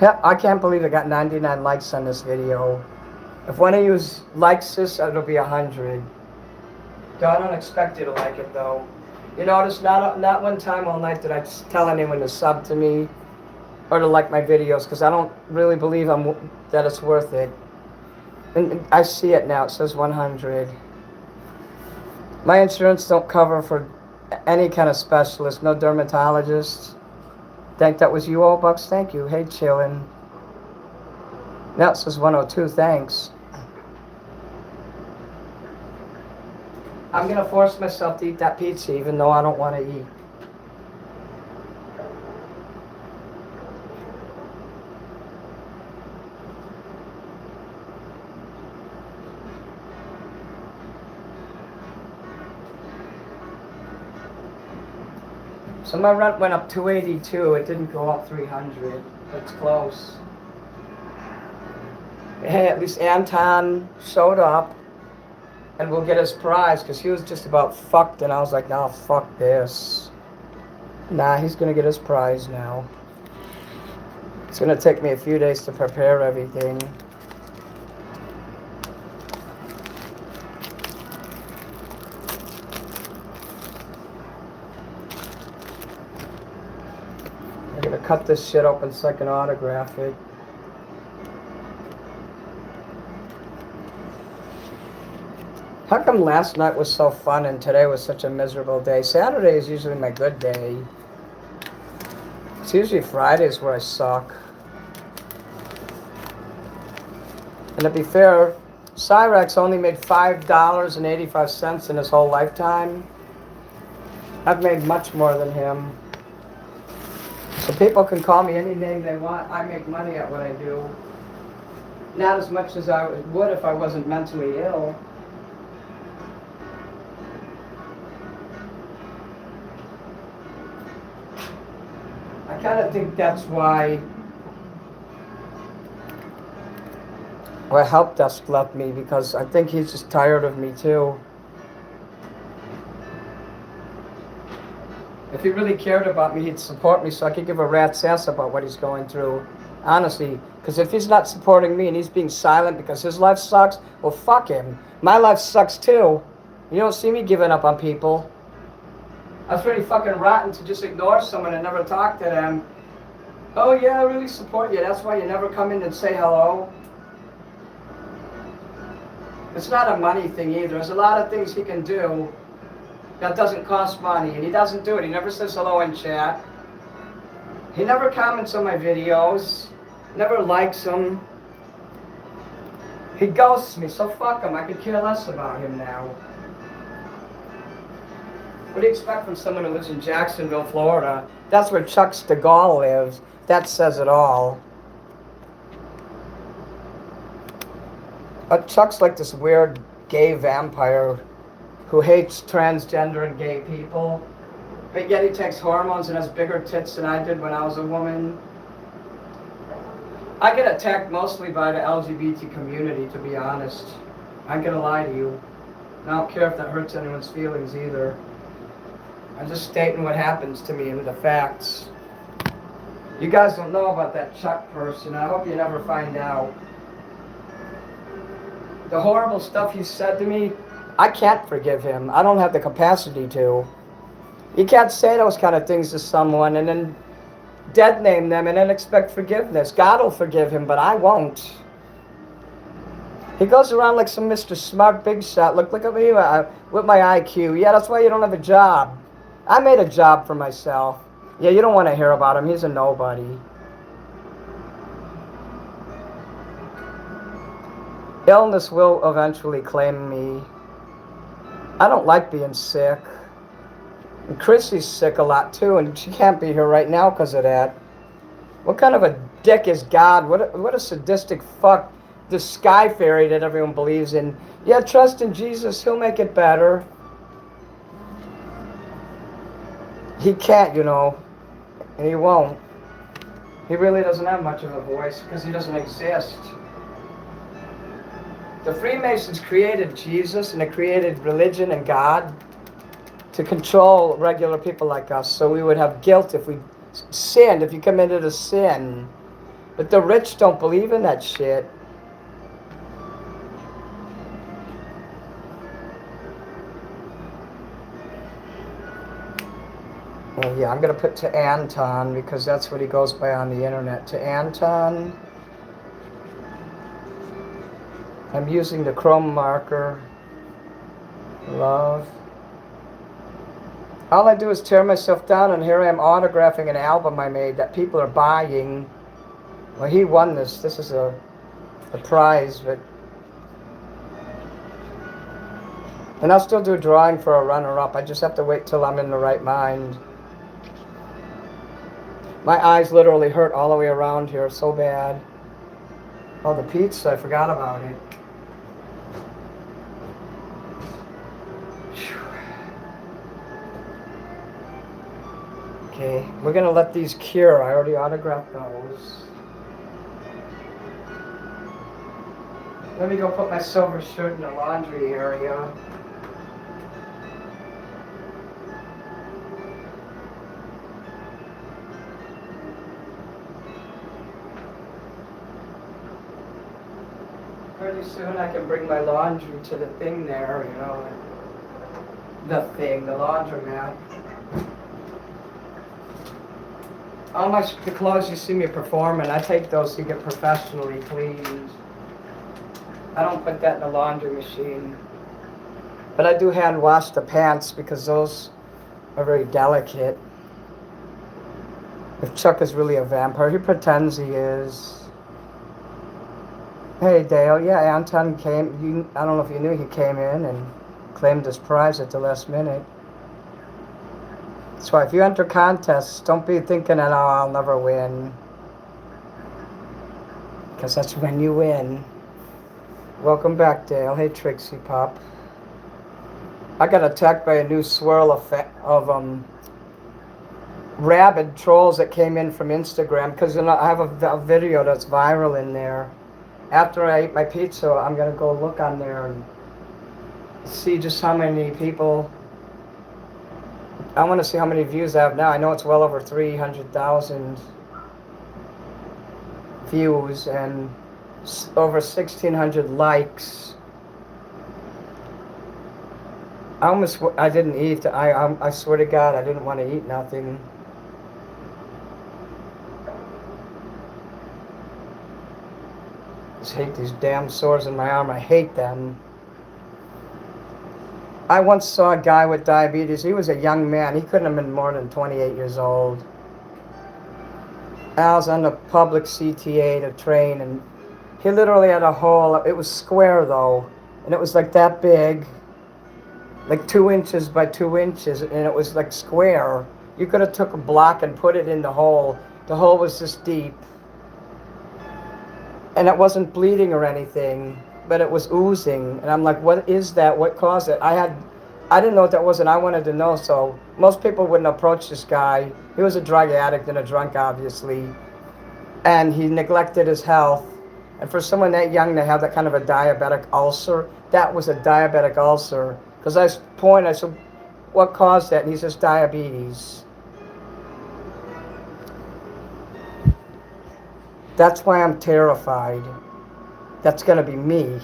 Yep, I can't believe I got 99 likes on this video. If one of you likes this, it'll be 100. I don't expect you to like it, though. You notice, not one time all night did I tell anyone to sub to me or to like my videos, because I don't really believe that it's worth it. And I see it now. It says 100. My insurance don't cover for any kind of specialist, no dermatologist. Think that was you, old bucks? Thank you. Hey, chillin'. Now it says 102. Thanks. I'm going to force myself to eat that pizza even though I don't want to eat. So my rent went up 282. It didn't go up 300. It's close. Hey, at least Anton showed up. And we'll get his prize, because he was just about fucked, and I was like, nah, fuck this. Nah, he's gonna get his prize now. It's gonna take me a few days to prepare everything. I'm gonna cut this shit open so I can autograph it. How come last night was so fun and today was such a miserable day? Saturday is usually my good day. It's usually Fridays where I suck. And to be fair, Cyrex only made $5.85 in his whole lifetime. I've made much more than him. So people can call me any name they want. I make money at what I do. Not as much as I would if I wasn't mentally ill. I kind of think that's why Help Desk left me, because I think he's just tired of me too. If he really cared about me, he'd support me so I could give a rat's ass about what he's going through. Honestly, because if he's not supporting me and he's being silent because his life sucks, well, fuck him. My life sucks too. You don't see me giving up on people. I was pretty fucking rotten to just ignore someone and never talk to them. Oh yeah, I really support you. That's why you never come in and say hello. It's not a money thing either. There's a lot of things he can do that doesn't cost money, and he doesn't do it. He never says hello in chat. He never comments on my videos. Never likes them. He ghosts me, so fuck him. I could care less about him now. What do you expect from someone who lives in Jacksonville, Florida? That's where Chuck Stegall lives. That says it all. Chuck's like this weird gay vampire who hates transgender and gay people. But yet he takes hormones and has bigger tits than I did when I was a woman. I get attacked mostly by the LGBT community, to be honest. I ain't gonna lie to you. I don't care if that hurts anyone's feelings either. I'm just stating what happens to me and the facts. You guys don't know about that Chuck person. I hope you never find out. The horrible stuff he said to me, I can't forgive him. I don't have the capacity to. You can't say those kind of things to someone and then dead name them and then expect forgiveness. God will forgive him, but I won't. He goes around like some Mr. Smart Big Shot. Look at me with my IQ. Yeah, that's why you don't have a job. I made a job for myself. Yeah, you don't want to hear about him. He's a nobody. Illness will eventually claim me. I don't like being sick. And Chrissy's sick a lot too, and she can't be here right now because of that. What kind of a dick is God? What a sadistic fuck. The sky fairy that everyone believes in. Yeah, trust in Jesus, he'll make it better. He can't, and he won't. He really doesn't have much of a voice because he doesn't exist. The Freemasons created Jesus and they created religion and God to control regular people like us, so we would have guilt if we sinned, if you committed a sin. But the rich don't believe in that shit. Well, yeah, I'm going to put to Anton because that's what he goes by on the internet. To Anton. I'm using the chrome marker. Love. All I do is tear myself down, and here I am autographing an album I made that people are buying. Well, he won this. This is a prize, but... And I'll still do a drawing for a runner-up. I just have to wait till I'm in the right mind. My eyes literally hurt all the way around here so bad. Oh, the pizza. I forgot about it. Okay, we're going to let these cure. I already autographed those. Let me go put my silver shirt in the laundry area. Pretty soon I can bring my laundry to the thing there, the laundromat. All the clothes you see me performing, I take those to get professionally cleaned. I don't put that in the laundry machine. But I do hand wash the pants because those are very delicate. If Chuck is really a vampire, he pretends he is. Hey Dale, yeah, Anton came. I don't know if you knew he came in and claimed his prize at the last minute. That's why if you enter contests, don't be thinking that, I'll never win. Because that's when you win. Welcome back, Dale. Hey, Trixie Pop. I got attacked by a new swirl of rabid trolls that came in from Instagram. Because I have a video that's viral in there. After I eat my pizza, I'm going to go look on there and see just how many people... I want to see how many views I have now. I know it's well over 300,000 views and over 1,600 likes. I didn't eat. I swear to God, I didn't want to eat nothing. I just hate these damn sores in my arm. I hate them. I once saw a guy with diabetes. He was a young man. He couldn't have been more than 28 years old. I was on the public CTA to train, and he literally had a hole. It was square, though, and it was like that big, like 2 inches by 2 inches, and it was like square. You could have took a block and put it in the hole. The hole was this deep, and it wasn't bleeding or anything, but it was oozing. And I'm like, what is that? What caused it? I didn't know what that was, and I wanted to know. So most people wouldn't approach this guy. He was a drug addict and a drunk, obviously, and he neglected his health. And for someone that young to have that kind of a diabetic ulcer, that was a diabetic ulcer. Because I said, what caused that? And he says, diabetes. That's why I'm terrified. That's going to be me.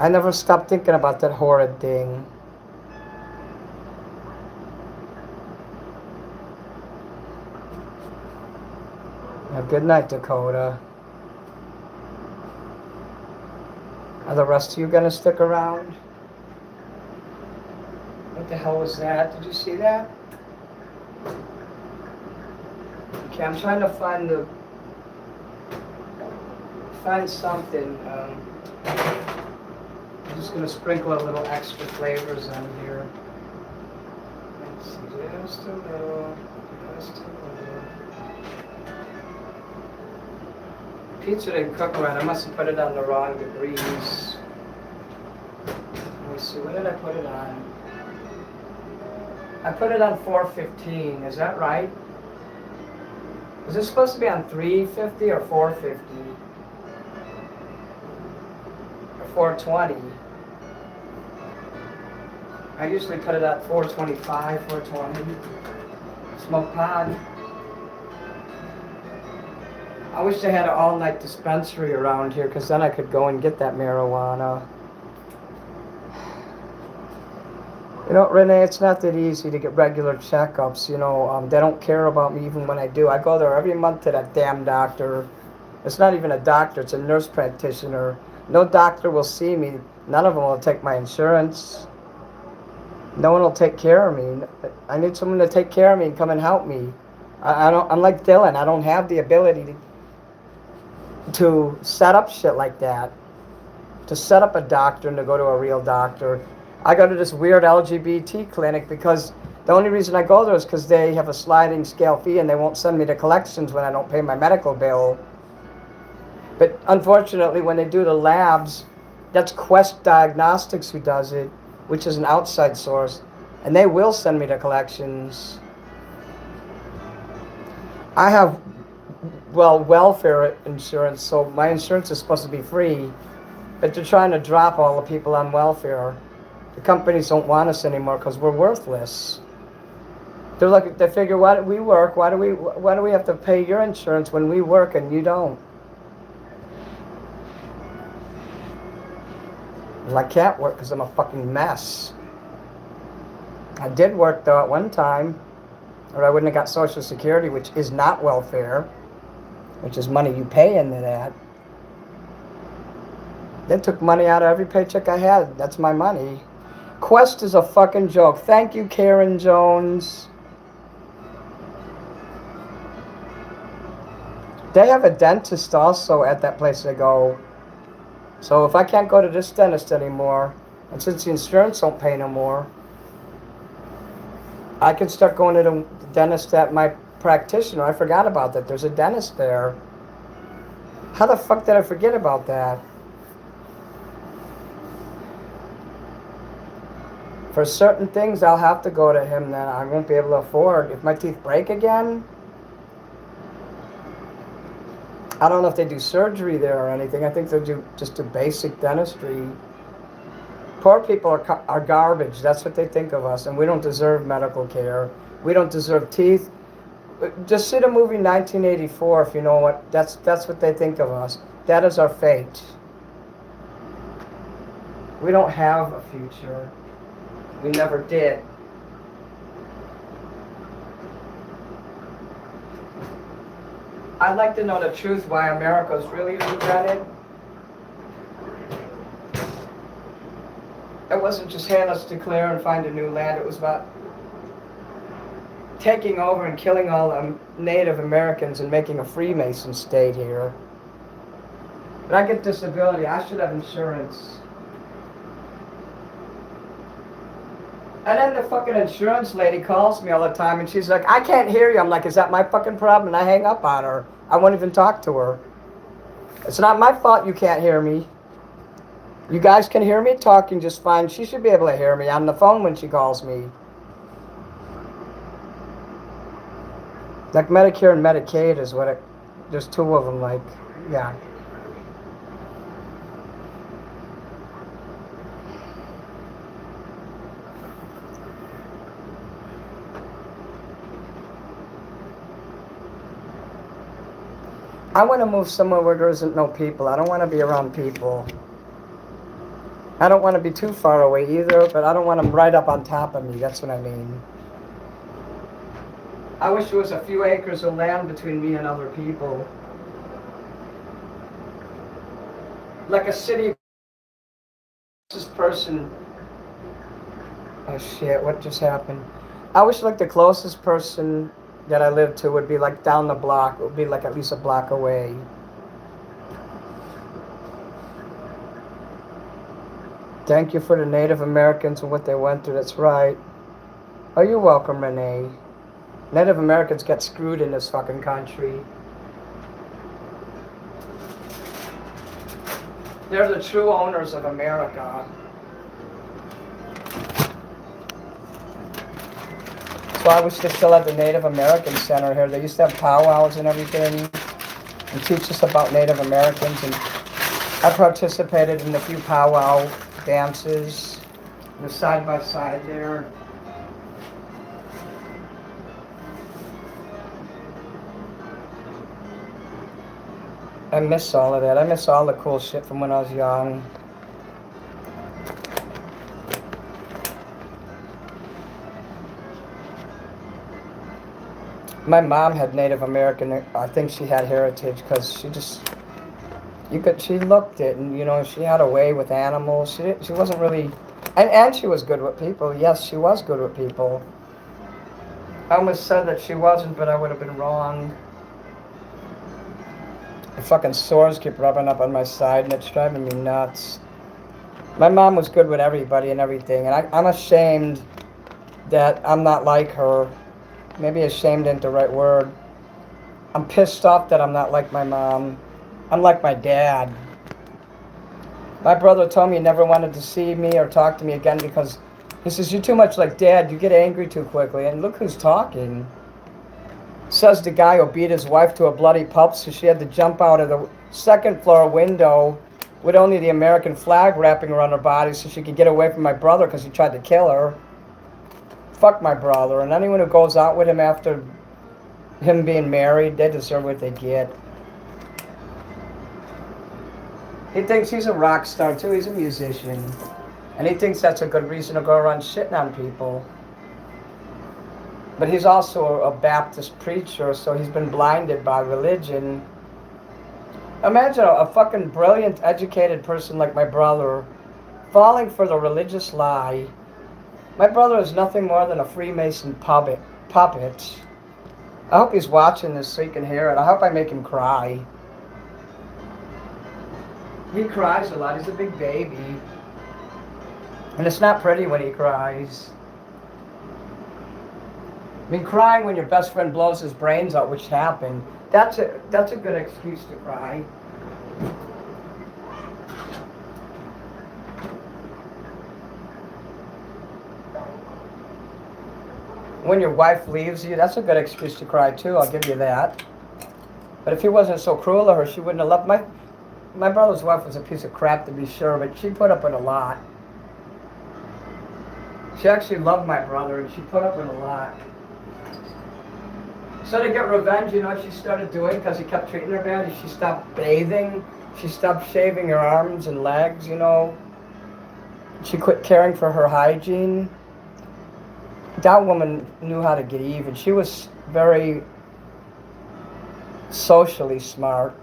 I never stopped thinking about that horrid thing. Good night, Dakota. Are the rest of you going to stick around? What the hell was that? Did you see that? Okay, I'm trying to find something. I'm just going to sprinkle a little extra flavors on here. Let's see, just a little, just a little. Pizza didn't cook right. I must have put it on the wrong degrees. Let me see, what did I put it on? I put it on 415, is that right? Is this supposed to be on 350 or 450? Or 420? I usually put it at 425, 420. Smoke pod. I wish they had an all-night dispensary around here, because then I could go and get that marijuana. You know, Renee, it's not that easy to get regular checkups. You know, they don't care about me even when I do. I go there every month to that damn doctor. It's not even a doctor, it's a nurse practitioner. No doctor will see me. None of them will take my insurance. No one will take care of me. I need someone to take care of me and come and help me. I'm like Dylan. I don't have the ability to set up shit like that. To set up a doctor and to go to a real doctor. I go to this weird LGBT clinic because the only reason I go there is because they have a sliding scale fee and they won't send me to collections when I don't pay my medical bill. But unfortunately, when they do the labs, that's Quest Diagnostics who does it, which is an outside source, and they will send me to collections. I have, welfare insurance, so my insurance is supposed to be free, but they're trying to drop all the people on welfare. The companies don't want us anymore because we're worthless. They figure, why do we work? Why do we have to pay your insurance when we work and you don't? Well, I can't work because I'm a fucking mess. I did work though at one time, or I wouldn't have got Social Security, which is not welfare, which is money you pay into that. They took money out of every paycheck I had. That's my money. Quest is a fucking joke. Thank you, Karen Jones. They have a dentist also at that place I go. So if I can't go to this dentist anymore, and since the insurance don't pay no more, I can start going to the dentist at my practitioner. I forgot about that. There's a dentist there. How the fuck did I forget about that? For certain things, I'll have to go to him then. I won't be able to afford. If my teeth break again, I don't know if they do surgery there or anything. I think they just do basic dentistry. Poor people are garbage. That's what they think of us. And we don't deserve medical care. We don't deserve teeth. Just see the movie 1984 if you know what. That's what they think of us. That is our fate. We don't have a future. We never did. I'd like to know the truth why America's really regretted. It wasn't just hey, let's declare and find a new land. It was about taking over and killing all the Native Americans and making a Freemason state here. But I get disability. I should have insurance. And then the fucking insurance lady calls me all the time and she's like, I can't hear you. I'm like, is that my fucking problem? And I hang up on her. I won't even talk to her. It's not my fault you can't hear me. You guys can hear me talking just fine. She should be able to hear me on the phone when she calls me. Like Medicare and Medicaid is what there's two of them, like, yeah. I want to move somewhere where there isn't no people. I don't want to be around people. I don't want to be too far away either, but I don't want them right up on top of me. That's what I mean. I wish there was a few acres of land between me and other people. Like a city. This person. Oh shit, what just happened? I wish like the closest person that I live to would be like down the block. It would be like at least a block away. Thank you for the Native Americans and what they went through. That's right. Oh, you're welcome, Renee. Native Americans get screwed in this fucking country. They're the true owners of America. That's why we should still have the Native American Center here. They used to have powwows and everything and teach us about Native Americans. And I participated in a few powwow dances. The side by side there. I miss all of that. I miss all the cool shit from when I was young. My mom had Native American, I think she had heritage because she looked it, and she had a way with animals. She wasn't really, and she was good with people. Yes, she was good with people. I almost said that she wasn't, but I would have been wrong. The fucking sores keep rubbing up on my side, and it's driving me nuts. My mom was good with everybody and everything, and I'm ashamed that I'm not like her. Maybe ashamed ain't the right word. I'm pissed off that I'm not like my mom. I'm like my dad. My brother told me he never wanted to see me or talk to me again because he says, "You're too much like Dad. You get angry too quickly." And look who's talking. Says the guy who beat his wife to a bloody pulp, so she had to jump out of the second floor window with only the American flag wrapping around her body so she could get away from my brother because he tried to kill her. Fuck my brother. And anyone who goes out with him after him being married, they deserve what they get. He thinks he's a rock star too. He's a musician. And he thinks that's a good reason to go around shitting on people. But he's also a Baptist preacher, so he's been blinded by religion. Imagine a fucking brilliant, educated person like my brother falling for the religious lie. My brother is nothing more than a Freemason puppet. I hope he's watching this so he can hear it. I hope I make him cry. He cries a lot. He's a big baby. And it's not pretty when he cries. I mean, crying when your best friend blows his brains out, which happened, that's a good excuse to cry. When your wife leaves you, that's a good excuse to cry too, I'll give you that. But if he wasn't so cruel to her, she wouldn't have left. My brother's wife was a piece of crap to be sure, but she put up with a lot. She actually loved my brother, and she put up with a lot. So to get revenge, you know what she started doing because he kept treating her bad? She stopped bathing. She stopped shaving her arms and legs, She quit caring for her hygiene. That woman knew how to get even. She was very socially smart.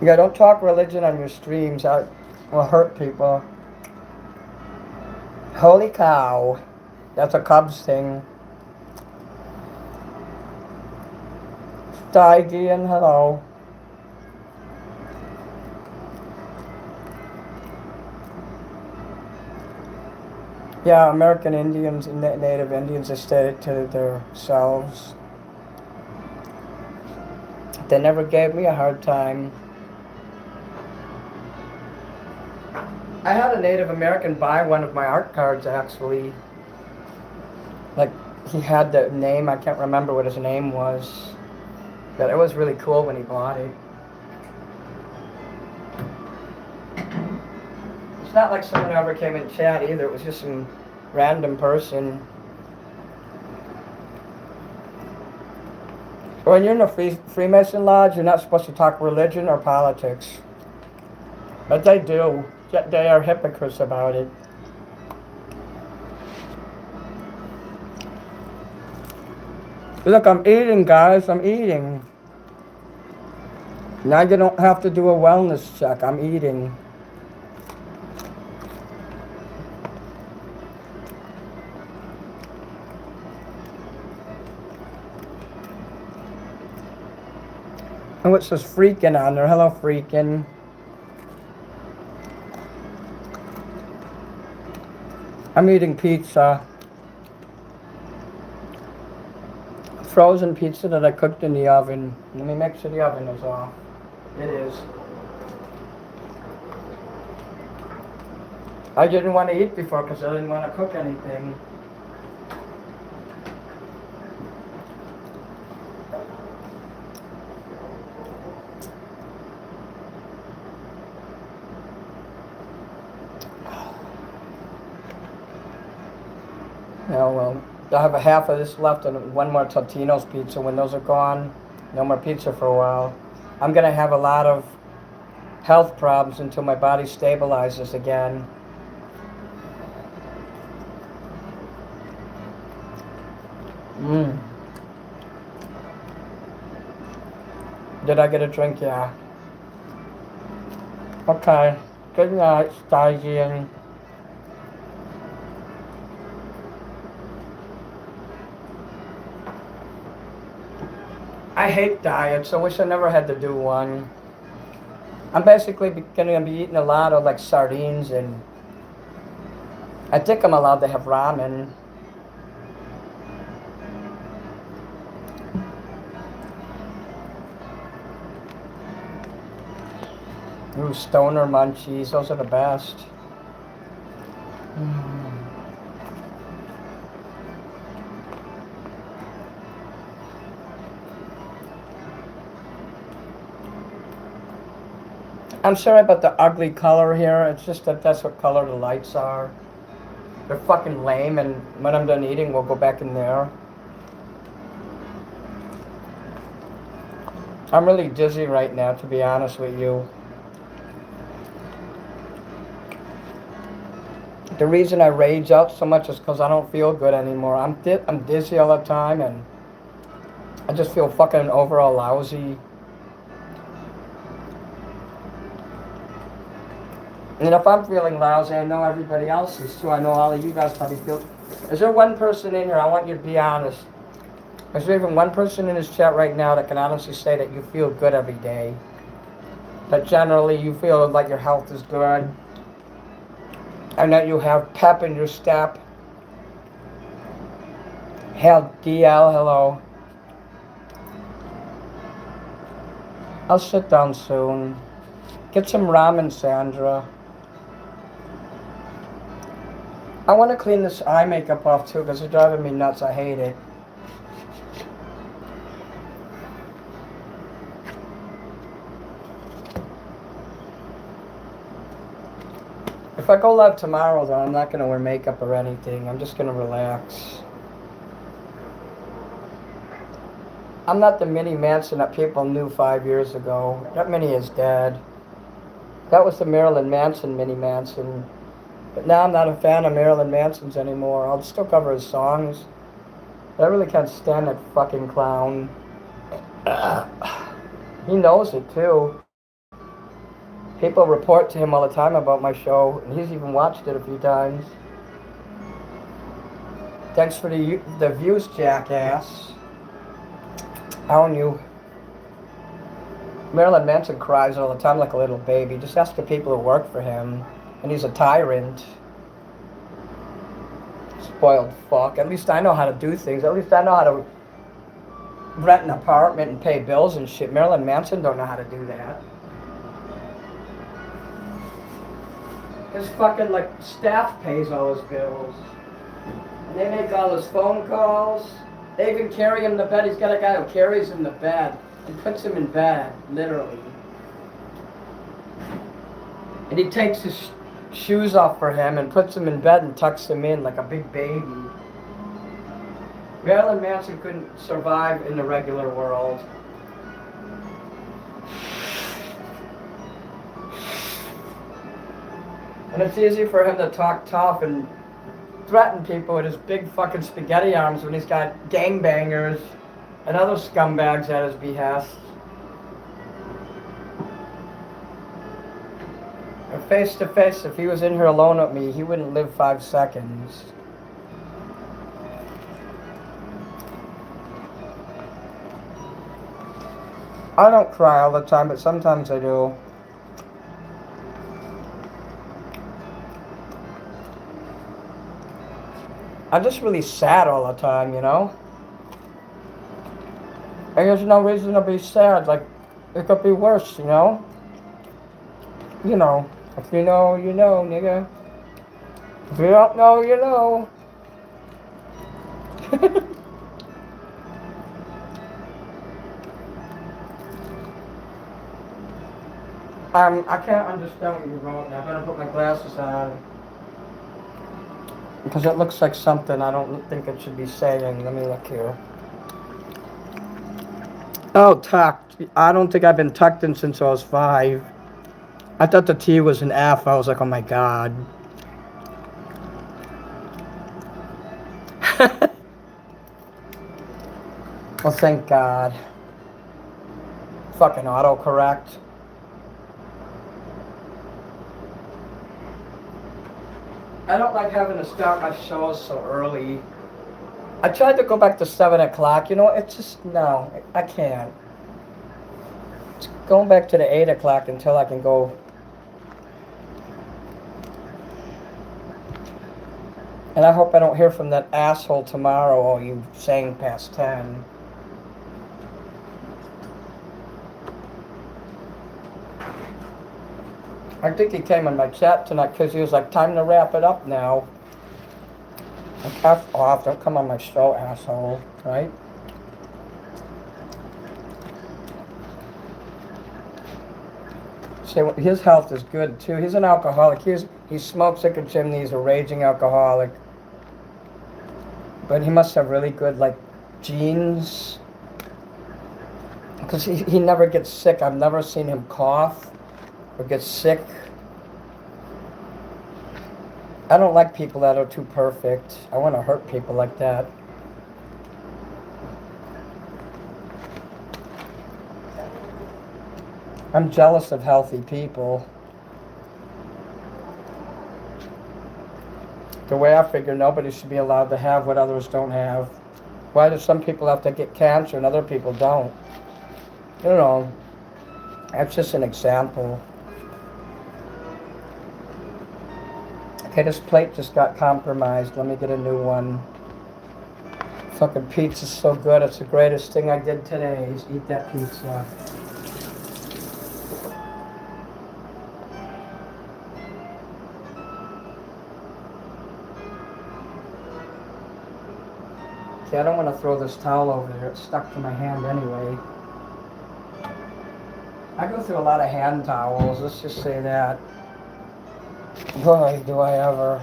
Yeah, don't talk religion on your streams. That will hurt people. Holy cow. That's a Cubs thing. Steigi and hello. Yeah, American Indians and Native Indians, they stayed to themselves. They never gave me a hard time. I had a Native American buy one of my art cards, actually. Like, he had the name, I can't remember what his name was. But it was really cool when he bought it. It's not like someone ever came in chat either. It was just some random person. When you're in a Freemason lodge, you're not supposed to talk religion or politics. But they do. Yet they are hypocrites about it. Look, I'm eating, guys. I'm eating. Now you don't have to do a wellness check. I'm eating. Oh, it says freaking on there. Hello, freaking. I'm eating pizza. Frozen pizza that I cooked in the oven. Let me make sure the oven is off. It is. I didn't want to eat before because I didn't want to cook anything. Yeah, well, I have a half of this left and one more Totino's pizza. When those are gone, no more pizza for a while. I'm going to have a lot of health problems until my body stabilizes again. Did I get a drink? Yeah. Okay. Good night, Staisian. I hate diets. I wish I never had to do one. I'm basically going to be eating a lot of like sardines, and I think I'm allowed to have ramen. Ooh, stoner munchies. Those are the best. I'm sorry about the ugly color here. It's just that that's what color the lights are. They're fucking lame, and when I'm done eating, we'll go back in there. I'm really dizzy right now, to be honest with you. The reason I rage out so much is because I don't feel good anymore. I'm dizzy all the time, and I just feel fucking overall lousy. And if I'm feeling lousy, I know everybody else is too. I know all of you guys probably feel. Is there one person in here? I want you to be honest. Is there even one person in this chat right now that can honestly say that you feel good every day? That generally you feel like your health is good, and that you have pep in your step? Hell, DL, hello. I'll sit down soon. Get some ramen, Sandra. I want to clean this eye makeup off too because it's driving me nuts. I hate it. If I go live tomorrow though, I'm not going to wear makeup or anything. I'm just going to relax. I'm not the Mini Manson that people knew 5 years ago. That Mini is dead. That was the Marilyn Manson Mini Manson. But now I'm not a fan of Marilyn Manson's anymore. I'll still cover his songs. But I really can't stand that fucking clown. He knows it too. People report to him all the time about my show, and he's even watched it a few times. Thanks for the views, jackass. How are you? Marilyn Manson cries all the time like a little baby. Just ask the people who work for him. And he's a tyrant. Spoiled fuck. At least I know how to do things. At least I know how to rent an apartment and pay bills and shit. Marilyn Manson don't know how to do that. His fucking like staff pays all his bills. And they make all his phone calls. They even carry him to bed. He's got a guy who carries him to bed and puts him in bed, literally. And he takes his shoes off for him and puts him in bed and tucks him in like a big baby. Marilyn Manson couldn't survive in the regular world. And it's easy for him to talk tough and threaten people with his big fucking spaghetti arms when he's got gangbangers and other scumbags at his behest. And face to face, if he was in here alone with me, he wouldn't live 5 seconds. I don't cry all the time, but sometimes I do. I'm just really sad all the time, you know? And there's no reason to be sad. Like, it could be worse, you know? You know. If you know, you know, nigga. If you don't know, you know. I can't understand what you wrote. Now I better put my glasses on. Because it looks like something I don't think it should be saying. Let me look here. Oh, tucked. I don't think I've been tucked in since I was 5. I thought the T was an F. I was like, oh my god. Well, thank God. Fucking autocorrect. I don't like having to start my shows so early. I tried to go back to 7 o'clock. You know, it's just, no, I can't. It's going back to the 8 o'clock until I can go. And I hope I don't hear from that asshole tomorrow, oh, you saying past 10. I think he came in my chat tonight because he was like, time to wrap it up now. Like, F off, don't come on my show, asshole, right? See, his health is good too. He's an alcoholic. He smokes like a chimney. He's a raging alcoholic. But he must have really good, like, genes. Because he never gets sick. I've never seen him cough or get sick. I don't like people that are too perfect. I want to hurt people like that. I'm jealous of healthy people. The way I figure, nobody should be allowed to have what others don't have. Why do some people have to get cancer and other people don't? You know, that's just an example. Okay, this plate just got compromised. Let me get a new one. Fucking pizza's so good. It's the greatest thing I did today is eat that pizza. See, I don't want to throw this towel over there. It's stuck to my hand anyway. I go through a lot of hand towels. Let's just say that. Boy, do I ever.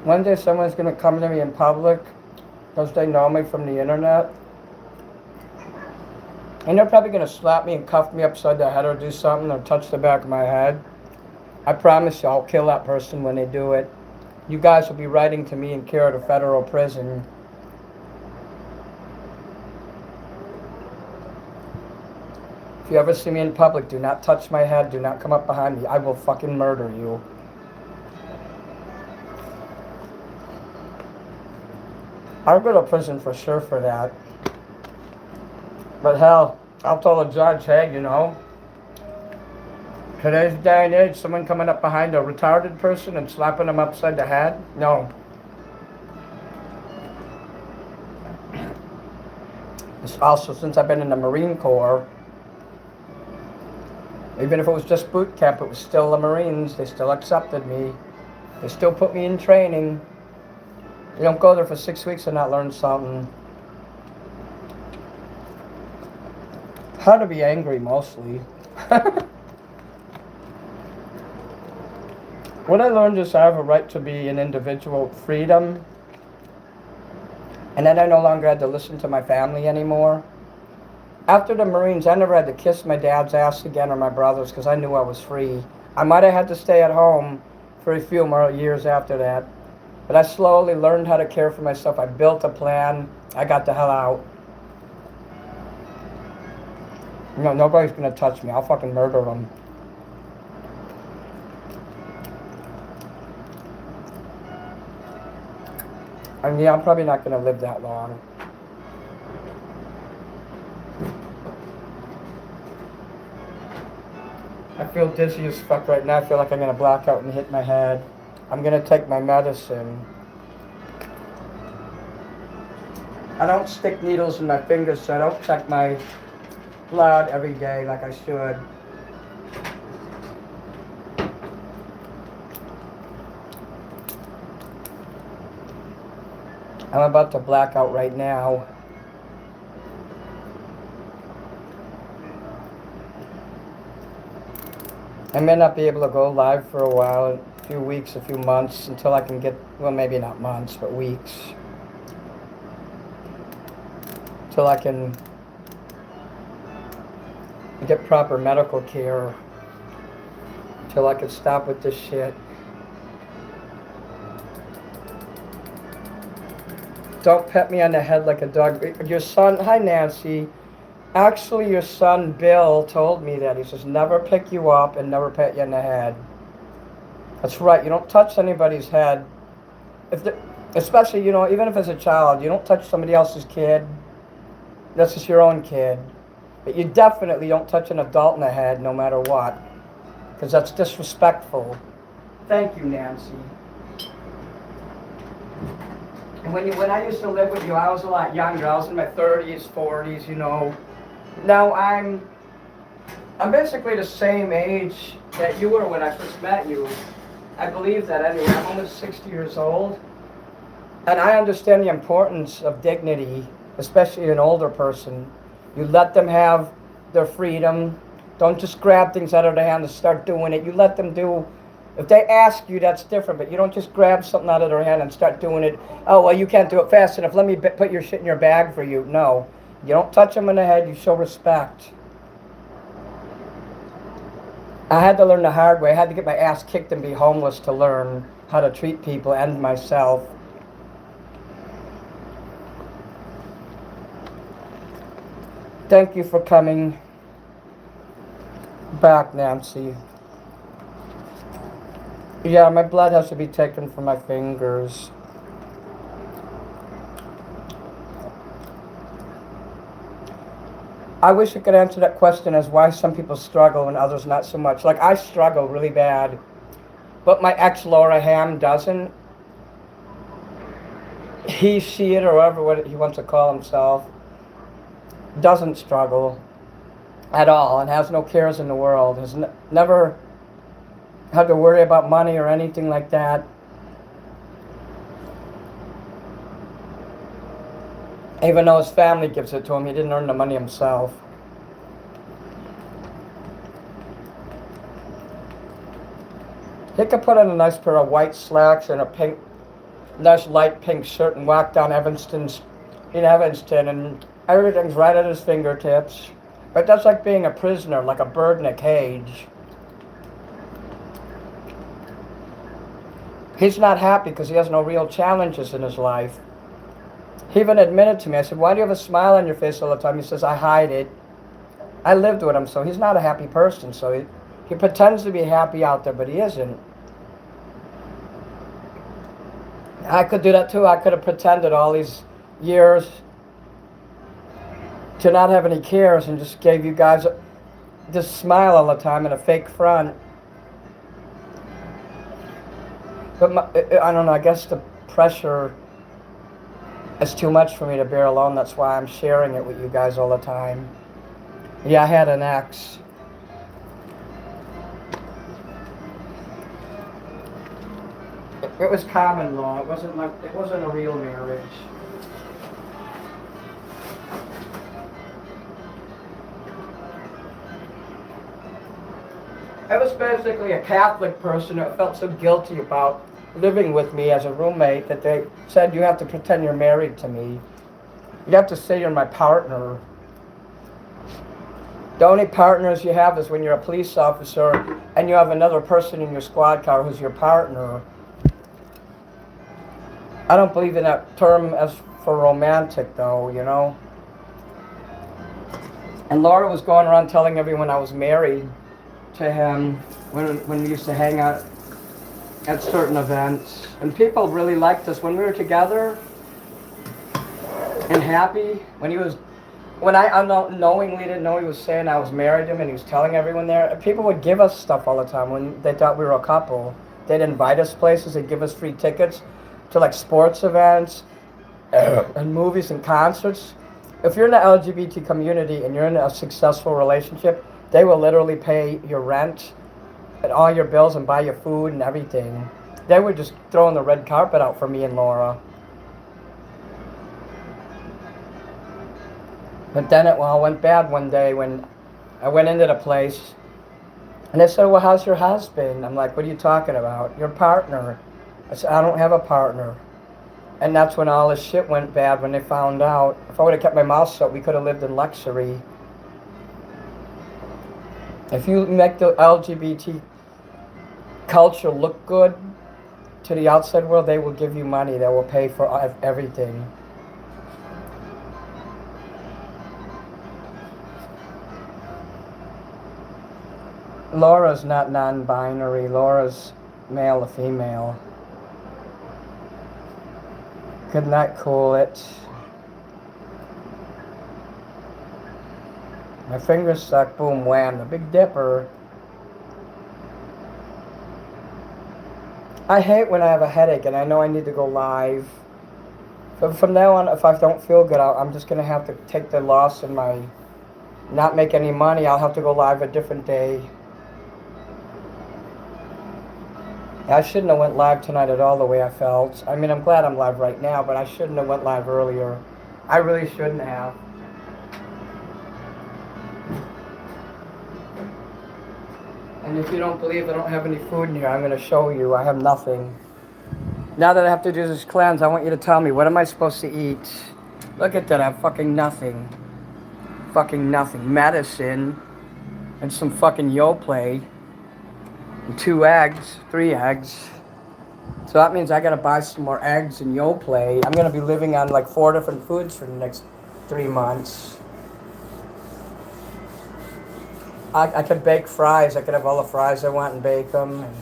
One day someone's going to come to me in public because they know me from the internet. And they're probably going to slap me and cuff me upside the head or do something or touch the back of my head. I promise you I'll kill that person when they do it. You guys will be writing to me in care of federal prison. If you ever see me in public, do not touch my head. Do not come up behind me. I will fucking murder you. I'll go to prison for sure for that. But hell, I'll tell the judge, hey, you know, today's day and age, someone coming up behind a retarded person and slapping them upside the head? No. It's also, since I've been in the Marine Corps, even if it was just boot camp, it was still the Marines. They still accepted me. They still put me in training. You don't go there for 6 weeks and not learn something. How to be angry, mostly. What I learned is I have a right to be an individual, freedom. And then I no longer had to listen to my family anymore. After the Marines, I never had to kiss my dad's ass again or my brother's because I knew I was free. I might have had to stay at home for a few more years after that. But I slowly learned how to care for myself. I built a plan. I got the hell out. No, nobody's gonna touch me. I'll fucking murder them. And yeah, I'm probably not gonna live that long. I feel dizzy as fuck right now. I feel like I'm gonna black out and hit my head. I'm gonna take my medicine. I don't stick needles in my fingers, so I don't check my blood every day like I should. I'm about to black out right now. I may not be able to go live for a while, a few weeks, a few months, until I can get, well, maybe not months, but weeks. Till I can get proper medical care. Till I can stop with this shit. Don't pet me on the head like a dog. Your son, hi Nancy. Actually, your son Bill told me that. He says, never pick you up and never pet you on the head. That's right. You don't touch anybody's head. Especially, you know, even if it's a child, you don't touch somebody else's kid. That's just your own kid. But you definitely don't touch an adult in the head no matter what. Because that's disrespectful. Thank you, Nancy. And when I used to live with you, I was a lot younger. I was in my 30s, 40s, you know. Now I'm basically the same age that you were when I first met you. I believe that anyway. I'm almost 60 years old. And I understand the importance of dignity, especially an older person. You let them have their freedom. Don't just grab things out of their hand and start doing it. You let them do. If they ask you, that's different, but you don't just grab something out of their hand and start doing it. Oh, well, you can't do it fast enough. Let me put your shit in your bag for you. No. You don't touch them in the head. You show respect. I had to learn the hard way. I had to get my ass kicked and be homeless to learn how to treat people and myself. Thank you for coming back, Nancy. Yeah, my blood has to be taken from my fingers. I wish I could answer that question as why some people struggle and others not so much. Like, I struggle really bad, but my ex Laura Ham doesn't. He, she, it, or whatever he wants to call himself, doesn't struggle at all and has no cares in the world. Has never had to worry about money or anything like that. Even though his family gives it to him, he didn't earn the money himself. He could put on a nice pair of white slacks and a nice light pink shirt and walk down Evanston, and everything's right at his fingertips. But that's like being a prisoner, like a bird in a cage. He's not happy because he has no real challenges in his life. He even admitted to me, I said, why do you have a smile on your face all the time? He says, I hide it. I lived with him, so he's not a happy person. So he pretends to be happy out there, but he isn't. I could do that too. I could have pretended all these years to not have any cares and just gave you guys this smile all the time and a fake front. But I don't know, I guess the pressure is too much for me to bear alone. That's why I'm sharing it with you guys all the time. Yeah, I had an ex. It was common law. It wasn't a real marriage. I was basically a Catholic person that felt so guilty about living with me as a roommate that they said, you have to pretend you're married to me. You have to say you're my partner. The only partners you have is when you're a police officer and you have another person in your squad car who's your partner. I don't believe in that term as for romantic, though, you know. And Laura was going around telling everyone I was married to him when we used to hang out at certain events. And people really liked us when we were together and happy. When I unknowingly didn't know he was saying I was married to him and he was telling everyone there, people would give us stuff all the time when they thought we were a couple. They'd invite us places, they'd give us free tickets to like sports events and movies and concerts. If you're in the LGBT community and you're in a successful relationship, they will literally pay your rent and all your bills and buy your food and everything. They were just throwing the red carpet out for me and Laura. But then it all went bad one day when I went into the place and they said, well, how's your husband? I'm like, what are you talking about? Your partner. I said, I don't have a partner. And that's when all this shit went bad when they found out. If I would have kept my mouth shut, we could have lived in luxury. If you make the LGBT culture look good to the outside world, they will give you money. They will pay for everything. Laura's not non-binary. Laura's male or female. Could not cool it. My fingers stuck, boom, wham, the Big Dipper. I hate when I have a headache and I know I need to go live. But from now on, if I don't feel good, I'm just going to have to take the loss and not make any money. I'll have to go live a different day. I shouldn't have went live tonight at all the way I felt. I mean, I'm glad I'm live right now, but I shouldn't have went live earlier. I really shouldn't have. And if you don't believe I don't have any food in here, I'm going to show you. I have nothing. Now that I have to do this cleanse, I want you to tell me, what am I supposed to eat? Look at that, I have fucking nothing. Fucking nothing. Medicine and some fucking Yoplait. 2 eggs, 3 eggs. So that means I gotta buy some more eggs and Yoplait. I'm gonna be living on like 4 different foods for the next 3 months. I could bake fries. I could have all the fries I want and bake them. And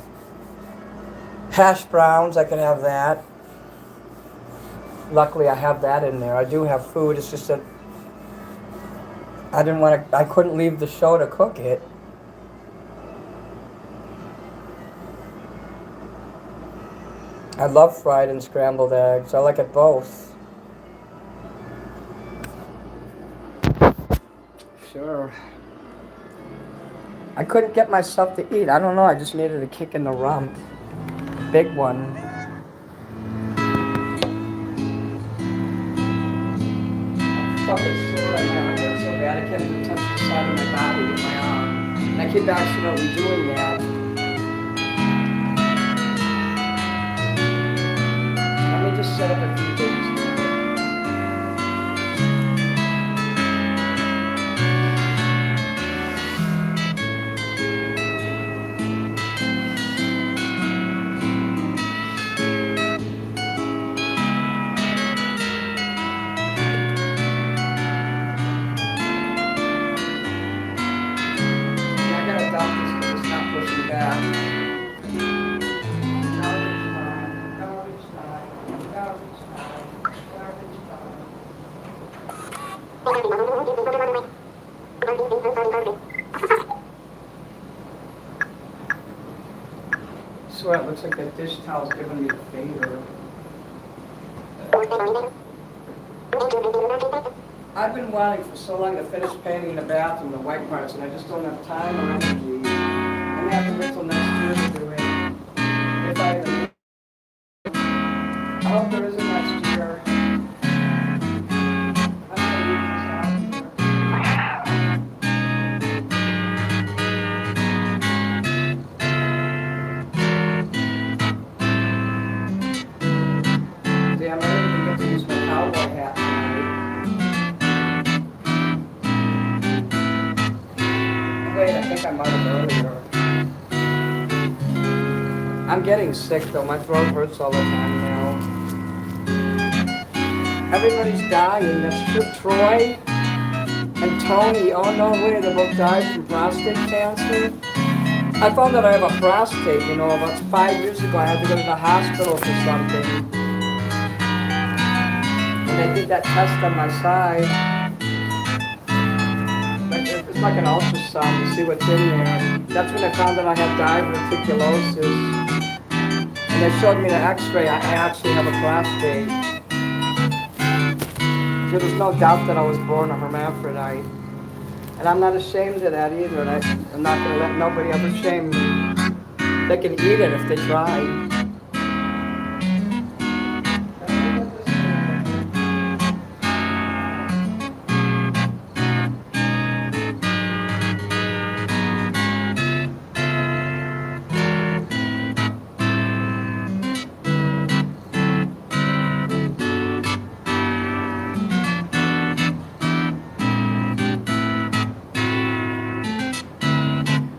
hash browns, I could have that. Luckily, I have that in there. I do have food. It's just that I couldn't leave the show to cook it. I love fried and scrambled eggs. I like it both. Sure. I couldn't get myself to eat. I don't know. I just needed a kick in the rump. Big one. I'm fucking sore right now. I get so bad. I can't even touch the side of my body with my arm. And I keep accidentally doing that. Let me just set up a few things. I swear it looks like that dish towel's giving me the finger. I've been wanting for so long to finish painting the bathroom, the white parts, and I just don't have time or energy. I'm gonna have to wait till next year to do it. If I even... I hope there is a next year. Damn, I didn't even get to use my cowboy hat tonight. time out earlier. I'm getting sick though. My throat hurts all the time now. Everybody's dying. That's true. Troy and Tony. Oh no way, they both died from prostate cancer. I found that I have a prostate, about 5 years ago. I had to go to the hospital for something. And they did that test on my side. It's like an ultrasound to see what's in there. That's when they found that I had diverticulosis. And they showed me the x-ray. I actually have a prostate. So there's no doubt that I was born a hermaphrodite. And I'm not ashamed of that either. And I'm not going to let nobody ever shame me. They can eat it if they try.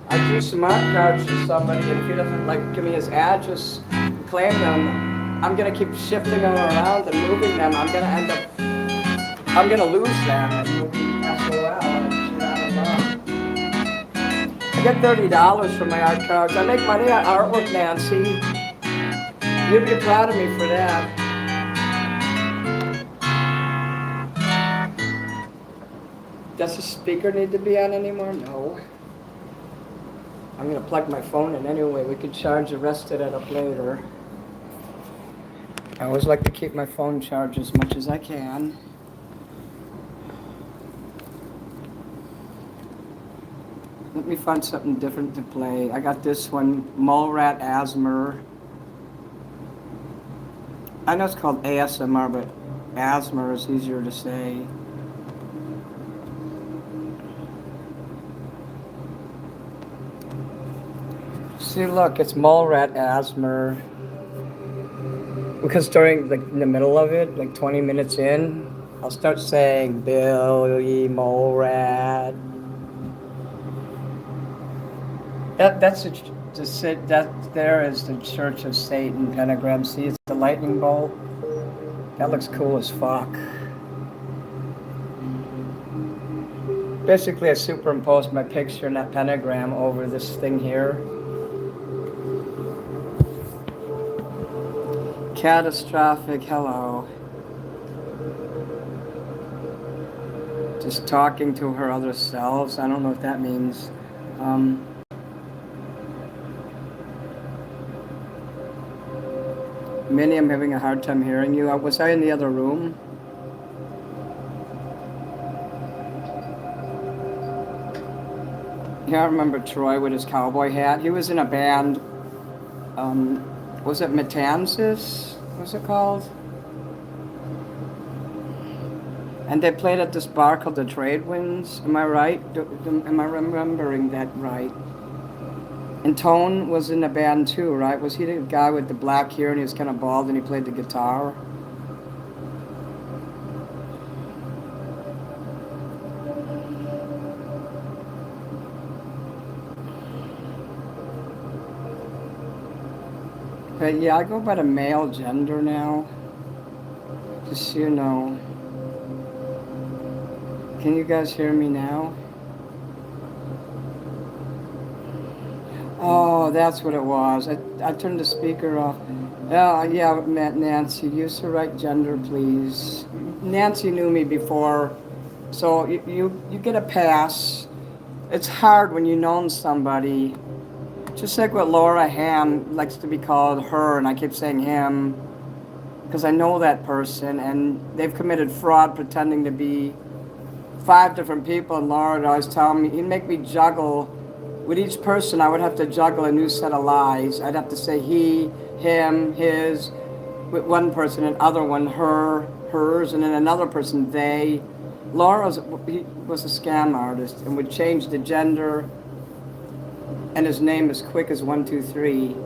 I do smart cards for somebody, and if he doesn't give me his address, claim them, I'm gonna keep shifting them around and moving them. I'm gonna lose them, and you'll be SOL and shit out of luck. I get $30 for my art cards. I make money on artwork, Nancy. You'd be proud of me for that. Does the speaker need to be on anymore? No. I'm going to plug my phone in anyway. We could charge the rest of it up later. I always like to keep my phone charged as much as I can. Let me find something different to play. I got this one, Mole-Rat Asthma. I know it's called ASMR, but asthma is easier to say. See, look, it's Mole-Rat Asthma. Because during, in the middle of it, 20 minutes in, I'll start saying, Billy Mole-Rat. That there is the Church of Satan pentagram. See, it's the lightning bolt. That looks cool as fuck. Basically, I superimposed my picture and that pentagram over this thing here. Catastrophic, hello. Just talking to her other selves. I don't know what that means. Minnie, I'm having a hard time hearing you. Was I in the other room? Yeah, I remember Troy with his cowboy hat. He was in a band. Was it Matanzas? What's it called? And they played at this bar called the Trade Winds. Am I right? Am I remembering that right? And Tone was in the band too, right? Was he the guy with the black hair and he was kind of bald and he played the guitar? But yeah, I go by the male gender now. Just so you know. Can you guys hear me now? Oh, that's what it was. I turned the speaker off. Yeah, Nancy, use the right gender, please. Nancy knew me before, so you get a pass. It's hard when you've known somebody. Just like what Laura Ham likes to be called her, and I keep saying him, because I know that person, and they've committed fraud pretending to be 5 different people, and Laura would always tell me, he'd make me juggle. With each person, I would have to juggle a new set of lies. I'd have to say he, him, his, with one person, another one, her, hers, and then another person, they. Laura was a scam artist and would change the gender and his name as quick as 1, 2, 3.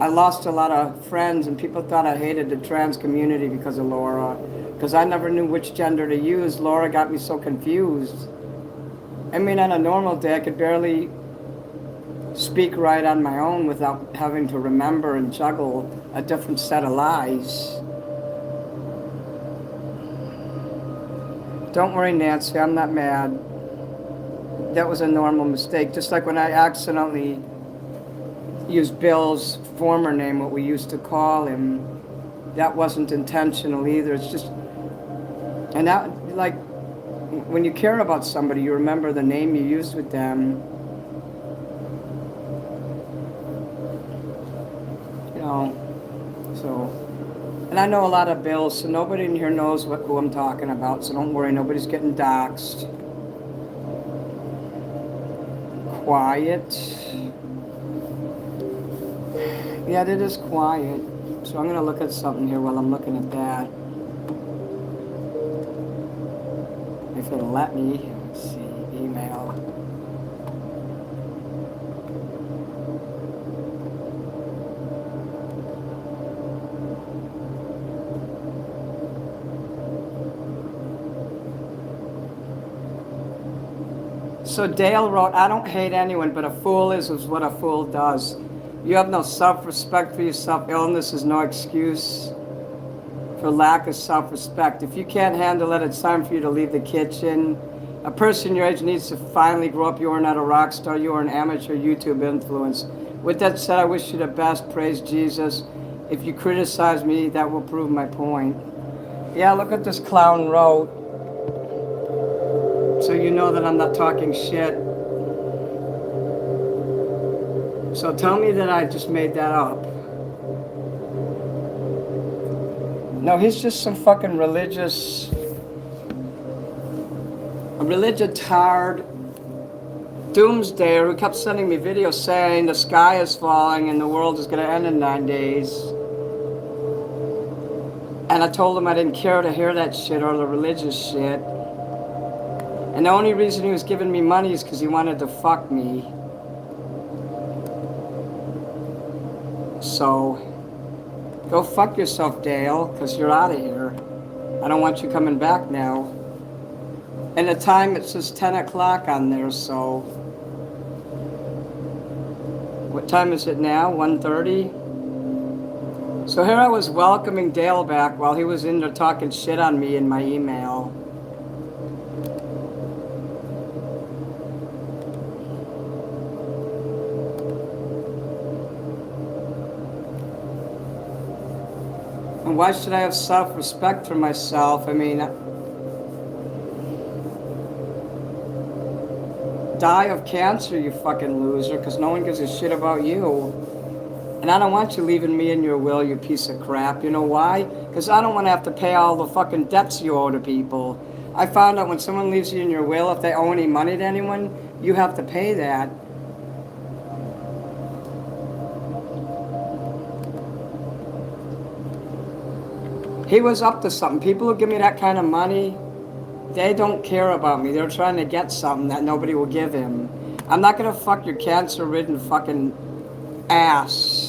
I lost a lot of friends and people thought I hated the trans community because of Laura. Because I never knew which gender to use. Laura got me so confused. I mean, on a normal day, I could barely speak right on my own without having to remember and juggle a different set of lies. Don't worry, Nancy, I'm not mad. That was a normal mistake. Just like when I accidentally used Bill's former name, what we used to call him, that wasn't intentional either. It's just, and that, like, when you care about somebody, you remember the name you used with them. You know, so, and I know a lot of Bills, so nobody in here knows who I'm talking about, so don't worry, nobody's getting doxxed. Quiet. Yeah, it is quiet. So I'm going to look at something here while I'm looking at that. If it'll let me. Let's see, email. So Dale wrote, I don't hate anyone, but a fool is what a fool does. You have no self-respect for yourself. Illness is no excuse for lack of self-respect. If you can't handle it, it's time for you to leave the kitchen. A person your age needs to finally grow up. You are not a rock star. You are an amateur YouTube influence. With that said, I wish you the best. Praise Jesus. If you criticize me, that will prove my point. Yeah, look what this clown wrote. So you know that I'm not talking shit. So tell me that I just made that up. No, he's just some fucking religitard doomsdayer who kept sending me videos saying the sky is falling and the world is going to end in 9 days. And I told him I didn't care to hear that shit or the religious shit. And the only reason he was giving me money is because he wanted to fuck me. So, go fuck yourself, Dale, because you're out of here. I don't want you coming back now. And the time, it says 10 o'clock on there, so... What time is it now? 1:30? So here I was welcoming Dale back while he was in there talking shit on me in my email. And why should I have self-respect for myself? I mean, die of cancer, you fucking loser, because no one gives a shit about you. And I don't want you leaving me in your will, you piece of crap. You know why? Because I don't want to have to pay all the fucking debts you owe to people. I found out when someone leaves you in your will, if they owe any money to anyone, you have to pay that. He was up to something. People who give me that kind of money, they don't care about me. They're trying to get something that nobody will give him. I'm not going to fuck your cancer-ridden fucking ass.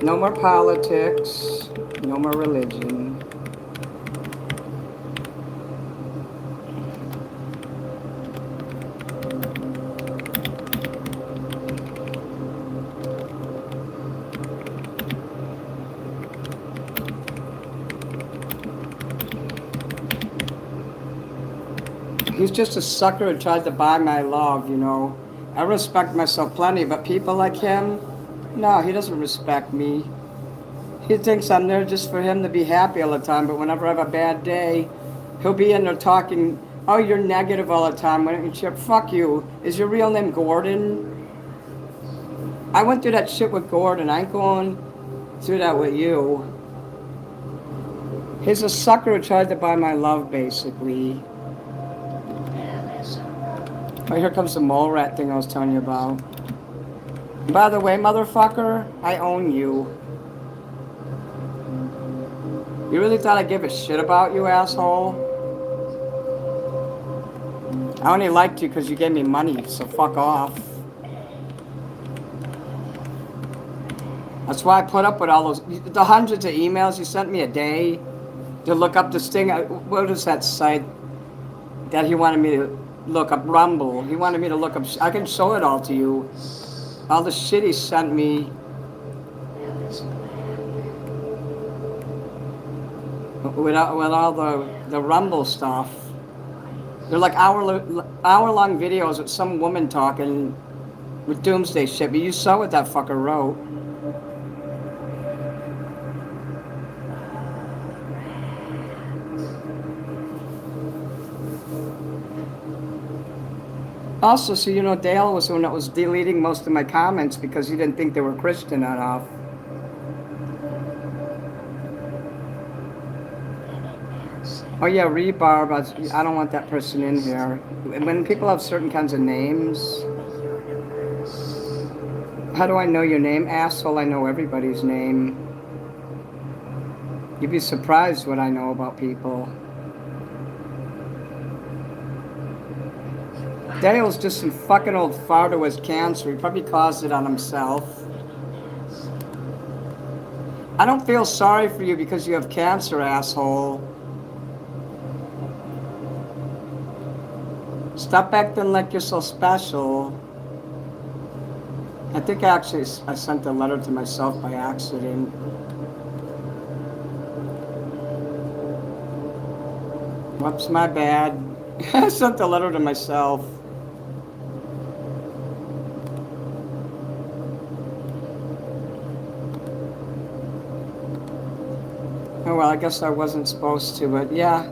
No more politics, no more religion. He's just a sucker who tried to buy my love, you know. I respect myself plenty, but people like him, no, he doesn't respect me. He thinks I'm there just for him to be happy all the time, but whenever I have a bad day, he'll be in there talking, oh, you're negative all the time. Why don't you cheer? Fuck you. Is your real name Gordon? I went through that shit with Gordon. I ain't going through that with you. He's a sucker who tried to buy my love, basically. Oh, here comes the mole rat thing I was telling you about. By the way, motherfucker, I own you. You really thought I'd give a shit about you, asshole? I only liked you because you gave me money, so fuck off. That's why I put up with all the hundreds of emails you sent me a day to look up this thing. What is that site that he wanted me to look up? Rumble. He wanted me to look up. I can show it all to you. All the shit he sent me. With all the Rumble stuff. They're like hour-long videos with some woman talking with doomsday shit. But you saw what that fucker wrote. Also, so you know, Dale was the one that was deleting most of my comments because he didn't think they were Christian enough. Oh yeah, rebarb. I don't want that person in here. When people have certain kinds of names, how do I know your name? Asshole, I know everybody's name. You'd be surprised what I know about people. Dale's just some fucking old fart who has cancer. He probably caused it on himself. I don't feel sorry for you because you have cancer, asshole. Stop acting like you're so special. I think I sent a letter to myself by accident. Whoops, my bad. I sent a letter to myself. Oh, well, I guess I wasn't supposed to, but yeah.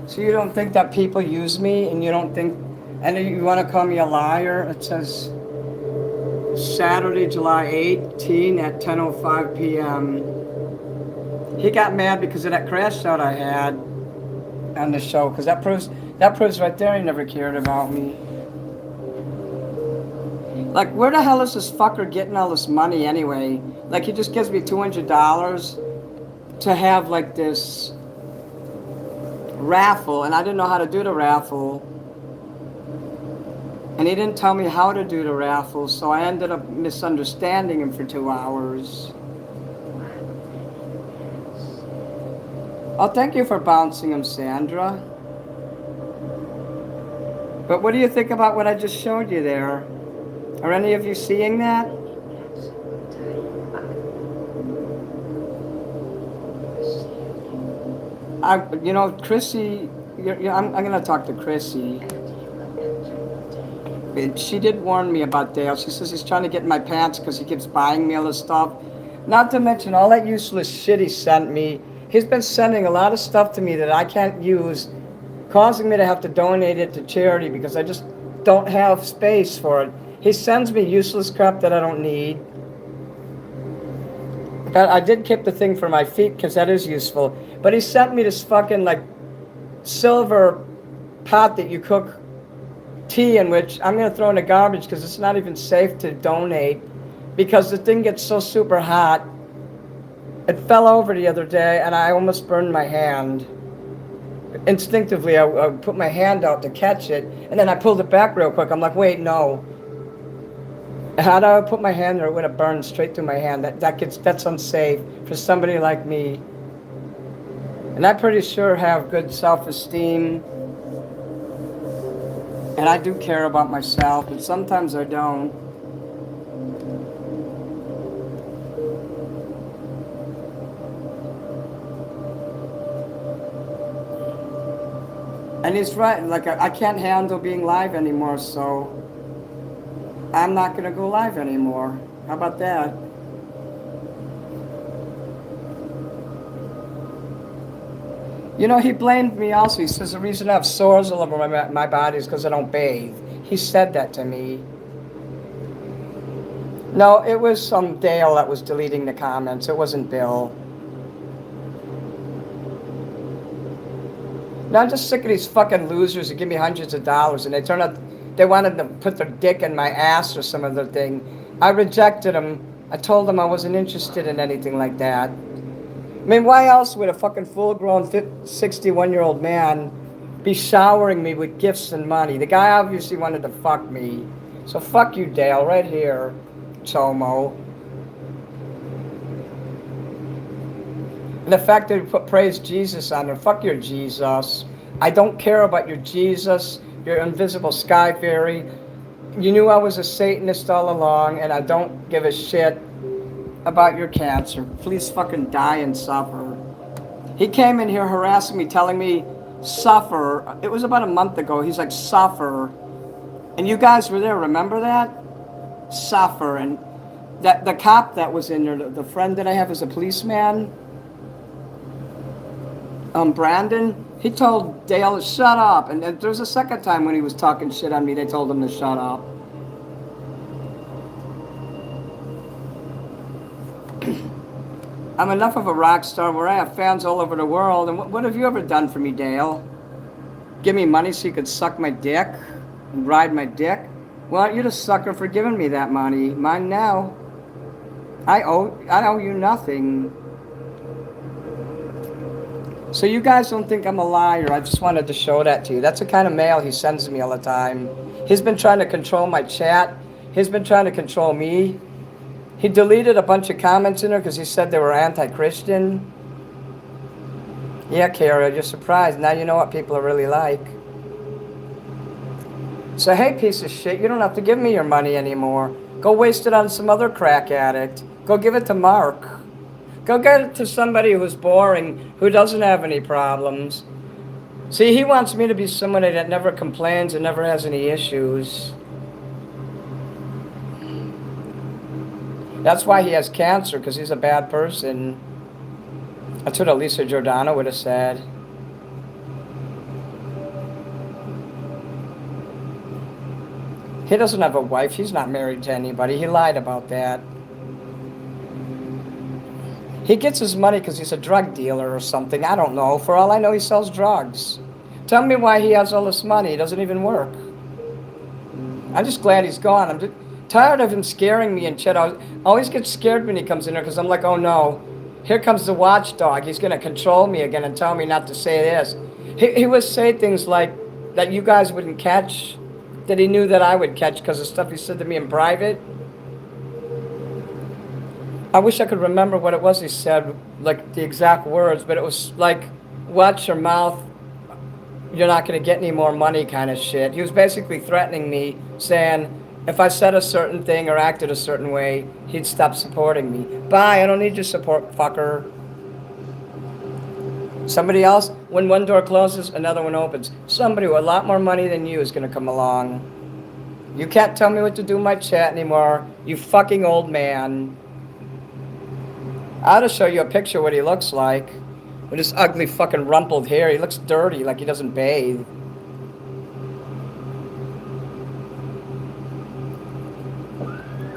So you don't think that people use me, and you don't think, and you want to call me a liar? It says Saturday, July 18 at 10:05 p.m. He got mad because of that crash out I had on the show, because that proves right there he never cared about me. Like, where the hell is this fucker getting all this money anyway? Like, he just gives me $200 to have like this raffle, and I didn't know how to do the raffle, and he didn't tell me how to do the raffle, so I ended up misunderstanding him for 2 hours. Oh, thank you for bouncing him, Sandra. But what do you think about what I just showed you there? Are any of you seeing that? You know, Chrissy, I'm going to talk to Chrissy. She did warn me about Dale. She says he's trying to get in my pants because he keeps buying me all this stuff. Not to mention all that useless shit he sent me. He's been sending a lot of stuff to me that I can't use, causing me to have to donate it to charity because I just don't have space for it. He sends me useless crap that I don't need. But I did keep the thing for my feet because that is useful. But he sent me this fucking like silver pot that you cook tea in, which I'm going to throw in the garbage because it's not even safe to donate because the thing gets so super hot. It fell over the other day and I almost burned my hand. Instinctively, I put my hand out to catch it and then I pulled it back real quick. I'm like, wait, no. Had I put my hand there, it would have burned straight through my hand. That's unsafe for somebody like me. And I pretty sure have good self-esteem. And I do care about myself, but sometimes I don't. And he's right, like I can't handle being live anymore, so I'm not going to go live anymore. How about that? You know, he blamed me also. He says the reason I have sores all over my body is because I don't bathe. He said that to me. No, it was some Dale that was deleting the comments. It wasn't Bill. Now I'm just sick of these fucking losers who give me hundreds of dollars and they turn out They wanted to put their dick in my ass or some other thing. I rejected them. I told them I wasn't interested in anything like that. I mean, why else would a fucking full-grown 61-year-old man be showering me with gifts and money? The guy obviously wanted to fuck me. So fuck you, Dale, right here, Chomo. And the fact that you put praise Jesus on there, fuck your Jesus. I don't care about your Jesus, your invisible sky fairy. You knew I was a Satanist all along, and I don't give a shit about your cancer. Please fucking die and suffer. He came in here harassing me, telling me, suffer. It was about a month ago. He's like, suffer. And you guys were there, remember that? Suffer. And that the cop that was in there, the friend that I have as a policeman, Brandon, he told Dale to shut up. And there was a second time when he was talking shit on me, they told him to shut up. I'm enough of a rock star where I have fans all over the world. And what have you ever done for me, Dale? Give me money so you could suck my dick and ride my dick? Well, you're the sucker for giving me that money. Mine now. I owe you nothing. So you guys don't think I'm a liar. I just wanted to show that to you. That's the kind of mail he sends me all the time. He's been trying to control my chat. He's been trying to control me. He deleted a bunch of comments in there because he said they were anti-Christian. Yeah, Kara, you're surprised. Now you know what people are really like. So, hey, piece of shit, you don't have to give me your money anymore. Go waste it on some other crack addict. Go give it to Mark. Go get it to somebody who's boring, who doesn't have any problems. See, he wants me to be somebody that never complains and never has any issues. That's why he has cancer, because he's a bad person. That's what Elisa Giordano would have said. He doesn't have a wife. He's not married to anybody. He lied about that. He gets his money because he's a drug dealer or something. I don't know. For all I know, he sells drugs. Tell me why he has all this money. It doesn't even work. I'm just glad he's gone. I'm just tired of him scaring me and shit. I always get scared when he comes in there because I'm like, oh no, here comes the watchdog. He's going to control me again and tell me not to say this. He would say things like that you guys wouldn't catch, that he knew that I would catch because of stuff he said to me in private. I wish I could remember what it was he said, like the exact words, but it was like, watch your mouth, you're not going to get any more money kind of shit. He was basically threatening me, saying if I said a certain thing or acted a certain way, he'd stop supporting me. Bye, I don't need your support, fucker. Somebody else, when one door closes, another one opens. Somebody with a lot more money than you is going to come along. You can't tell me what to do in my chat anymore, you fucking old man. I ought to show you a picture of what he looks like. With his ugly fucking rumpled hair. He looks dirty, like he doesn't bathe.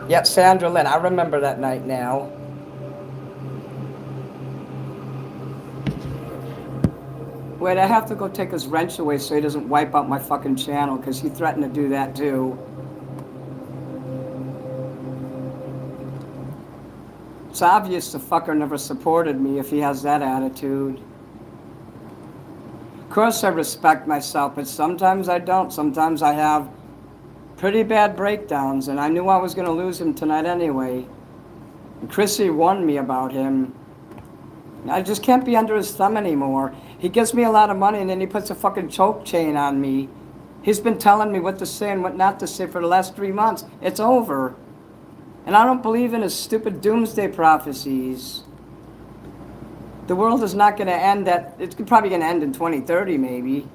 Yep, Sandra Lynn. I remember that night now. Wait, I have to go take his wrench away so he doesn't wipe out my fucking channel, because he threatened to do that too. It's obvious the fucker never supported me if he has that attitude. Of course I respect myself, but sometimes I don't. Sometimes I have pretty bad breakdowns, and I knew I was going to lose him tonight anyway. And Chrissy warned me about him. I just can't be under his thumb anymore. He gives me a lot of money, and then he puts a fucking choke chain on me. He's been telling me what to say and what not to say for the last 3 months. It's over. And I don't believe in his stupid doomsday prophecies. The world is not going to end it's probably going to end in 2030 maybe.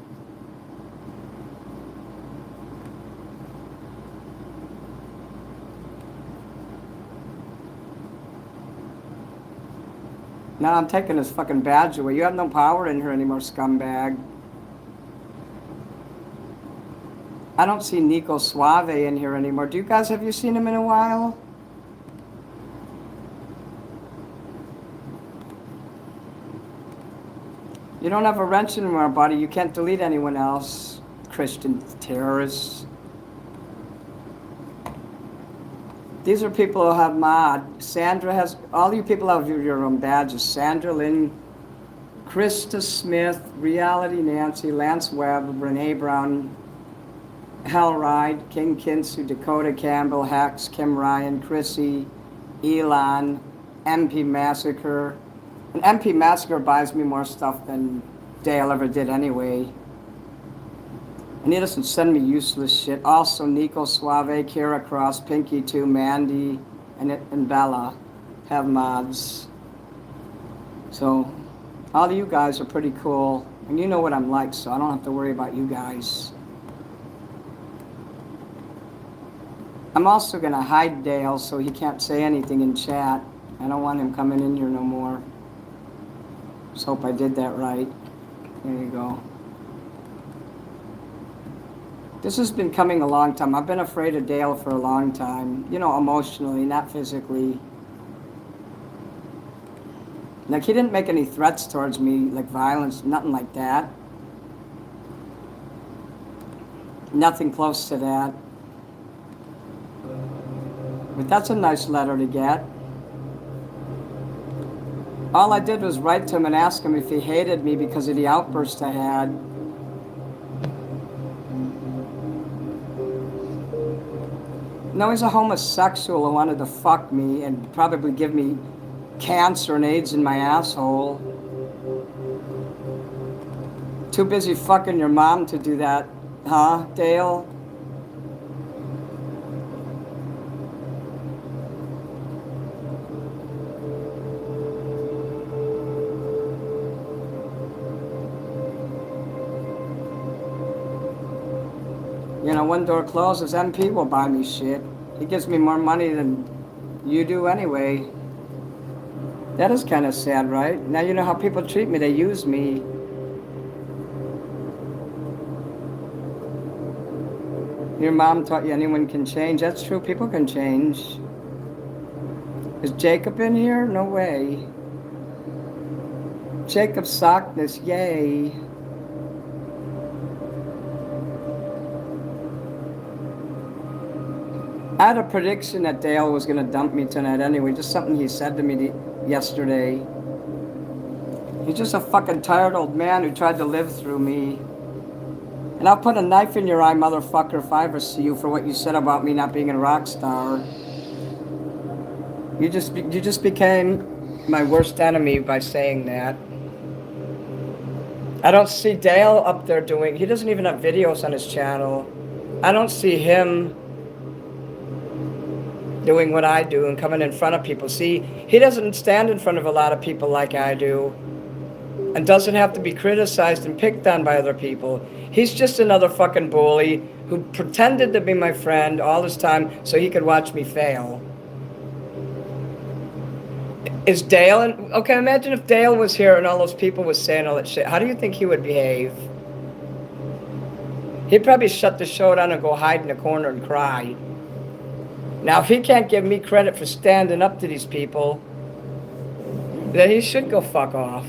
Now I'm taking his fucking badge away. You have no power in here anymore, scumbag. I don't see Nico Suave in here anymore. Do you guys, have you seen him in a while? You don't have a wrench anymore, buddy. You can't delete anyone else. Christian terrorists. These are people who have mod. Sandra has, all you people have your own badges. Sandra Lynn, Krista Smith, Reality Nancy, Lance Webb, Renee Brown, Hell Ride, King Kinsu, Dakota Campbell, Hax, Kim Ryan, Chrissy, Elon, MP Massacre. And MP Massacre buys me more stuff than Dale ever did anyway. And he doesn't send me useless shit. Also, Nico Suave, Kira Cross, Pinky 2, Mandy, and Bella have mods. So, all of you guys are pretty cool. And you know what I'm like, so I don't have to worry about you guys. I'm also going to hide Dale so he can't say anything in chat. I don't want him coming in here no more. Just hope I did that right. There you go. This has been coming a long time. I've been afraid of Dale for a long time. You know, emotionally, not physically. Like, he didn't make any threats towards me, like violence, nothing like that. Nothing close to that. But that's a nice letter to get. All I did was write to him and ask him if he hated me because of the outburst I had. No, he's a homosexual who wanted to fuck me and probably give me cancer and AIDS in my asshole. Too busy fucking your mom to do that, huh, Dale? You know, one door closes, MP will buy me shit. He gives me more money than you do anyway. That is kind of sad, right? Now you know how people treat me. They use me. Your mom taught you anyone can change. That's true. People can change. Is Jacob in here? No way. Jacob Sockness, yay. I had a prediction that Dale was going to dump me tonight anyway. Just something he said to me yesterday. He's just a fucking tired old man who tried to live through me. And I'll put a knife in your eye, motherfucker, if I ever see you for what you said about me not being a rock star. You just became my worst enemy by saying that. I don't see Dale up there doing... He doesn't even have videos on his channel. I don't see him doing what I do and coming in front of people. See, he doesn't stand in front of a lot of people like I do and doesn't have to be criticized and picked on by other people. He's just another fucking bully who pretended to be my friend all this time so he could watch me fail. Is Dale... Okay, imagine if Dale was here and all those people was saying all that shit. How do you think he would behave? He'd probably shut the show down and go hide in a corner and cry. Now, if he can't give me credit for standing up to these people, then he should go fuck off.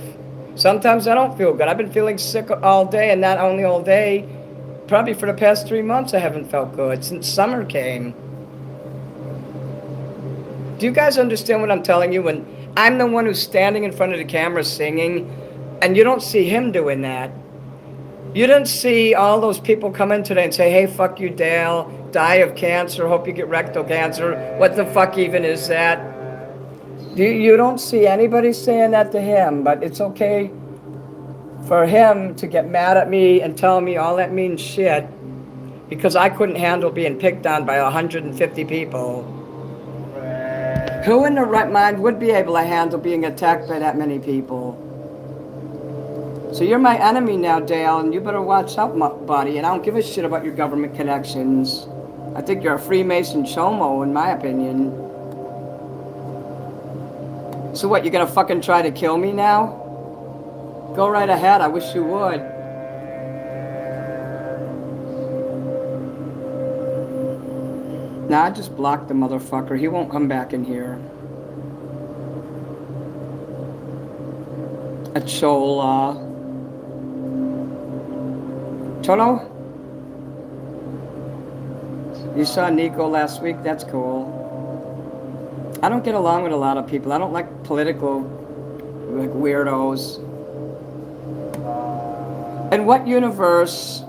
Sometimes I don't feel good. I've been feeling sick all day, and not only all day, probably for the past 3 months I haven't felt good, since summer came. Do you guys understand what I'm telling you? When I'm the one who's standing in front of the camera singing, and you don't see him doing that. You didn't see all those people come in today and say, hey, fuck you, Dale, die of cancer, hope you get rectal cancer. What the fuck even is that? You don't see anybody saying that to him, but it's okay for him to get mad at me and tell me all that mean shit because I couldn't handle being picked on by 150 people. Who in their right mind would be able to handle being attacked by that many people? So you're my enemy now, Dale, and you better watch out, buddy. And I don't give a shit about your government connections. I think you're a Freemason chomo, in my opinion. So what, you're gonna fucking try to kill me now? Go right ahead, I wish you would. Nah, I just blocked the motherfucker. He won't come back in here. A chola. Cholo? You saw Nico last week? That's cool. I don't get along with a lot of people. I don't like political, like, weirdos. In what universe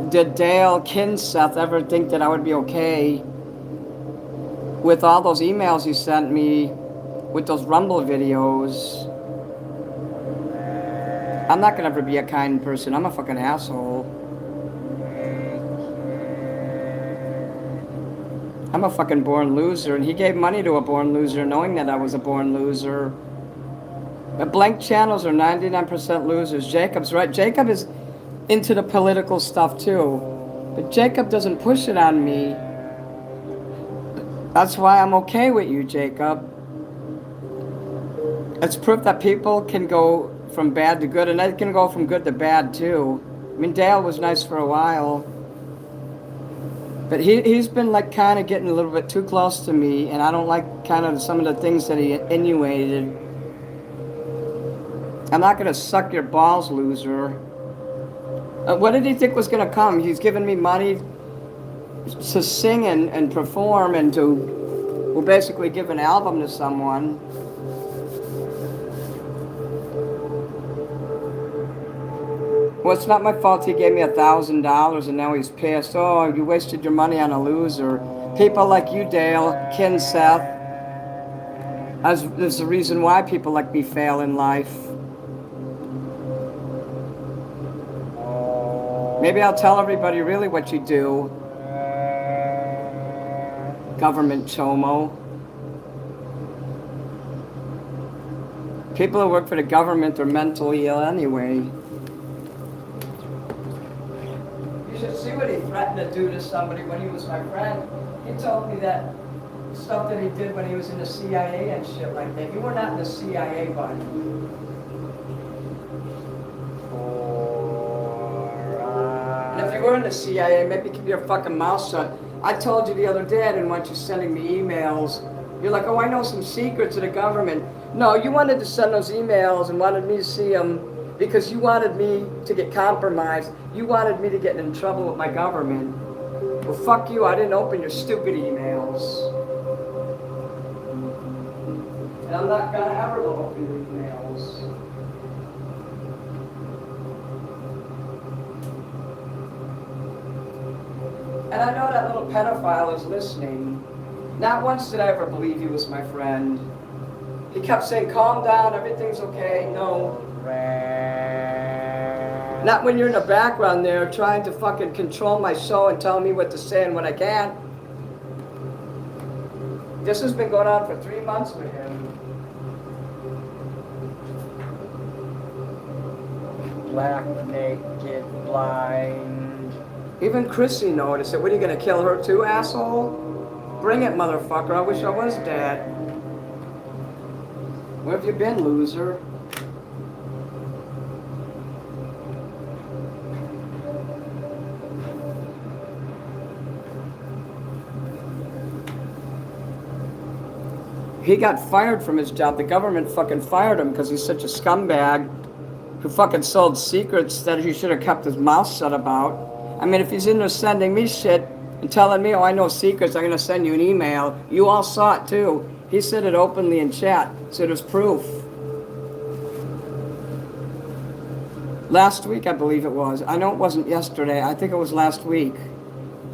did Dale Kinseth ever think that I would be okay with all those emails he sent me, with those Rumble videos? I'm not gonna ever be a kind person. I'm a fucking asshole. I'm a fucking born loser, and he gave money to a born loser knowing that I was a born loser. But blank channels are 99% losers. Jacob's right. Jacob is into the political stuff too. But Jacob doesn't push it on me. That's why I'm okay with you, Jacob. It's proof that people can go from bad to good, and I can go from good to bad too. I mean, Dale was nice for a while. But he's been like kind of getting a little bit too close to me, and I don't like kind of some of the things that he insinuated. I'm not going to suck your balls, loser. What did he think was going to come? He's giving me money to sing and perform and to, well, basically give an album to someone. Well, it's not my fault he gave me $1,000 and now he's pissed. Oh, you wasted your money on a loser. People like you, Dale, Kinseth, there's a reason why people like me fail in life. Maybe I'll tell everybody really what you do. Government chomo. People who work for the government are mentally ill anyway. You should see what he threatened to do to somebody when he was my friend. He told me that stuff that he did when he was in the CIA and shit like that. You were not in the CIA, buddy. And if you were in the CIA, maybe keep your fucking mouth shut. I told you the other day I didn't want you sending me emails. You're like, oh, I know some secrets of the government. No, you wanted to send those emails and wanted me to see them because you wanted me to get compromised. You wanted me to get in trouble with my government. Well, fuck you, I didn't open your stupid emails. And I'm not gonna ever open your emails. And I know that little pedophile is listening. Not once did I ever believe he was my friend. He kept saying, calm down, everything's okay. No. Not when you're in the background there trying to fucking control my show and tell me what to say and what I can't. This has been going on for 3 months with him. Black, naked, blind. Even Chrissy noticed it. What, are you gonna kill her too, asshole? Bring it, motherfucker. I wish I was dead. Where have you been, loser? He got fired from his job. The government fucking fired him because he's such a scumbag who fucking sold secrets that he should have kept his mouth shut about. I mean, if he's in there sending me shit and telling me, oh, I know secrets, I'm going to send you an email. You all saw it, too. He said it openly in chat, so there's proof. Last week, I believe it was. I know it wasn't yesterday. I think it was last week.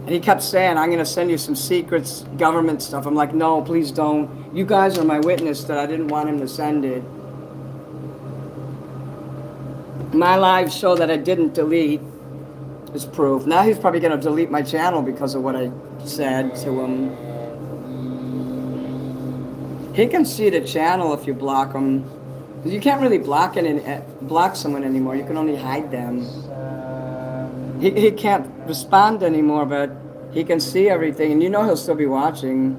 And he kept saying, I'm going to send you some secrets, government stuff. I'm like, no, please don't. You guys are my witness that I didn't want him to send it. My live show that I didn't delete is proof. Now he's probably going to delete my channel because of what I said to him. He can see the channel if you block him. You can't really block someone anymore. You can only hide them. He can't respond anymore, but he can see everything, and you know he'll still be watching.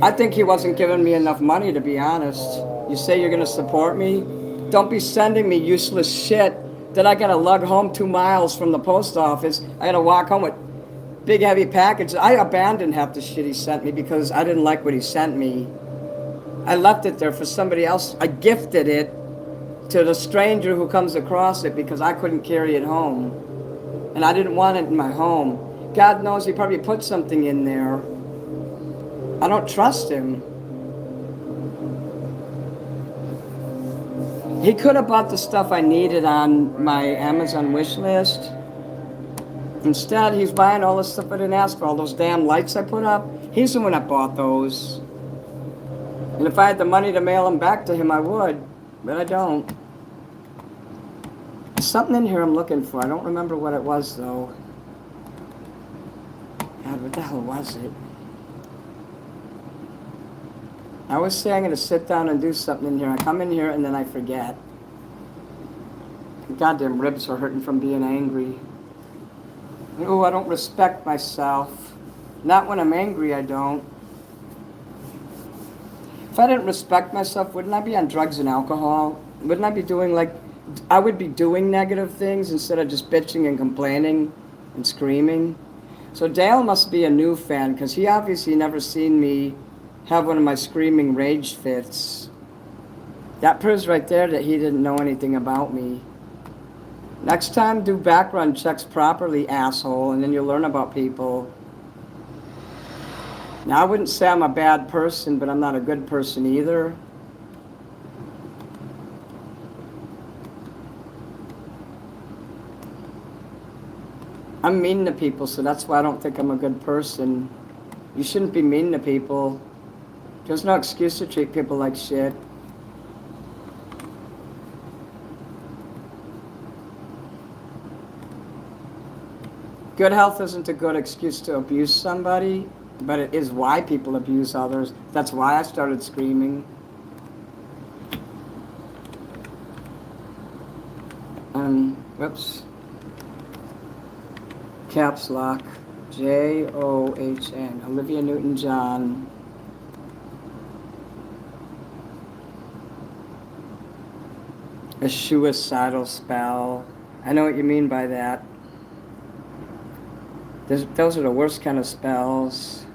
I think he wasn't giving me enough money, to be honest. You say you're going to support me? Don't be sending me useless shit that I got to lug home 2 miles from the post office. I got to walk home with big, heavy packages. I abandoned half the shit he sent me because I didn't like what he sent me. I left it there for somebody else. I gifted it to the stranger who comes across it because I couldn't carry it home. And I didn't want it in my home. God knows he probably put something in there. I don't trust him. He could have bought the stuff I needed on my Amazon wish list. Instead, he's buying all the stuff I didn't ask for, all those damn lights I put up. He's the one that bought those. And if I had the money to mail them back to him, I would. But I don't. There's something in here I'm looking for. I don't remember what it was, though. God, what the hell was it? I always say I'm going to sit down and do something in here. I come in here and then I forget. Goddamn ribs are hurting from being angry. Oh, I don't respect myself. Not when I'm angry, I don't. If I didn't respect myself, wouldn't I be on drugs and alcohol? Wouldn't I be doing I would be doing negative things instead of just bitching and complaining and screaming? So Dale must be a new fan because he obviously never seen me have one of my screaming rage fits. That proves right there that he didn't know anything about me. Next time, do background checks properly, asshole, and then you'll learn about people. Now, I wouldn't say I'm a bad person, but I'm not a good person either. I'm mean to people, so that's why I don't think I'm a good person. You shouldn't be mean to people. There's no excuse to treat people like shit. Good health isn't a good excuse to abuse somebody, but it is why people abuse others. That's why I started screaming. Whoops. Caps lock. John. Olivia Newton-John. A suicidal spell. I know what you mean by that. Those are the worst kind of spells.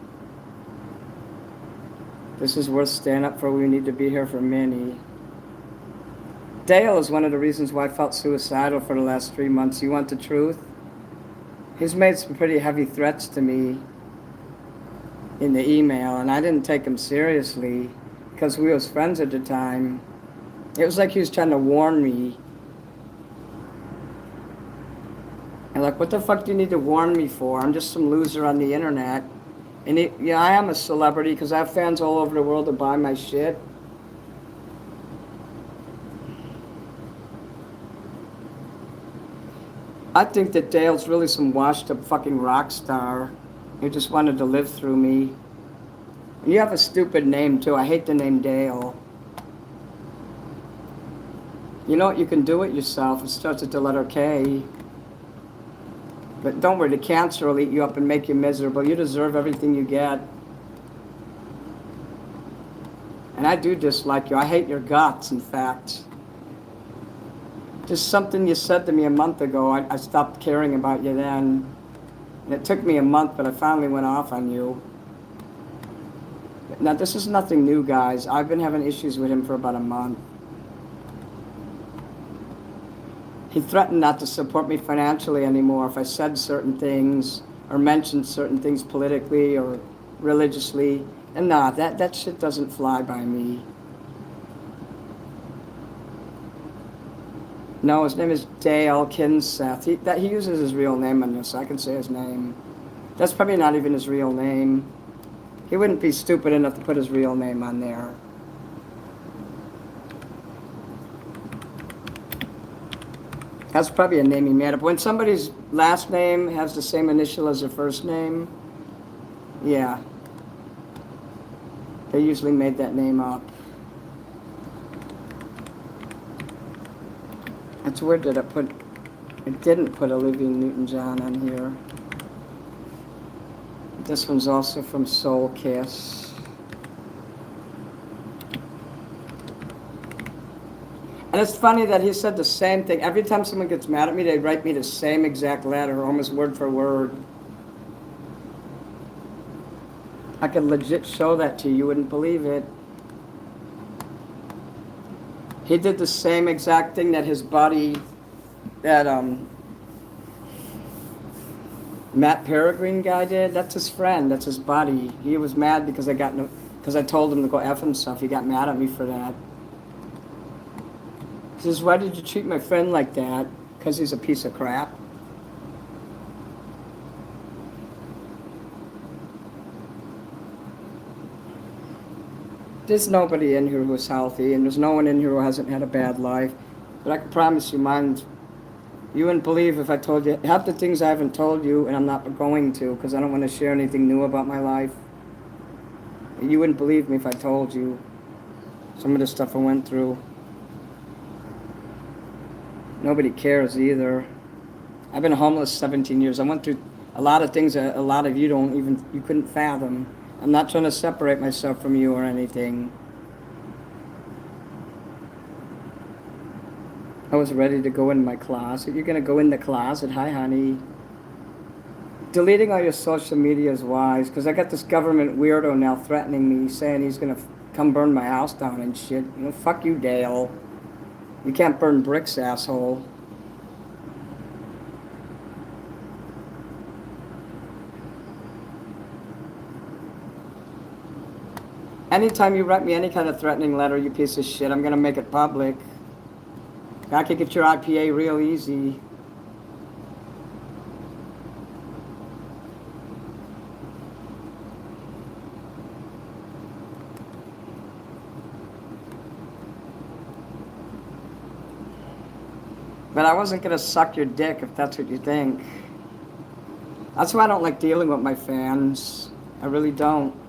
This is worth staying up for. We need to be here for many. Dale is one of the reasons why I felt suicidal for the last 3 months. You want the truth? He's made some pretty heavy threats to me in the email, and I didn't take him seriously because we was friends at the time. It was like he was trying to warn me. And like, what the fuck do you need to warn me for? I'm just some loser on the internet. And I am a celebrity because I have fans all over the world that buy my shit. I think that Dale's really some washed up fucking rock star who just wanted to live through me. And you have a stupid name too. I hate the name Dale. You know what? You can do it yourself. It starts with the letter K. But don't worry, the cancer will eat you up and make you miserable. You deserve everything you get. And I do dislike you. I hate your guts, in fact. Just something you said to me a month ago, I stopped caring about you then. And it took me a month, but I finally went off on you. Now, this is nothing new, guys. I've been having issues with him for about a month. He threatened not to support me financially anymore if I said certain things or mentioned certain things politically or religiously. And nah, that shit doesn't fly by me. No, his name is Dale Kinseth. He uses his real name on this, so I can say his name. That's probably not even his real name. He wouldn't be stupid enough to put his real name on there. That's probably a name he made up. When somebody's last name has the same initial as their first name, yeah. They usually made that name up. It's weird that it didn't put Olivia Newton-John on here. This one's also from Soul Kiss. And it's funny that he said the same thing. Every time someone gets mad at me, they write me the same exact letter, almost word for word. I could legit show that to you. You wouldn't believe it. He did the same exact thing that his buddy, that Matt Peregrine guy did. That's his friend. That's his buddy. He was mad because because I told him to go F himself. He got mad at me for that. He says, "Why did you treat my friend like that?" Because he's a piece of crap. There's nobody in here who's healthy, and there's no one in here who hasn't had a bad life. But I can promise you, you wouldn't believe if I told you half the things I haven't told you, and I'm not going to, because I don't want to share anything new about my life. You wouldn't believe me if I told you some of the stuff I went through. Nobody cares either. I've been homeless 17 years. I went through a lot of things that a lot of you you couldn't fathom. I'm not trying to separate myself from you or anything. I was ready to go in my closet. You're going to go in the closet? Hi, honey. Deleting all your social media is wise, because I got this government weirdo now threatening me, saying he's going to come burn my house down and shit. You know, fuck you, Dale. You can't burn bricks, asshole. Anytime you write me any kind of threatening letter, you piece of shit, I'm going to make it public. I can get your IPA real easy. But I wasn't going to suck your dick if that's what you think. That's why I don't like dealing with my fans. I really don't.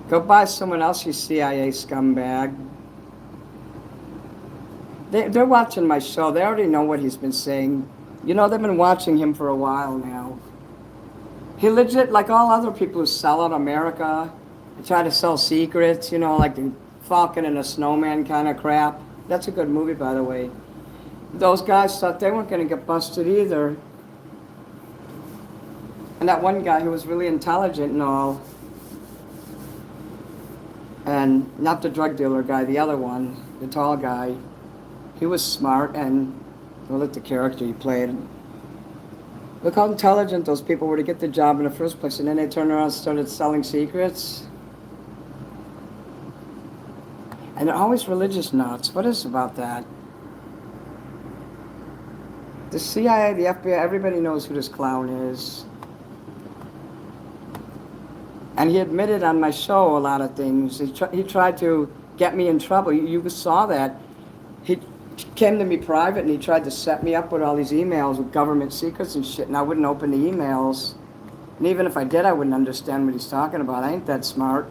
Go buy someone else, you CIA scumbag. They're watching my show. They already know what he's been saying. You know, they've been watching him for a while now. He legit, like all other people who sell out America, they try to sell secrets, you know, like the Falcon and the Snowman kind of crap. That's a good movie, by the way. Those guys thought they weren't going to get busted either. And that one guy who was really intelligent and all, and not the drug dealer guy, the other one, the tall guy, he was smart, and well, look at the character he played. Look how intelligent those people were to get the job in the first place, and then they turned around and started selling secrets. And they're always religious nuts. What is about that? The CIA, the FBI, everybody knows who this clown is. And he admitted on my show a lot of things. He tried to get me in trouble. You saw that. He came to me private and he tried to set me up with all these emails with government secrets and shit, and I wouldn't open the emails. And even if I did, I wouldn't understand what he's talking about. I ain't that smart.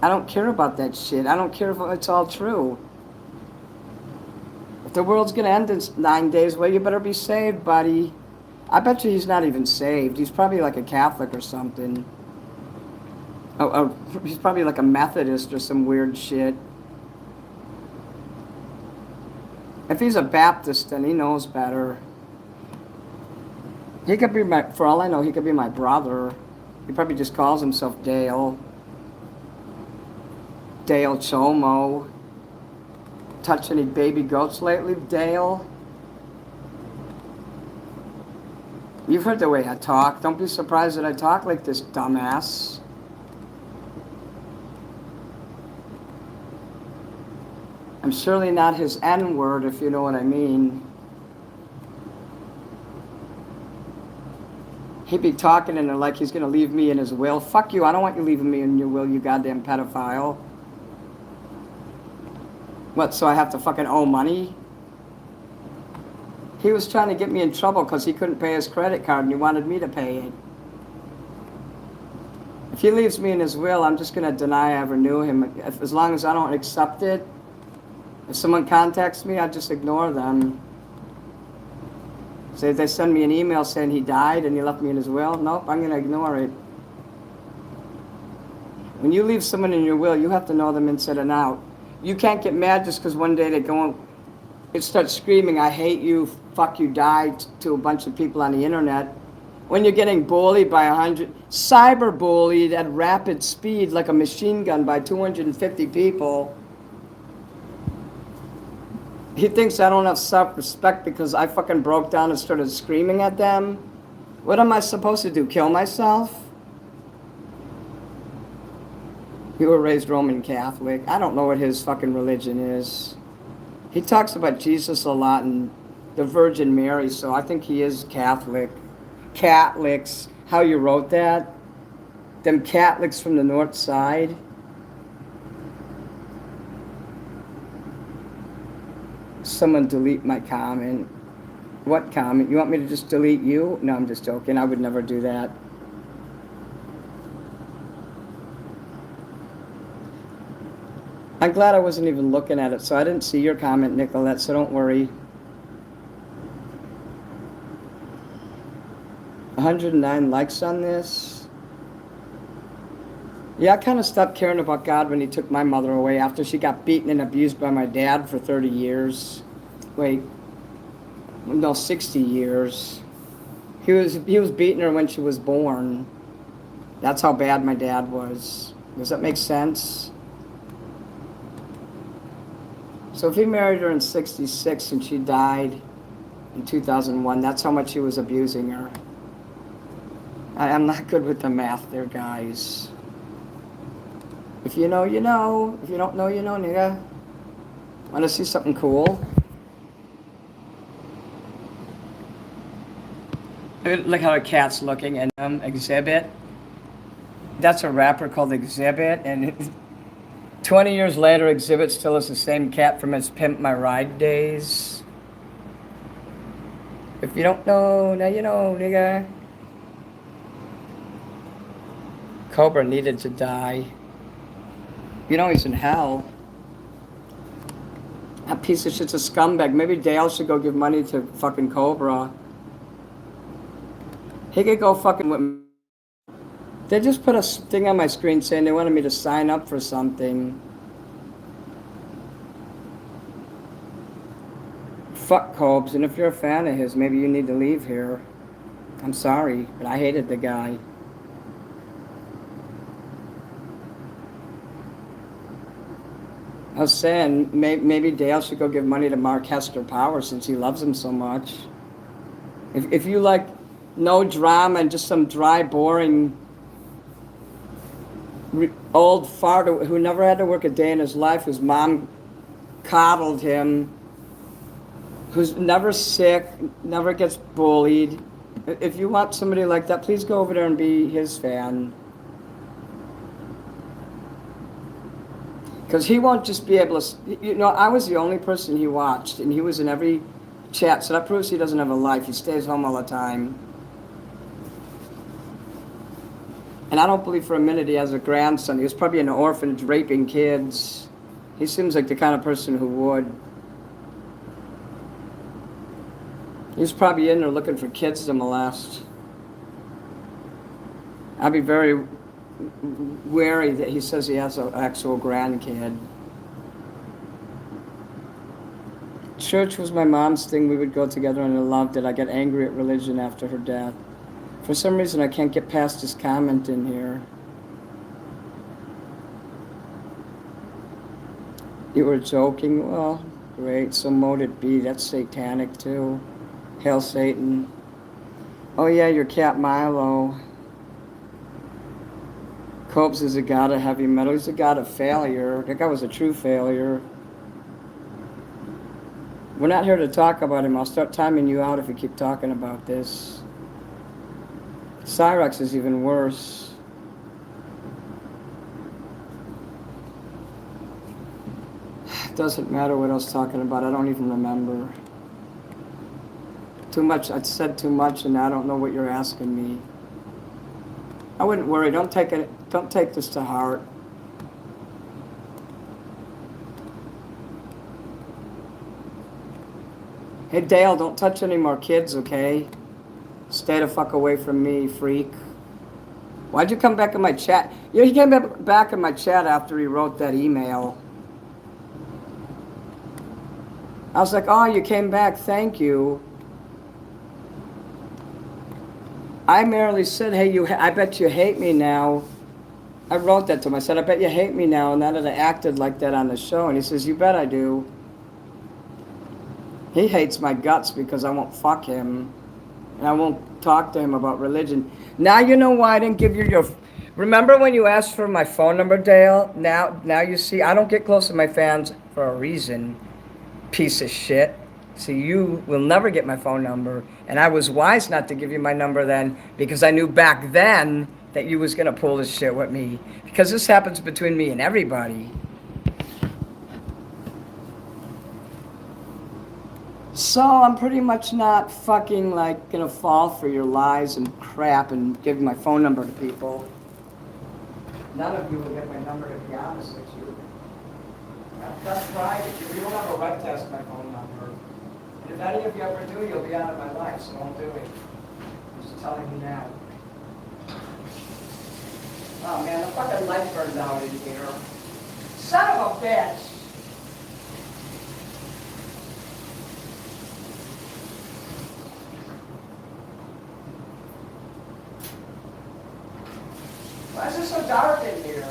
I don't care about that shit. I don't care if it's all true. If the world's gonna end in 9 days, well, you better be saved, buddy. I bet you he's not even saved. He's probably like a Catholic or something. He's probably like a Methodist or some weird shit. If he's a Baptist, then he knows better. He could be for all I know, he could be my brother. He probably just calls himself Dale. Dale Chomo. Touch any baby goats lately, Dale? You've heard the way I talk. Don't be surprised that I talk like this, dumbass. I'm surely not his N-word, if you know what I mean. He'd be talking and like he's gonna leave me in his will. Fuck you, I don't want you leaving me in your will, you goddamn pedophile. What, so I have to fucking owe money? He was trying to get me in trouble because he couldn't pay his credit card and he wanted me to pay it. If he leaves me in his will, I'm just going to deny I ever knew him. As long as I don't accept it, if someone contacts me, I just ignore them. Say they send me an email saying he died and he left me in his will, nope, I'm going to ignore it. When you leave someone in your will, you have to know them inside and out. You can't get mad just because one day they go it starts screaming, I hate you, fuck you, die to a bunch of people on the internet. When you're getting bullied by 100, cyber bullied at rapid speed like a machine gun by 250 people. He thinks I don't have self-respect because I fucking broke down and started screaming at them. What am I supposed to do, kill myself? You were raised Roman Catholic. I don't know what his fucking religion is. He talks about Jesus a lot and the Virgin Mary, so I think he is Catholic. Catholics, how you wrote that? Them Catholics from the north side. Someone delete my comment. What comment? You want me to just delete you? No, I'm just joking. I would never do that. I'm glad I wasn't even looking at it, so I didn't see your comment, Nicolette, so don't worry. 109 likes on this. Yeah, I kind of stopped caring about God when he took my mother away after she got beaten and abused by my dad for 30 years. Wait, no, 60 years. He was beating her when she was born. That's how bad my dad was. Does that make sense? So if he married her in 66 and she died in 2001, that's how much he was abusing her. I'm not good with the math there, guys. If you know, you know. If you don't know, you know, nigga. Want to see something cool? Look how the cat's looking. And Exhibit. That's a rapper called Exhibit. And 20 years later, Exhibit still is the same cat from his Pimp My Ride days. If you don't know, now you know, nigga. Cobra needed to die. You know he's in hell. That piece of shit's a scumbag. Maybe Dale should go give money to fucking Cobra. He could go fucking with me. They just put a thing on my screen saying they wanted me to sign up for something. Fuck Cobes, and if you're a fan of his, maybe you need to leave here. I'm sorry, but I hated the guy. I was saying, maybe Dale should go give money to Mark Hester Power since he loves him so much. If you like no drama and just some dry, boring, old fart who never had to work a day in his life, whose mom coddled him, who's never sick, never gets bullied. If you want somebody like that, please go over there and be his fan. Because he won't just be able to, you know, I was the only person he watched, and he was in every chat, so that proves he doesn't have a life. He stays home all the time. And I don't believe for a minute he has a grandson. He was probably in an orphanage raping kids. He seems like the kind of person who would. He's probably in there looking for kids to molest. I'd be very wary that he says he has an actual grandkid. Church was my mom's thing. We would go together and I loved it. I got angry at religion after her death. For some reason, I can't get past this comment in here. You were joking? Well, great. So mote it be. That's satanic, too. Hail Satan. Oh, yeah, your cat Milo. Copes is a god of heavy metal. He's a god of failure. That guy was a true failure. We're not here to talk about him. I'll start timing you out if you keep talking about this. Cyrex is even worse. It doesn't matter what I was talking about. I don't even remember. Too much. I said too much, and I don't know what you're asking me. I wouldn't worry. Don't take this to heart. Hey Dale, don't touch any more kids, okay? Stay the fuck away from me, freak. Why'd you come back in my chat? Yeah, he came back in my chat after he wrote that email. I was like, oh, you came back, thank you. I merely said, hey, I bet you hate me now. I wrote that to him. I said, I bet you hate me now that I acted like that on the show. And he says, you bet I do. He hates my guts because I won't fuck him. And I won't talk to him about religion. Now you know why I didn't give you your... Remember when you asked for my phone number, Dale? Now you see, I don't get close to my fans for a reason. Piece of shit. See, you will never get my phone number. And I was wise not to give you my number then because I knew back then that you was going to pull this shit with me. Because this happens between me and everybody. So I'm pretty much not fucking like gonna fall for your lies and crap and give my phone number to people. None of you will get my number, to be honest with you. That's private. You don't have a right to ask my phone number. And if any of you ever do, you'll be out of my life, so don't do it. I'm just telling you now. Oh man, the fucking light burned out in here. Son of a bitch! Why is it so dark in here?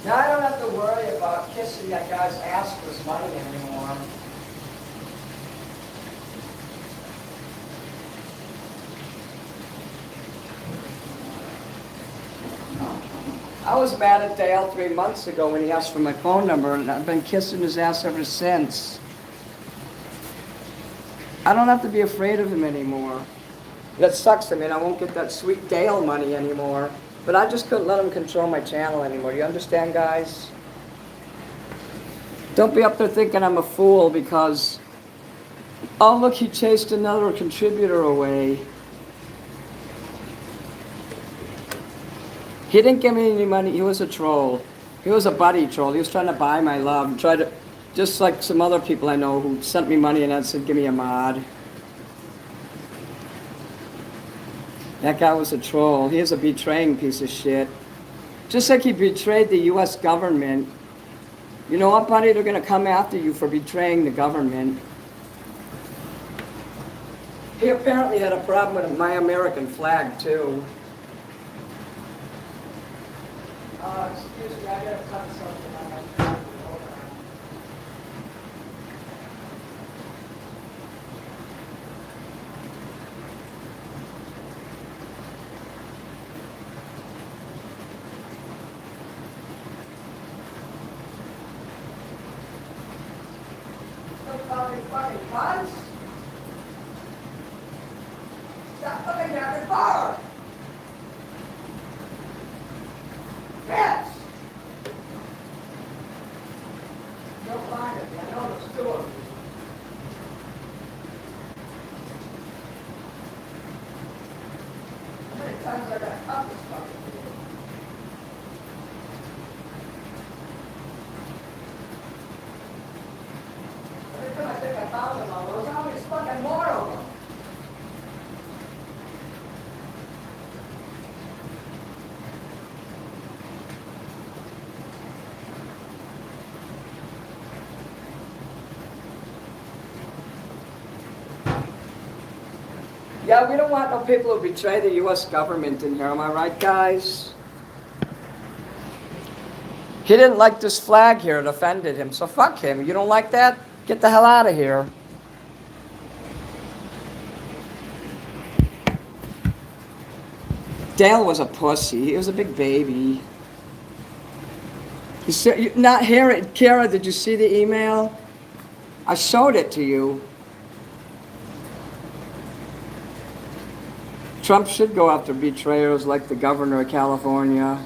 Now I don't have to worry about kissing that guy's ass for his money anymore. I was mad at Dale 3 months ago when he asked for my phone number, and I've been kissing his ass ever since. I don't have to be afraid of him anymore. That sucks. I mean, I won't get that sweet Dale money anymore. But I just couldn't let him control my channel anymore. You understand, guys? Don't be up there thinking I'm a fool because, oh, look, he chased another contributor away. He didn't give me any money. He was a troll. He was a buddy troll. He was trying to buy my love. And tried to, just like some other people I know who sent me money and I said, give me a mod. That guy was a troll. He is a betraying piece of shit. Just like he betrayed the U.S. government. You know what, buddy? They're going to come after you for betraying the government. He apparently had a problem with my American flag, too. Excuse me, I got to cut something on my phone. Hold on. Fucking cunts! Stop looking at the bar! Yes! You'll find it. I know there's 2 of you. How many times I gotta cut this fucking thing? Every time I take 1,000 of those, how many fucking more of them? Yeah, we don't want no people who betray the U.S. government in here, am I right, guys? He didn't like this flag here, it offended him, so fuck him. You don't like that? Get the hell out of here. Dale was a pussy. He was a big baby. You see, not hear it. Kara, did you see the email? I showed it to you. Trump should go after betrayers like the governor of California.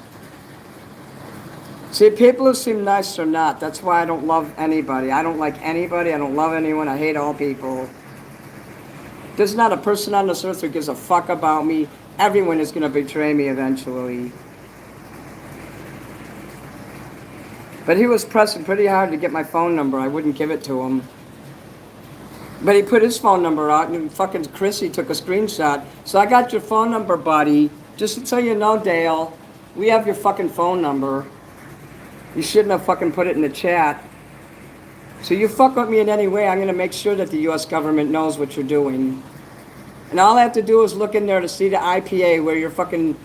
See, people who seem nice are not. That's why I don't love anybody. I don't like anybody. I don't love anyone. I hate all people. There's not a person on this earth who gives a fuck about me. Everyone is going to betray me eventually. But he was pressing pretty hard to get my phone number. I wouldn't give it to him. But he put his phone number out, and fucking Chrissy took a screenshot. So I got your phone number, buddy. Just so you know, Dale, we have your fucking phone number. You shouldn't have fucking put it in the chat. So you fuck with me in any way, I'm going to make sure that the U.S. government knows what you're doing. And all I have to do is look in there to see the IPA where you're fucking...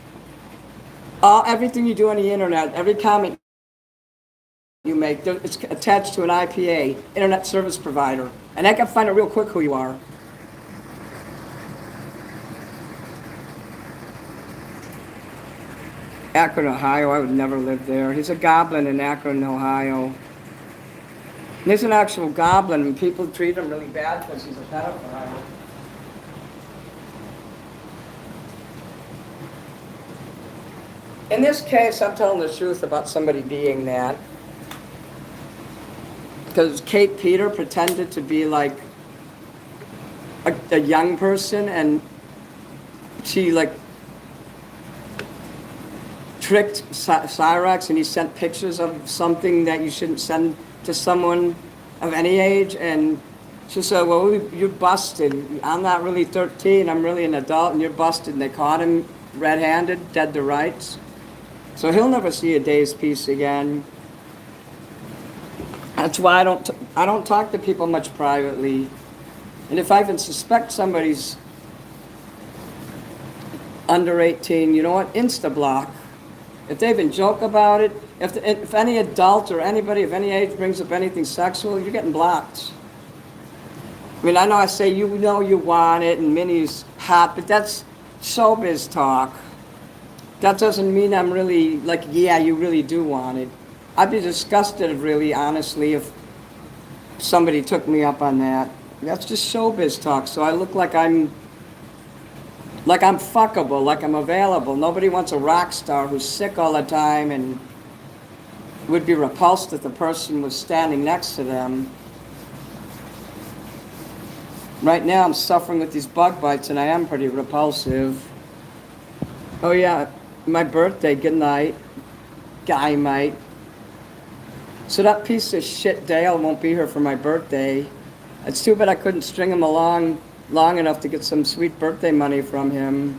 everything you do on the internet, every comment you make, it's attached to an IPA, Internet Service Provider. And I can find out real quick who you are. Akron, Ohio, I would never live there. He's a goblin in Akron, Ohio. And he's an actual goblin, and people treat him really bad because he's a pedophile. In this case, I'm telling the truth about somebody being that. Because Kate Peter pretended to be like a young person, and she like tricked Cyrax, and he sent pictures of something that you shouldn't send to someone of any age, and she said, well, you're busted. I'm not really 13, I'm really an adult, and you're busted. And they caught him red-handed, dead to rights. So he'll never see a day's peace again. That's why I don't talk to people much privately. And if I even suspect somebody's under 18, you know what? Insta-block. If they even joke about it, if any adult or anybody of any age brings up anything sexual, you're getting blocked. I mean, I know I say you know you want it and Minnie's hot, but that's showbiz talk. That doesn't mean I'm really like, yeah, you really do want it. I'd be disgusted, really, honestly, if somebody took me up on that. That's just showbiz talk, so I look like I'm fuckable, like I'm available. Nobody wants a rock star who's sick all the time and would be repulsed if the person was standing next to them. Right now I'm suffering with these bug bites and I am pretty repulsive. Oh yeah, my birthday, good night. Guy might. So that piece of shit Dale won't be here for my birthday. It's too bad I couldn't string him along long enough to get some sweet birthday money from him.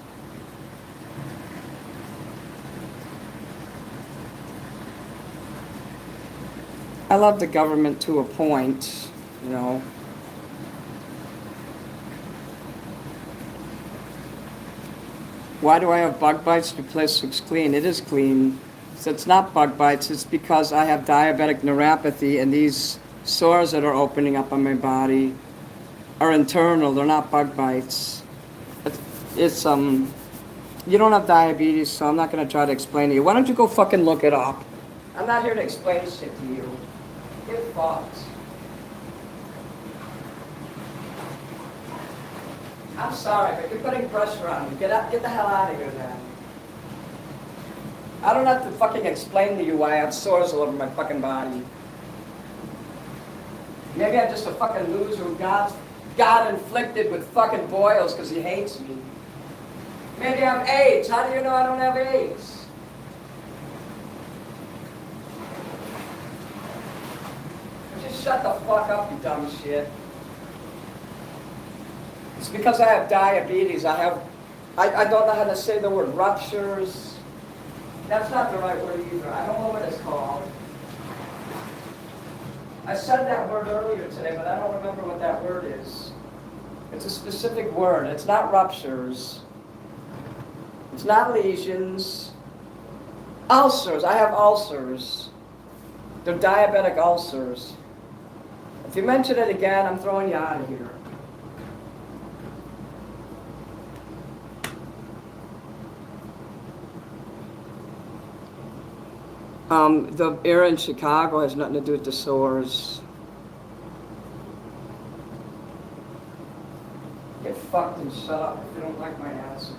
I love the government to a point, you know. Why do I have bug bites? The place looks clean. It is clean. So it's not bug bites. It's because I have diabetic neuropathy and these sores that are opening up on my body are internal. They're not bug bites. It's you don't have diabetes, so I'm not going to try to explain to you. Why don't you go fucking look it up? I'm not here to explain shit to you. Get fucked. I'm sorry, but you're putting pressure on me. Get the hell out of here, then. I don't have to fucking explain to you why I have sores all over my fucking body. Maybe I'm just a fucking loser who God inflicted with fucking boils because he hates me. Maybe I'm AIDS. How do you know I don't have AIDS? Just shut the fuck up, you dumb shit. It's because I have diabetes. I don't know how to say the word ruptures. That's not the right word either. I don't know what it's called. I said that word earlier today, but I don't remember what that word is. It's a specific word. It's not ruptures. It's not lesions. Ulcers. I have ulcers. They're diabetic ulcers. If you mention it again, I'm throwing you out of here. The air in Chicago has nothing to do with the sores. Get fucked and shut up if you don't like my answers.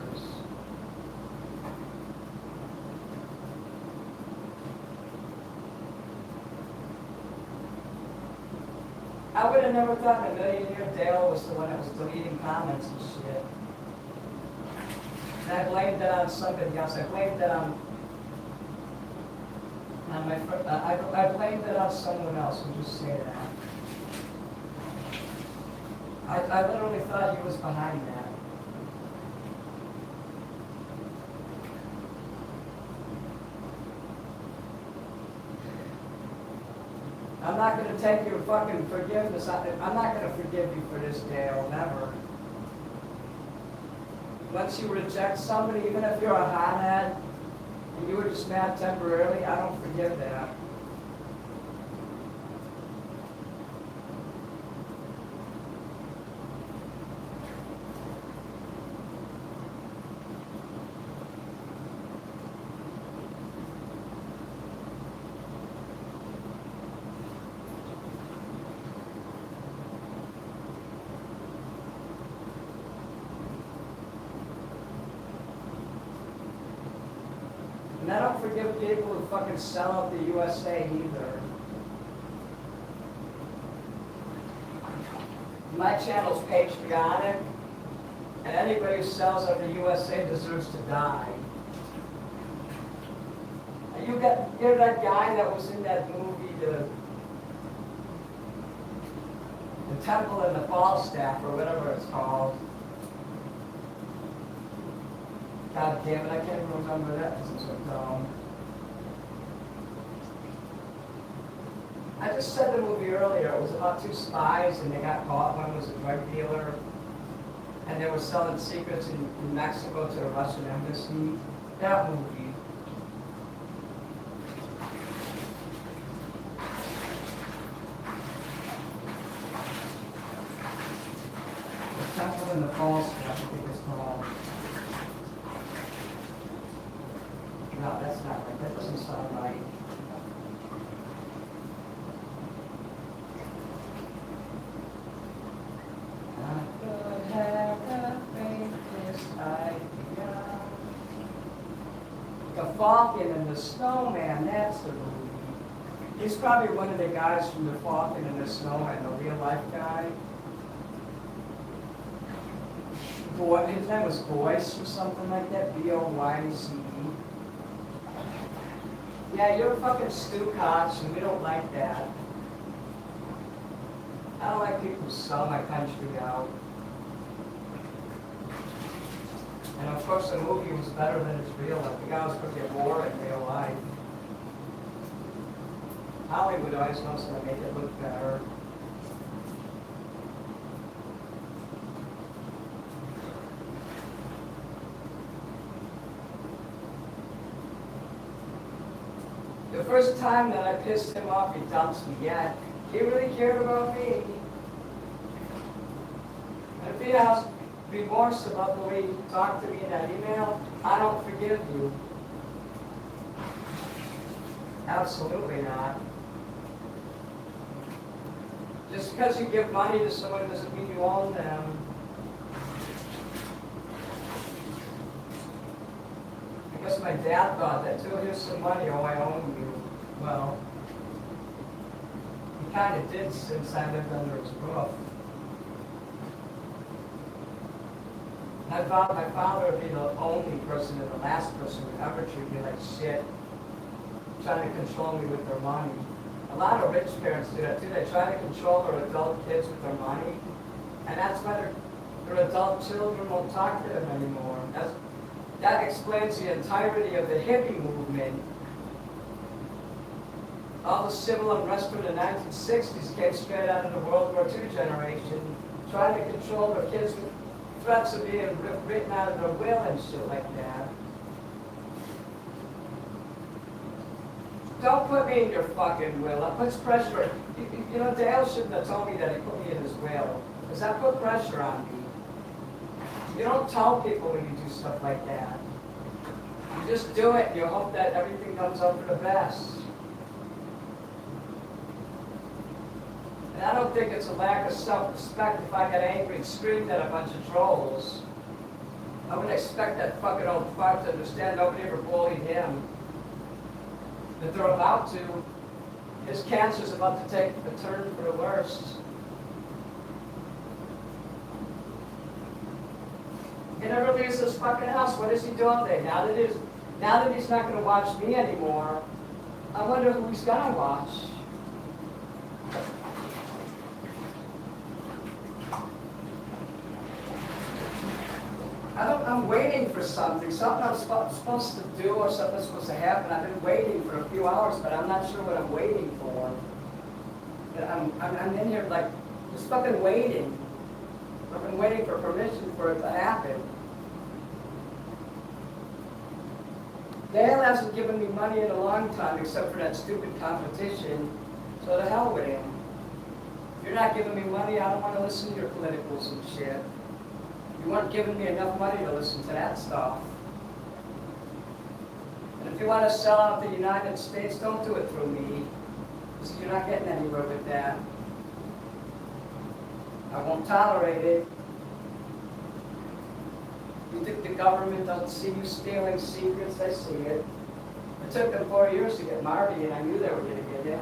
I would have never thought in a million years Dale was the one that was deleting comments and shit. And I blamed it on somebody else. I blamed it on my friend. I blamed it on someone else. We'll just say that. I literally thought he was behind that. to take your fucking forgiveness. I'm not going to forgive you for this, Dale, never. Once you reject somebody, even if you're a hothead, and you were just mad temporarily, I don't forgive that. And I don't forgive people who fucking sell out the USA either. My channel's patriotic, and anybody who sells out the USA deserves to die. And you're that guy that was in that movie, the Temple in the Falstaff, or whatever it's called. God damn it, I can't even remember that. This is so dumb. I just said the movie earlier. It was about two spies and they got caught. One was a drug dealer and they were selling secrets in Mexico to the Russian embassy. That movie. The Temple in the Falstaff, I think it's called. No, that's not right. That doesn't sound right. I could have the faintest idea. The Falcon and the Snowman, that's the movie. He's probably one of the guys from the Falcon and the Snowman, the real life guy. Boy, his name was Boyce or something like that, B-O-Y-C-E. Yeah, you're a fucking Stookoch, and we don't like that. I don't like people who sell my country out. And of course the movie was better than its real life. The guy was pretty boring in real life. Hollywood always knows how to make it look better. The first time that I pissed him off, he dumps me. Yeah, he really cared about me. And if he has remorse about the way he talked to me in that email, I don't forgive you. Absolutely not. Just because you give money to someone doesn't mean you own them. I guess my dad thought that too. Here's some money, oh, I own you. Well, he kind of did since I lived under his roof. I thought my father would be the only person and the last person who ever treat me like shit, trying to control me with their money. A lot of rich parents do that too. They try to control their adult kids with their money, and that's why their adult children won't talk to them anymore. That explains the entirety of the hippie movement. All the civil unrest from the 1960s came straight out of the World War II generation, trying to control their kids with threats of being written out of their will and shit like that. Don't put me in your fucking will. That puts pressure. You know, Dale shouldn't have told me that he put me in his will, because that put pressure on me. You don't tell people when you do stuff like that. You just do it and you hope that everything comes out for the best. And I don't think it's a lack of self-respect if I get angry and screamed at a bunch of trolls. I wouldn't expect that fucking old fuck to understand nobody ever bullied him. If they're about to, his cancer's about to take a turn for the worst. He never leaves his fucking house. What is he doing there? Now that he's not going to watch me anymore, I wonder who he's going to watch. I'm waiting for something I'm supposed to do or something that's supposed to happen. I've been waiting for a few hours, but I'm not sure what I'm waiting for. I'm in here like, just fucking waiting. I've been waiting for permission for it to happen. Dale hasn't given me money in a long time except for that stupid competition, so the hell with him. If you're not giving me money, I don't want to listen to your politicals and shit. You weren't giving me enough money to listen to that stuff. And if you want to sell out the United States, don't do it through me. Because you're not getting anywhere with that. I won't tolerate it. You think the government doesn't see you stealing secrets? I see it. It took them 4 years to get Marty, and I knew they were going to get him.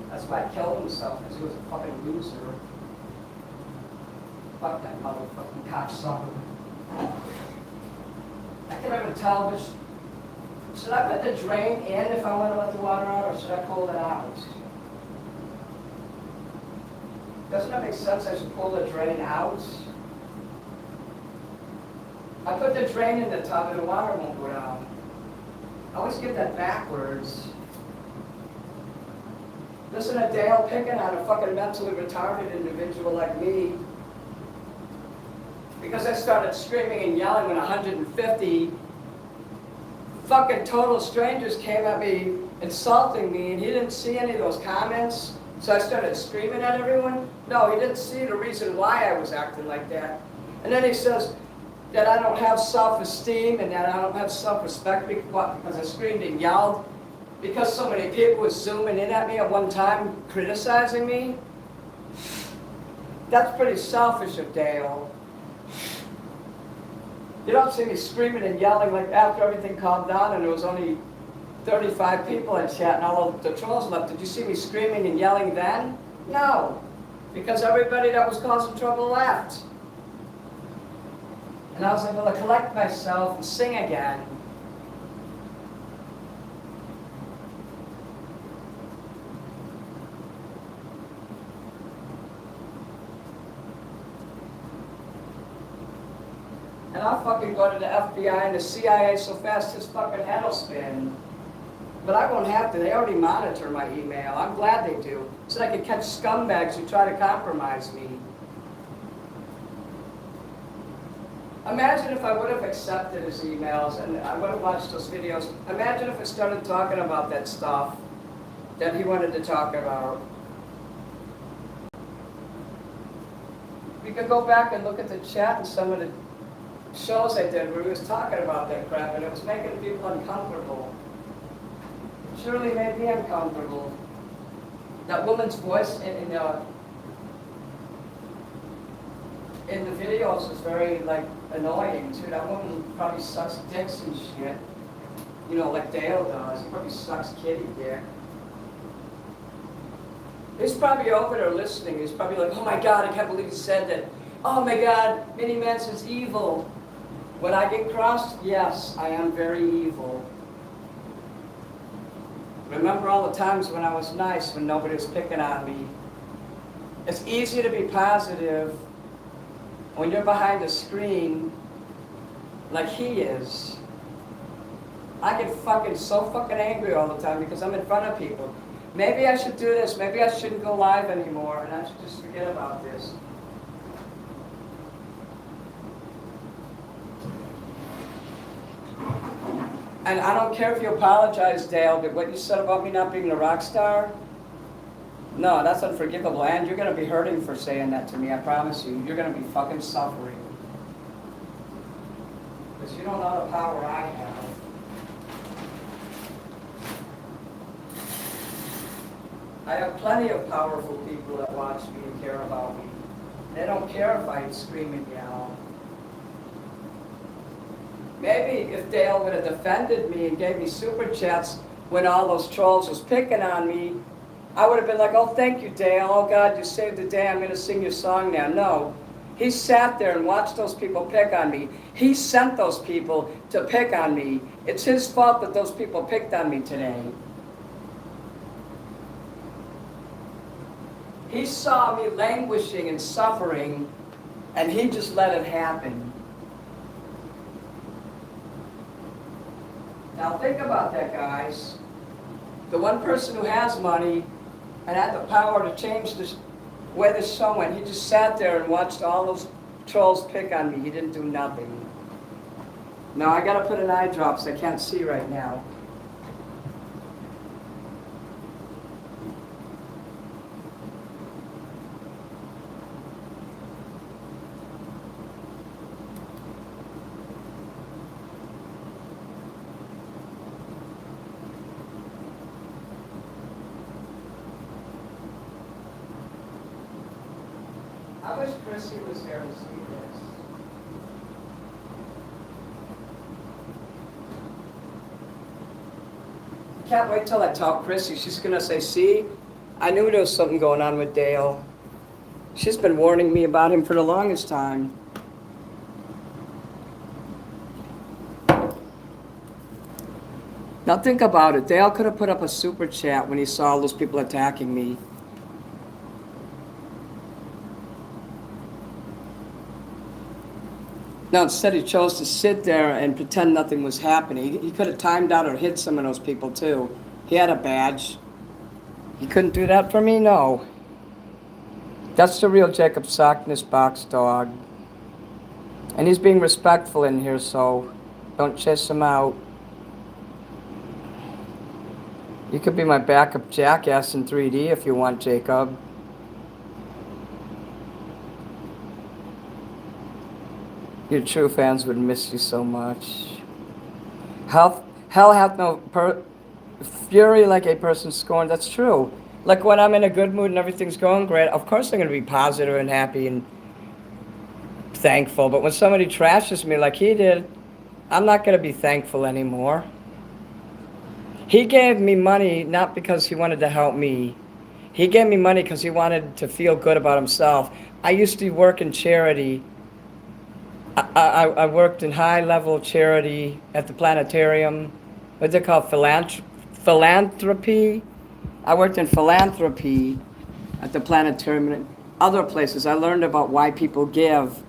That's why he killed himself, because he was a fucking loser. Fuck that motherfucking cocksucker. I can never tell which. Should I let the drain in if I want to let the water out, or should I pull it out? Doesn't that make sense? I should pull the drain out. I put the drain in the tub and the water won't go down. I always get that backwards. Listen to Dale picking on a fucking mentally retarded individual like me. Because I started screaming and yelling when 150 fucking total strangers came at me, insulting me, and he didn't see any of those comments. So I started screaming at everyone. No, he didn't see the reason why I was acting like that. And then he says that I don't have self-esteem and that I don't have self-respect because I screamed and yelled. Because so many people were zooming in at me at one time, criticizing me. That's pretty selfish of Dale. You don't see me screaming and yelling like after everything calmed down and there was only 35 people in chat and all of the trolls left. Did you see me screaming and yelling then? No, because everybody that was causing trouble left. And I was able to collect myself and sing again. And I'll fucking go to the FBI and the CIA so fast his fucking head will spin. But I won't have to. They already monitor my email. I'm glad they do. So I can catch scumbags who try to compromise me. Imagine if I would have accepted his emails and I would have watched those videos. Imagine if I started talking about that stuff that he wanted to talk about. We could go back and look at the chat and some of the shows I did where he was talking about that crap and it was making people uncomfortable. It surely made me uncomfortable. That woman's voice in the videos was very like annoying too. That woman probably sucks dicks and shit. You know, like Dale does. He probably sucks kitty dick. He's probably over there listening. He's probably like, oh my God, I can't believe he said that. Oh my God, Minnie Manson's evil. When I get crossed, yes, I am very evil. Remember all the times when I was nice, when nobody was picking on me. It's easy to be positive when you're behind a screen like he is. I get so fucking angry all the time because I'm in front of people. Maybe I should do this, maybe I shouldn't go live anymore, and I should just forget about this. And I don't care if you apologize, Dale, but what you said about me not being a rock star, no, that's unforgivable. And you're going to be hurting for saying that to me, I promise you. You're going to be fucking suffering. Because you don't know the power I have. I have plenty of powerful people that watch me and care about me. They don't care if I scream and yell. Maybe if Dale would have defended me and gave me super chats when all those trolls was picking on me, I would have been like, oh, thank you, Dale. Oh, God, you saved the day. I'm going to sing your song now. No. He sat there and watched those people pick on me. He sent those people to pick on me. It's his fault that those people picked on me today. He saw me languishing and suffering, and he just let it happen. Now think about that, guys. The one person who has money and had the power to change the way the show went. He just sat there and watched all those trolls pick on me. He didn't do nothing. No, I gotta put in eye drops. I can't see right now. I wish Chrissy was here to see this. Can't wait till I tell Chrissy. She's gonna say, see, I knew there was something going on with Dale. She's been warning me about him for the longest time. Now think about it. Dale could have put up a super chat when he saw all those people attacking me. No, instead he chose to sit there and pretend nothing was happening. He could have timed out or hit some of those people too. He had a badge. He couldn't do that for me? No. That's the real Jacob Sockness box dog. And he's being respectful in here, so don't chase him out. You could be my backup jackass in 3D if you want, Jacob. Your true fans would miss you so much. Hell hath no fury like a person scorned. That's true. Like when I'm in a good mood and everything's going great, of course I'm going to be positive and happy and thankful. But when somebody trashes me like he did, I'm not going to be thankful anymore. He gave me money not because he wanted to help me. He gave me money because he wanted to feel good about himself. I used to work in charity. I worked in high-level charity at the planetarium. What's it called? Philanthropy? I worked in philanthropy at the planetarium and other places. I learned about why people give.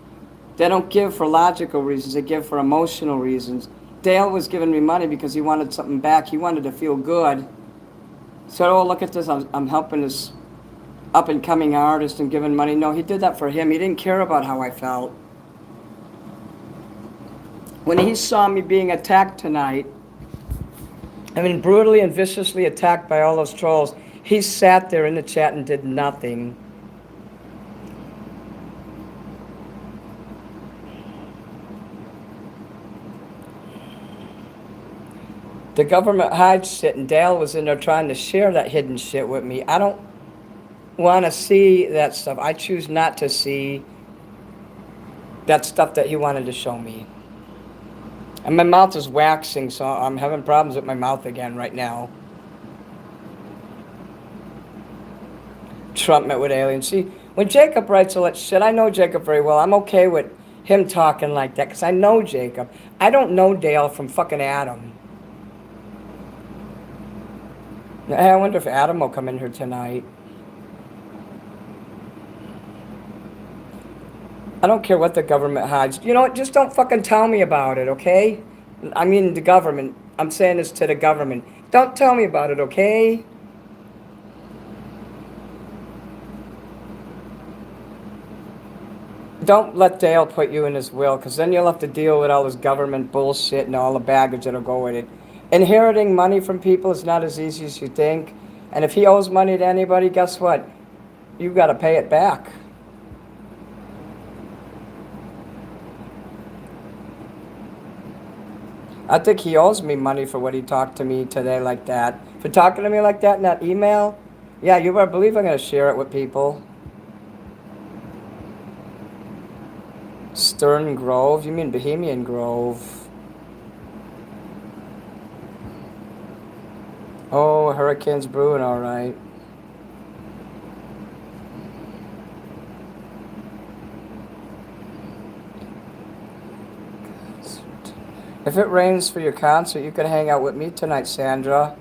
They don't give for logical reasons. They give for emotional reasons. Dale was giving me money because he wanted something back. He wanted to feel good. So, oh, look at this. I'm helping this up-and-coming artist and giving money. No, he did that for him. He didn't care about how I felt. When he saw me being attacked tonight, I mean, brutally and viciously attacked by all those trolls, he sat there in the chat and did nothing. The government hides shit, and Dale was in there trying to share that hidden shit with me. I don't want to see that stuff. I choose not to see that stuff that he wanted to show me. And my mouth is waxing, so I'm having problems with my mouth again right now. Trump met with aliens. See, when Jacob writes all that shit, I know Jacob very well. I'm okay with him talking like that, because I know Jacob. I don't know Dale from fucking Adam. Hey, I wonder if Adam will come in here tonight. I don't care what the government hides. You know what? Just don't fucking tell me about it, okay? I mean the government. I'm saying this to the government. Don't tell me about it, okay? Don't let Dale put you in his will, because then you'll have to deal with all this government bullshit and all the baggage that'll go with it. Inheriting money from people is not as easy as you think. And if he owes money to anybody, guess what? You've got to pay it back. I think he owes me money for what he talked to me today like that. For talking to me like that in that email, yeah, you better believe I'm going to share it with people. Stern Grove? You mean Bohemian Grove. Oh, hurricane's brewing, all right. If it rains for your concert, you can hang out with me tonight, Sandra.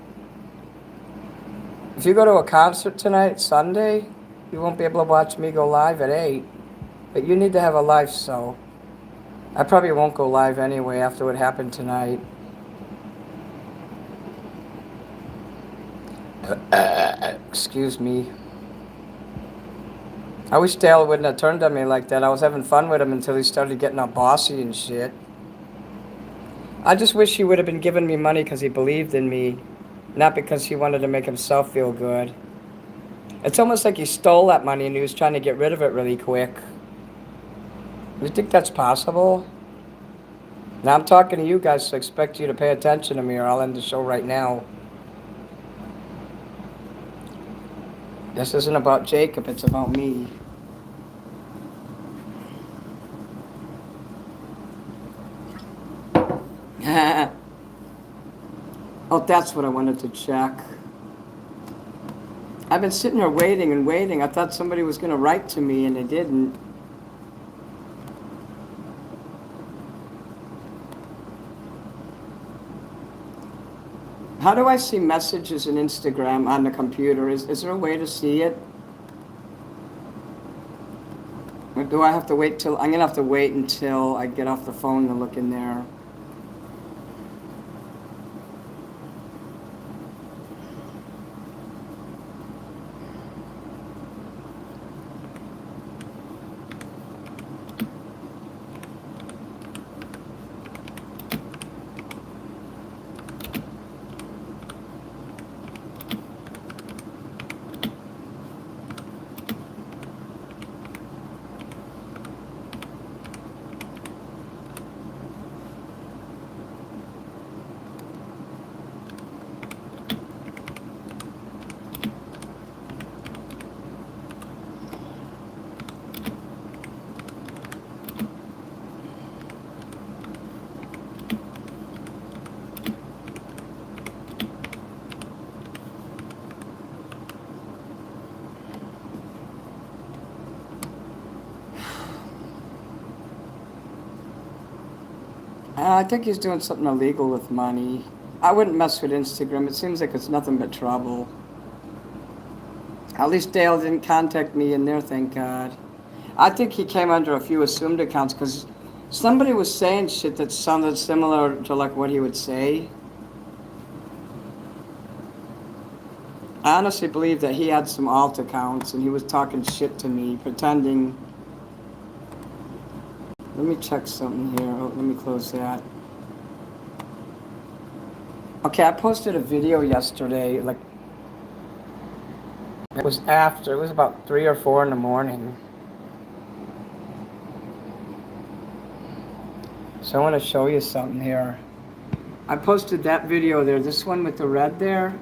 If you go to a concert tonight, Sunday, you won't be able to watch me go live at 8. But you need to have a life, so I probably won't go live anyway after what happened tonight. Excuse me. I wish Dale wouldn't have turned on me like that. I was having fun with him until he started getting all bossy and shit. I just wish he would have been giving me money because he believed in me, not because he wanted to make himself feel good. It's almost like he stole that money and he was trying to get rid of it really quick. You think that's possible? Now I'm talking to you guys, so I expect you to pay attention to me or I'll end the show right now. This isn't about Jacob, it's about me. Oh, that's what I wanted to check. I've been sitting here waiting and waiting. I thought somebody was going to write to me and they didn't. How do I see messages in Instagram on the computer? Is there a way to see it? Or do I have to wait till... I'm going to have to wait until I get off the phone to look in there. I think he's doing something illegal with money. I wouldn't mess with Instagram. It seems like it's nothing but trouble. At least Dale didn't contact me in there, thank God. I think he came under a few assumed accounts because somebody was saying shit that sounded similar to like what he would say. I honestly believe that he had some alt accounts and he was talking shit to me, pretending. Let me check something here. Oh, let me close that. Okay, I posted a video yesterday, like, it was about 3 or 4 in the morning. So I want to show you something here. I posted that video there, this one with the red there,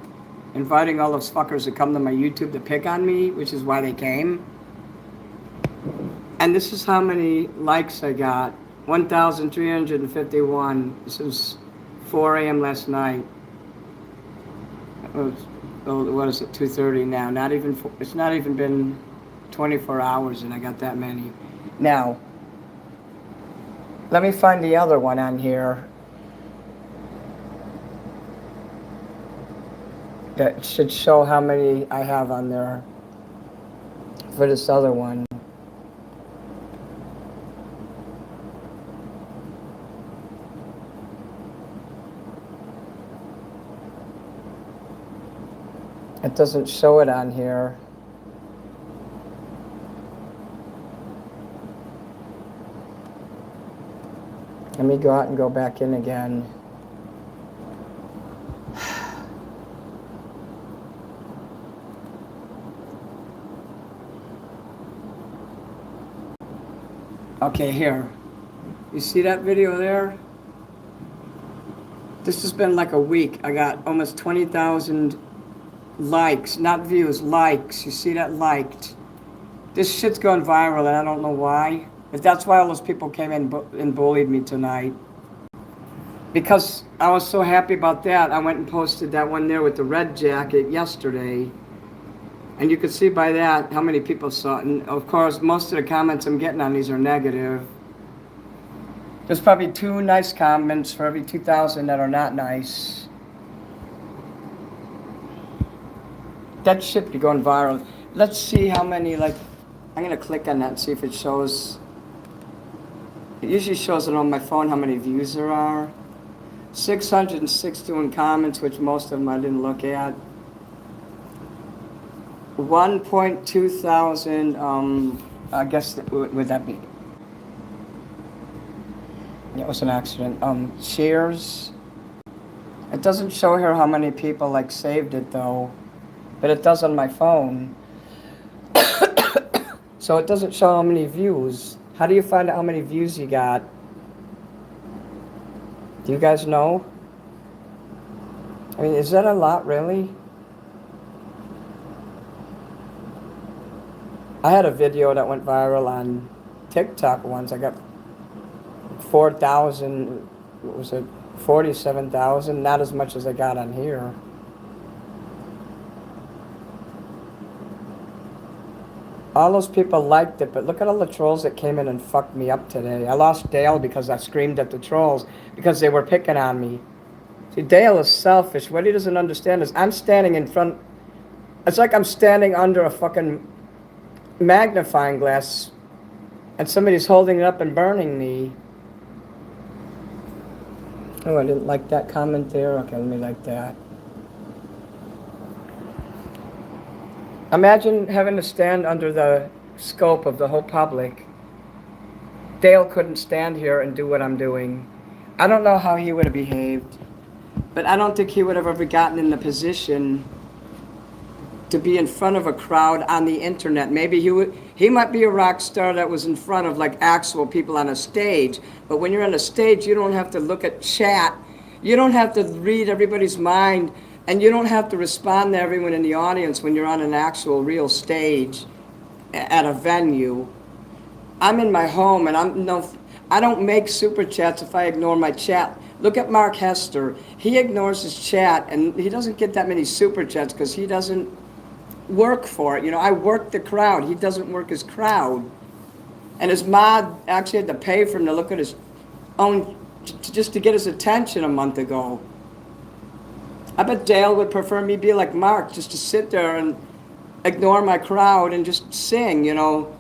inviting all those fuckers to come to my YouTube to pick on me, which is why they came. And this is how many likes I got. 1,351. This was 4 a.m. last night. What is it, 2:30 now? It's not even been 24 hours and I got that many. Now, let me find the other one on here. That should show how many I have on there for this other one. It doesn't show it on here. Let me go out and go back in again. Okay, here. You see that video there? This has been like a week. I got almost 20,000 likes, not views, likes. You see that? Liked. This shit's going viral and I don't know why. But that's why all those people came in and bullied me tonight. Because I was so happy about that, I went and posted that one there with the red jacket yesterday. And you could see by that how many people saw it. And of course, most of the comments I'm getting on these are negative. There's probably 2 nice comments for every 2,000 that are not nice. That should be going viral. Let's see how many, like, I'm going to click on that and see if it shows. It usually shows it on my phone how many views there are. 661 comments, which most of them I didn't look at. 1.2 thousand, I guess, would that be? It was an accident. Shares. It doesn't show here how many people like saved it though, but it does on my phone. So it doesn't show how many views. How do you find out how many views you got? Do you guys know? I mean, is that a lot, really? I had a video that went viral on TikTok once. I got 4,000, what was it, 47,000? Not as much as I got on here. All those people liked it, but look at all the trolls that came in and fucked me up today. I lost Dale because I screamed at the trolls because they were picking on me. See, Dale is selfish. What he doesn't understand is I'm standing in front. It's like I'm standing under a fucking magnifying glass and somebody's holding it up and burning me. Oh, I didn't like that comment there. Okay, let me like that. Imagine having to stand under the scope of the whole public. Dale couldn't stand here and do what I'm doing. I don't know how he would have behaved, but I don't think he would have ever gotten in the position to be in front of a crowd on the internet. Maybe he might be a rock star that was in front of like actual people on a stage, but when you're on a stage, you don't have to look at chat. You don't have to read everybody's mind, and you don't have to respond to everyone in the audience when you're on an actual real stage at a venue. I'm in my home, and I don't make super chats if I ignore my chat. Look at Mark Hester. He ignores his chat, and he doesn't get that many super chats because he doesn't work for it. You know, I work the crowd. He doesn't work his crowd. And his mod actually had to pay for him to look at his own, just to get his attention a month ago. I bet Dale would prefer me be like Mark, just to sit there and ignore my crowd and just sing, you know.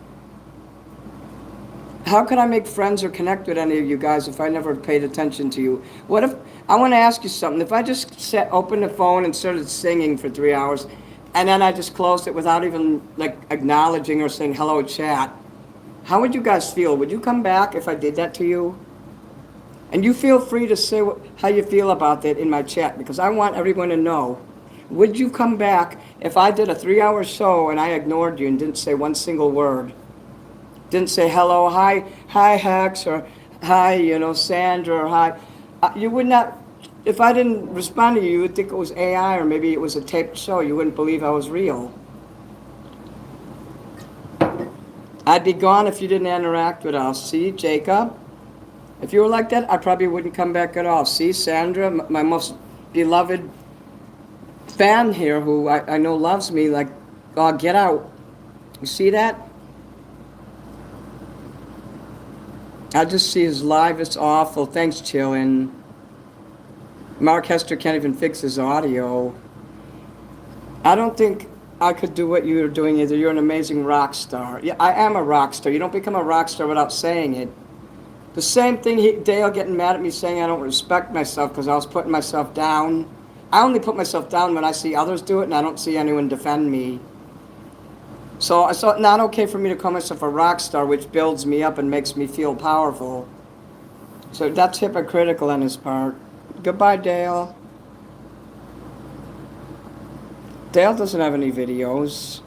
How could I make friends or connect with any of you guys if I never paid attention to you? What if, I want to ask you something. If I just opened the phone and started singing for 3 hours, and then I just closed it without even like acknowledging or saying hello chat, how would you guys feel? Would you come back if I did that to you? And you feel free to say how you feel about that in my chat, because I want everyone to know. Would you come back if I did a 3-hour show and I ignored you and didn't say one single word? Didn't say hello, hi Hex, or hi, you know, Sandra, or hi. You would not, if I didn't respond to you, you would think it was AI, or maybe it was a taped show. You wouldn't believe I was real. I'd be gone if you didn't interact with us. See, Jacob? If you were like that, I probably wouldn't come back at all. See, Sandra, my most beloved fan here, who I know loves me, like, oh, get out. You see that? I just see his live. It's awful. Thanks, Chillin. Mark Hester can't even fix his audio. I don't think I could do what you're doing either. You're an amazing rock star. Yeah, I am a rock star. You don't become a rock star without saying it. The same thing, Dale getting mad at me saying I don't respect myself because I was putting myself down. I only put myself down when I see others do it and I don't see anyone defend me. So it's not okay for me to call myself a rock star, which builds me up and makes me feel powerful. So that's hypocritical on his part. Goodbye, Dale. Dale doesn't have any videos,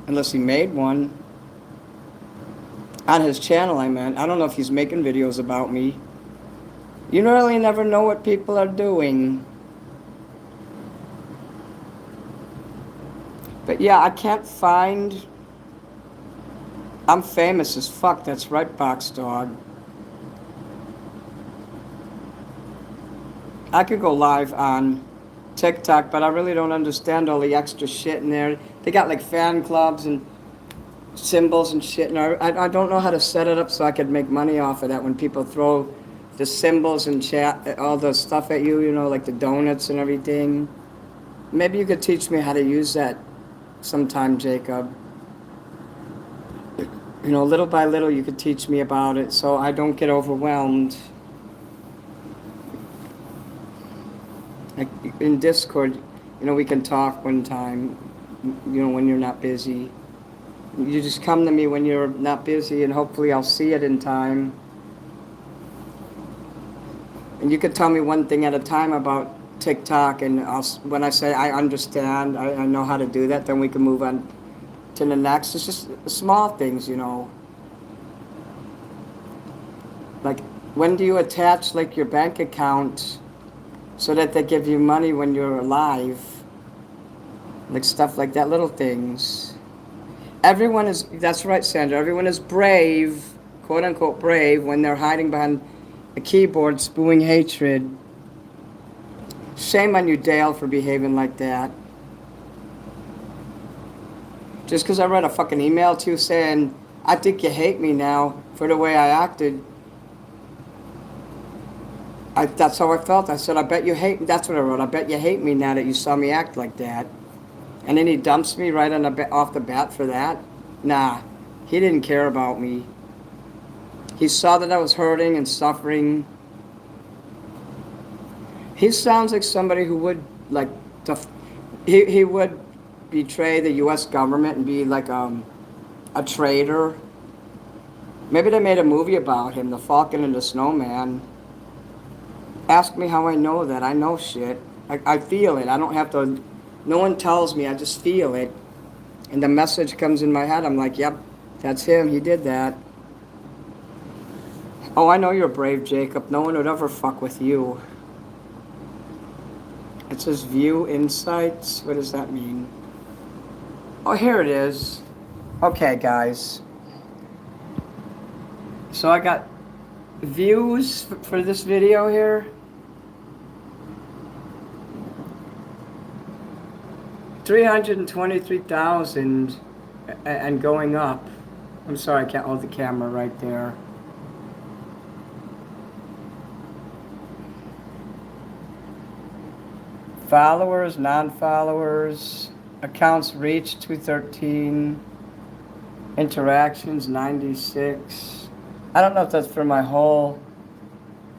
unless he made one. On his channel, I meant. I don't know if he's making videos about me. You really never know what people are doing. But yeah, I can't find... I'm famous as fuck. That's right, Box Dog. I could go live on TikTok, but I really don't understand all the extra shit in there. They got like fan clubs and symbols and shit, and I don't know how to set it up so I could make money off of that when people throw the symbols and chat, all the stuff at you, you know, like the donuts and everything. Maybe you could teach me how to use that sometime, Jacob. You know, little by little you could teach me about it so I don't get overwhelmed. Like in Discord, you know, we can talk one time. you know, when you're not busy. You just come to me when you're not busy, and hopefully I'll see it in time. And you could tell me one thing at a time about TikTok, and when I say I understand, I know how to do that, then we can move on to the next. It's just small things, you know. Like, when do you attach, like, your bank account so that they give you money when you're alive? Like, stuff like that, little things. Everyone is, that's right, Sandra, everyone is brave, quote unquote brave, when they're hiding behind a keyboard spewing hatred. Shame on you, Dale, for behaving like that. Just because I read a fucking email to you saying, I think you hate me now for the way I acted. That's how I felt. I said, I bet you hate me. That's what I wrote. I bet you hate me now that you saw me act like that. And then he dumps me right off the bat for that. Nah, he didn't care about me. He saw that I was hurting and suffering. He sounds like somebody who would, like, he would betray the U.S. government and be like a traitor. Maybe they made a movie about him, The Falcon and the Snowman. Ask me how I know that. I know shit. I feel it. I don't have to, no one tells me, I just feel it. And the message comes in my head. I'm like, yep, that's him. He did that. Oh, I know you're brave, Jacob. No one would ever fuck with you. It says view insights. What does that mean? Oh, here it is. Okay, guys. So I got views for this video here. 323,000 and going up. I'm sorry, I can't hold the camera right there. Followers, non-followers, accounts reached 213, interactions 96. I don't know if that's for my whole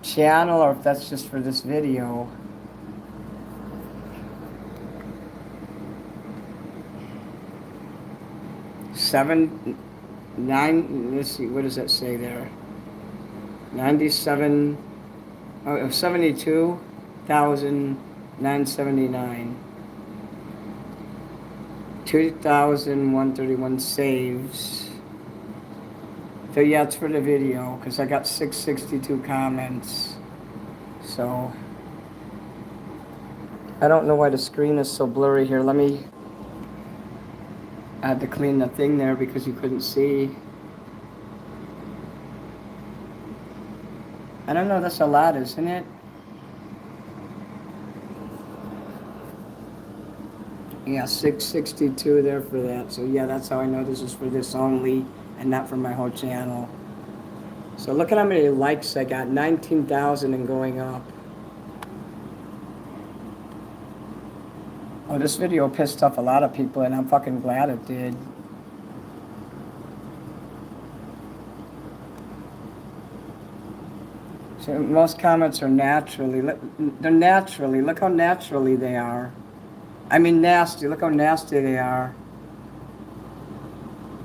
channel or if that's just for this video. Let's see, what does that say there? 97, 72,979. 2,131 saves. So yeah, it's for the video, because I got 662 comments. So, I don't know why the screen is so blurry here. I had to clean the thing there because you couldn't see. I don't know, that's a lot, isn't it? Yeah, 662 there for that. So yeah, that's how I know this is for this only and not for my whole channel. So look at how many likes I got, 19,000 and going up. Oh, this video pissed off a lot of people, and I'm fucking glad it did. So most comments are naturally. They're naturally. Look how naturally they are. I mean nasty. Look how nasty they are.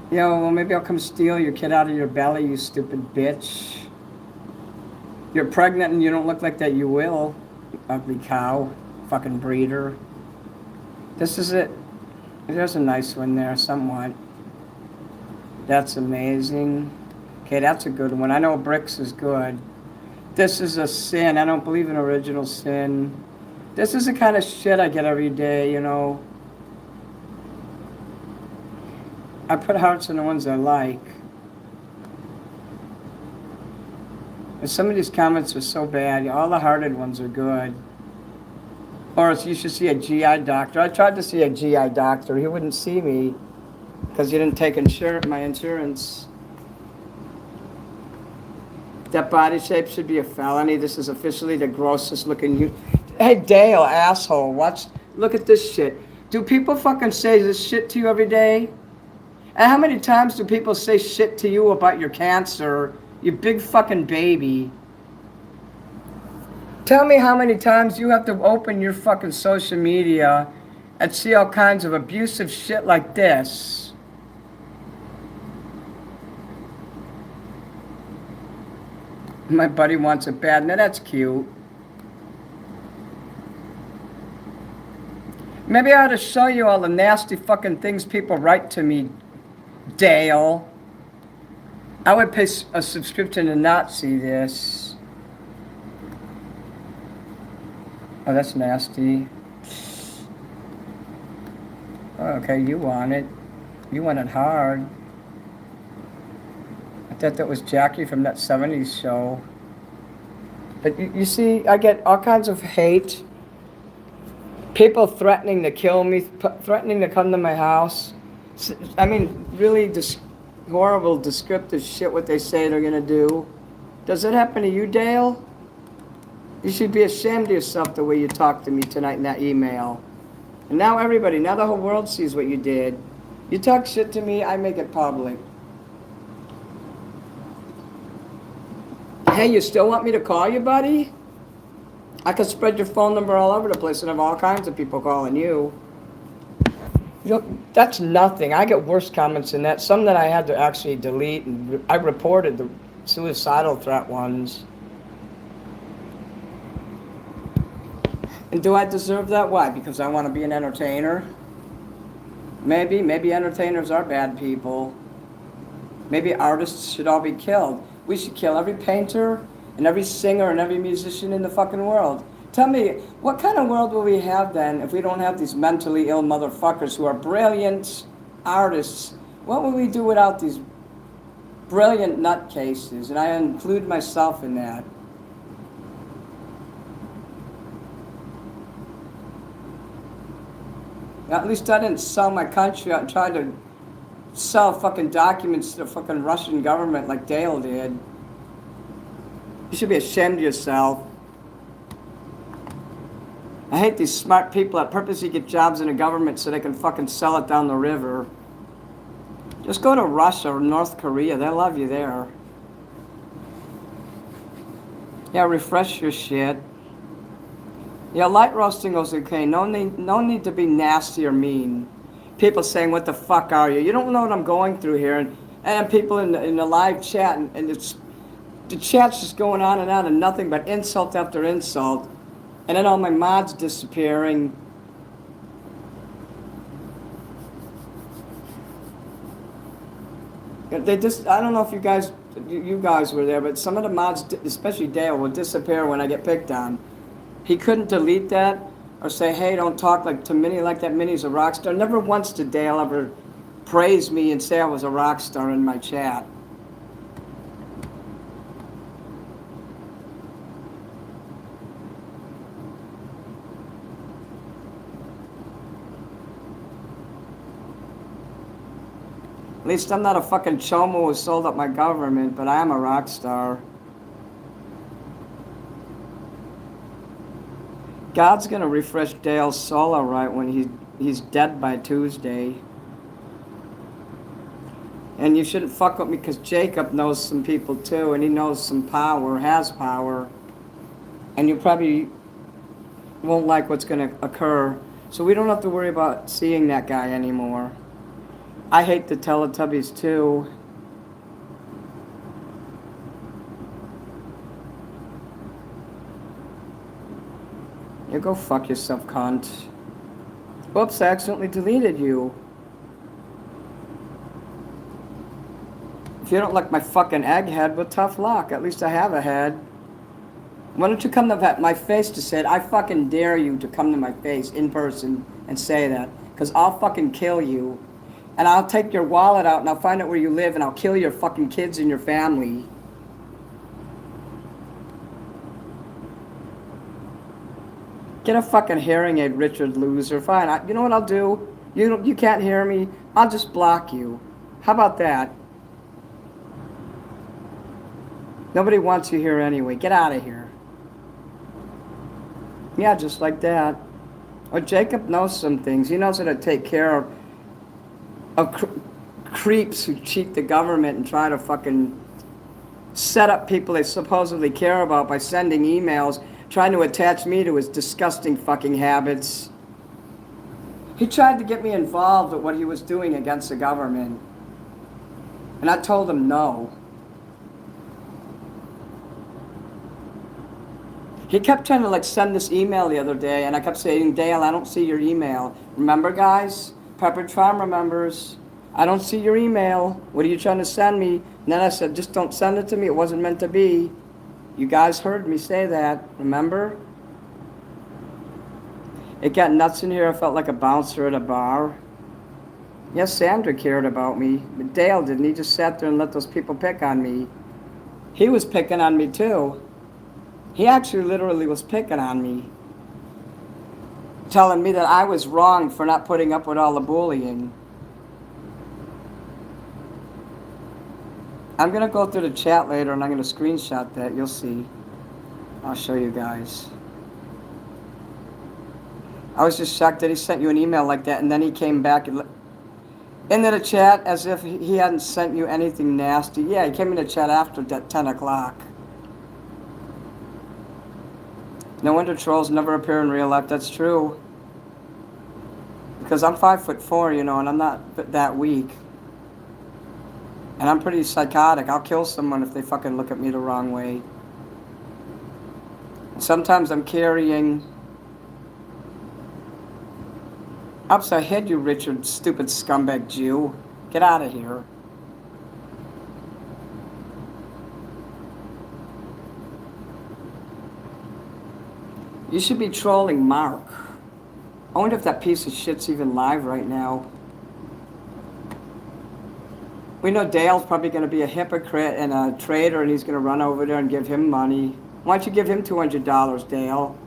Yo, well, maybe I'll come steal your kid out of your belly, you stupid bitch. You're pregnant and you don't look like that, you will. Ugly cow. Fucking breeder. This is it. There's a nice one there, somewhat. That's amazing. Okay, that's a good one. I know bricks is good. This is a sin. I don't believe in original sin. This is the kind of shit I get every day, you know. I put hearts on the ones I like. And some of these comments are so bad. All the hearted ones are good. Or you should see a GI doctor. I tried to see a GI doctor. He wouldn't see me because he didn't take my insurance. That body shape should be a felony. This is officially the grossest looking. Hey, Dale, asshole. Look at this shit. Do people fucking say this shit to you every day? And how many times do people say shit to you about your cancer? You big fucking baby. Tell me how many times you have to open your fucking social media I'd see all kinds of abusive shit like this. My buddy wants it bad. Now that's cute. Maybe I ought to show you all the nasty fucking things people write to me, Dale. I would pay a subscription to not see this. Oh, that's nasty. Okay, you want it. You want it hard. I thought that was Jackie from that 70s show. But you see, I get all kinds of hate. People threatening to kill me, threatening to come to my house. I mean, really horrible, descriptive shit what they say they're going to do. Does it happen to you, Dale? You should be ashamed of yourself the way you talked to me tonight in that email. And now everybody, now the whole world sees what you did. You talk shit to me, I make it public. Hey, you still want me to call you, buddy? I could spread your phone number all over the place and have all kinds of people calling you. You know, that's nothing. I get worse comments than that. Some that I had to actually delete, and I reported the suicidal threat ones. And do I deserve that? Why? Because I want to be an entertainer? Maybe entertainers are bad people. Maybe artists should all be killed. We should kill every painter and every singer and every musician in the fucking world. Tell me, what kind of world will we have then if we don't have these mentally ill motherfuckers who are brilliant artists? What will we do without these brilliant nutcases? And I include myself in that. At least I didn't sell my country out and try to sell fucking documents to the fucking Russian government like Dale did. You should be ashamed of yourself. I hate these smart people that purposely get jobs in the government so they can fucking sell it down the river. Just go to Russia or North Korea. They love you there. Yeah, refresh your shit. Yeah, light roasting goes okay. No need to be nasty or mean. People saying, "What the fuck are you?" You don't know what I'm going through here, and people in the live chat, and it's the chat's just going on and nothing but insult after insult, and then all my mods disappearing. They just, I don't know if you guys were there, but some of the mods, especially Dale, will disappear when I get picked on. He couldn't delete that or say, "Hey, don't talk like to Minnie like that. Minnie's a rock star." Never once did Dale ever praise me and say I was a rock star in my chat. At least I'm not a fucking chomo who sold up my government, but I am a rock star. God's gonna refresh Dale's soul all right when he's dead by Tuesday. And you shouldn't fuck with me because Jacob knows some people too, and he knows some power, has power. And you probably won't like what's gonna occur. So we don't have to worry about seeing that guy anymore. I hate the Teletubbies too. You go fuck yourself, cunt. Whoops, I accidentally deleted you. If you don't like my fucking egghead, well, tough luck. At least I have a head. Why don't you come to my face to say it? I fucking dare you to come to my face in person and say that. Because I'll fucking kill you. And I'll take your wallet out and I'll find out where you live and I'll kill your fucking kids and your family. Get a fucking hearing aid, Richard loser. Fine, you know what I'll do? You can't hear me. I'll just block you. How about that? Nobody wants you here anyway. Get out of here. Yeah, just like that. Well, Jacob knows some things. He knows how to take care of creeps who cheat the government and try to fucking set up people they supposedly care about by sending emails trying to attach me to his disgusting fucking habits. He tried to get me involved with what he was doing against the government. And I told him no. He kept trying to like send this email the other day, and I kept saying, Dale, I don't see your email. Remember, guys? Pepperidge Farm remembers. I don't see your email. What are you trying to send me? And then I said, just don't send it to me. It wasn't meant to be. You guys heard me say that. Remember? It got nuts in here. I felt like a bouncer at a bar. Yes, Sandra cared about me, but Dale didn't. He just sat there and let those people pick on me. He was picking on me too. He actually literally was picking on me, telling me that I was wrong for not putting up with all the bullying. I'm going to go through the chat later and I'm going to screenshot that. You'll see. I'll show you guys. I was just shocked that he sent you an email like that, and then he came back into the chat as if he hadn't sent you anything nasty. Yeah, he came in the chat after 10 o'clock. No wonder trolls never appear in real life. That's true. Because I'm 5'4", you know, and I'm not that weak. And I'm pretty psychotic. I'll kill someone if they fucking look at me the wrong way. Sometimes I'm carrying... Upside head, you Richard, stupid scumbag Jew. Get out of here. You should be trolling Mark. I wonder if that piece of shit's even live right now. We know Dale's probably going to be a hypocrite and a traitor, and he's going to run over there and give him money. Why don't you give him $200, Dale?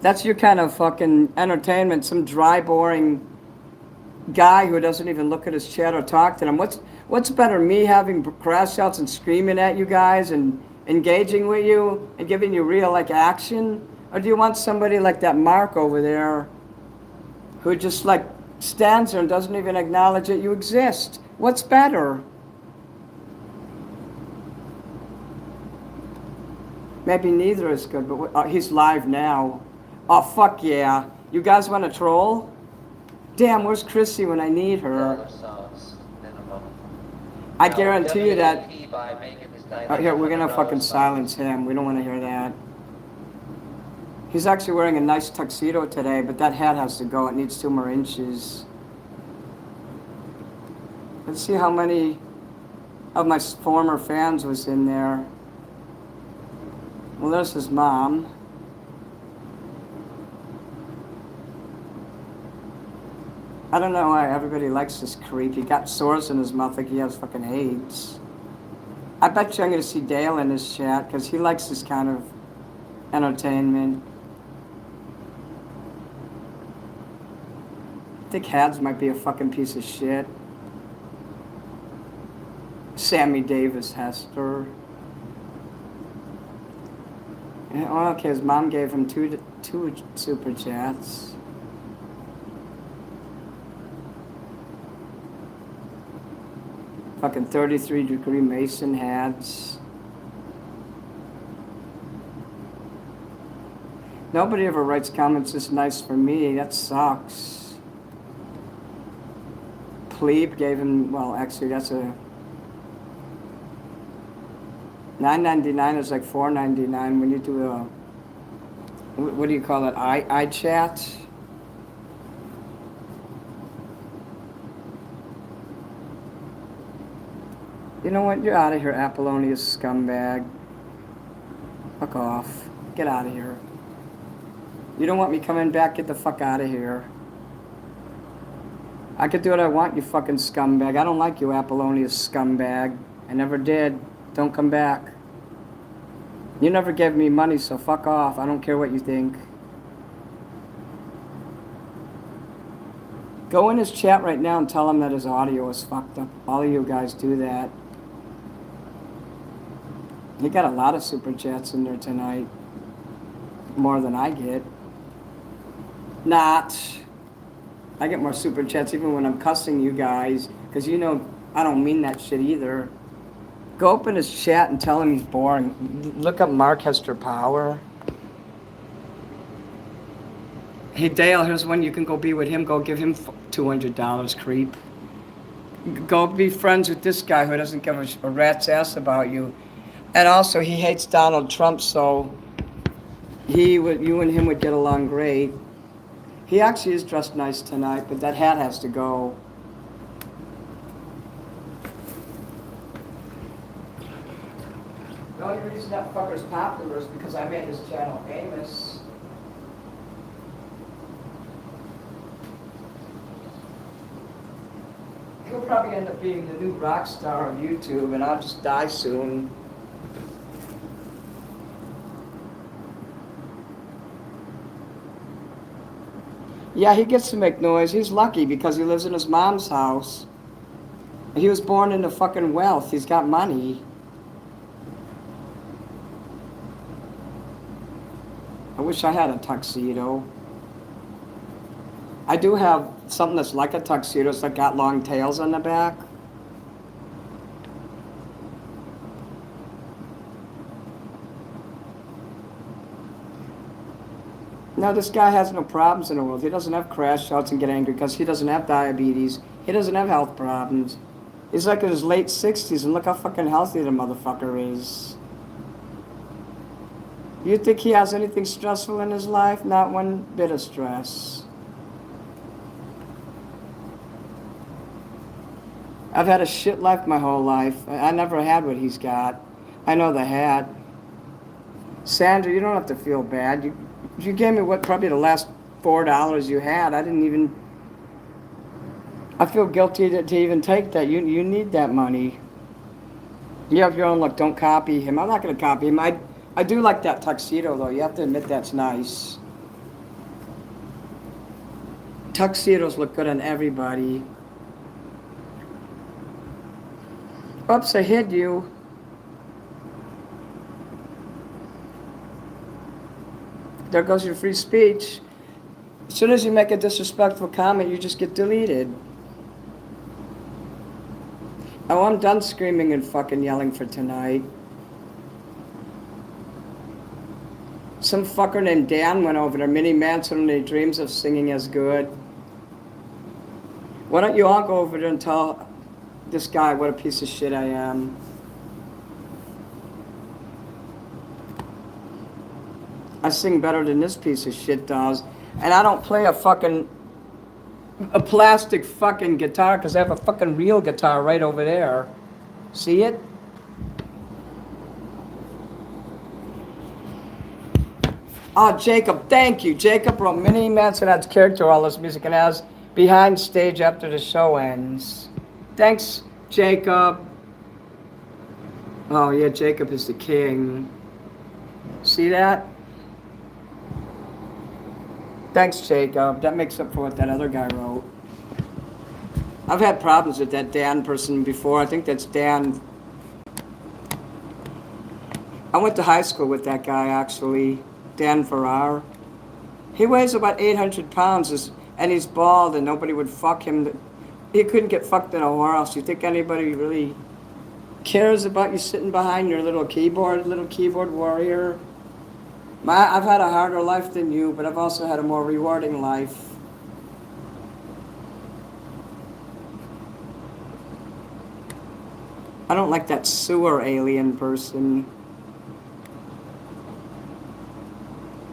That's your kind of fucking entertainment. Some dry, boring guy who doesn't even look at his chat or talk to them. What's better, me having crash outs and screaming at you guys and engaging with you and giving you real like action? Or do you want somebody like that Mark over there who just like stands there and doesn't even acknowledge that you exist? What's better? Maybe neither is good, but he's live now. Oh, fuck yeah. You guys want to troll? Damn, where's Chrissy when I need her? I guarantee you that... Oh, here, we're going to fucking silence him. We don't want to hear that. He's actually wearing a nice tuxedo today, but that hat has to go. It needs 2 more inches. Let's see how many of my former fans was in there. Well, there's his mom. I don't know why everybody likes this creep. He got sores in his mouth like he has fucking AIDS. I bet you I'm going to see Dale in this chat because he likes this kind of entertainment. I think Hads might be a fucking piece of shit. Sammy Davis Hester. Yeah, well, okay, his mom gave him two super chats. Fucking 33-degree Mason hats. Nobody ever writes comments this nice for me. That sucks. Plebe gave him, well, actually, that's a... $9.99 is like $4.99 when you do a... What do you call it? iChat? You know what? You're out of here, Apollonius scumbag. Fuck off. Get out of here. You don't want me coming back? Get the fuck out of here. I could do what I want, you fucking scumbag. I don't like you, Apollonius scumbag. I never did. Don't come back. You never gave me money, so fuck off. I don't care what you think. Go in his chat right now and tell him that his audio is fucked up. All of you guys do that. He got a lot of super chats in there tonight. More than I get. Not. I get more super chats even when I'm cussing you guys. Because you know I don't mean that shit either. Go open his chat and tell him he's boring. Look up Mark Hester Power. Hey Dale, here's one you can go be with him. Go give him $200, creep. Go be friends with this guy who doesn't give a rat's ass about you. And also, he hates Donald Trump, so you and him would get along great. He actually is dressed nice tonight, but that hat has to go. The only reason that fucker's popular is because I made his channel famous. He'll probably end up being the new rock star of YouTube, and I'll just die soon. Yeah, he gets to make noise. He's lucky because he lives in his mom's house. He was born into fucking wealth. He's got money. I wish I had a tuxedo. I do have something that's like a tuxedo. It's like got long tails on the back. No, this guy has no problems in the world. He doesn't have crash outs and get angry because he doesn't have diabetes. He doesn't have health problems. He's like in his late 60s, and look how fucking healthy the motherfucker is. You think he has anything stressful in his life? Not one bit of stress. I've had a shit life my whole life. I never had what he's got. I know the hat. Sandra, you don't have to feel bad. You gave me what, probably the last $4 you had. I didn't even... I feel guilty to even take that. You need that money. You have your own luck. Don't copy him. I'm not going to copy him. I do like that tuxedo, though. You have to admit that's nice. Tuxedos look good on everybody. Oops, I hit you. There goes your free speech. As soon as you make a disrespectful comment, you just get deleted. Oh, I'm done screaming and fucking yelling for tonight. Some fucker named Dan went over there. Mini Manson and he dreams of singing as good. Why don't you all go over there and tell this guy what a piece of shit I am? I sing better than this piece of shit does. And I don't play a plastic fucking guitar because I have a fucking real guitar right over there. See it? Oh, Jacob, thank you. Jacob wrote Mini Manson adds character to all this music and has behind stage after the show ends. Thanks, Jacob. Oh, yeah, Jacob is the king. See that? Thanks, Jacob. That makes up for what that other guy wrote. I've had problems with that Dan person before. I think that's Dan. I went to high school with that guy, actually. Dan Farrar. He weighs about 800 pounds and he's bald and nobody would fuck him. He couldn't get fucked in a whorehouse. You think anybody really cares about you sitting behind your little keyboard warrior? I've had a harder life than you, but I've also had a more rewarding life. I don't like that sewer alien person.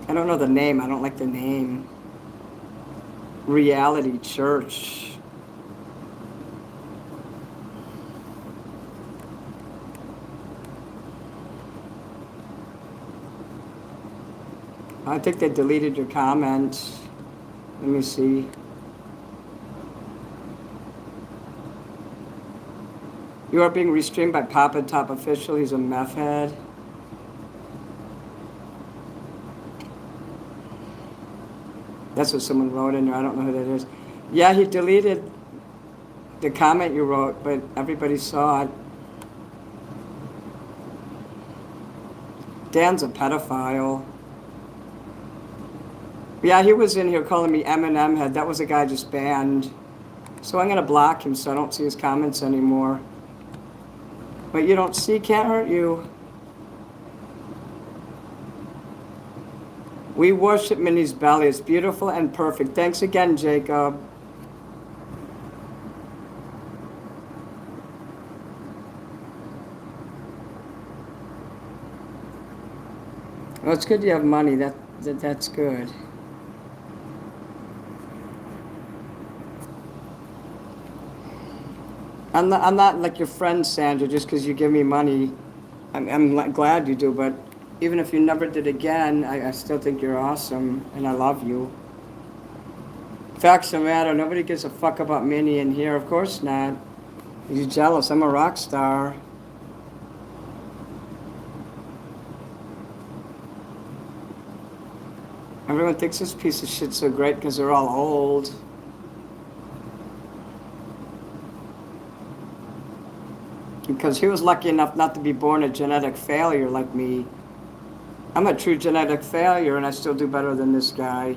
I don't know the name. I don't like the name. Reality Church. I think they deleted your comment. Let me see. You are being restreamed by Papa Top Official. He's a meth head. That's what someone wrote in there. I don't know who that is. Yeah, he deleted the comment you wrote, but everybody saw it. Dan's a pedophile. Yeah, he was in here calling me M&M head. That was a guy just banned. So I'm going to block him so I don't see his comments anymore. What you don't see can't hurt you. We worship Minnie's belly. It's beautiful and perfect. Thanks again, Jacob. Well, it's good you have money. That's good. I'm not like your friend, Sandra, just because you give me money. I'm glad you do, but even if you never did again, I still think you're awesome, and I love you. Facts of the matter, nobody gives a fuck about Minnie in here. Of course not. You're jealous. I'm a rock star. Everyone thinks this piece of shit's so great because they're all old. Because he was lucky enough not to be born a genetic failure like me. I'm a true genetic failure and I still do better than this guy.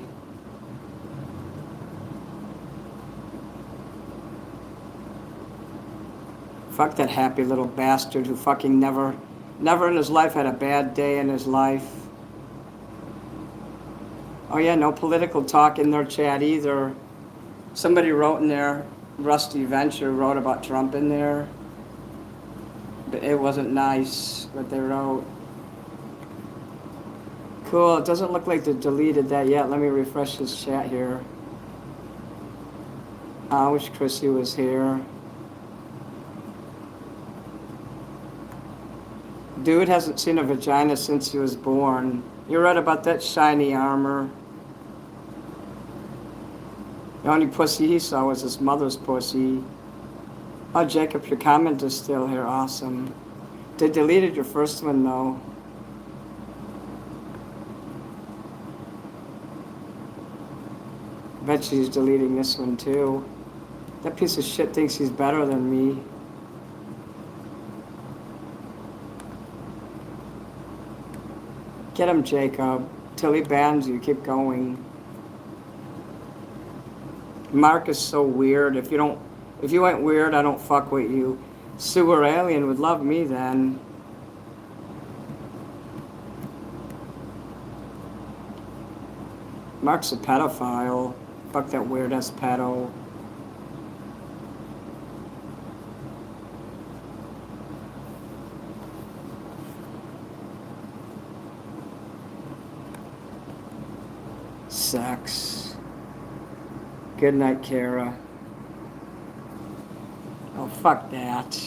Fuck that happy little bastard who fucking never in his life had a bad day in his life. Oh yeah, no political talk in their chat either. Somebody wrote in there, Rusty Venture wrote about Trump in there. But it wasn't nice what they wrote. Cool, it doesn't look like they deleted that yet. Let me refresh this chat here. I wish Chrissy was here. Dude hasn't seen a vagina since he was born. You're right about that shiny armor. The only pussy he saw was his mother's pussy. Oh, Jacob, your comment is still here. Awesome. They deleted your first one, though. Bet she's deleting this one, too. That piece of shit thinks he's better than me. Get him, Jacob. Till he bans you, keep going. Mark is so weird. If you ain't weird, I don't fuck with you. Sewer Alien would love me then. Mark's a pedophile. Fuck that weird ass pedo. Sex. Good night, Kara. Oh, fuck that.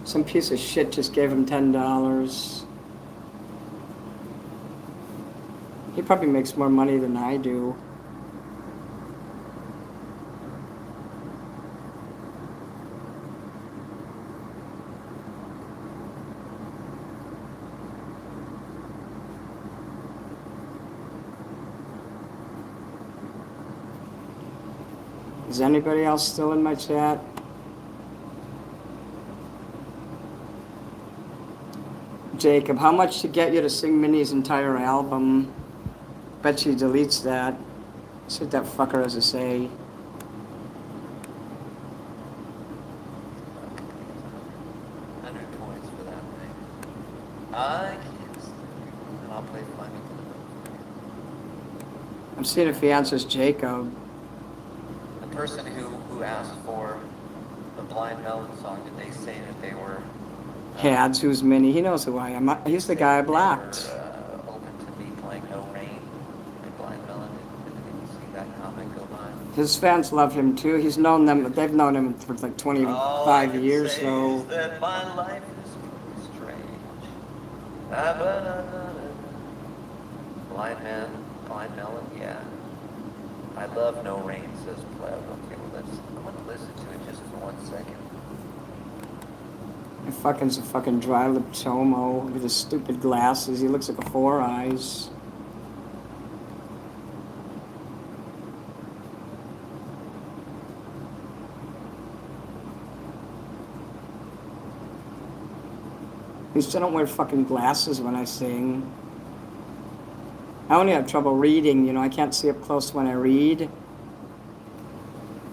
Some piece of shit just gave him $10. He probably makes more money than I do. Is anybody else still in my chat? Jacob, how much to get you to sing Minnie's entire album? Bet she deletes that. See what that fucker has to say. $100 for that thing. I can't sleep. And I'll play Flying to the Moon. I'm seeing if he answers Jacob. The person who asked for the Blind Melon song, did they say that they were... Hads, who's Minnie? He knows who I am. He's the guy I blocked. They were open to me playing No Rain by Blind Melon. Did you see that comment go by? His fans love him too. He's known them. They've known him for like 25 years. So. Is that my life is pretty strange. Blind Melon, yeah. I love No Rain, says Pleb. Okay, well I'm gonna listen to it just for 1 second. Fucking's a fucking dry lipped chomo with his stupid glasses. He looks like a Four Eyes. I still don't wear fucking glasses when I sing. I only have trouble reading, you know, I can't see up close when I read.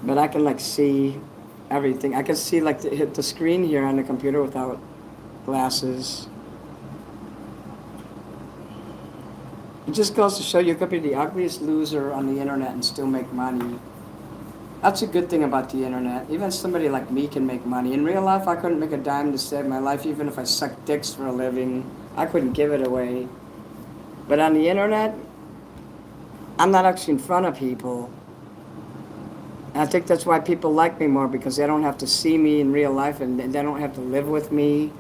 But I can like see everything. I can see like hit the screen here on the computer without glasses. It just goes to show you could be the ugliest loser on the internet and still make money. That's a good thing about the internet. Even somebody like me can make money. In real life, I couldn't make a dime to save my life, even if I sucked dicks for a living. I couldn't give it away. But on the internet, I'm not actually in front of people. And I think that's why people like me more, because they don't have to see me in real life and they don't have to live with me.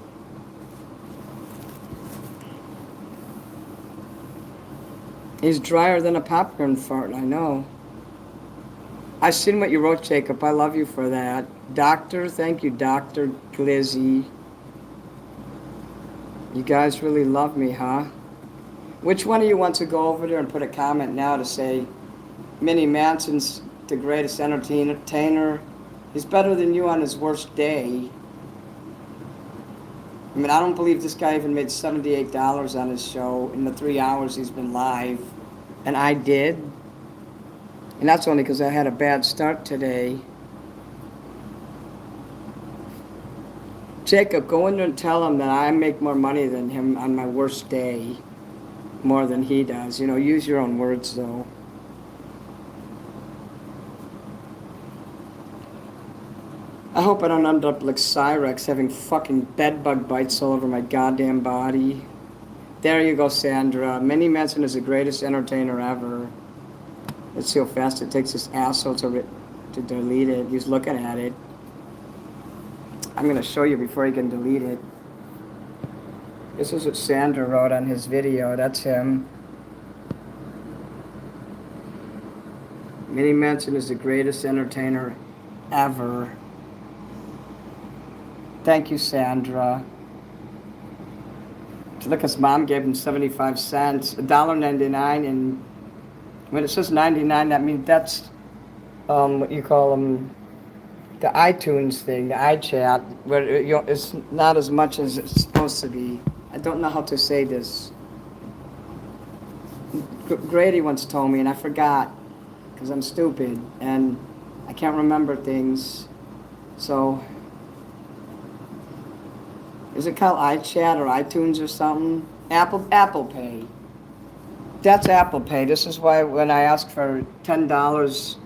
He's drier than a popcorn fart, I know. I seen what you wrote, Jacob. I love you for that. Doctor, thank you, Dr. Glizzy. You guys really love me, huh? Which one of you wants to go over there and put a comment now to say, Minnie Manson's the greatest entertainer? He's better than you on his worst day. I mean, I don't believe this guy even made $78 on his show in the 3 hours he's been live. And I did. And that's only because I had a bad start today. Jacob, go in there and tell him that I make more money than him on my worst day. More than he does. You know, use your own words, though. I hope I don't end up like Cyrex having fucking bedbug bites all over my goddamn body. There you go, Sandra. Minnie Manson is the greatest entertainer ever. Let's see how fast it takes this asshole to delete it. He's looking at it. I'm going to show you before he can delete it. This is what Sandra wrote on his video. That's him. Minnie Manson is the greatest entertainer ever. Thank you, Sandra. Look, his mom gave him 75 cents, $1.99, and when it says 99, that means that's what you call the iTunes thing, the iChat, where it's not as much as it's supposed to be. I don't know how to say this. Grady once told me, and I forgot, because I'm stupid, and I can't remember things. So, is it called iChat or iTunes or something? Apple Pay. That's Apple Pay. This is why when I ask for $10,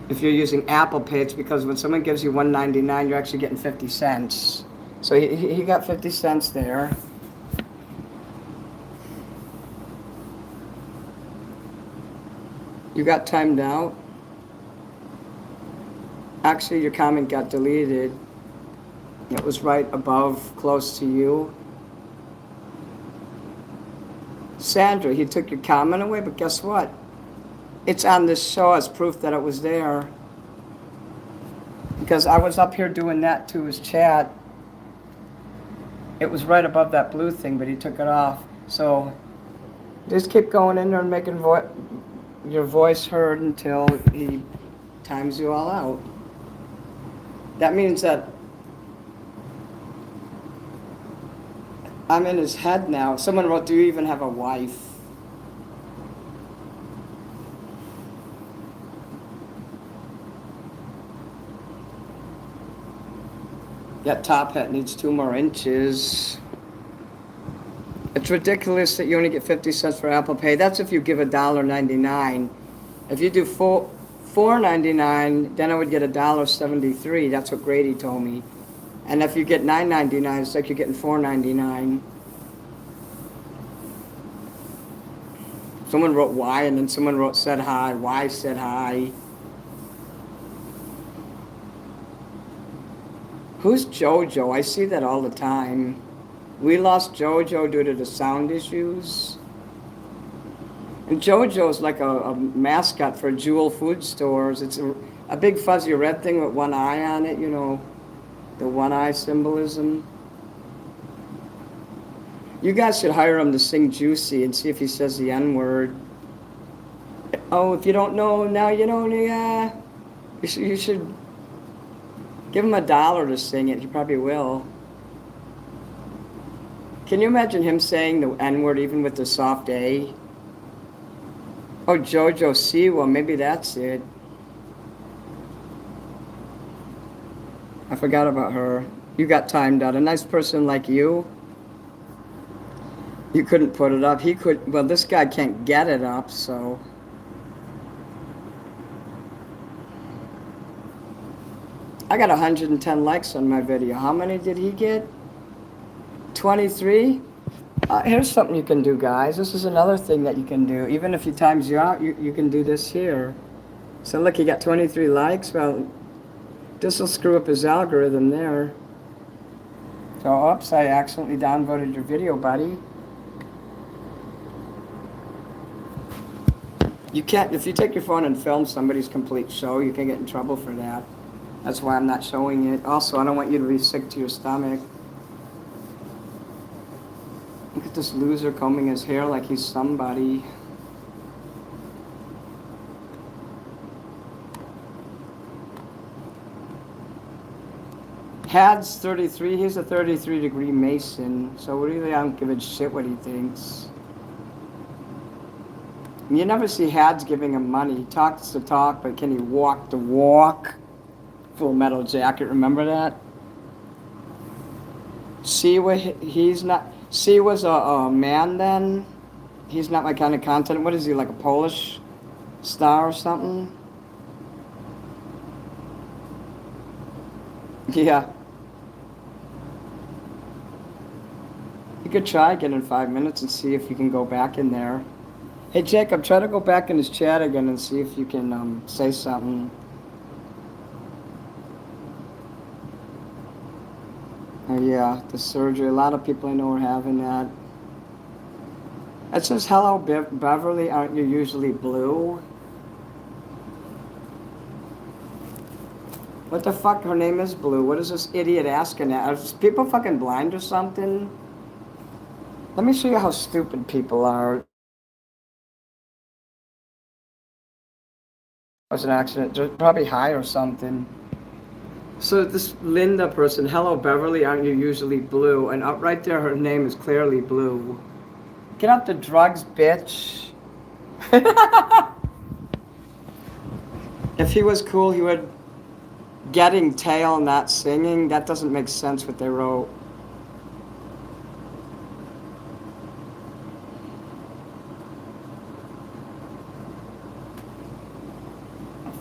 if you're using Apple Pay, it's because when someone gives you $1.99, you're actually getting 50 cents. So he got 50 cents there. You got timed out. Actually, your comment got deleted. It was right above, close to you. Sandra, he took your comment away, but guess what? It's on this show as proof that it was there. Because I was up here doing that to his chat. It was right above that blue thing, but he took it off. So just keep going in there and making your voice heard until he times you all out. That means that I'm in his head now. Someone wrote, do you even have a wife? That top hat needs 2 more inches. It's ridiculous that you only get 50 cents for Apple Pay. That's if you give $1.99. If you do $4.99, then I would get $1.73. That's what Grady told me. And if you get $9.99, it's like you're getting $4.99. Someone wrote why, and then someone wrote said hi. Why said hi? Who's JoJo? I see that all the time. We lost JoJo due to the sound issues. And JoJo's like a mascot for Jewel food stores. It's a big fuzzy red thing with one eye on it, you know, the one eye symbolism. You guys should hire him to sing Juicy and see if he says the N-word. Oh, if you don't know, now you know. Yeah. You should give him $1 to sing it. He probably will. Can you imagine him saying the N-word even with the soft A? Oh, JoJo Siwa, maybe that's it. I forgot about her. You got timed out. A nice person like you. You couldn't put it up. He could. Well, this guy can't get it up, so. I got 110 likes on my video. How many did he get? 23? Here's something you can do, guys. This is another thing that you can do. Even if he times you out, you can do this here. So look, he got 23 likes. Well, this will screw up his algorithm there. So, oops, I accidentally downvoted your video, buddy. You can't, if you take your phone and film somebody's complete show, you can get in trouble for that. That's why I'm not showing it. Also, I don't want you to be sick to your stomach. Look at this loser combing his hair like he's somebody. Had's 33, he's a 33-degree Mason, so really I don't give a shit what he thinks. You never see Had's giving him money. He talks the talk, but can he walk the walk? Full Metal Jacket, remember that? Siwa, he's not. Siwa's a man then? He's not my kind of content. What is he, like a Polish star or something? Yeah. You could try again in 5 minutes and see if you can go back in there. Hey Jacob, try to go back in his chat again and see if you can say something. Oh yeah, the surgery. A lot of people I know are having that. It says, hello Beverly, aren't you usually blue? What the fuck, her name is Blue. What is this idiot asking that? Are people fucking blind or something? Let me show you how stupid people are. It was an accident. They're probably high or something. So this Linda person, hello Beverly, aren't you usually blue? And up right there, her name is clearly Blue. Get off the drugs, bitch. If he was cool, he would getting tail, not singing. That doesn't make sense what they wrote.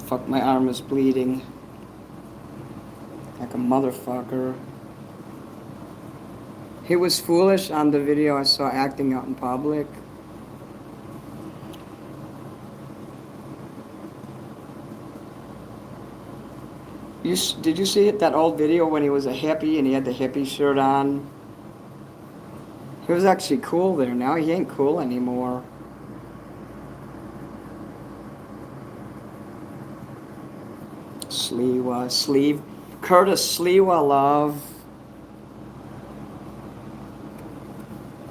Fuck, my arm is bleeding. Like a motherfucker. He was foolish on the video I saw acting out in public. Did you see that old video when he was a hippie and he had the hippie shirt on? He was actually cool there. Now he ain't cool anymore. Sleeve. Curtis Sliwa, love.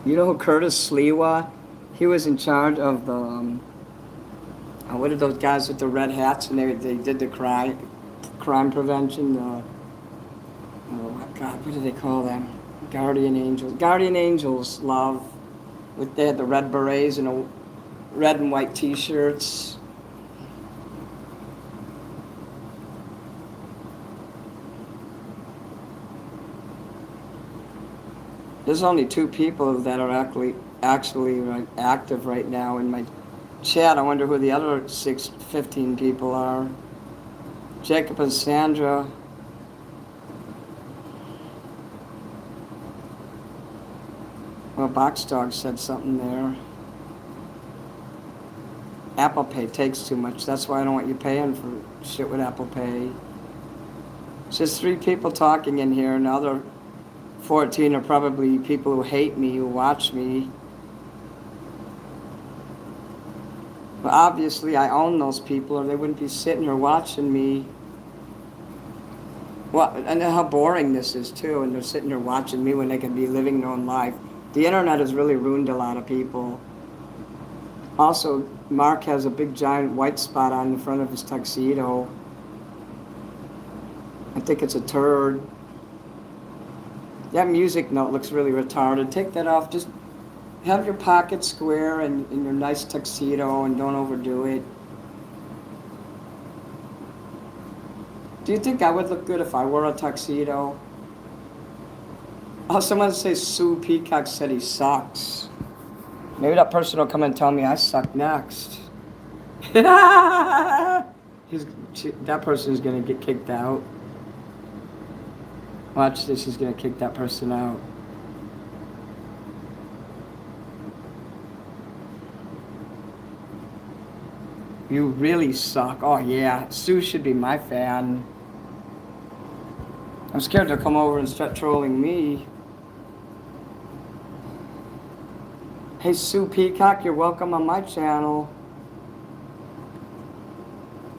You know who Curtis Sliwa? He was in charge of the, what are those guys with the red hats? And they did the crime prevention. Oh God, what do they call them? Guardian Angels. Guardian Angels, love. They had the red berets and red and white T-shirts. There's only 2 people that are actually active right now in my chat. I wonder who the other 15 people are. Jacob and Sandra. Well, Box Dog said something there. Apple Pay takes too much. That's why I don't want you paying for shit with Apple Pay. It's just 3 people talking in here, and the other 14 are probably people who hate me, who watch me. But obviously I own those people or they wouldn't be sitting here watching me. Well, and how boring this is too, and they're sitting here watching me when they could be living their own life. The internet has really ruined a lot of people. Also, Mark has a big giant white spot on the front of his tuxedo. I think it's a turd. That music note looks really retarded. Take that off. Just have your pocket square and your nice tuxedo and don't overdo it. Do you think I would look good if I wore a tuxedo? Oh, someone says Sue Peacock said he sucks. Maybe that person will come and tell me I suck next. That person's gonna get kicked out. Watch this, he's gonna kick that person out. You really suck. Oh yeah, Sue should be my fan. I'm scared they'll come over and start trolling me. Hey Sue Peacock, you're welcome on my channel.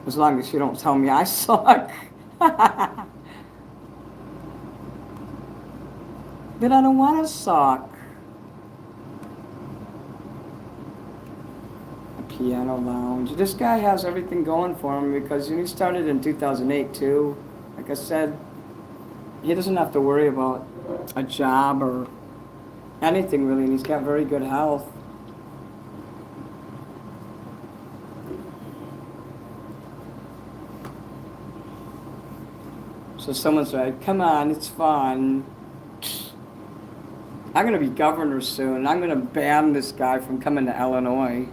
As long as you don't tell me I suck. But I don't want to suck. A piano lounge. This guy has everything going for him because he started in 2008 too. Like I said, he doesn't have to worry about a job or anything really, and he's got very good health. So someone's like, come on, it's fun. I'm going to be governor soon. I'm going to ban this guy from coming to Illinois.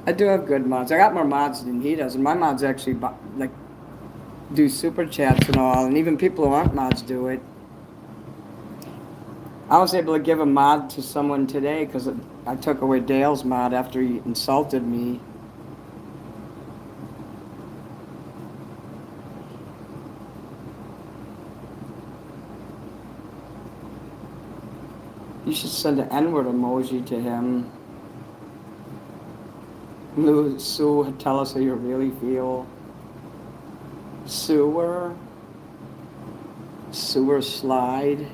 I do have good mods. I got more mods than he does, and my mods actually like do super chats and all, and even people who aren't mods do it. I was able to give a mod to someone today because I took away Dale's mod after he insulted me. You should send an N-word emoji to him. Sue, tell us how you really feel. Sewer slide.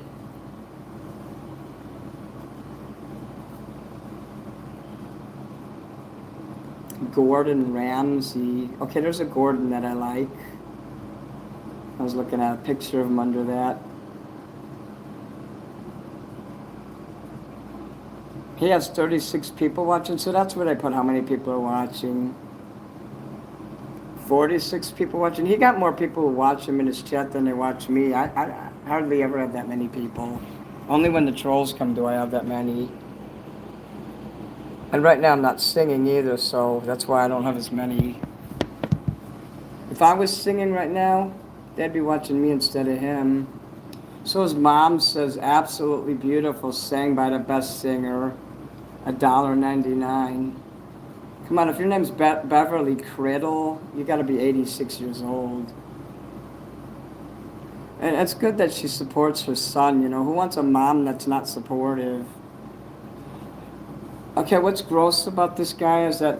Gordon Ramsay. Okay, there's a Gordon that I like. I was looking at a picture of him under that. He has 36 people watching, so that's where they put how many people are watching. 46 people watching. He got more people who watch him in his chat than they watch me. I hardly ever have that many people. Only when the trolls come do I have that many. And right now I'm not singing either, so that's why I don't have as many. If I was singing right now, they'd be watching me instead of him. So his mom says, absolutely beautiful, sang by the best singer, $1.99. Come on, if your name's Beverly Criddle, you gotta be 86 years old. And it's good that she supports her son, you know. Who wants a mom that's not supportive? Okay, what's gross about this guy is that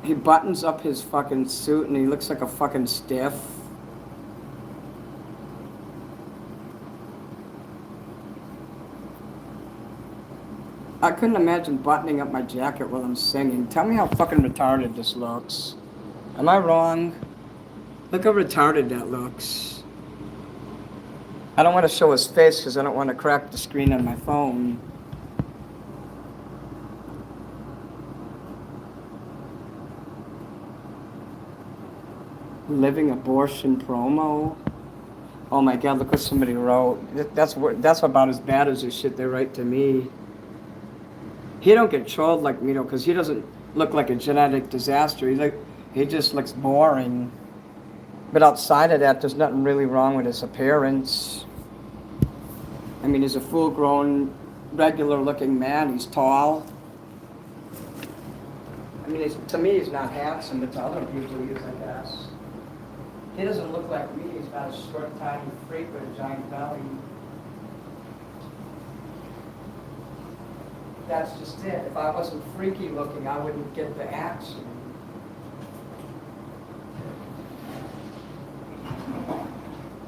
he buttons up his fucking suit and he looks like a fucking stiff. I couldn't imagine buttoning up my jacket while I'm singing. Tell me how fucking retarded this looks. Am I wrong? Look how retarded that looks. I don't want to show his face because I don't want to crack the screen on my phone. Living abortion promo. Oh my God! Look what somebody wrote. That's about as bad as the shit they write to me. He don't get trolled like me though, because he doesn't look like a genetic disaster. He just looks boring. But outside of that, there's nothing really wrong with his appearance. I mean, he's a full-grown, regular-looking man. He's tall. I mean, to me, he's not handsome, but to other people, he is, I guess. He doesn't look like me. He's got a short, tiny freak with a giant belly. That's just it. If I wasn't freaky looking, I wouldn't get the action.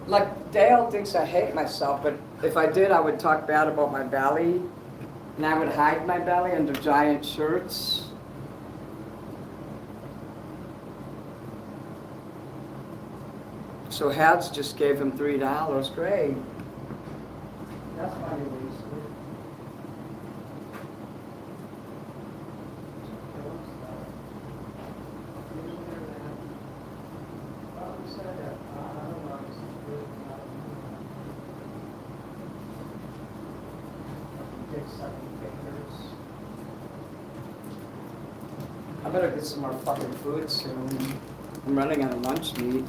Like, Dale thinks I hate myself, but if I did, I would talk bad about my belly, and I would hide my belly under giant shirts. So Hads just gave him $3. Great. That's funny, Lisa. 7 fingers. I better get some more fucking food soon. I'm running out of lunch meat.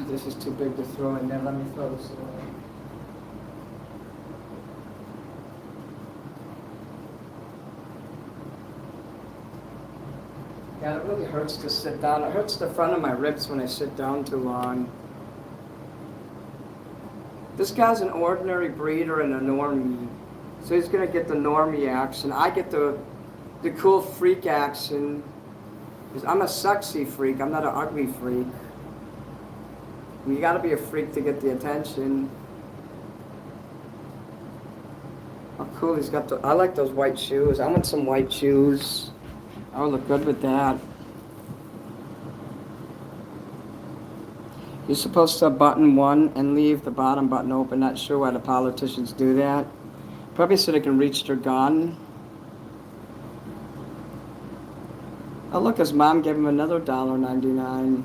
This is too big to throw in there. Let me throw this away. Yeah, it really hurts to sit down. It hurts the front of my ribs when I sit down too long. This guy's an ordinary breeder and a normie. So he's gonna get the normie accent. I get the cool freak accent. 'Cause I'm a sexy freak, I'm not an ugly freak. You gotta be a freak to get the attention. Oh cool, he's got I like those white shoes. I want some white shoes. I would look good with that. You're supposed to button one and leave the bottom button open. Not sure why the politicians do that. Probably so they can reach their gun. Oh look, his mom gave him another $1.99.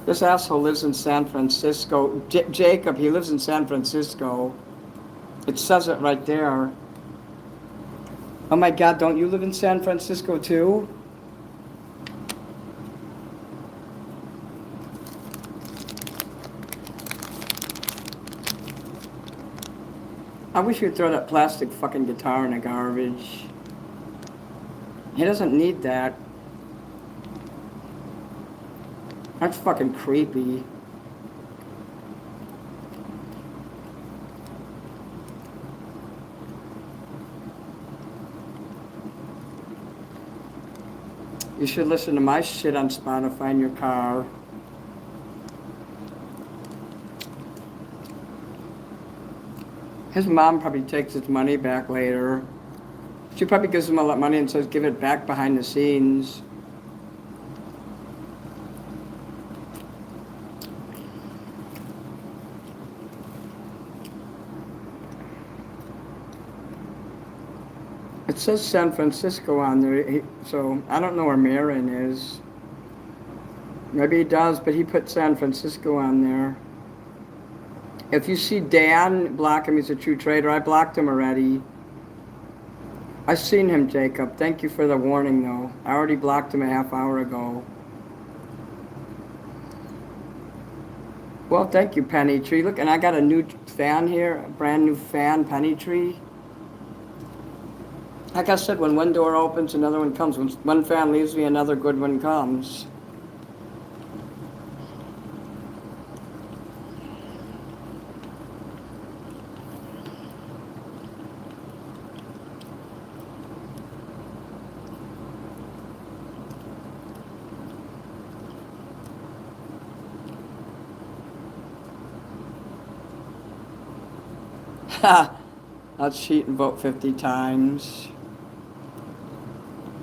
This asshole lives in San Francisco. Jacob, he lives in San Francisco. It says it right there. Oh my God, don't you live in San Francisco too? I wish you'd throw that plastic fucking guitar in the garbage. He doesn't need that. That's fucking creepy. You should listen to my shit on Spotify in your car. His mom probably takes his money back later. She probably gives him a lot of money and says, give it back behind the scenes. It says San Francisco on there, so I don't know where Marin is. Maybe he does, but he put San Francisco on there. If you see Dan, block him, he's a true traitor. I blocked him already. I've seen him, Jacob. Thank you for the warning, though. I already blocked him a half hour ago. Well, thank you, Penny Tree. Look, and I got a new fan here, a brand new fan, Penny Tree. Like I said, when one door opens, another one comes. When one fan leaves me, another good one comes. Ha! I'll cheat and vote 50 times.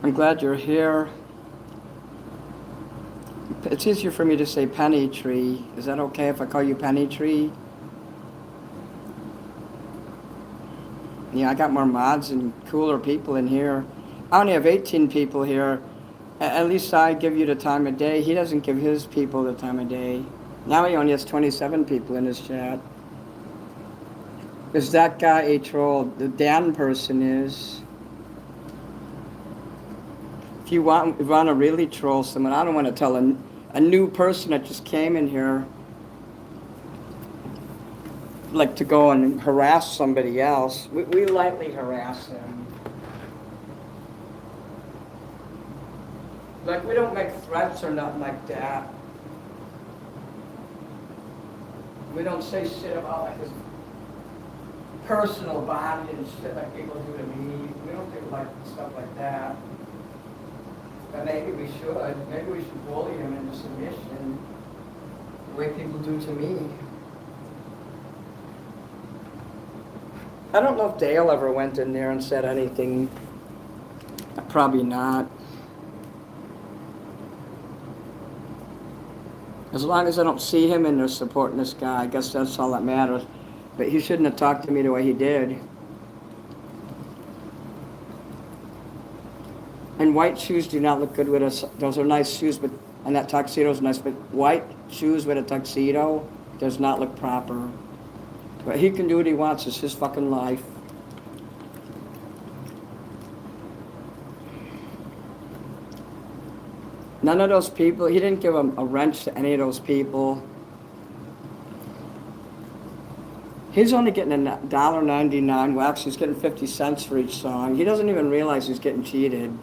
I'm glad you're here. It's easier for me to say Penny Tree. Is that okay if I call you Penny Tree? Yeah, I got more mods and cooler people in here. I only have 18 people here. At least I give you the time of day. He doesn't give his people the time of day. Now he only has 27 people in his chat. Is that guy a troll? The Dan person is. If you want to really troll someone, I don't want to tell a new person that just came in here, like to go and harass somebody else. We lightly harass them. Like, we don't make threats or nothing like that. We don't say shit about like his personal body and shit like people do to me. We don't do like stuff like that. But maybe we should. Maybe we should bully him into submission the way people do to me. I don't know if Dale ever went in there and said anything. Probably not. As long as I don't see him and they're supporting this guy, I guess that's all that matters. But he shouldn't have talked to me the way he did. And white shoes do not look good with us. Those are nice shoes, but and that tuxedo is nice. But white shoes with a tuxedo does not look proper. But he can do what he wants. It's his fucking life. None of those people. He didn't give a wrench to any of those people. He's only getting $1.99. Well, actually, he's getting 50 cents for each song. He doesn't even realize he's getting cheated.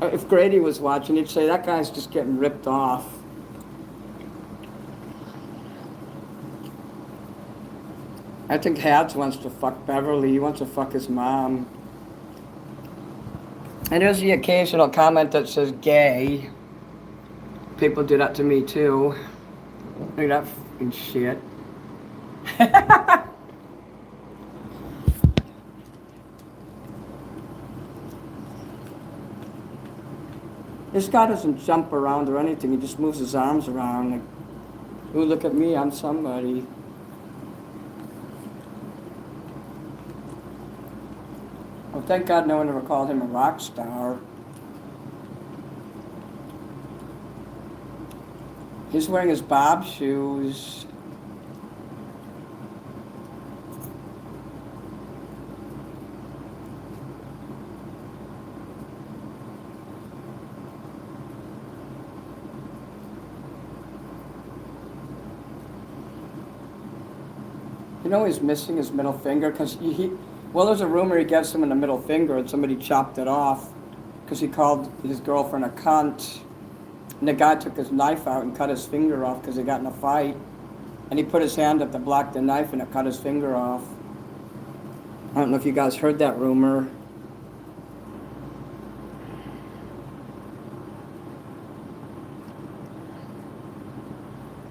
If Grady was watching, he'd say, that guy's just getting ripped off. I think Hads wants to fuck Beverly. He wants to fuck his mom. And there's the occasional comment that says gay. People do that to me, too. Look at that fucking shit. This guy doesn't jump around or anything. He just moves his arms around like, ooh, look at me, I'm somebody. Well, thank God no one ever called him a rock star. He's wearing his Bob shoes. You know he's missing his middle finger because well, there's a rumor he gave someone the middle finger and somebody chopped it off because he called his girlfriend a cunt. And the guy took his knife out and cut his finger off because he got in a fight. And he put his hand up to block the knife and it cut his finger off. I don't know if you guys heard that rumor.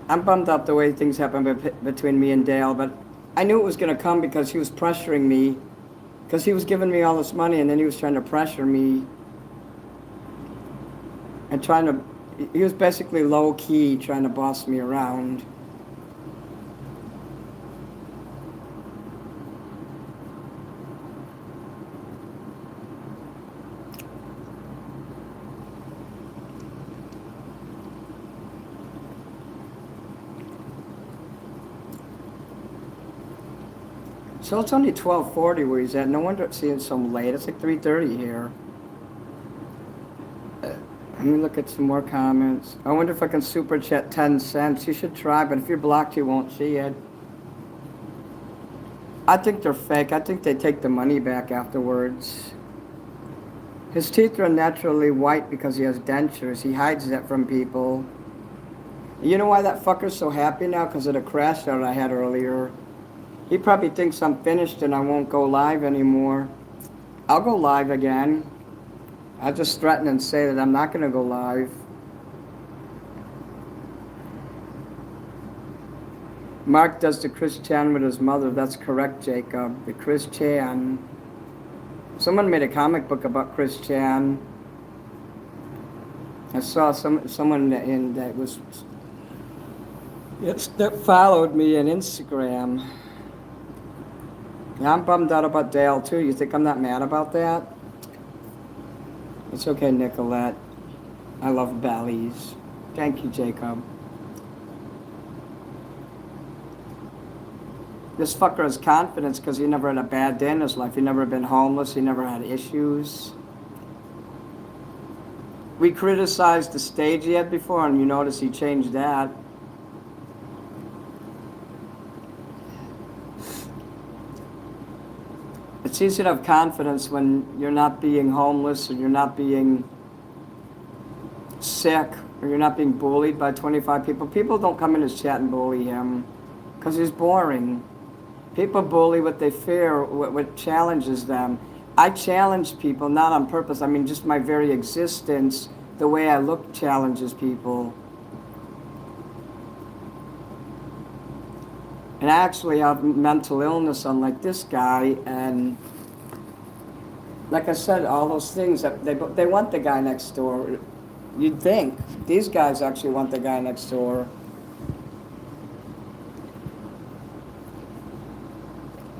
I'm bummed out the way things happen between me and Dale, but I knew it was going to come because he was pressuring me. Because he was giving me all this money and then he was trying to pressure me. And he was basically low-key trying to boss me around. So it's only 12:40 where he's at. No wonder it's seeing so late. It's like 3:30 here. Let me look at some more comments. I wonder if I can super chat 10 cents. You should try, but if you're blocked, you won't see it. I think they're fake. I think they take the money back afterwards. His teeth are naturally white because he has dentures. He hides that from people. You know why that fucker's so happy now? Because of the crash out I had earlier. He probably thinks I'm finished and I won't go live anymore. I'll go live again. I'll just threaten and say that I'm not going to go live. Mark does the Chris Chan with his mother. That's correct, Jacob. The Chris Chan. Someone made a comic book about Chris Chan. I saw someone that followed me on Instagram. Yeah, I'm bummed out about Dale, too. You think I'm not mad about that? It's okay, Nicolette. I love bellies. Thank you, Jacob. This fucker has confidence because he never had a bad day in his life. He never been homeless. He never had issues. We criticized the stage he had before, and you notice he changed that. It's easy to have confidence when you're not being homeless or you're not being sick or you're not being bullied by 25 people. People don't come in his chat and bully him because he's boring. People bully what they fear, what challenges them. I challenge people, not on purpose. I mean, just my very existence, the way I look challenges people. And I actually have mental illness, unlike this guy, and like I said, all those things, that they want the guy next door. You'd think. These guys actually want the guy next door.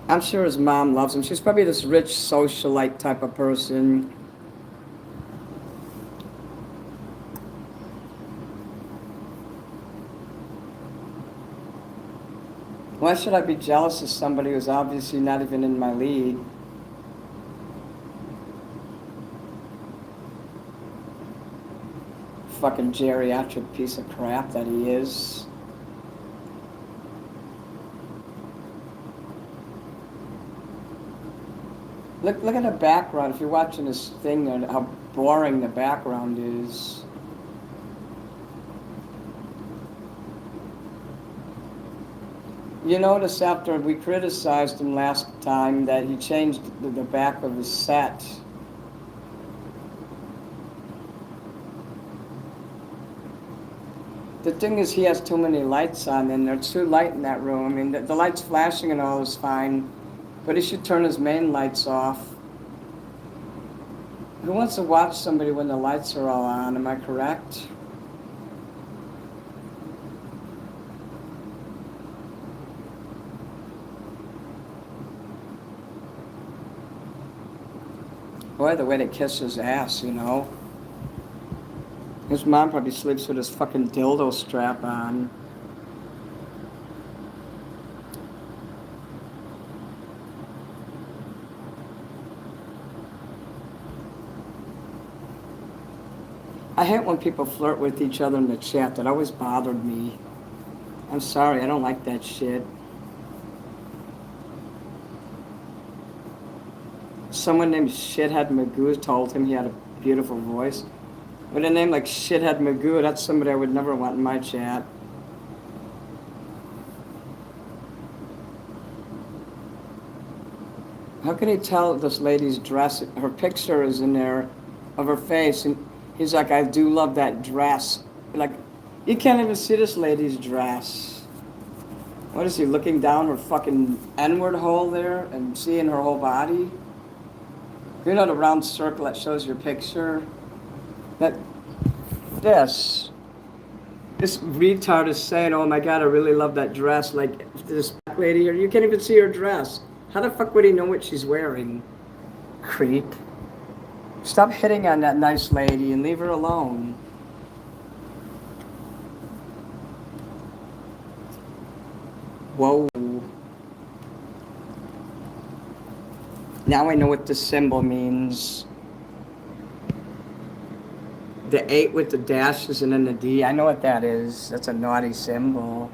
I'm sure his mom loves him. She's probably this rich socialite type of person. Why should I be jealous of somebody who's obviously not even in my league? Fucking geriatric piece of crap that he is. Look at the background. If you're watching this thing, how boring the background is. You notice after we criticized him last time that he changed the back of his set. The thing is, he has too many lights on, and there's too light in that room. I mean, the lights flashing and all is fine, but he should turn his main lights off. Who wants to watch somebody when the lights are all on? Am I correct? Boy, the way they kiss his ass, you know. His mom probably sleeps with his fucking dildo strap on. I hate when people flirt with each other in the chat. That always bothered me. I'm sorry, I don't like that shit. Someone named Shithead Magoo told him he had a beautiful voice. With a name like Shithead Magoo, that's somebody I would never want in my chat. How can he tell this lady's dress? Her picture is in there of her face, and he's like, I do love that dress. Like, you can't even see this lady's dress. What is he, looking down her fucking N-word hole there and seeing her whole body? You know the round circle that shows your picture? This retard is saying, oh my god, I really love that dress. Like, this lady here, you can't even see her dress. How the fuck would he know what she's wearing? Creep. Stop hitting on that nice lady and leave her alone. Whoa. Now I know what the symbol means. The 8 with the dashes and then the D. I know what that is. That's a naughty symbol.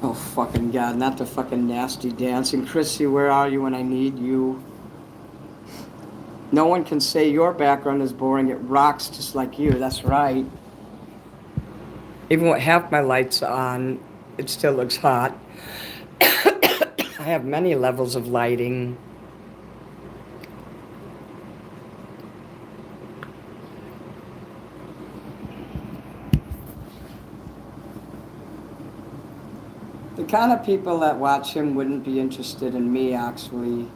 Oh, fucking God. Not the fucking nasty dancing. Chrissy, where are you when I need you? No one can say your background is boring. It rocks just like you. That's right. Even with half my lights on, it still looks hot. I have many levels of lighting. The kind of people that watch him wouldn't be interested in me, actually.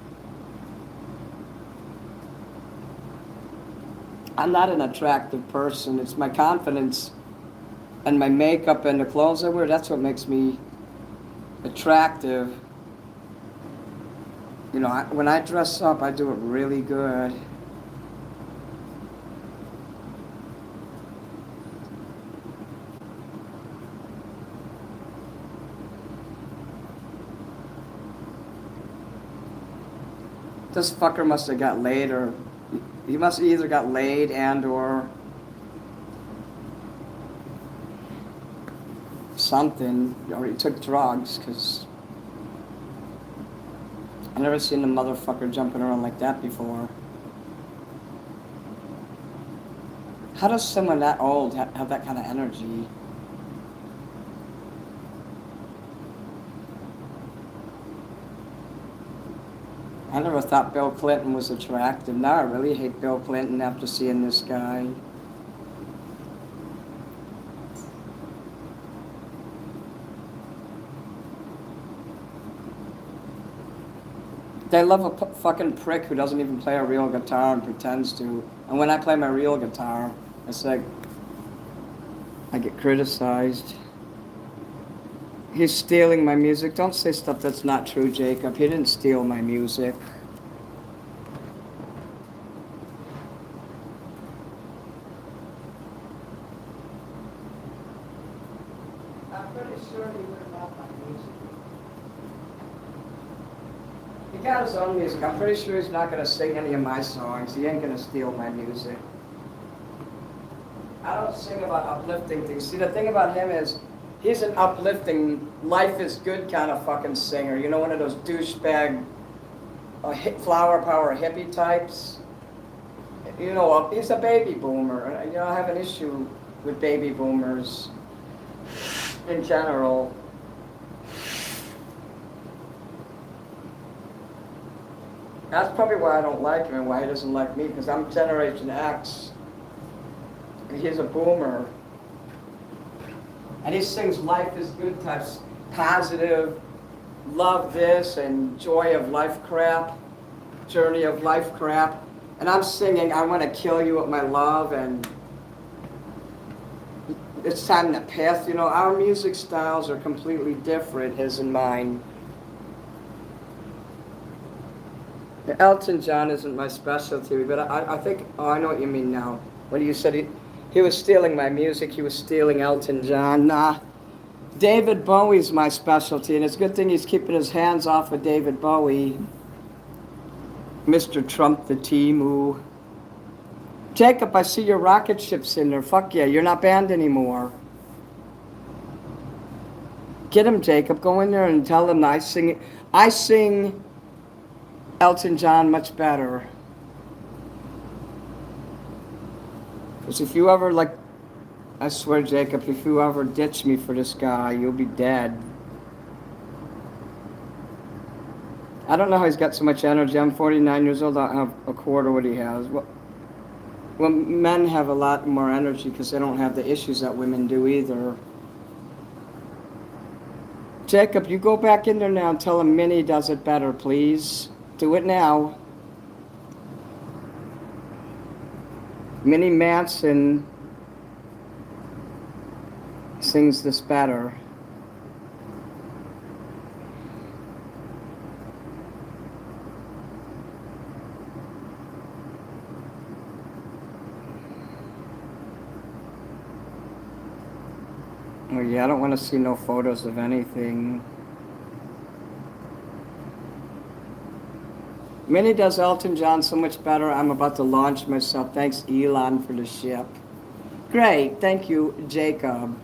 I'm not an attractive person. It's my confidence and my makeup and the clothes I wear. That's what makes me attractive. You know, when I dress up, I do it really good. This fucker must have got laid, or he must have either got laid and or something, or he took drugs, because I've never seen a motherfucker jumping around like that before. How does someone that old have that kind of energy? I never thought Bill Clinton was attractive. Now I really hate Bill Clinton after seeing this guy. They love a fucking prick who doesn't even play a real guitar and pretends to. And when I play my real guitar, it's like I get criticized. He's stealing my music. Don't say stuff that's not true, Jacob. He didn't steal my music. I'm pretty sure he would love my music. He got his own music. I'm pretty sure he's not going to sing any of my songs. He ain't going to steal my music. I don't sing about uplifting things. See, the thing about him is, he's an uplifting, life is good kind of fucking singer. You know, one of those douchebag, flower power hippie types. You know, he's a baby boomer. You know, I have an issue with baby boomers in general. That's probably why I don't like him and why he doesn't like me, because I'm Generation X. And he's a boomer. And he sings life is good types, positive, love this and joy of life crap, journey of life crap. And I'm singing, I want to kill you with my love, and it's time to pass. You know, our music styles are completely different, his and mine. Elton John isn't my specialty, but I think, oh, I know what you mean now. When you said he was stealing my music, he was stealing Elton John. Nah, David Bowie's my specialty, and it's a good thing he's keeping his hands off of David Bowie. Mr. Trump the Timu. Jacob, I see your rocket ships in there. Fuck yeah, you're not banned anymore. Get him, Jacob. Go in there and tell him that I sing Elton John much better. Because if you ever, like, I swear, Jacob, if you ever ditch me for this guy, you'll be dead. I don't know how he's got so much energy. I'm 49 years old. I have a quarter what he has. Well, men have a lot more energy because they don't have the issues that women do either. Jacob, you go back in there now and tell him Minnie does it better, please. Do it now. Minnie Manson sings this better. Oh yeah, I don't want to see no photos of anything. Minnie does Elton John so much better. I'm about to launch myself. Thanks, Elon, for the ship. Great. Thank you, Jacob.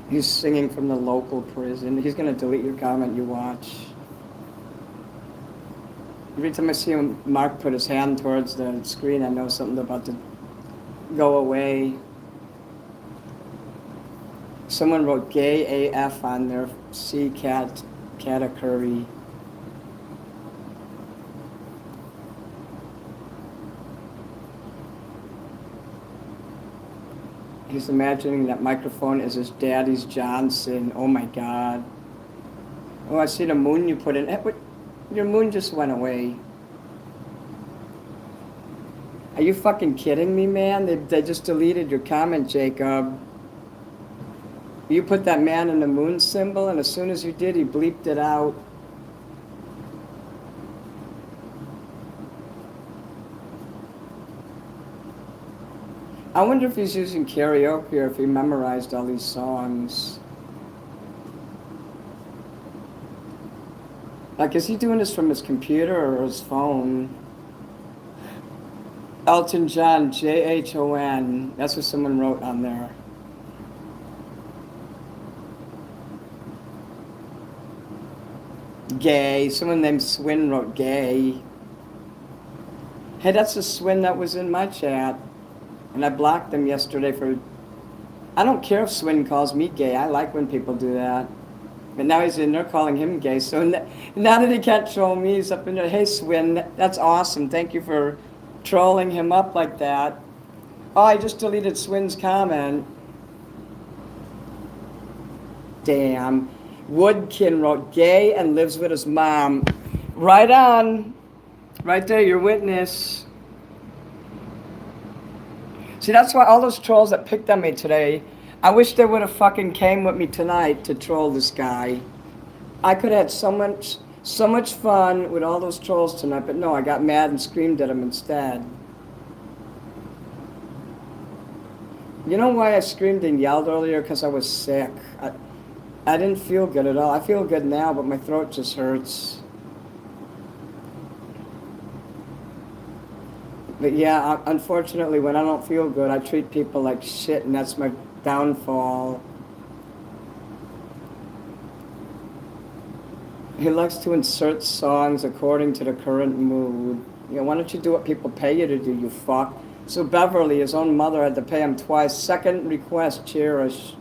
He's singing from the local prison. He's going to delete your comment, you watch. Every time I see him, Mark put his hand towards the screen, I know something's about to go away. Someone wrote gay AF on their category. He's imagining that microphone is his daddy's Johnson. Oh my God. Oh, I see the moon you put in. Your moon just went away. Are you fucking kidding me, man? They just deleted your comment, Jacob. You put that man in the moon symbol, and as soon as you did, he bleeped it out. I wonder if he's using karaoke or if he memorized all these songs. Like, is he doing this from his computer or his phone? Elton John, J-H-O-N. That's what someone wrote on there. Gay. Someone named Swin wrote gay. Hey, that's the Swin that was in my chat. And I blocked them yesterday for... I don't care if Swin calls me gay. I like when people do that. But now he's in there calling him gay. So now that he can't troll me, he's up in there. Hey, Swin, that's awesome. Thank you for trolling him up like that. Oh, I just deleted Swin's comment. Damn. Woodkin wrote gay and lives with his mom. Right on. Right there, your witness. See, that's why all those trolls that picked on me today, I wish they would have fucking came with me tonight to troll this guy. I could have had So much fun with all those trolls tonight, but no, I got mad and screamed at them instead. You know why I screamed and yelled earlier? Because I was sick. I didn't feel good at all. I feel good now, but my throat just hurts. But yeah, unfortunately, when I don't feel good, I treat people like shit, and that's my downfall. He likes to insert songs according to the current mood. You know, why don't you do what people pay you to do, you fuck? So Beverly, his own mother, had to pay him twice. Second request, cherish.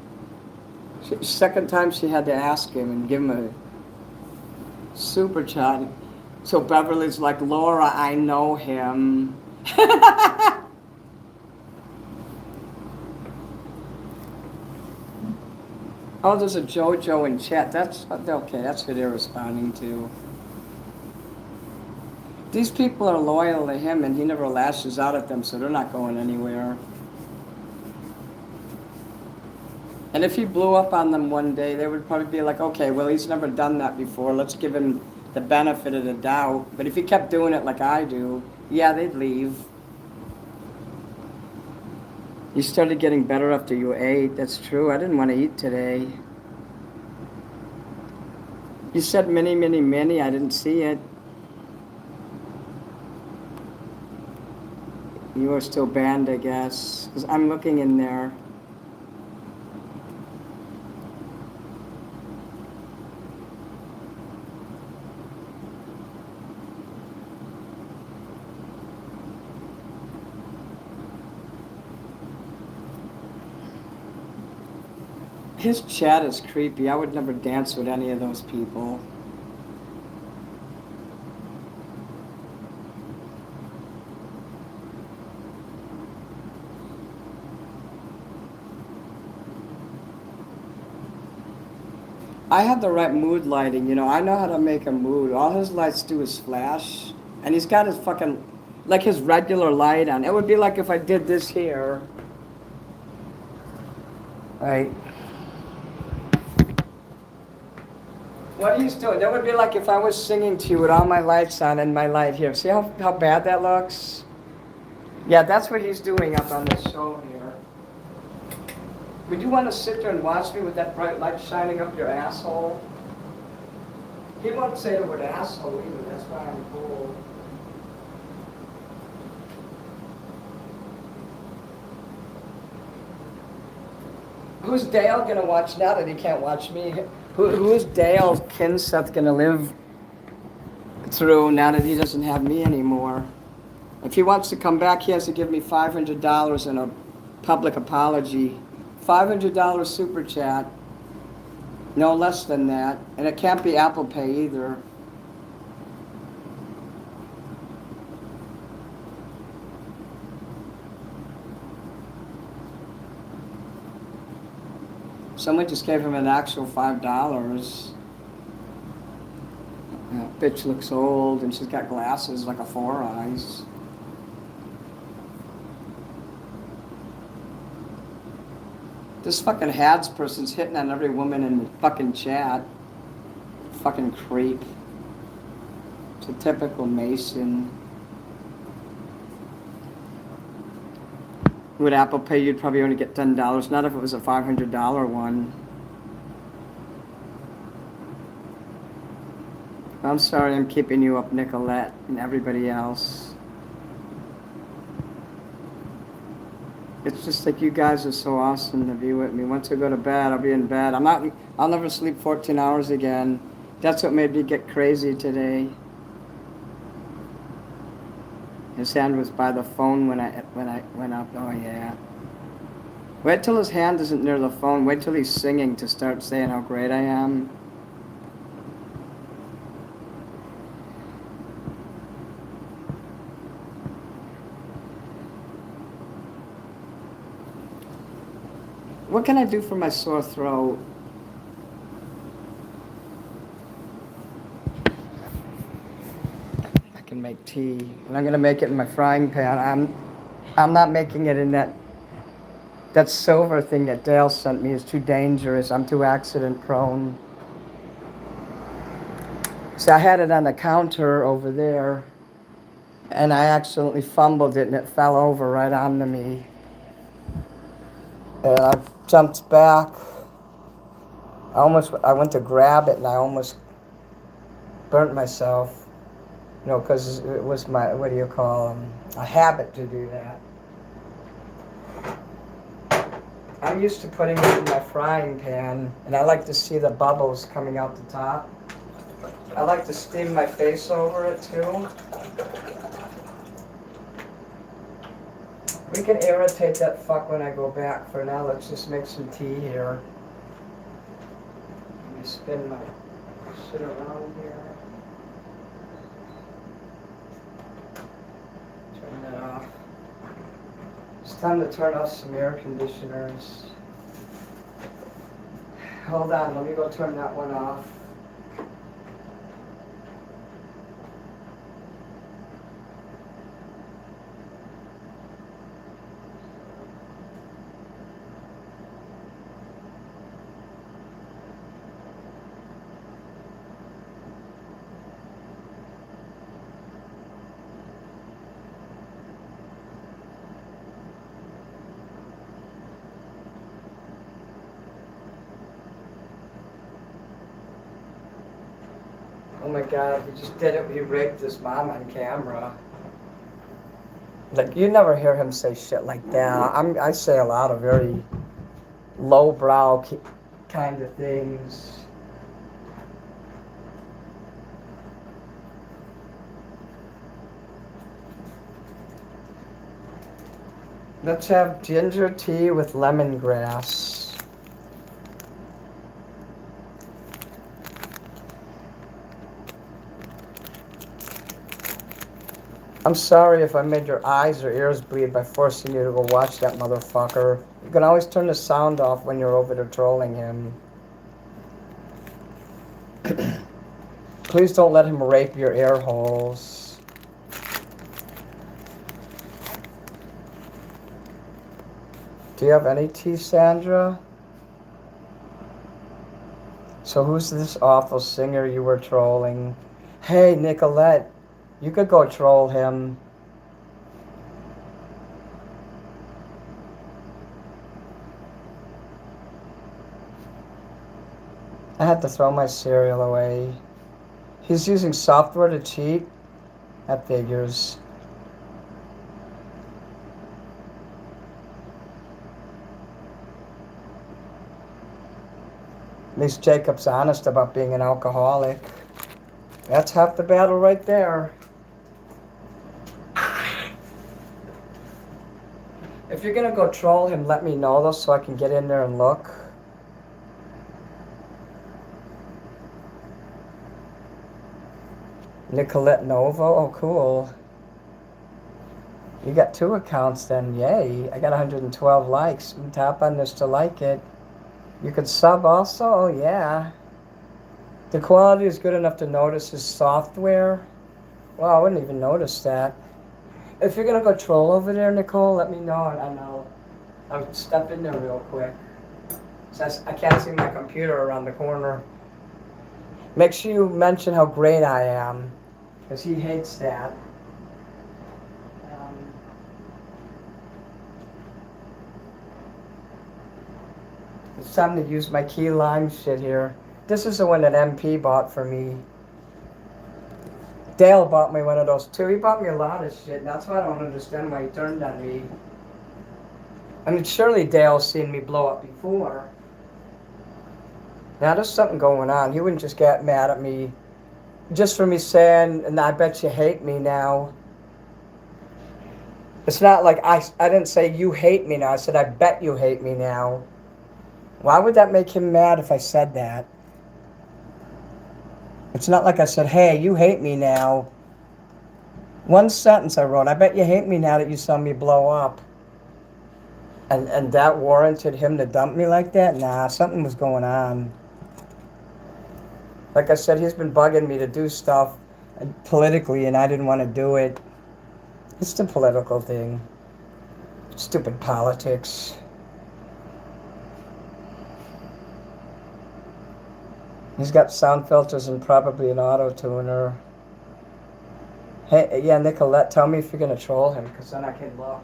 Second time she had to ask him and give him a super chat. So Beverly's like, Laura, I know him. Oh, there's a JoJo in chat. That's okay. That's who they're responding to. These people are loyal to him, and he never lashes out at them, so they're not going anywhere. And if he blew up on them one day, they would probably be like, okay, well, he's never done that before. Let's give him the benefit of the doubt. But if he kept doing it like I do, yeah, they'd leave. You started getting better after you ate. That's true. I didn't want to eat today. You said many, many, many. I didn't see it. You are still banned, I guess. 'Cause I'm looking in there. His chat is creepy. I would never dance with any of those people. I have the right mood lighting, you know. I know how to make a mood. All his lights do is flash. And he's got his fucking, like his regular light on. It would be like if I did this here. Right. What he's doing, that would be like if I was singing to you with all my lights on and my light here. See how bad that looks? Yeah, that's what he's doing up on this show here. Would you want to sit there and watch me with that bright light shining up your asshole? He won't say the word asshole either, that's why I'm cool. Who's Dale gonna watch now that he can't watch me? Who is Dale Kinseth gonna live through now that he doesn't have me anymore? If he wants to come back, he has to give me $500 in a public apology. $500 super chat. No less than that. And it can't be Apple Pay either. Someone just gave him an actual $5. That bitch looks old and she's got glasses like a Four Eyes. This fucking Hads person's hitting on every woman in the fucking chat. Fucking creep. It's a typical Mason. With Apple Pay, you'd probably only get $10. Not if it was a $500 one. I'm sorry I'm keeping you up, Nicolette, and everybody else. It's just like you guys are so awesome to be with me. Once I go to bed, I'll be in bed. I'll never sleep 14 hours again. That's what made me get crazy today. His hand was by the phone when I went up. Oh yeah. Wait till his hand isn't near the phone. Wait till he's singing to start saying how great I am. What can I do for my sore throat? I can make tea, and I'm gonna make it in my frying pan. I'm not making it in that silver thing that Dale sent me. Is too dangerous. I'm too accident prone. See, I had it on the counter over there, and I accidentally fumbled it, and it fell over right onto me. And I jumped back. I went to grab it, and I almost burnt myself. You know, because it was my, what do you call a habit to do that. I'm used to putting it in my frying pan, and I like to see the bubbles coming out the top. I like to steam my face over it too. We can irritate that fuck when I go back. For now, let's just make some tea here. Let me spin my shit around here. Turn that off. It's time to turn off some air conditioners. Hold on, let me go turn that one off. Oh my God, he just did it. He raped his mom on camera. Like, you never hear him say shit like that. I say a lot of very lowbrow kind of things. Let's have ginger tea with lemongrass. I'm sorry if I made your eyes or ears bleed by forcing you to go watch that motherfucker. You can always turn the sound off when you're over there trolling him. Please don't let him rape your ear holes. Do you have any tea, Sandra? So who's this awful singer you were trolling? Hey, Nicolette, you could go troll him. I had to throw my cereal away. He's using software to cheat? That figures. At least Jacob's honest about being an alcoholic. That's half the battle right there. If you're gonna go troll him, let me know though so I can get in there and look. Nicolette Novo, oh cool. You got 2 accounts then, yay. I got 112 likes. You can tap on this to like it. You could sub also, oh yeah. The quality is good enough to notice his software. Well, I wouldn't even notice that. If you're gonna go troll over there, Nicole, let me know and I'll step in there real quick. I can't see my computer around the corner. Make sure you mention how great I am, because he hates that. It's time to use my key lime shit here. This is the one that MP bought for me. Dale bought me one of those too. He bought me a lot of shit, and that's why I don't understand why he turned on me. I mean, surely Dale's seen me blow up before. Now, there's something going on. He wouldn't just get mad at me just for me saying, and I bet you hate me now. It's not like I didn't say you hate me now. I said, I bet you hate me now. Why would that make him mad if I said that? It's not like I said, hey, you hate me now. One sentence I wrote, I bet you hate me now that you saw me blow up. And that warranted him to dump me like that? Nah, something was going on. Like I said, he's been bugging me to do stuff politically, and I didn't want to do it. It's the political thing. Stupid politics. He's got sound filters and probably an auto tuner. Hey, yeah, Nicolette, tell me if you're gonna troll him, because then I can look.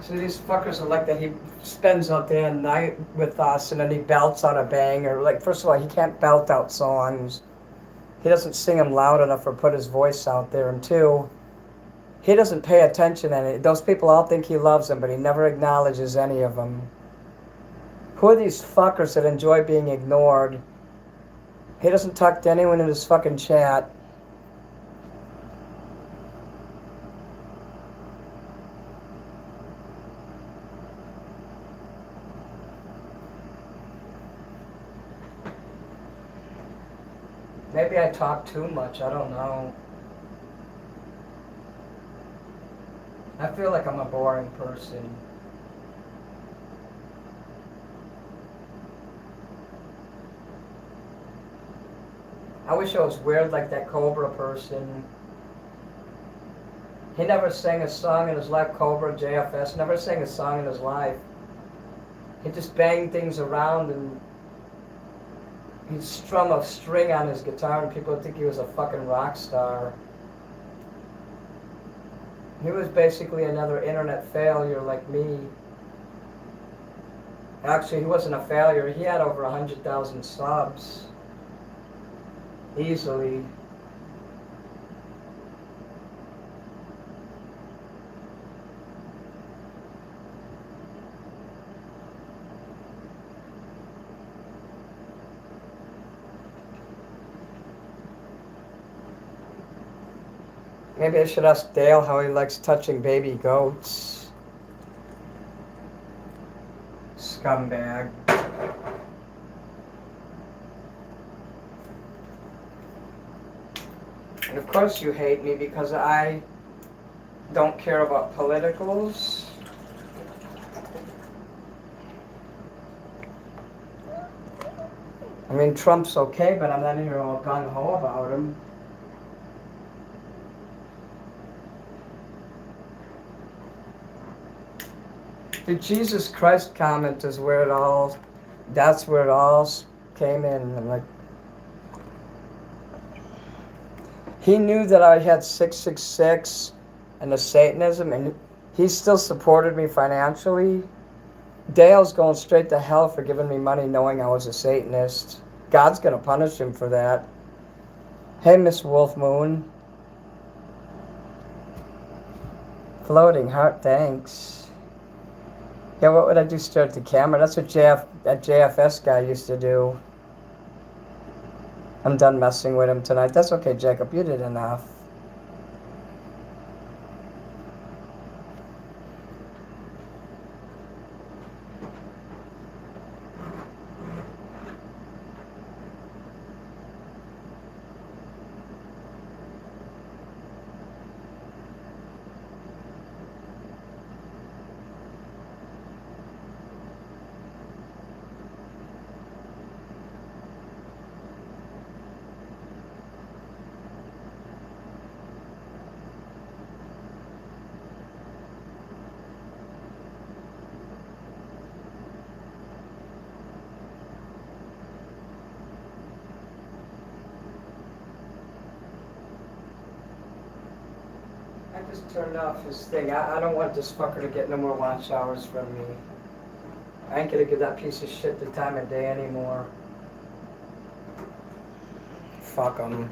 So these fuckers are like that. He spends all day and night with us, and then he belts out a banger. Like, first of all, he can't belt out songs. He doesn't sing them loud enough or put his voice out there. And two, he doesn't pay attention to it. Those people all think he loves them, but he never acknowledges any of them. Who are these fuckers that enjoy being ignored? He doesn't talk to anyone in his fucking chat. Maybe I talk too much, I don't know. I feel like I'm a boring person. I wish I was weird like that Cobra person. He never sang a song in his life, Cobra, JFS, never sang a song in his life. He just banged things around and he'd strum a string on his guitar and people would think he was a fucking rock star. He was basically another internet failure like me. Actually, he wasn't a failure. He had over 100,000 subs. Easily. Maybe I should ask Dale how he likes touching baby goats. Scumbag. And of course you hate me because I don't care about politicals. I mean, Trump's okay, but I'm not here all gung-ho about him. The Jesus Christ comment is where it all, that's where it all came in. And like, he knew that I had 666 and the Satanism, and he still supported me financially. Dale's going straight to hell for giving me money knowing I was a Satanist. God's going to punish him for that. Hey, Miss Wolf Moon. Floating heart, thanks. Yeah, what would I do? Stare at the camera? That's what that JFS guy used to do. I'm done messing with him tonight. That's okay, Jacob. You did enough. I just turned off his thing. I don't want this fucker to get no more watch hours from me. I ain't gonna give that piece of shit the time of day anymore. Fuck him.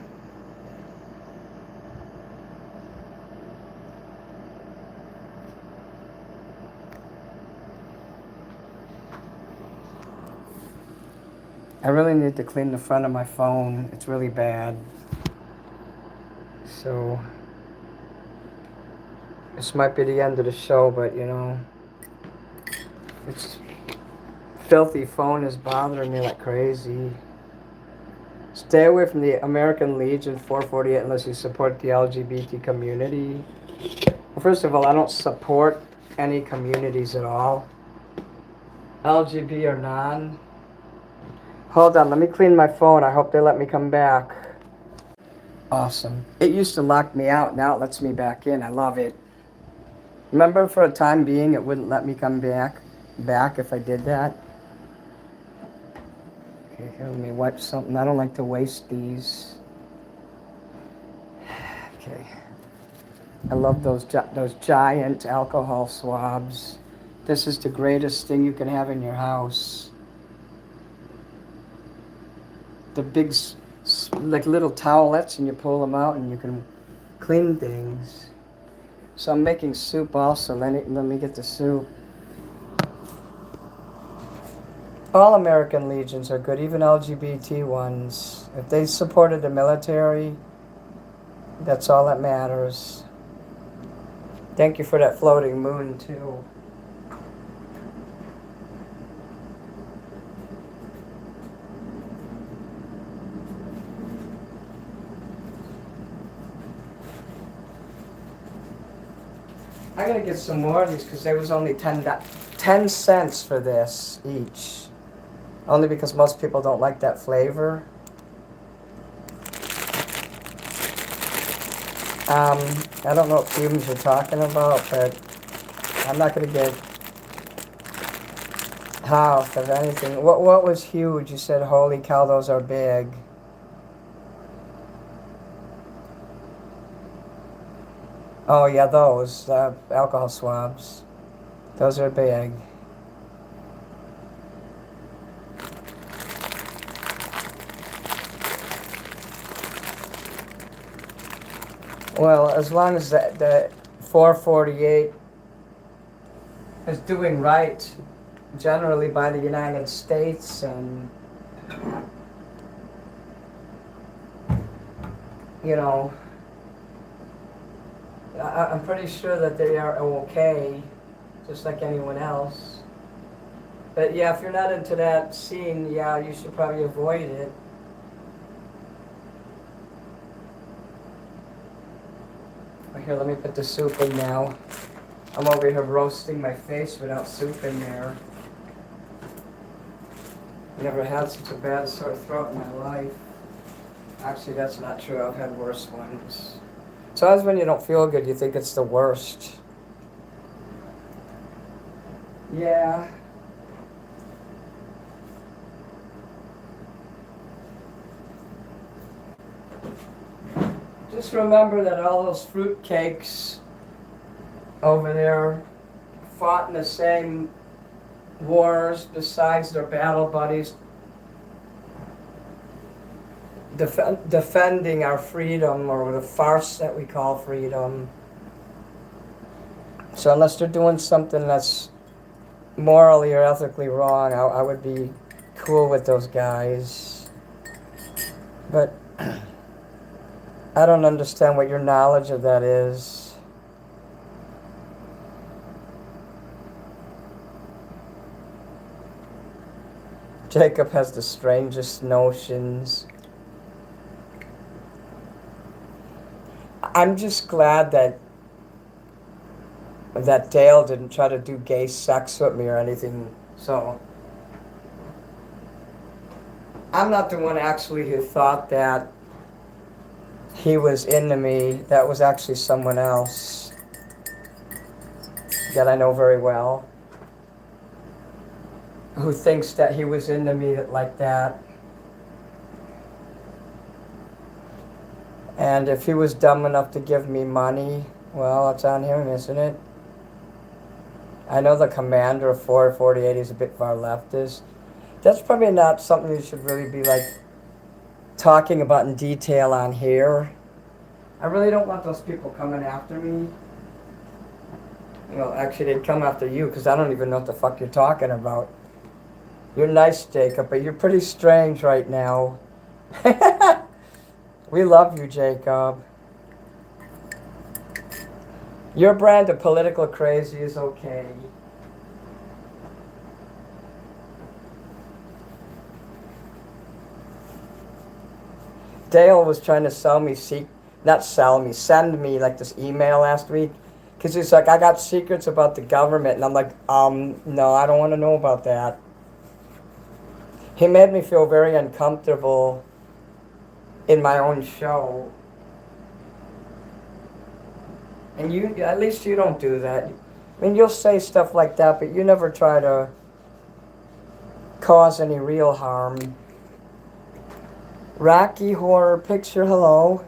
I really need to clean the front of my phone. It's really bad. So, this might be the end of the show, but you know, this filthy phone is bothering me like crazy. Stay away from the American Legion 448 unless you support the LGBT community. Well, first of all, I don't support any communities at all, LGBT or non. Hold on, let me clean my phone. I hope they let me come back. Awesome. It used to lock me out. Now it lets me back in. I love it. Remember, for a time being, it wouldn't let me come back if I did that. Okay, here, let me wipe something. I don't like to waste these. Okay. I love those giant alcohol swabs. This is the greatest thing you can have in your house. The big, like little towelettes, and you pull them out and you can clean things. So I'm making soup also. Let me get the soup. All American Legions are good, even LGBT ones. If they supported the military, that's all that matters. Thank you for that floating moon, too. I gotta get some more of these because there was only 10 cents for this each. Only because most people don't like that flavor. I don't know what fumes you're talking about, but I'm not gonna get half of anything. What was huge? You said, holy cow, those are big. Oh yeah, those alcohol swabs. Those are big. Well, as long as the 448 is doing right, generally by the United States, and you know, I'm pretty sure that they are okay, just like anyone else. But yeah, if you're not into that scene, yeah, you should probably avoid it. Here, let me put the soup in now. I'm over here roasting my face without soup in there. Never had such a bad sore throat in my life. Actually, that's not true. I've had worse ones. Sometimes when you don't feel good, you think it's the worst. Yeah. Just remember that all those fruit cakes over there fought in the same wars besides their battle buddies, defending our freedom, or the farce that we call freedom. So unless they're doing something that's morally or ethically wrong, I would be cool with those guys. But I don't understand what your knowledge of that is. Jacob has the strangest notions. I'm just glad that Dale didn't try to do gay sex with me or anything. So I'm not the one actually who thought that he was into me. That was actually someone else that I know very well, who thinks that he was into me like that. And if he was dumb enough to give me money, well, it's on him, isn't it? I know the commander of 448 is a bit far leftist. That's probably not something you should really be like talking about in detail on here. I really don't want those people coming after me. Well, actually, they'd come after you because I don't even know what the fuck you're talking about. You're nice, Jacob, but you're pretty strange right now. We love you, Jacob. Your brand of political crazy is okay. Dale was trying to send me like this email last week. Because he's like, I got secrets about the government. And I'm like, no, I don't want to know about that. He made me feel very uncomfortable in my own show. And at least you don't do that. I mean, you'll say stuff like that, but you never try to cause any real harm. Rocky Horror Picture, hello.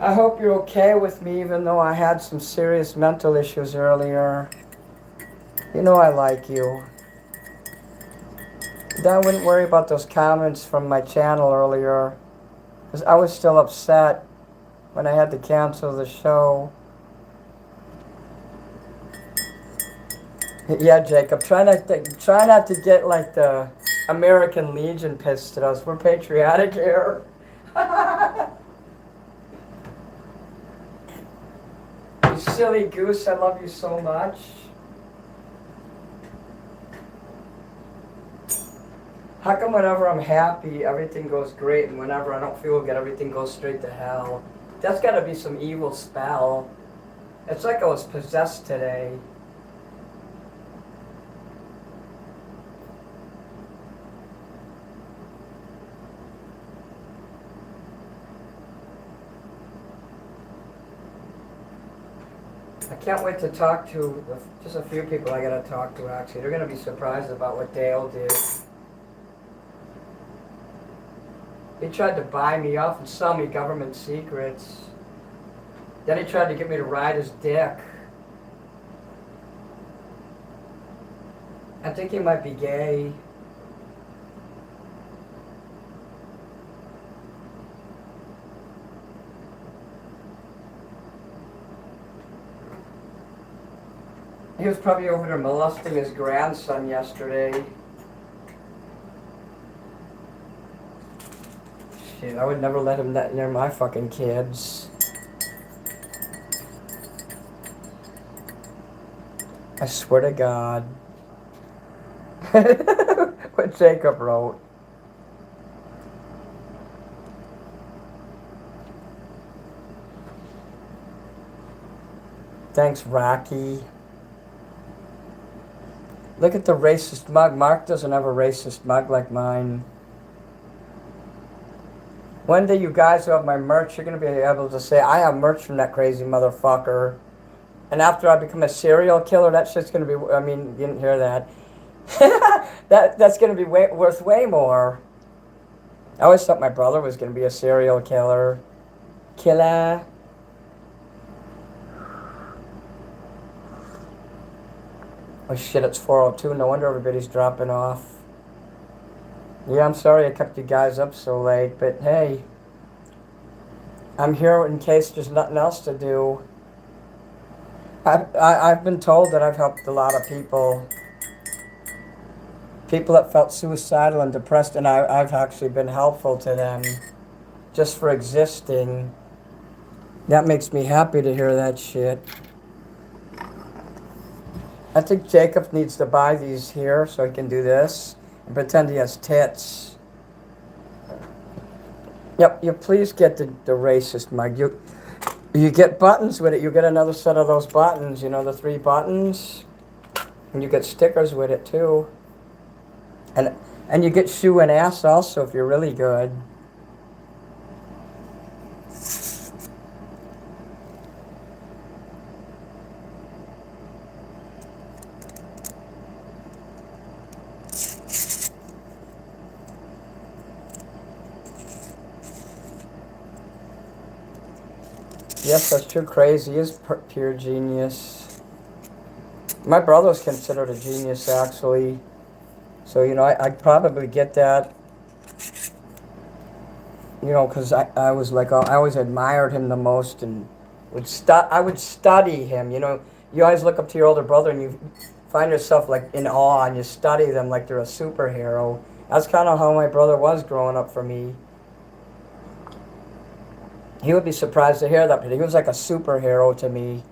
I hope you're okay with me, even though I had some serious mental issues earlier. You know I like you. Then I wouldn't worry about those comments from my channel earlier, because I was still upset when I had to cancel the show. Yeah, Jacob, try not to get like the American Legion pissed at us. We're patriotic here. You silly goose, I love you so much. How come whenever I'm happy, everything goes great, and whenever I don't feel good, everything goes straight to hell? That's gotta be some evil spell. It's like I was possessed today. I can't wait to talk to just a few people I gotta talk to, actually. They're gonna be surprised about what Dale did. He tried to buy me off and sell me government secrets. Then he tried to get me to ride his dick. I think he might be gay. He was probably over there molesting his grandson yesterday. Shit, I would never let him near my fucking kids. I swear to God. What Jacob wrote. Thanks, Rocky. Look at the racist mug. Mark doesn't have a racist mug like mine. One day you guys who have my merch, you're going to be able to say, I have merch from that crazy motherfucker. And after I become a serial killer, that shit's going to be, I mean, you didn't hear that. That's going to be worth way more. I always thought my brother was going to be a serial killer. Killer. Oh shit, it's 4:02. No wonder everybody's dropping off. Yeah, I'm sorry I kept you guys up so late, but hey, I'm here in case there's nothing else to do. I've been told that I've helped a lot of people. People that felt suicidal and depressed, and I've actually been helpful to them just for existing. That makes me happy to hear that shit. I think Jacob needs to buy these here so he can do this and pretend he has tits. Yep, you please get the racist mug. You get buttons with it. You get another set of those buttons, you know, the 3 buttons. And you get stickers with it too. And you get shoe and ass also if you're really good. Yes, that's true. Crazy is pure genius. My brother was considered a genius, actually. So, you know, I'd probably get that. You know, because I was like, I always admired him the most and I would study him. You know, you always look up to your older brother and you find yourself like in awe and you study them like they're a superhero. That's kind of how my brother was growing up for me. He would be surprised to hear that, but he was like a superhero to me.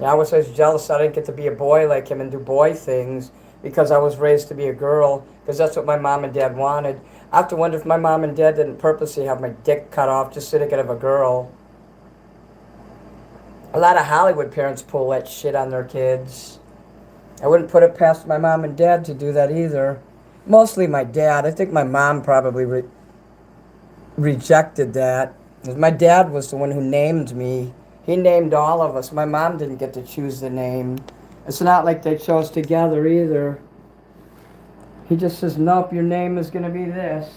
Yeah, I was always jealous I didn't get to be a boy like him and do boy things because I was raised to be a girl because that's what my mom and dad wanted. I have to wonder if my mom and dad didn't purposely have my dick cut off just so they could have a girl. A lot of Hollywood parents pull that shit on their kids. I wouldn't put it past my mom and dad to do that either. Mostly my dad. I think my mom probably rejected that. 'Cause my dad was the one who named me. He named all of us. My mom didn't get to choose the name. It's not like they chose together either. He just says, nope, your name is going to be this.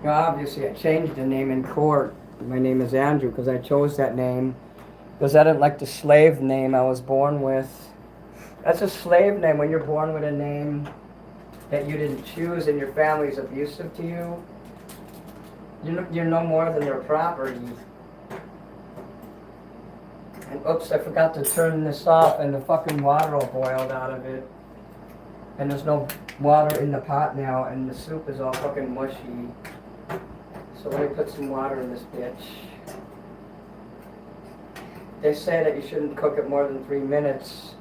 Well, obviously, I changed the name in court. My name is Andrew because I chose that name. Because I didn't like the slave name I was born with. That's a slave name when you're born with a name that you didn't choose and your family's abusive to you. You're no more than their property. And oops, I forgot to turn this off and the fucking water all boiled out of it. And there's no water in the pot now and the soup is all fucking mushy. So let me put some water in this bitch. They say that you shouldn't cook it more than 3 minutes.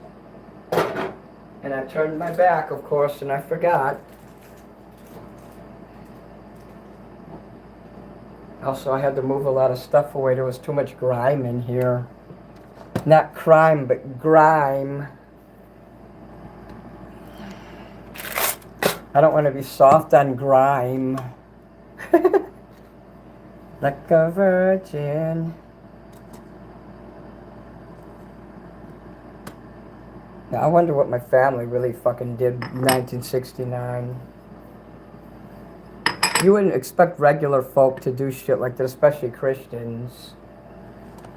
And I turned my back, of course, and I forgot. Also, I had to move a lot of stuff away. There was too much grime in here. Not crime, but grime. I don't want to be soft on grime. Like a virgin. Now, I wonder what my family really fucking did in 1969. You wouldn't expect regular folk to do shit like that, especially Christians.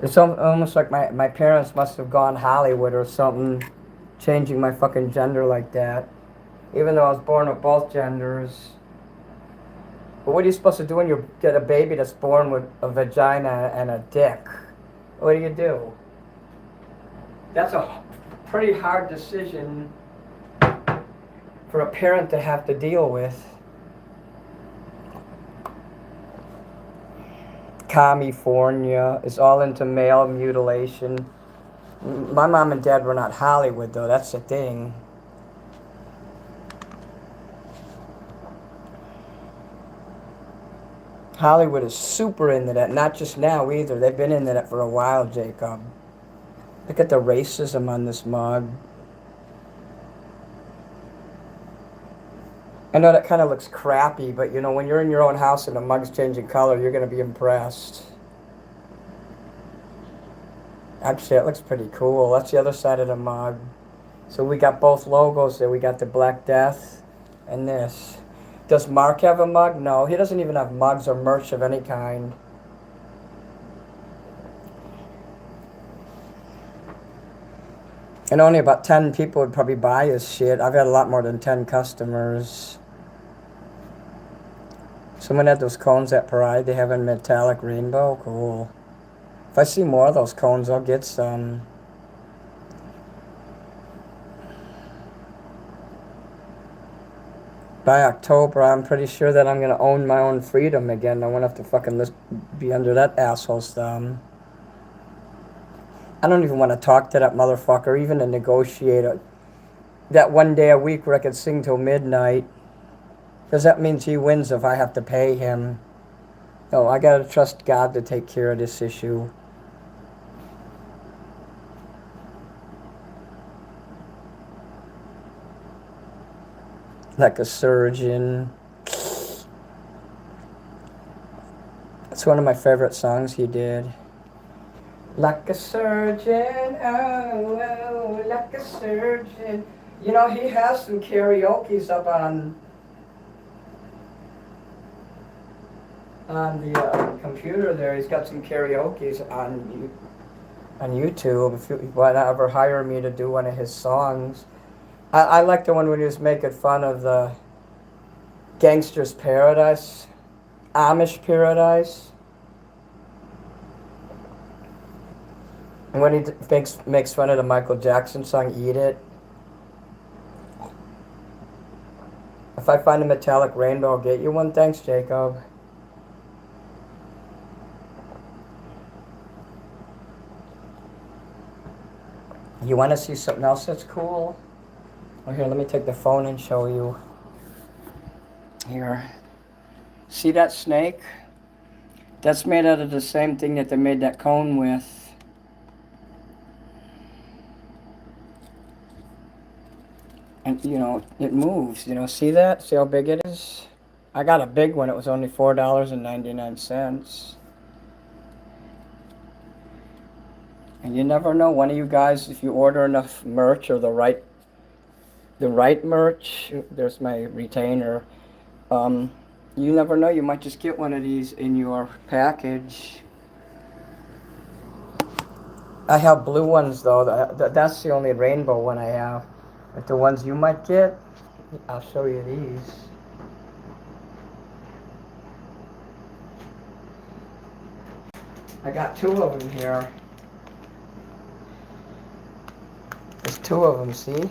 It's almost like my parents must have gone Hollywood or something, changing my fucking gender like that. Even though I was born with both genders. But what are you supposed to do when you get a baby that's born with a vagina and a dick? What do? That's a pretty hard decision for a parent to have to deal with. California is all into male mutilation. My mom and dad were not Hollywood, though. That's the thing. Hollywood is super into that. Not just now, either. They've been into that for a while, Jacob. Look at the racism on this mug. I know that kind of looks crappy, but you know, when you're in your own house and the mug's changing color, you're going to be impressed. Actually, it looks pretty cool. That's the other side of the mug. So we got both logos there. We got the Black Death and this. Does Mark have a mug? No, he doesn't even have mugs or merch of any kind. And only about 10 people would probably buy his shit. I've had a lot more than 10 customers. Someone had those cones at Pride. They have a metallic rainbow. Cool. If I see more of those cones, I'll get some. By October, I'm pretty sure that I'm going to own my own freedom again. I won't have to fucking be under that asshole's thumb. I don't even want to talk to that motherfucker, even to negotiate that one day a week where I could sing till midnight. Because that means he wins if I have to pay him. No, I gotta trust God to take care of this issue. Like a surgeon. It's one of my favorite songs he did. Like a surgeon, oh, oh, like a surgeon. You know, he has some karaoke's up on the computer there. He's got some karaoke's on YouTube. If you want to ever hire me to do one of his songs. I like the one when he was making fun of the Gangster's Paradise, Amish Paradise. And when he makes fun of the Michael Jackson song, Eat It. If I find a metallic rainbow, I'll get you one. Thanks, Jacob. You want to see something else that's cool? Oh, here, let me take the phone and show you. Here. See that snake? That's made out of the same thing that they made that cone with. And, you know, it moves. You know, see that? See how big it is? I got a big one. It was only $4.99. And you never know. One of you guys, if you order enough merch or the right merch, there's my retainer. You never know. You might just get one of these in your package. I have blue ones though. That's the only rainbow one I have. But the ones you might get, I'll show you these. I got two of them here. There's two of them, see?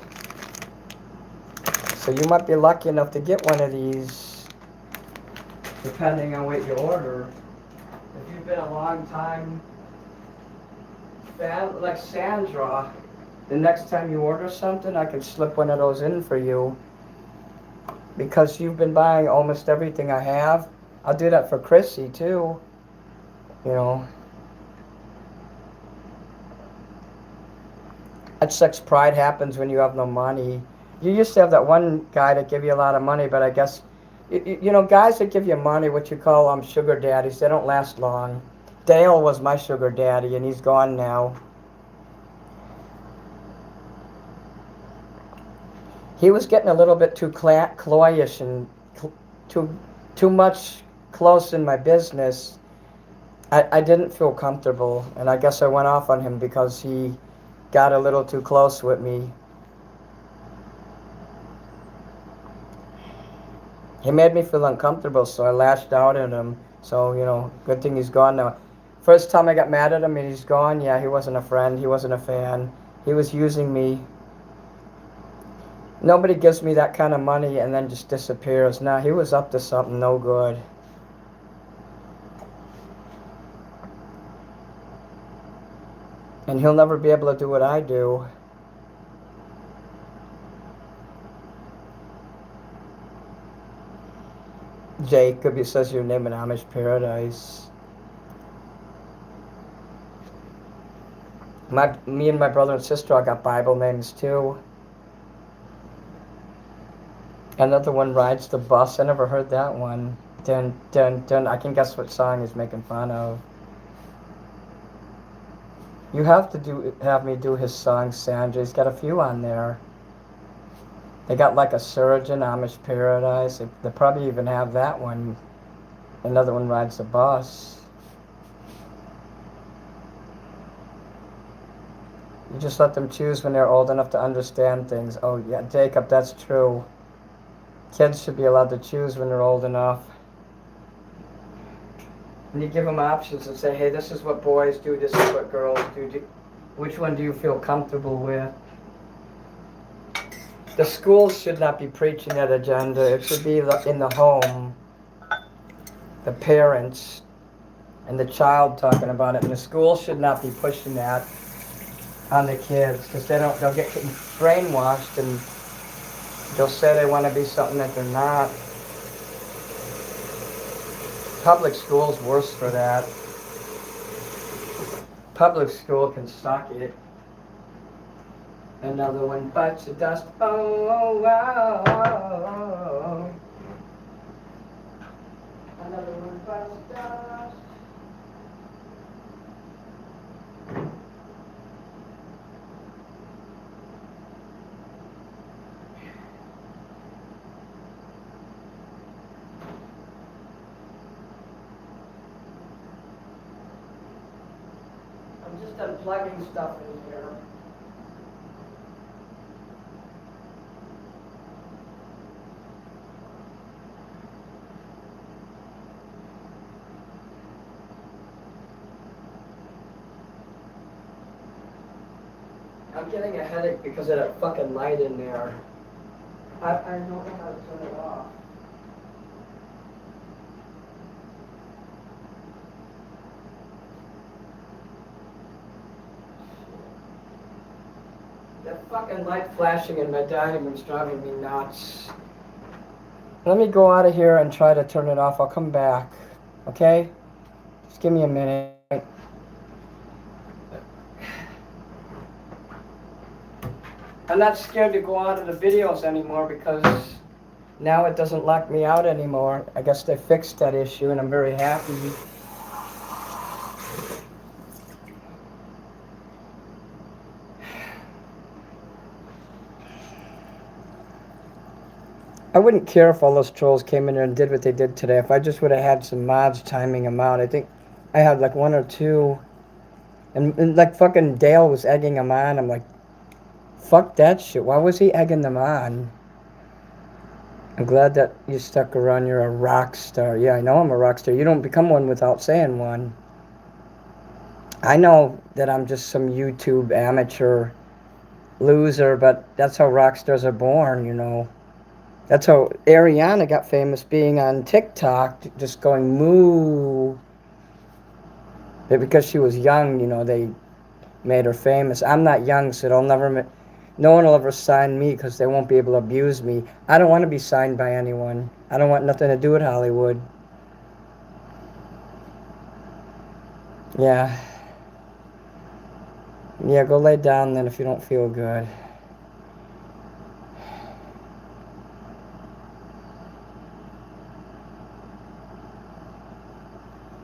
So you might be lucky enough to get one of these, depending on what you order. If you've been a long time fan, like Sandra, the next time you order something, I can slip one of those in for you. Because you've been buying almost everything I have. I'll do that for Chrissy too. You know. That such pride happens when you have no money. You used to have that one guy that gave you a lot of money, but I guess, you know, guys that give you money, what you call sugar daddies, they don't last long. Dale was my sugar daddy, and he's gone now. He was getting a little bit too cloyish and too much close in my business. I didn't feel comfortable, and I guess I went off on him because he got a little too close with me. He made me feel uncomfortable, so I lashed out at him. So, you know, good thing he's gone now. First time I got mad at him and he's gone, yeah, he wasn't a friend. He wasn't a fan. He was using me. Nobody gives me that kind of money and then just disappears. Nah, he was up to something no good. And he'll never be able to do what I do. Jacob, it says your name in Amish Paradise. Me and my brother and sister all got Bible names too. Another one rides the bus. I never heard that one. Dun dun dun. I can guess what song he's making fun of. You have to have me do his song, Sandra. He's got a few on there. They got like a Surgeon, Amish Paradise. They probably even have that one. Another one rides the bus. You just let them choose when they're old enough to understand things. Oh yeah, Jacob, that's true. Kids should be allowed to choose when they're old enough. And you give them options and say, hey, this is what boys do, this is what girls do. Which one do you feel comfortable with? The schools should not be preaching that agenda. It should be in the home. The parents and the child talking about it. And the school should not be pushing that on the kids because they'll get brainwashed and they'll say they want to be something that they're not. Public school's worse for that. Public school can suck it. Another one bites the dust. Oh, wow. Another one bites the dust. I'm just unplugging stuff in here. I'm getting a headache because of that fucking light in there. I don't know how to turn it off. Fucking light flashing in my dining room's driving me nuts. Let me go out of here and try to turn it off. I'll come back. Okay? Just give me a minute. I'm not scared to go out of the videos anymore because now it doesn't lock me out anymore. I guess they fixed that issue and I'm very happy. I wouldn't care if all those trolls came in there and did what they did today. If I just would have had some mods timing them out. I think I had like one or two. And like fucking Dale was egging them on. I'm like, fuck that shit. Why was he egging them on? I'm glad that you stuck around. You're a rock star. Yeah, I know I'm a rock star. You don't become one without saying one. I know that I'm just some YouTube amateur loser, but that's how rock stars are born, you know. That's how Ariana got famous, being on TikTok, just going moo. But because she was young, you know, they made her famous. I'm not young, so no one will ever sign me because they won't be able to abuse me. I don't want to be signed by anyone. I don't want nothing to do with Hollywood. Yeah. Yeah, go lay down then if you don't feel good.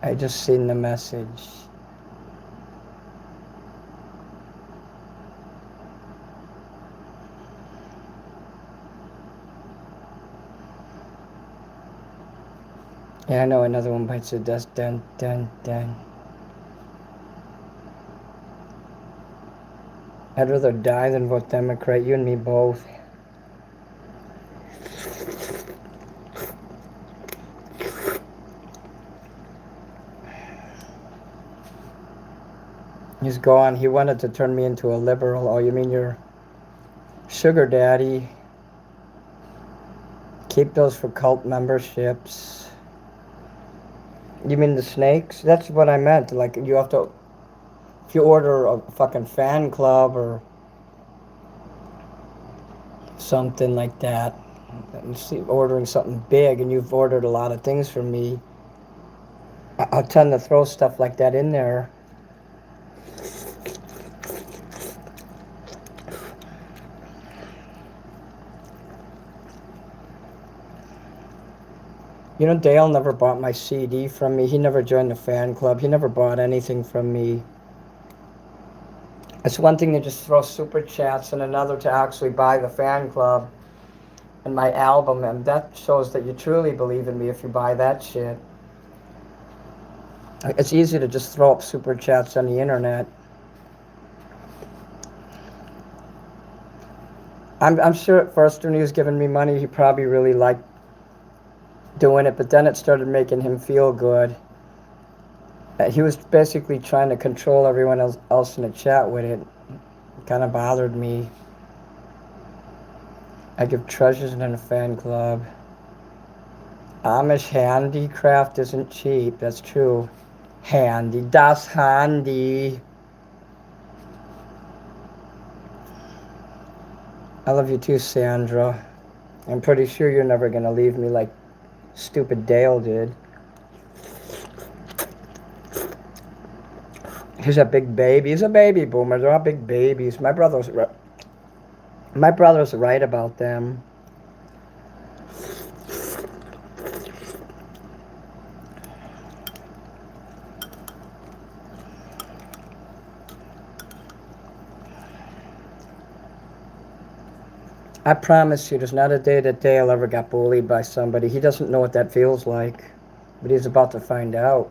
I just seen the message. Yeah, I know another one bites the dust. Dun, dun, dun. I'd rather die than vote Democrat. You and me both. He's gone. He wanted to turn me into a liberal. Oh, you mean your sugar daddy? Keep those for cult memberships. You mean the snakes? That's what I meant. Like, you have to, if you order a fucking fan club or something like that, ordering something big, and you've ordered a lot of things from me, I'll tend to throw stuff like that in there. You know, Dale never bought my CD from me. He never joined the fan club. He never bought anything from me. It's one thing to just throw super chats and another to actually buy the fan club and my album, and that shows that you truly believe in me if you buy that shit. It's easy to just throw up super chats on the internet. I'm sure at first when he was giving me money, he probably really liked doing it, but then it started making him feel good. He was basically trying to control everyone else in the chat with it. It kind of bothered me. I give treasures in a fan club. Amish handicraft isn't cheap, that's true. Handy, das handy. I love you too, Sandra. I'm pretty sure you're never gonna leave me like stupid Dale did. He's a big baby. He's a baby boomer. They're all big babies. My brother's right about them. I promise you, there's not a day that Dale ever got bullied by somebody. He doesn't know what that feels like, but he's about to find out.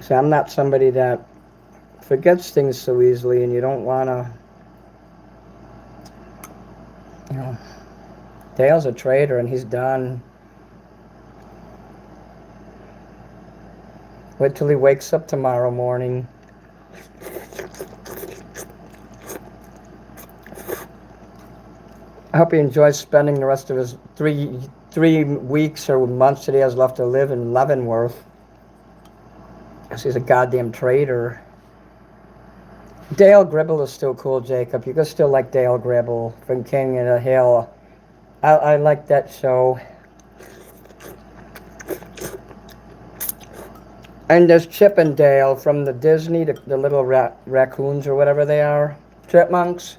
See, I'm not somebody that forgets things so easily, and you don't want to, you know, Dale's a traitor, and he's done. Wait till he wakes up tomorrow morning. I hope he enjoys spending the rest of his three weeks or months that he has left to live in Leavenworth. He's a goddamn traitor. Dale Gribble is still cool, Jacob. You can still like Dale Gribble from King of the Hill. I like that show. And there's Chip and Dale from the Disney, the little raccoons or whatever they are, chipmunks.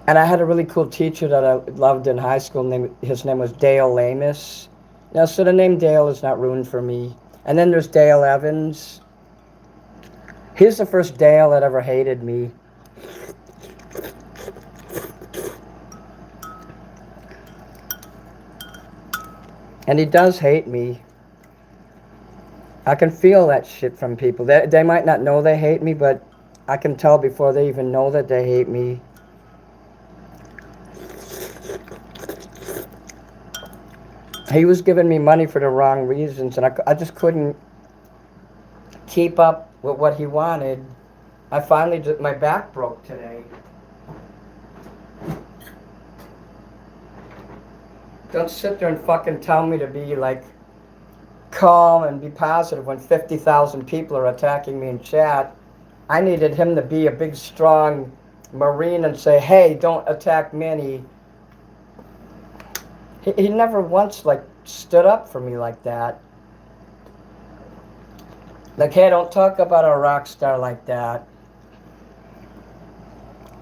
And I had a really cool teacher that I loved in high school. His name was Dale Lamus. Now, so the name Dale is not ruined for me. And then there's Dale Evans. He's the first Dale that ever hated me. And he does hate me. I can feel that shit from people. They might not know they hate me, but I can tell before they even know that they hate me. He was giving me money for the wrong reasons, and I just couldn't keep up with what he wanted. I finally my back broke today. Don't sit there and fucking tell me to be like calm and be positive when 50,000 people are attacking me in chat. I needed him to be a big, strong Marine and say, hey, don't attack Minnie. He never once like stood up for me like that. Like, hey, don't talk about a rock star like that.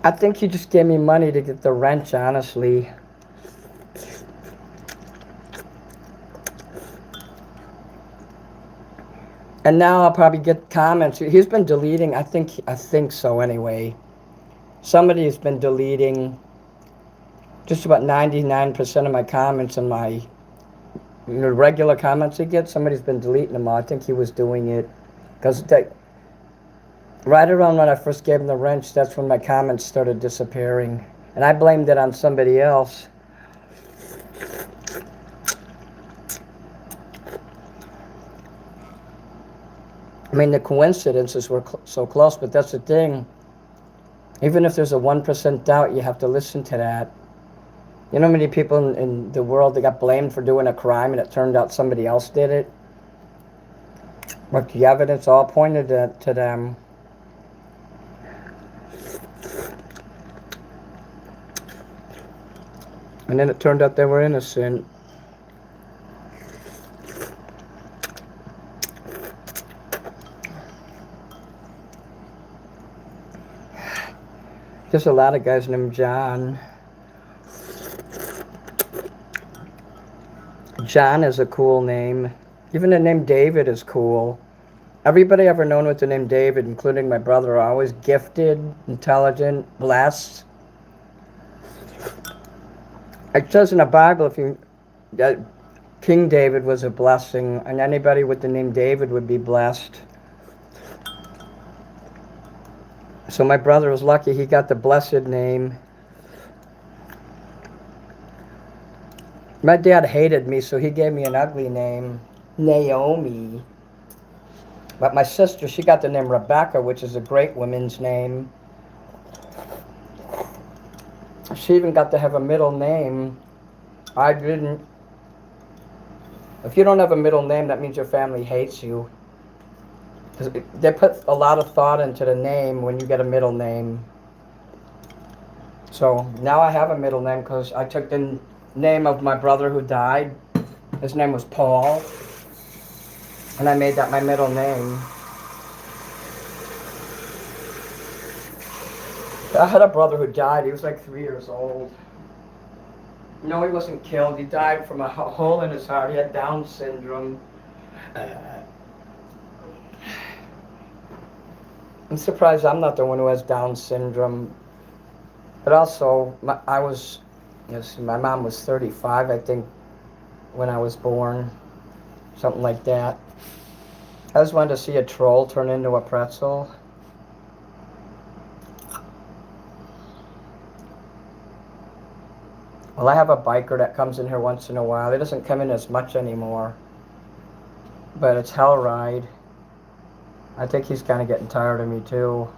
I think he just gave me money to get the wrench, honestly. And now I'll probably get comments. He's been deleting, I think so anyway. Somebody's been deleting just about 99% of my comments and my regular comments he gets. Somebody's been deleting them all. I think he was doing it. Because right around when I first gave him the wrench, that's when my comments started disappearing. And I blamed it on somebody else. I mean, the coincidences were so close, but that's the thing. Even if there's a 1% doubt, you have to listen to that. You know how many people in the world that got blamed for doing a crime and it turned out somebody else did it? But the evidence all pointed to them. And then it turned out they were innocent. There's a lot of guys named John. John is a cool name. Even the name David is cool. Everybody I've ever known with the name David, including my brother, are always gifted, intelligent, blessed. It says in the Bible that King David was a blessing, and anybody with the name David would be blessed. So my brother was lucky he got the blessed name. My dad hated me, so he gave me an ugly name, Naomi. But my sister, she got the name Rebecca, which is a great woman's name. She even got to have a middle name. I didn't. If you don't have a middle name, that means your family hates you. They put a lot of thought into the name when you get a middle name. So now I have a middle name because I took the name of my brother who died. His name was Paul. And I made that my middle name. I had a brother who died. He was like 3 years old. No, he wasn't killed. He died from a hole in his heart. He had Down syndrome. I'm surprised I'm not the one who has Down syndrome. But also, my mom was 35, I think, when I was born. Something like that. I just wanted to see a troll turn into a pretzel. Well, I have a biker that comes in here once in a while. He doesn't come in as much anymore. But it's hell ride. I think he's kind of getting tired of me too.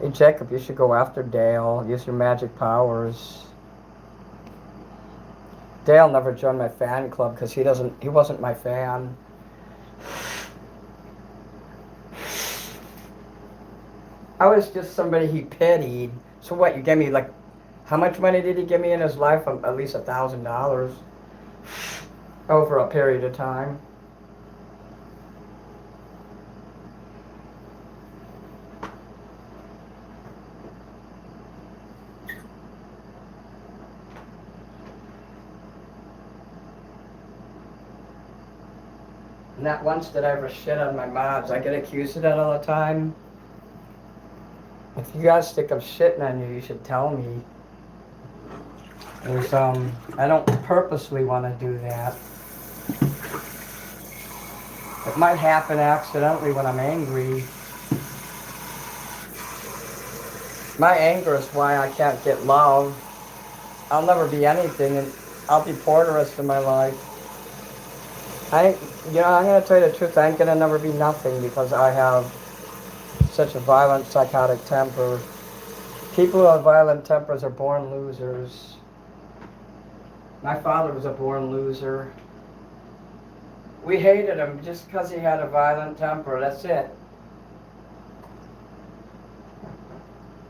Hey Jacob, you should go after Dale. Use your magic powers. Dale never joined my fan club because he wasn't my fan. I was just somebody he pitied. So what, you gave me like, how much money did he give me in his life? At least $1,000 over a period of time. Not once did I ever shit on my mods. I get accused of that all the time. If you guys think I'm shitting on you, you should tell me. Because, I don't purposely want to do that. It might happen accidentally when I'm angry. My anger is why I can't get love. I'll never be anything, and I'll be poor the rest of my life. I'm going to tell you the truth. I ain't going to never be nothing because I have such a violent, psychotic temper. People who have violent tempers are born losers. My father was a born loser. We hated him just because he had a violent temper. That's it.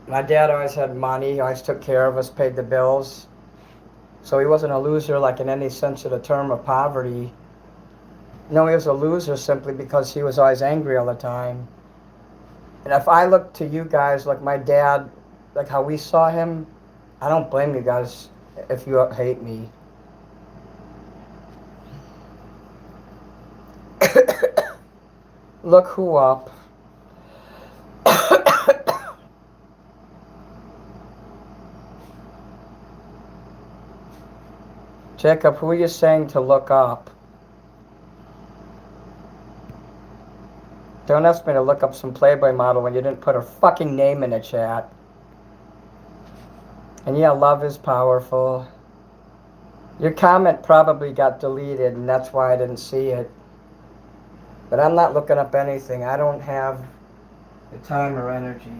My dad always had money. He always took care of us, paid the bills. So he wasn't a loser like in any sense of the term of poverty. No, he was a loser simply because he was always angry all the time. And if I look to you guys like my dad, like how we saw him, I don't blame you guys if you hate me. Look who up. Jacob, who are you saying to look up? Don't ask me to look up some Playboy model when you didn't put her fucking name in the chat. And yeah, love is powerful. Your comment probably got deleted and that's why I didn't see it. But I'm not looking up anything. I don't have the time or energy.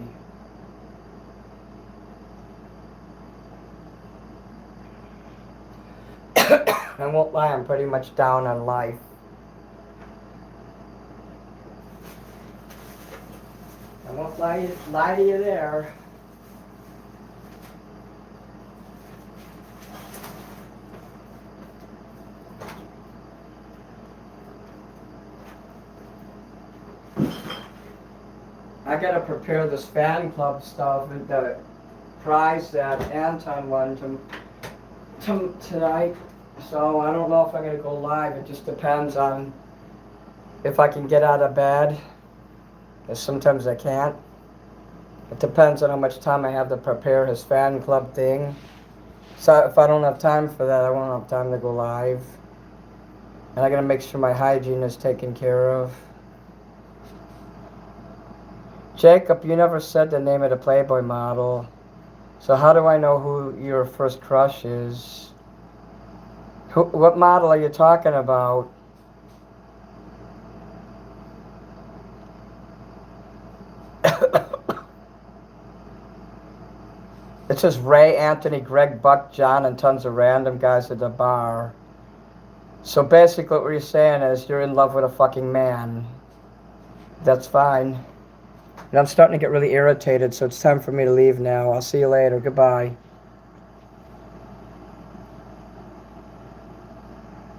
I won't lie, I'm pretty much down on life. I won't lie to you there. I gotta prepare this fan club stuff and the prize that Anton won tonight. So I don't know if I'm gonna go live. It just depends on if I can get out of bed. Because sometimes I can't. It depends on how much time I have to prepare his fan club thing. So if I don't have time for that, I won't have time to go live. And I gotta make sure my hygiene is taken care of. Jacob, you never said the name of the Playboy model. So how do I know who your first crush is? What model are you talking about? It says Ray, Anthony, Greg, Buck, John, and tons of random guys at the bar. So basically what you're saying is you're in love with a fucking man. That's fine. And I'm starting to get really irritated, so it's time for me to leave now. I'll see you later. Goodbye.